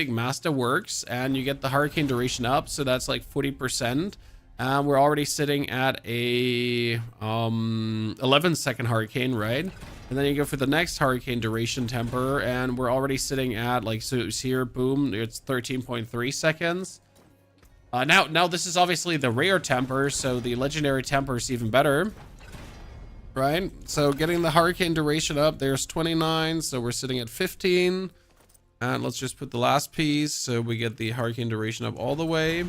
master works, and you get the hurricane duration up. So that's like 40%. We're already sitting at a 11-second hurricane, right? And then you go for the next hurricane duration temper, and we're already sitting at like, so it's here, boom, it's 13.3 seconds. Now this is obviously the rare temper, so the legendary temper is even better, right? So getting the hurricane duration up, there's 29, so we're sitting at 15. And let's just put the last piece, so we get the hurricane duration up all the way.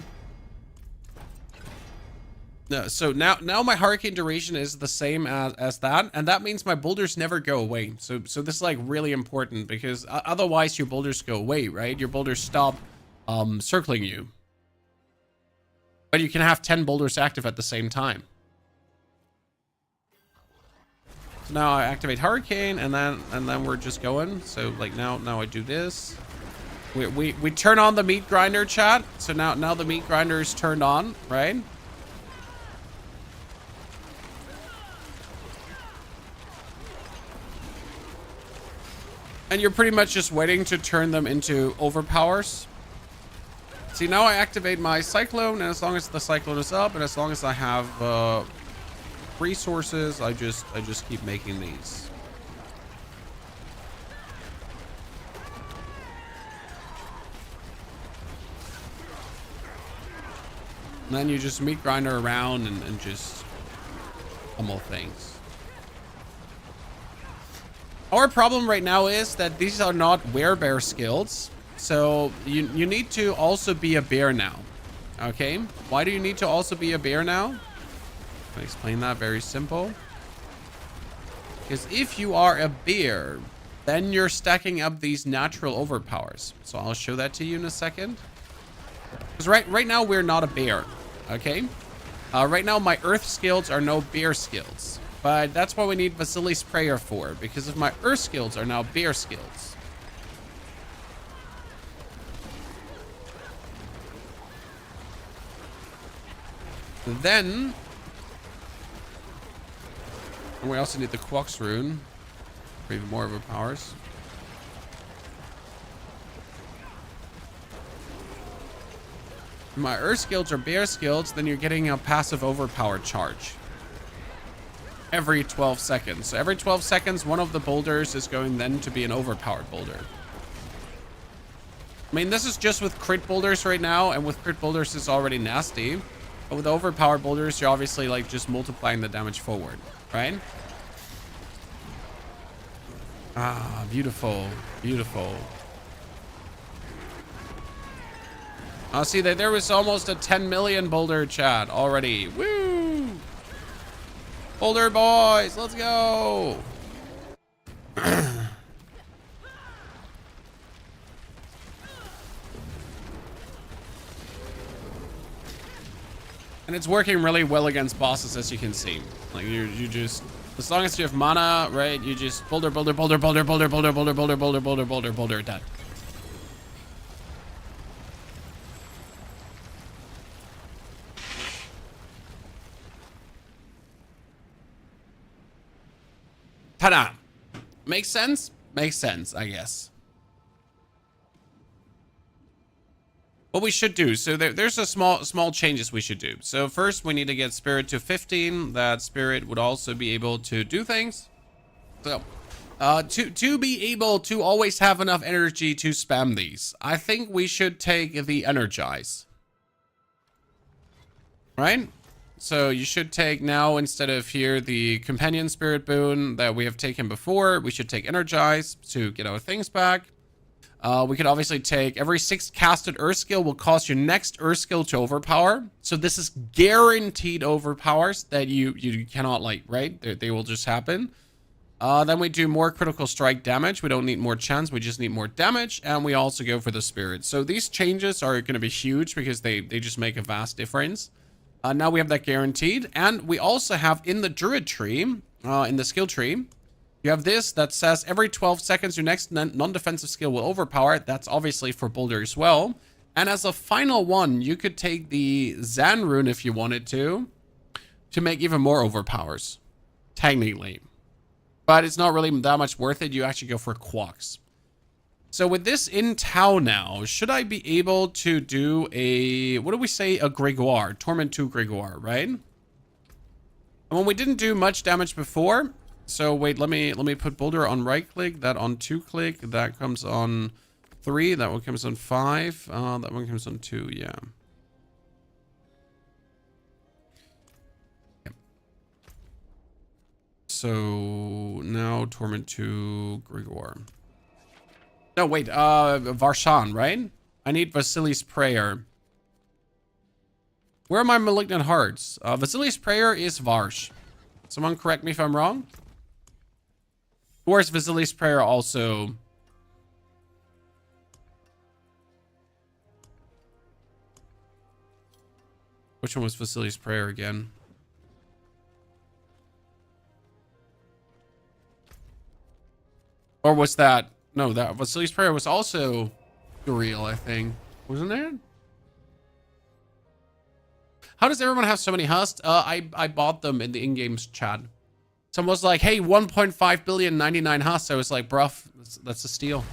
No, so now my hurricane duration is the same as that, and that means my boulders never go away. So this is like really important, because otherwise your boulders go away, right? Your boulders stop circling you. But you can have 10 boulders active at the same time. So now I activate hurricane, and then we're just going. So like now I do this. We turn on the meat grinder, chat. So now the meat grinder is turned on, right? And you're pretty much just waiting to turn them into overpowers. See, now I activate my cyclone, and as long as the cyclone is up, and as long as I have resources, I just keep making these. And then you just meat grinder around and just pummel things. Our problem right now is that these are not werebear skills. So you need to also be a bear now. Okay? Why do you need to also be a bear now? I'll explain that. Very simple. Because if you are a bear, then you're stacking up these natural overpowers. So I'll show that to you in a second. Because right now we're not a bear. Okay? Right now my earth skills are no bear skills. But that's what we need Vasily's Prayer for, because of my earth skills are now bear skills. Then, and we also need the Quox rune for even more overpowers. my Earth skills are bear skills, then you're getting a passive overpower charge every 12 seconds. So every 12 seconds, one of the boulders is going then to be an overpowered boulder. I mean, this is just with crit boulders right now, and with crit boulders, it's already nasty. But with overpowered boulders, you're obviously like just multiplying the damage forward, right? Ah, beautiful, beautiful. See that there was almost a 10 million boulder chat already. Woo! Boulder boys, let's go. And it's working really well against bosses, as you can see. Like you just, as long as you have mana, right? You just boulder, boulder, boulder, boulder, boulder, boulder, boulder, boulder, boulder, boulder, boulder, boulder, done. Ta-da! Makes sense? Makes sense, I guess. What we should do, so there's a small changes we should do. So first we need to get spirit to 15. That spirit would also be able to do things. So to be able to always have enough energy to spam these, I think we should take the energize. Right? So you should take now, instead of here the companion spirit boon that we have taken before, we should take energize to get our things back. We could obviously take every 6 casted Earth skill will cause your next Earth skill to overpower. So this is guaranteed overpowers that you cannot, like, right? They will just happen. Then we do more critical strike damage. We don't need more chance. We just need more damage. And we also go for the spirit. So these changes are going to be huge because they just make a vast difference. Now we have that guaranteed. And we also have in the Druid tree, in the skill tree, you have this that says every 12 seconds, your next non-defensive skill will overpower. That's obviously for Boulder as well. And as a final one, you could take the Zan rune if you wanted to make even more overpowers, technically. But it's not really that much worth it. You actually go for Quacks. So with this in Tau now, should I be able to do a, what do we say? A Gregoire, Torment 2 Gregoire, right? And when we didn't do much damage before, so wait, let me put Boulder on right click, that on 2 click, that comes on 3, that one comes on 5, that one comes on 2, yeah. Yep. So now Torment 2 Gregoire. No, wait, Varshan, right? I need Vasili's Prayer. Where are my Malignant Hearts? Vasili's Prayer is Varsh. Someone correct me if I'm wrong. Or is Vasili's Prayer also... Which one was Vasili's Prayer again? Or was that... No, that Vasili's Prayer was also Guriel, I think. Wasn't it? How does everyone have so many husks? I bought them in the in-game chat. Someone was like, hey, 1.5 billion 99 husks. I was like, bruh, that's a steal.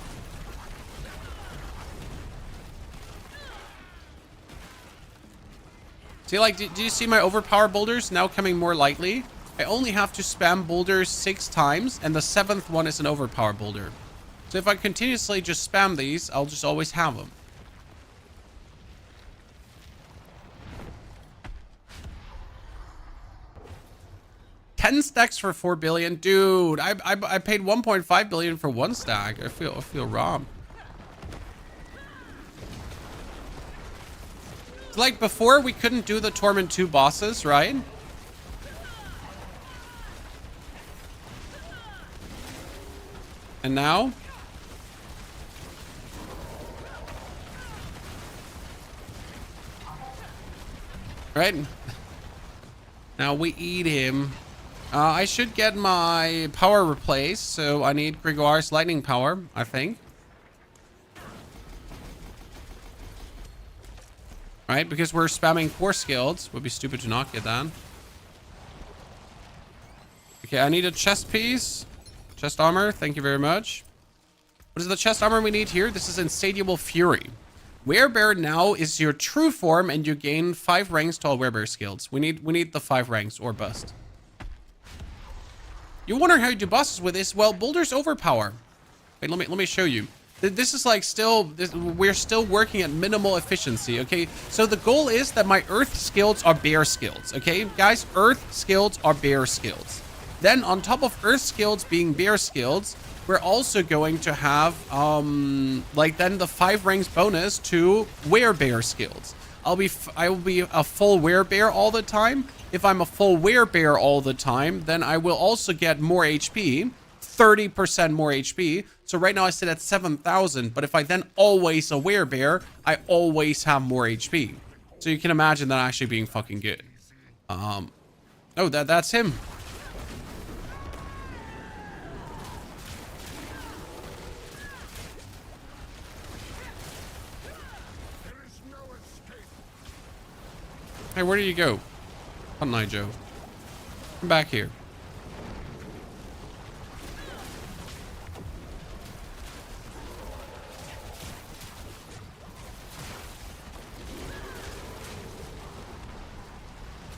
See, like, do you see my overpowered boulders now coming more lightly? I only have to spam boulders 6 times, and the 7th one is an overpowered boulder. So if I continuously just spam these, I'll just always have them. $10 stacks for 4 billion, dude. I paid 1.5 billion for 1 stack. I feel robbed. It's like before we couldn't do the Torment 2 bosses, right? And now? Right? Now we eat him. I should get my power replaced, so I need Gregoire's lightning power, I think. Right, because we're spamming 4 skills. Would be stupid to not get that. Okay, I need a chest piece. Chest armor, thank you very much. What is the chest armor we need here? This is Insatiable Fury. Werebear now is your true form, and you gain 5 ranks to all Werebear skills. We need the 5 ranks or bust. You wonder how you do bosses with this? Well, Boulder's overpower. Wait, let me show you. This is like we're still working at minimal efficiency, okay? So the goal is that my earth skills are bear skills, okay? Guys, earth skills are bear skills. Then on top of earth skills being bear skills, we're also going to have, like then the 5 ranks bonus to werebear skills. I will be a full werebear all the time. If I'm a full werebear all the time, then I will also get more HP, 30% more HP. So right now I sit at 7,000, but if I then always a werebear, I always have more HP. So you can imagine that actually being fucking good. Oh, that's him. Hey, where did you go? Hot Night Joe. Come back here.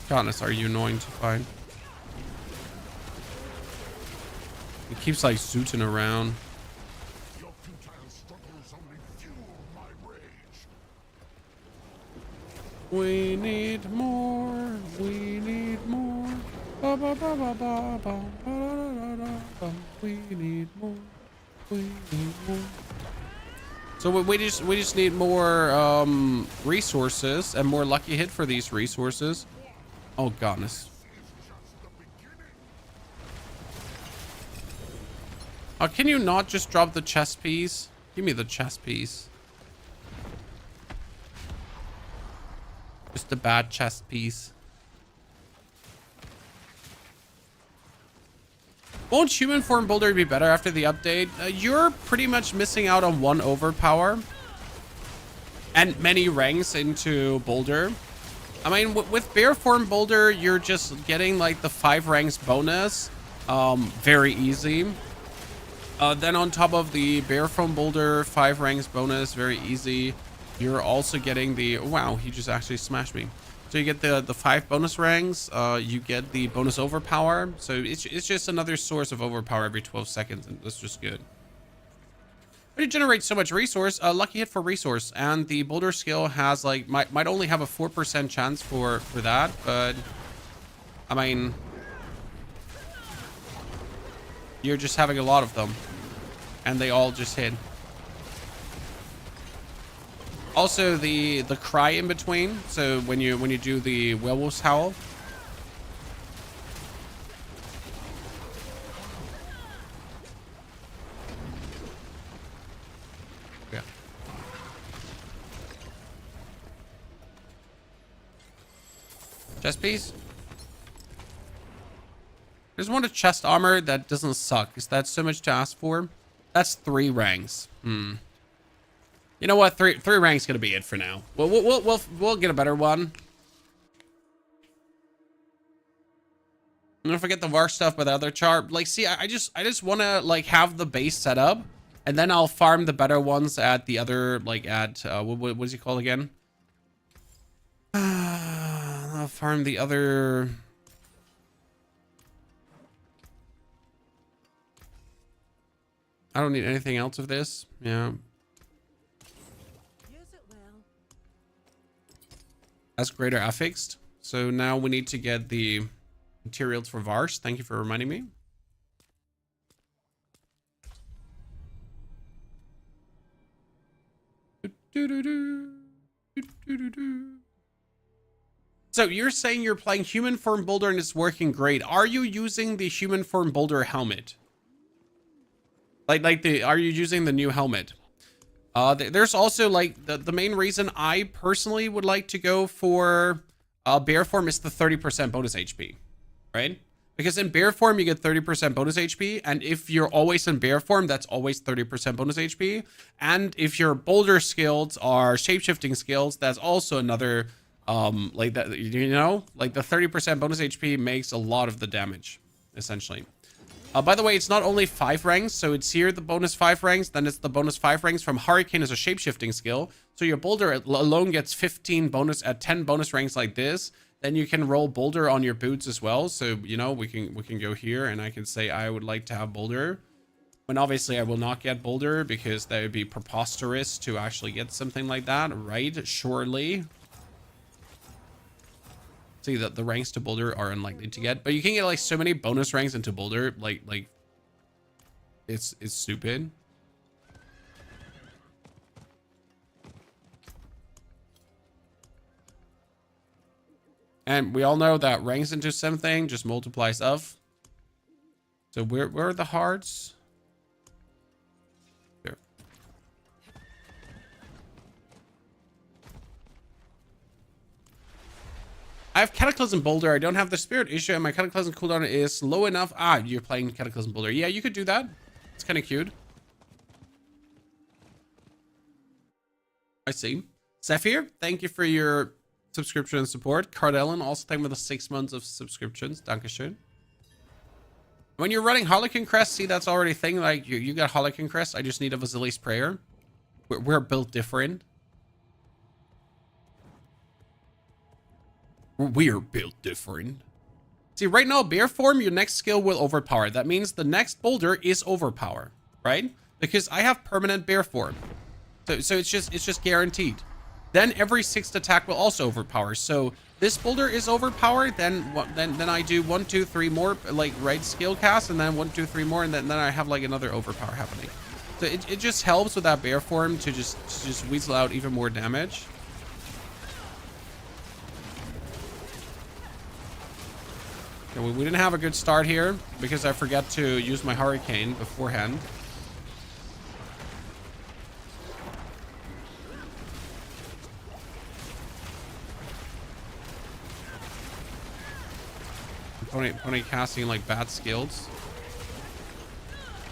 Goodness, are you annoying to find? He keeps like zooting around. Your futile struggles only fuel my rage. We need more. We need more. Ba, ba, ba, ba, ba, ba, ba, da, da, da, ba. We need more. We need more. So we just need more resources and more lucky hit for these resources. Oh goodness. Oh, can you not just drop the chest piece? Give me the chest piece. Just a bad chest piece. Won't human form Boulder be better after the update? You're pretty much missing out on 1 overpower and many ranks into Boulder. I mean, with bear form Boulder, you're just getting like the 5 ranks bonus, very easy. Then on top of the bear form Boulder 5 ranks bonus, very easy. You're also getting the, wow, he just actually smashed me. So you get the 5 bonus ranks, you get the bonus overpower. So it's just another source of overpower every 12 seconds, and that's just good. But it generates so much resource, lucky hit for resource, and the Boulder skill has like, might only have a 4% chance for that, but I mean, you're just having a lot of them, and they all just hit. Also the cry in between, so when you do the werewolf's howl. Yeah. Chest piece. There's one of chest armor that doesn't suck. Is that so much to ask for? That's 3 ranks. You know what? Three ranks gonna be it for now. We'll get a better one. Don't forget the VAR stuff by the other chart. Like, see, I just want to like have the base set up, and then I'll farm the better ones at the other, like at what is he called again? I'll farm the other. I don't need anything else of this. Yeah. That's greater affixed. So now we need to get the materials for Vars. Thank you for reminding me. So you're saying you're playing human form Boulder and it's working great. Are you using the human form Boulder helmet? Are you using the new helmet? There's also like the main reason I personally would like to go for bear form is the 30% bonus HP, right? Because in bear form you get 30% bonus HP, and if you're always in bear form, that's always 30% bonus HP. And if your Boulder skills are shapeshifting skills, that's also another like that, you know, like the 30% bonus HP makes a lot of the damage essentially. By the way, it's not only 5 ranks, so it's here the bonus 5 ranks, then it's the bonus 5 ranks from Hurricane as a shapeshifting skill. So your Boulder alone gets 15 bonus at 10 bonus ranks like this. Then you can roll Boulder on your boots as well. So, you know, we can go here and I can say I would like to have Boulder. And obviously I will not get Boulder because that would be preposterous to actually get something like that, right? Surely. See that the ranks to Boulder are unlikely to get, but you can get like so many bonus ranks into Boulder, like it's stupid. And we all know that ranks into something just multiplies of. So where are the hearts? Here. I have Cataclysm Boulder. I don't have the Spirit issue, and my Cataclysm cooldown is low enough. Ah, you're playing Cataclysm Boulder. Yeah, you could do that. It's kind of cute. I see. Zephyr, thank you for your subscription and support. Cardellen, also thank you for the 6 months of subscriptions. Dankeschön. When you're running Harlequin Crest, see, that's already a thing. Like, you got Harlequin Crest. I just need a Vasili's Prayer. We're built different. We are built different. See, right now, bear form, your next skill will overpower. That means the next Boulder is overpower, right? Because I have permanent bear form. So it's just guaranteed. Then every 6th attack will also overpower. So this Boulder is overpowered. Then I do 1, 2, 3 more, like, right, skill cast, and then 1, 2, 3 more, and then I have like another overpower happening. So it just helps with that bear form to just weasel out even more damage. Okay, we didn't have a good start here because I forgot to use my Hurricane beforehand. Pony casting like bad skills.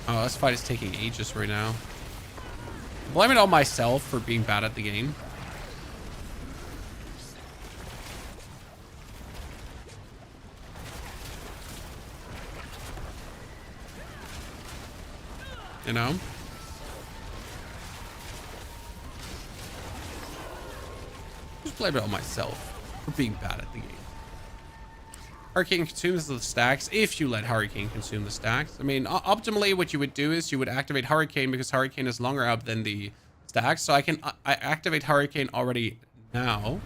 Oh, this fight is taking ages right now. I blame it on myself for being bad at the game. You know? Just blame it on myself for being bad at the game. Hurricane consumes the stacks if you let Hurricane consume the stacks. I mean, optimally what you would do is you would activate Hurricane because Hurricane is longer up than the stacks. So I activate Hurricane already now,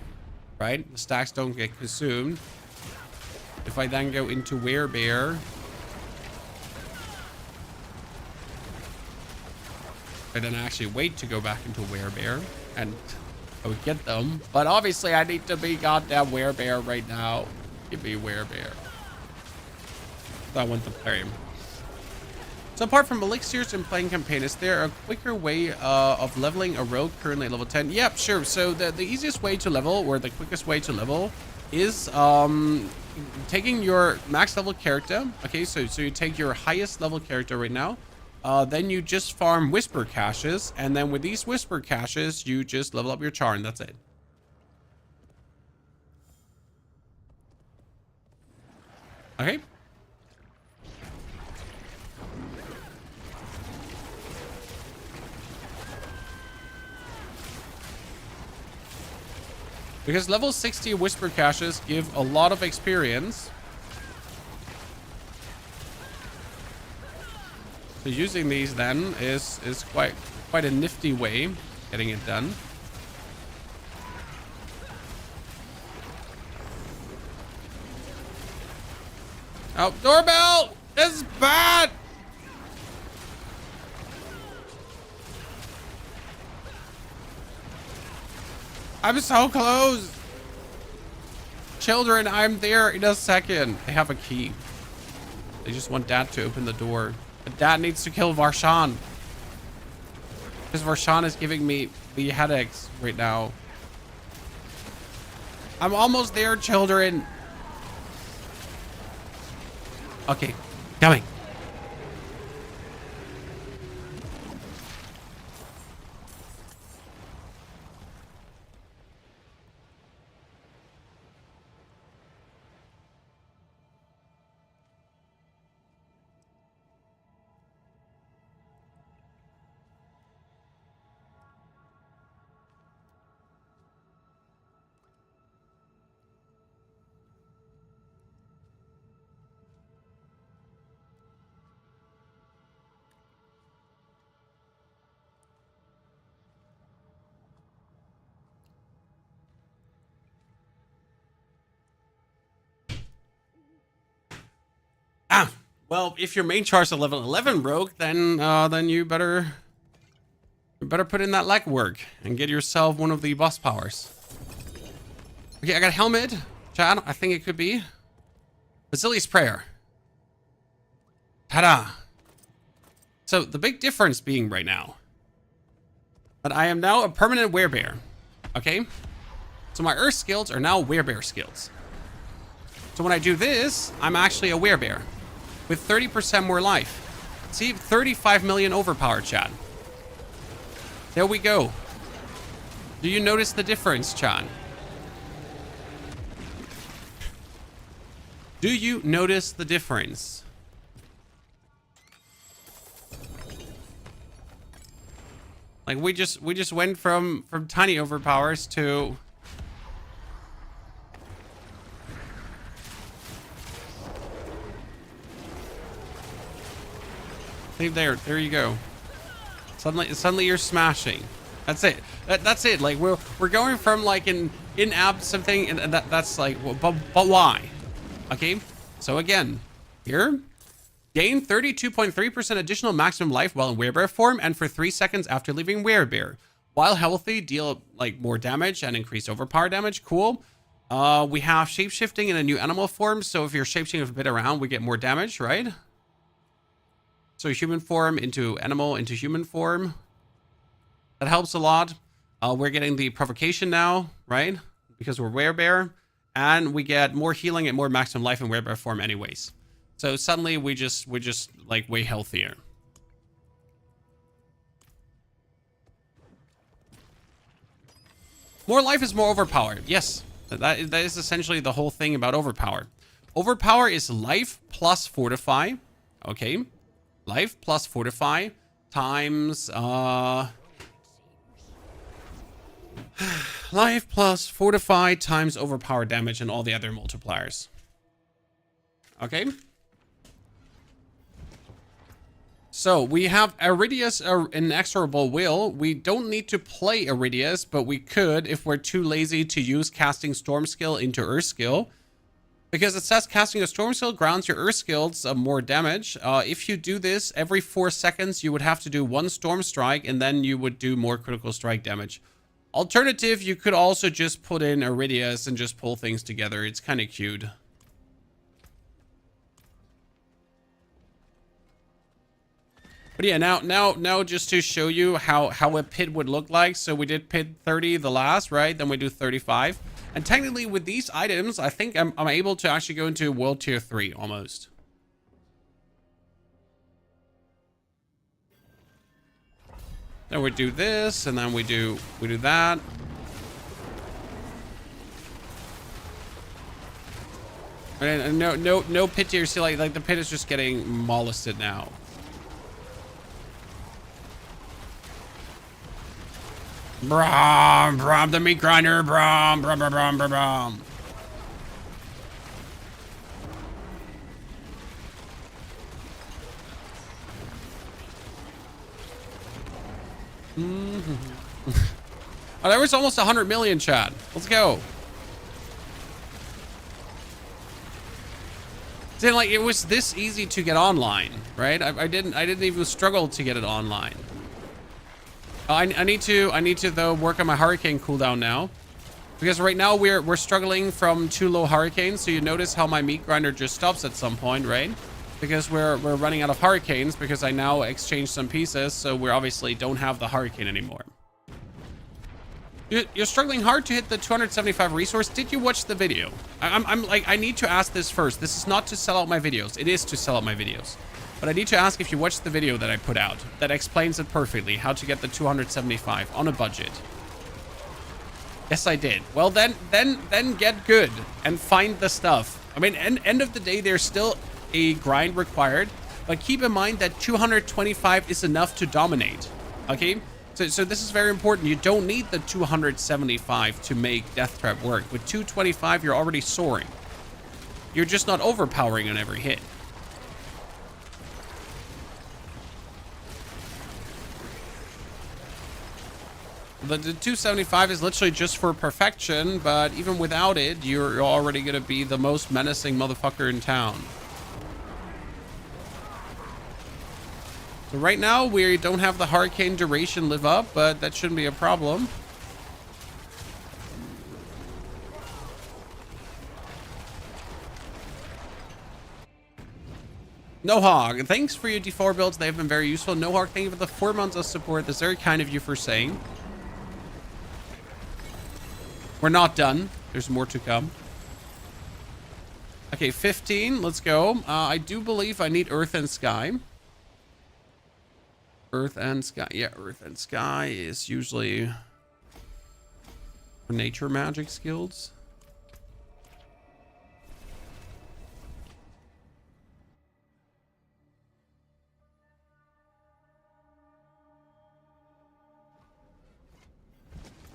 right? The stacks don't get consumed. If I then go into Werebear, I then actually wait to go back into Werebear and I would get them. But obviously I need to be goddamn Werebear right now. Give me Werebear. So I want to play him. So apart from elixirs and playing campaign, is there a quicker way of leveling a rogue currently at level 10? Yep, sure. So the easiest way to level, or the quickest way to level, is taking your max level character. Okay, so you take your highest level character right now. Then you just farm whisper caches, and then with these whisper caches, you just level up your char, and that's it. Okay. Because level 60 whisper caches give a lot of experience. So using these then is quite a nifty way of getting it done. Oh, doorbell! This is bad! I'm so close! Children, I'm there in a second. They have a key. They just want Dad to open the door. But Dad needs to kill Varshan. Because Varshan is giving me the headaches right now. I'm almost there, children. Okay, coming. Well, if your main char's a level 11 rogue, then you better put in that legwork and get yourself one of the boss powers. Okay, I got helmet, Chad. I think it could be Basili's Prayer. Ta-da! So the big difference being right now that I am now a permanent werebear. Okay, so my earth skills are now werebear skills. So when I do this, I'm actually a werebear with 30% more life. See, 35 million overpower, Chad. There we go. Do you notice the difference, Chad? Do you notice the difference? Like we just went from tiny overpowers to leave there you go. Suddenly you're smashing. That's it. That's it. Like we're going from like an in-app something, and that's like, well, but why? Okay, so again, here, gain 32.3% additional maximum life while in werebear form and for 3 seconds after leaving werebear. While healthy, deal like more damage and increase overpower damage. Cool. We have shapeshifting in a new animal form, so if you're shapeshifting a bit around, we get more damage, right? So human form into animal into human form. That helps a lot. We're getting the provocation now, right? Because we're werebear. And we get more healing and more maximum life in werebear form anyways. So suddenly we're just like way healthier. More life is more overpowered. Yes, that is essentially the whole thing about overpower. Overpower is life plus fortify. Okay. Life plus fortify times life plus fortify times overpower damage and all the other multipliers. Okay. So we have Iridius, Inexorable Will. We don't need to play Iridius, but we could if we're too lazy to use casting Storm skill into Earth skill. Because it says casting a Storm skill grounds your Earth skills more damage. If you do this every 4 seconds, you would have to do 1 Storm Strike, and then you would do more critical strike damage. Alternative, you could also just put in Iridius and just pull things together. It's kind of cute. But yeah, now just to show you how a pit would look like. So we did pit 30 the last, right? Then we do 35. And technically with these items, I think I'm able to actually go into World Tier 3 almost. Then we do this, and then we do that. And no pit tier. See, like the pit is just getting molested now. Brom, brom, the meat grinder, brom, brom, brom, brom, brom, brom. Oh, there was almost 100 million, Chad. Let's go. See, like it was this easy to get online, right? I didn't even struggle to get it online. I need to though work on my hurricane cooldown now, because right now we're struggling from 2 low hurricanes. So you notice how my meat grinder just stops at some point, right? Because we're running out of hurricanes because I now exchanged some pieces, so we obviously don't have the hurricane anymore. You're struggling hard to hit the 275 resource. Did you watch the video? I'm like, I need to ask this first. This is not to sell out my videos. It is to sell out my videos. But I need to ask if you watched the video that I put out that explains it perfectly, how to get the 275 on a budget. Yes, I did. Well, then get good and find the stuff. I mean, end of the day, there's still a grind required, but keep in mind that 225 is enough to dominate. Okay? So this is very important. You don't need the 275 to make Death Trap work. With 225, you're already soaring. You're just not overpowering on every hit. The 275 is literally just for perfection, but even without it, you're already going to be the most menacing motherfucker in town. So right now we don't have the hurricane duration live up, but that shouldn't be a problem. Nohog, thanks for your D4 builds. They have been very useful. Nohog, thank you for the 4 months of support. That's very kind of you for saying. We're not done. There's more to come. Okay, 15. Let's go. I do believe I need Earth and Sky. Earth and Sky. Yeah, Earth and Sky is usually for nature magic skills.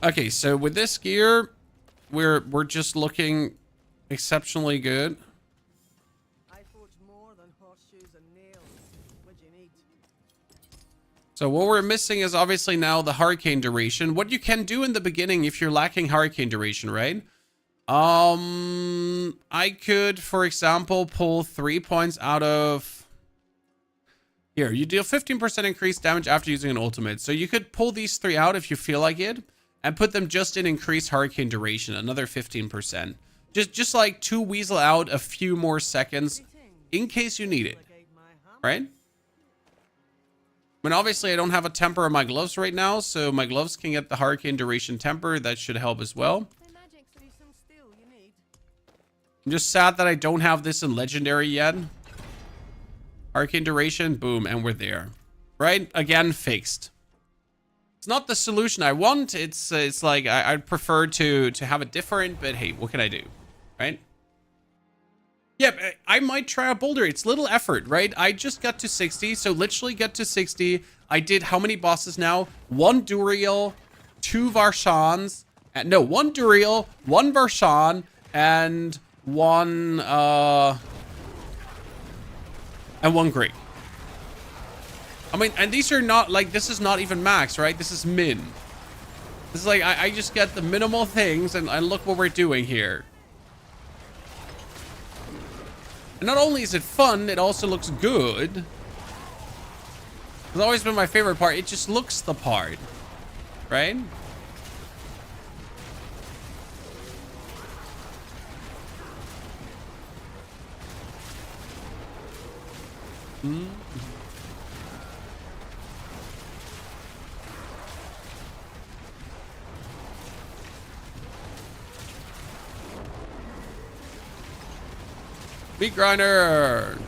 Okay, so with this gear, we're just looking exceptionally good. I forge more than horseshoes and nails. What do you need? So what we're missing is obviously now the hurricane duration. What you can do in the beginning if you're lacking hurricane duration, right? I could, for example, pull 3 points out of... Here, you deal 15% increased damage after using an ultimate. So you could pull these 3 out if you feel like it, and put them just in increased hurricane duration, another 15%. Just like to weasel out a few more seconds in case you need it, right? I mean, obviously I don't have a temper on my gloves right now, so my gloves can get the hurricane duration temper. That should help as well. I'm just sad that I don't have this in legendary yet. Hurricane duration, boom, and we're there. Right? Again, fixed. It's not the solution I want. It's like I'd prefer to have it different, but hey, what can I do? Right? Yeah, I might try a Boulder. It's little effort, right? I just got to 60, so literally get to 60. I did how many bosses now? 1 Duriel, 2 Varshans, no, 1 Duriel, 1 Varshan, and 1 Greek. I mean, and these are not like, this is not even max, right? This is min. This is like, I just get the minimal things and look what we're doing here. And not only is it fun, it also looks good. It's always been my favorite part. It just looks the part, right? Meat grinder.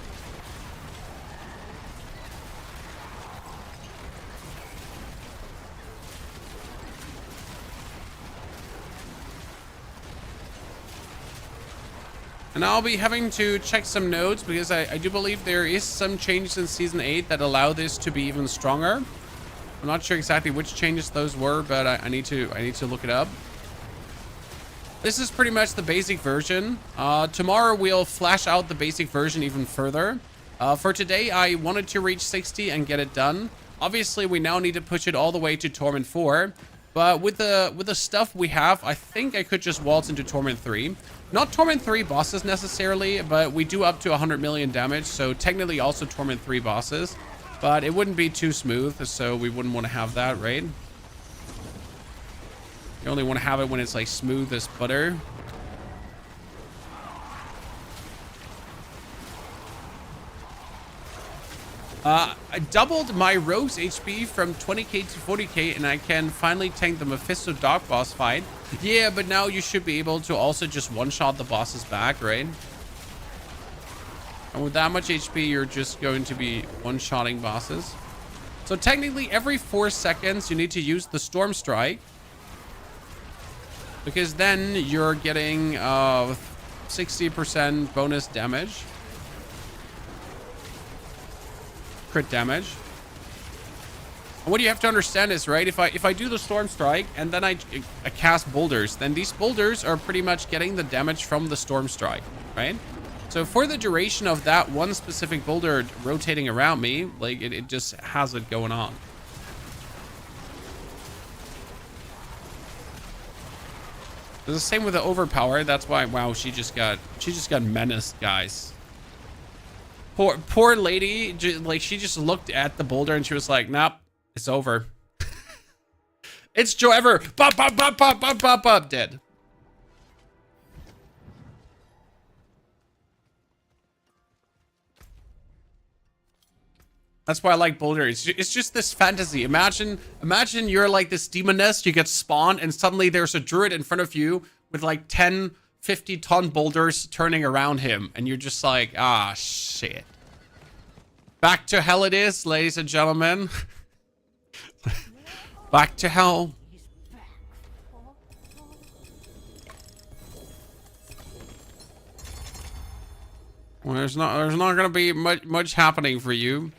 And I'll be having to check some nodes because I do believe there is some changes in Season 8 that allow this to be even stronger. I'm not sure exactly which changes those were, but I need to look it up. This is pretty much the basic version. Tomorrow we'll flash out the basic version even further. For today, I wanted to reach 60 and get it done. Obviously, we now need to push it all the way to Torment 4. But with the stuff we have, I think I could just waltz into Torment 3. Not Torment 3 bosses necessarily, but we do up to 100 million damage. So technically also Torment 3 bosses. But it wouldn't be too smooth, so we wouldn't want to have that, right? You only want to have it when it's like smooth as butter. I doubled my rogue's HP from 20k to 40k, and I can finally tank the Mephisto dog boss fight. Yeah, but now you should be able to also just one-shot the bosses back, right? And with that much HP, you're just going to be one-shotting bosses. So technically, every 4 seconds, you need to use the Storm Strike. Because then you're getting 60% bonus damage. Crit damage. And what you have to understand is, right, if I do the Storm Strike and then I cast boulders, then these boulders are pretty much getting the damage from the Storm Strike, right? So for the duration of that one specific boulder rotating around me, like it just has it going on. It's the same with the overpower. That's why, wow, she just got menaced, guys. Poor lady, like she just looked at the boulder and she was like, nope, it's over. It's Joe Ever. Bop, bop, bop, bop, bop, bop, bop, dead. That's why I like Boulder. It's just this fantasy. Imagine you're like this demoness, you get spawned, and suddenly there's a druid in front of you with like 10, 50-ton boulders turning around him. And you're just like, ah, shit. Back to hell it is, ladies and gentlemen. Back to hell. Well, there's not gonna be much happening for you.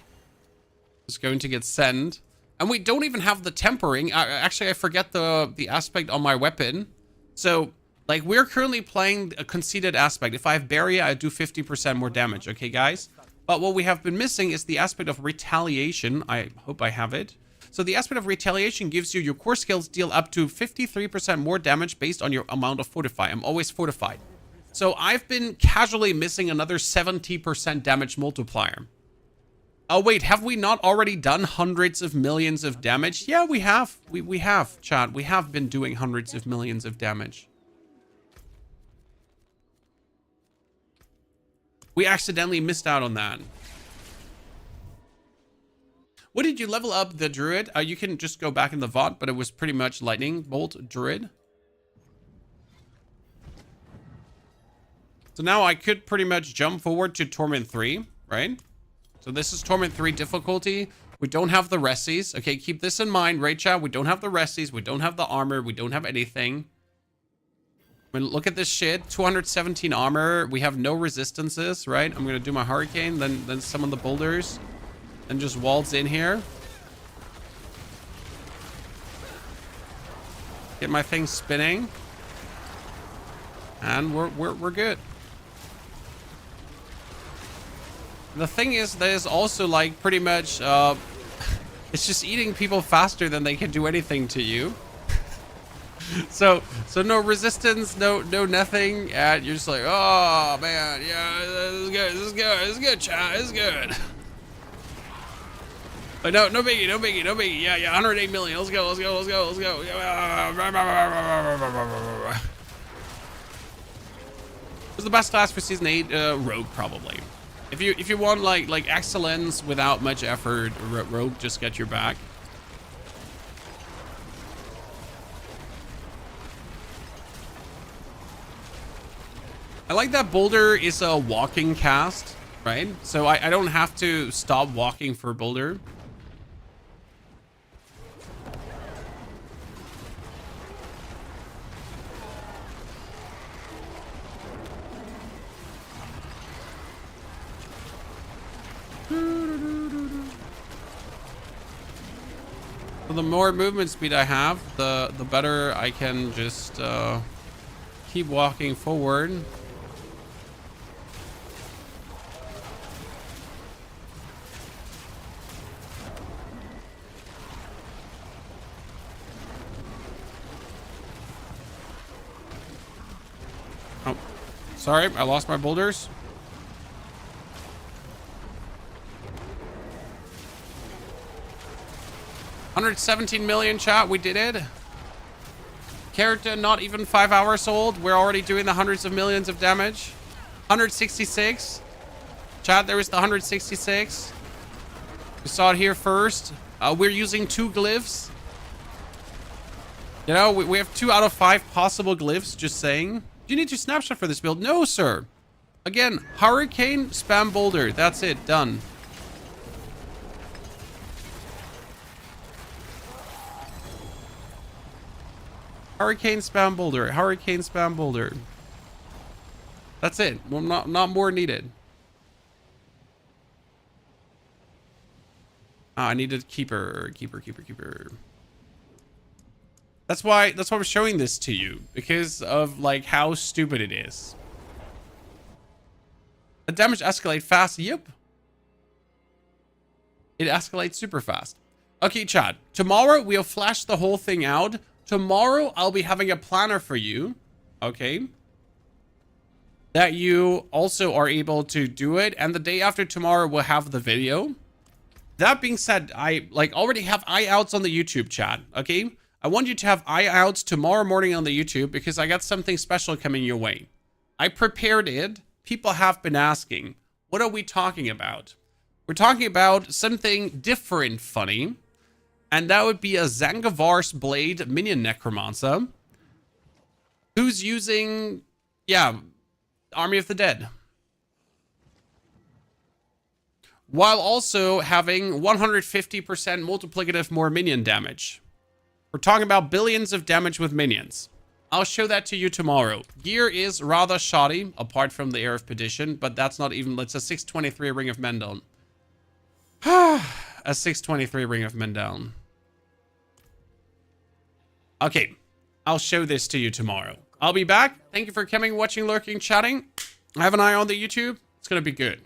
It's going to get sent. And we don't even have the tempering. Actually, I forget the aspect on my weapon. So, like, we're currently playing a conceded aspect. If I have barrier, I do 50% more damage. Okay, guys? But what we have been missing is the aspect of retaliation. I hope I have it. So the aspect of retaliation gives you your core skills deal up to 53% more damage based on your amount of fortify. I'm always fortified. So I've been casually missing another 70% damage multiplier. Oh, wait, have we not already done hundreds of millions of damage? Yeah, we have. We have, chat. We have been doing hundreds of millions of damage. We accidentally missed out on that. What did you level up the druid? You can just go back in the VOD, but it was pretty much lightning bolt druid. So now I could pretty much jump forward to Torment 3, right? So this is Torment 3 difficulty. We don't have the resties. Okay, keep this in mind, right, chat? We don't have the resties. We don't have the armor. We don't have anything. I mean, look at this shit. 217 armor. We have no resistances, right? I'm going to do my hurricane, then summon the boulders. And just waltz in here. Get my thing spinning. And we're good. The thing is, there's also like pretty much it's just eating people faster than they can do anything to you. so no resistance, no nothing, and you're just like, oh man, yeah, this is good, chat, this is good. But no biggie. Yeah, 108 million. Let's go. Who's the best class for season 8? Rogue, probably. If you want like excellence without much effort, Rogue just get your back. I like that Boulder is a walking cast, right? So I don't have to stop walking for Boulder. So the more movement speed I have, the better I can just keep walking forward. Oh, sorry, I lost my boulders. $117 million, chat. We did it. Character not even 5 hours old. We're already doing the hundreds of millions of damage. 166. Chat, there is the 166. We saw it here first. We're using 2 glyphs. You know, we have 2 out of 5 possible glyphs, just saying. Do you need to snapshot for this build? No, sir. Again, hurricane, spam boulder. That's it. Done. Hurricane spam boulder. Hurricane spam boulder. That's it. Well, not more needed. I needed keeper. That's why I'm showing this to you, because of like how stupid it is. The damage escalate fast. Yep. It escalates super fast. Okay, chat. Tomorrow we'll flash the whole thing out. Tomorrow I'll be having a planner for you. Okay. that you also are able to do it. And the day after tomorrow, we'll have the video. That being said, I already have eye outs on the YouTube chat, okay? I want you to have eye outs tomorrow morning on the YouTube because I got something special coming your way. I prepared it. People have been asking, what are we talking about? We're talking about something different funny. And that would be a Zangavar's Blade minion necromancer. Who's using, yeah, Army of the Dead. While also having 150% multiplicative more minion damage. We're talking about billions of damage with minions. I'll show that to you tomorrow. Gear is rather shoddy, apart from the Air of Perdition, but that's not even, it's a 623 Ring of Mendon. A 623 Ring of Mendon. Okay, I'll show this to you tomorrow. I'll be back. Thank you for coming, watching, lurking, chatting. Have an eye on the YouTube. It's gonna be good.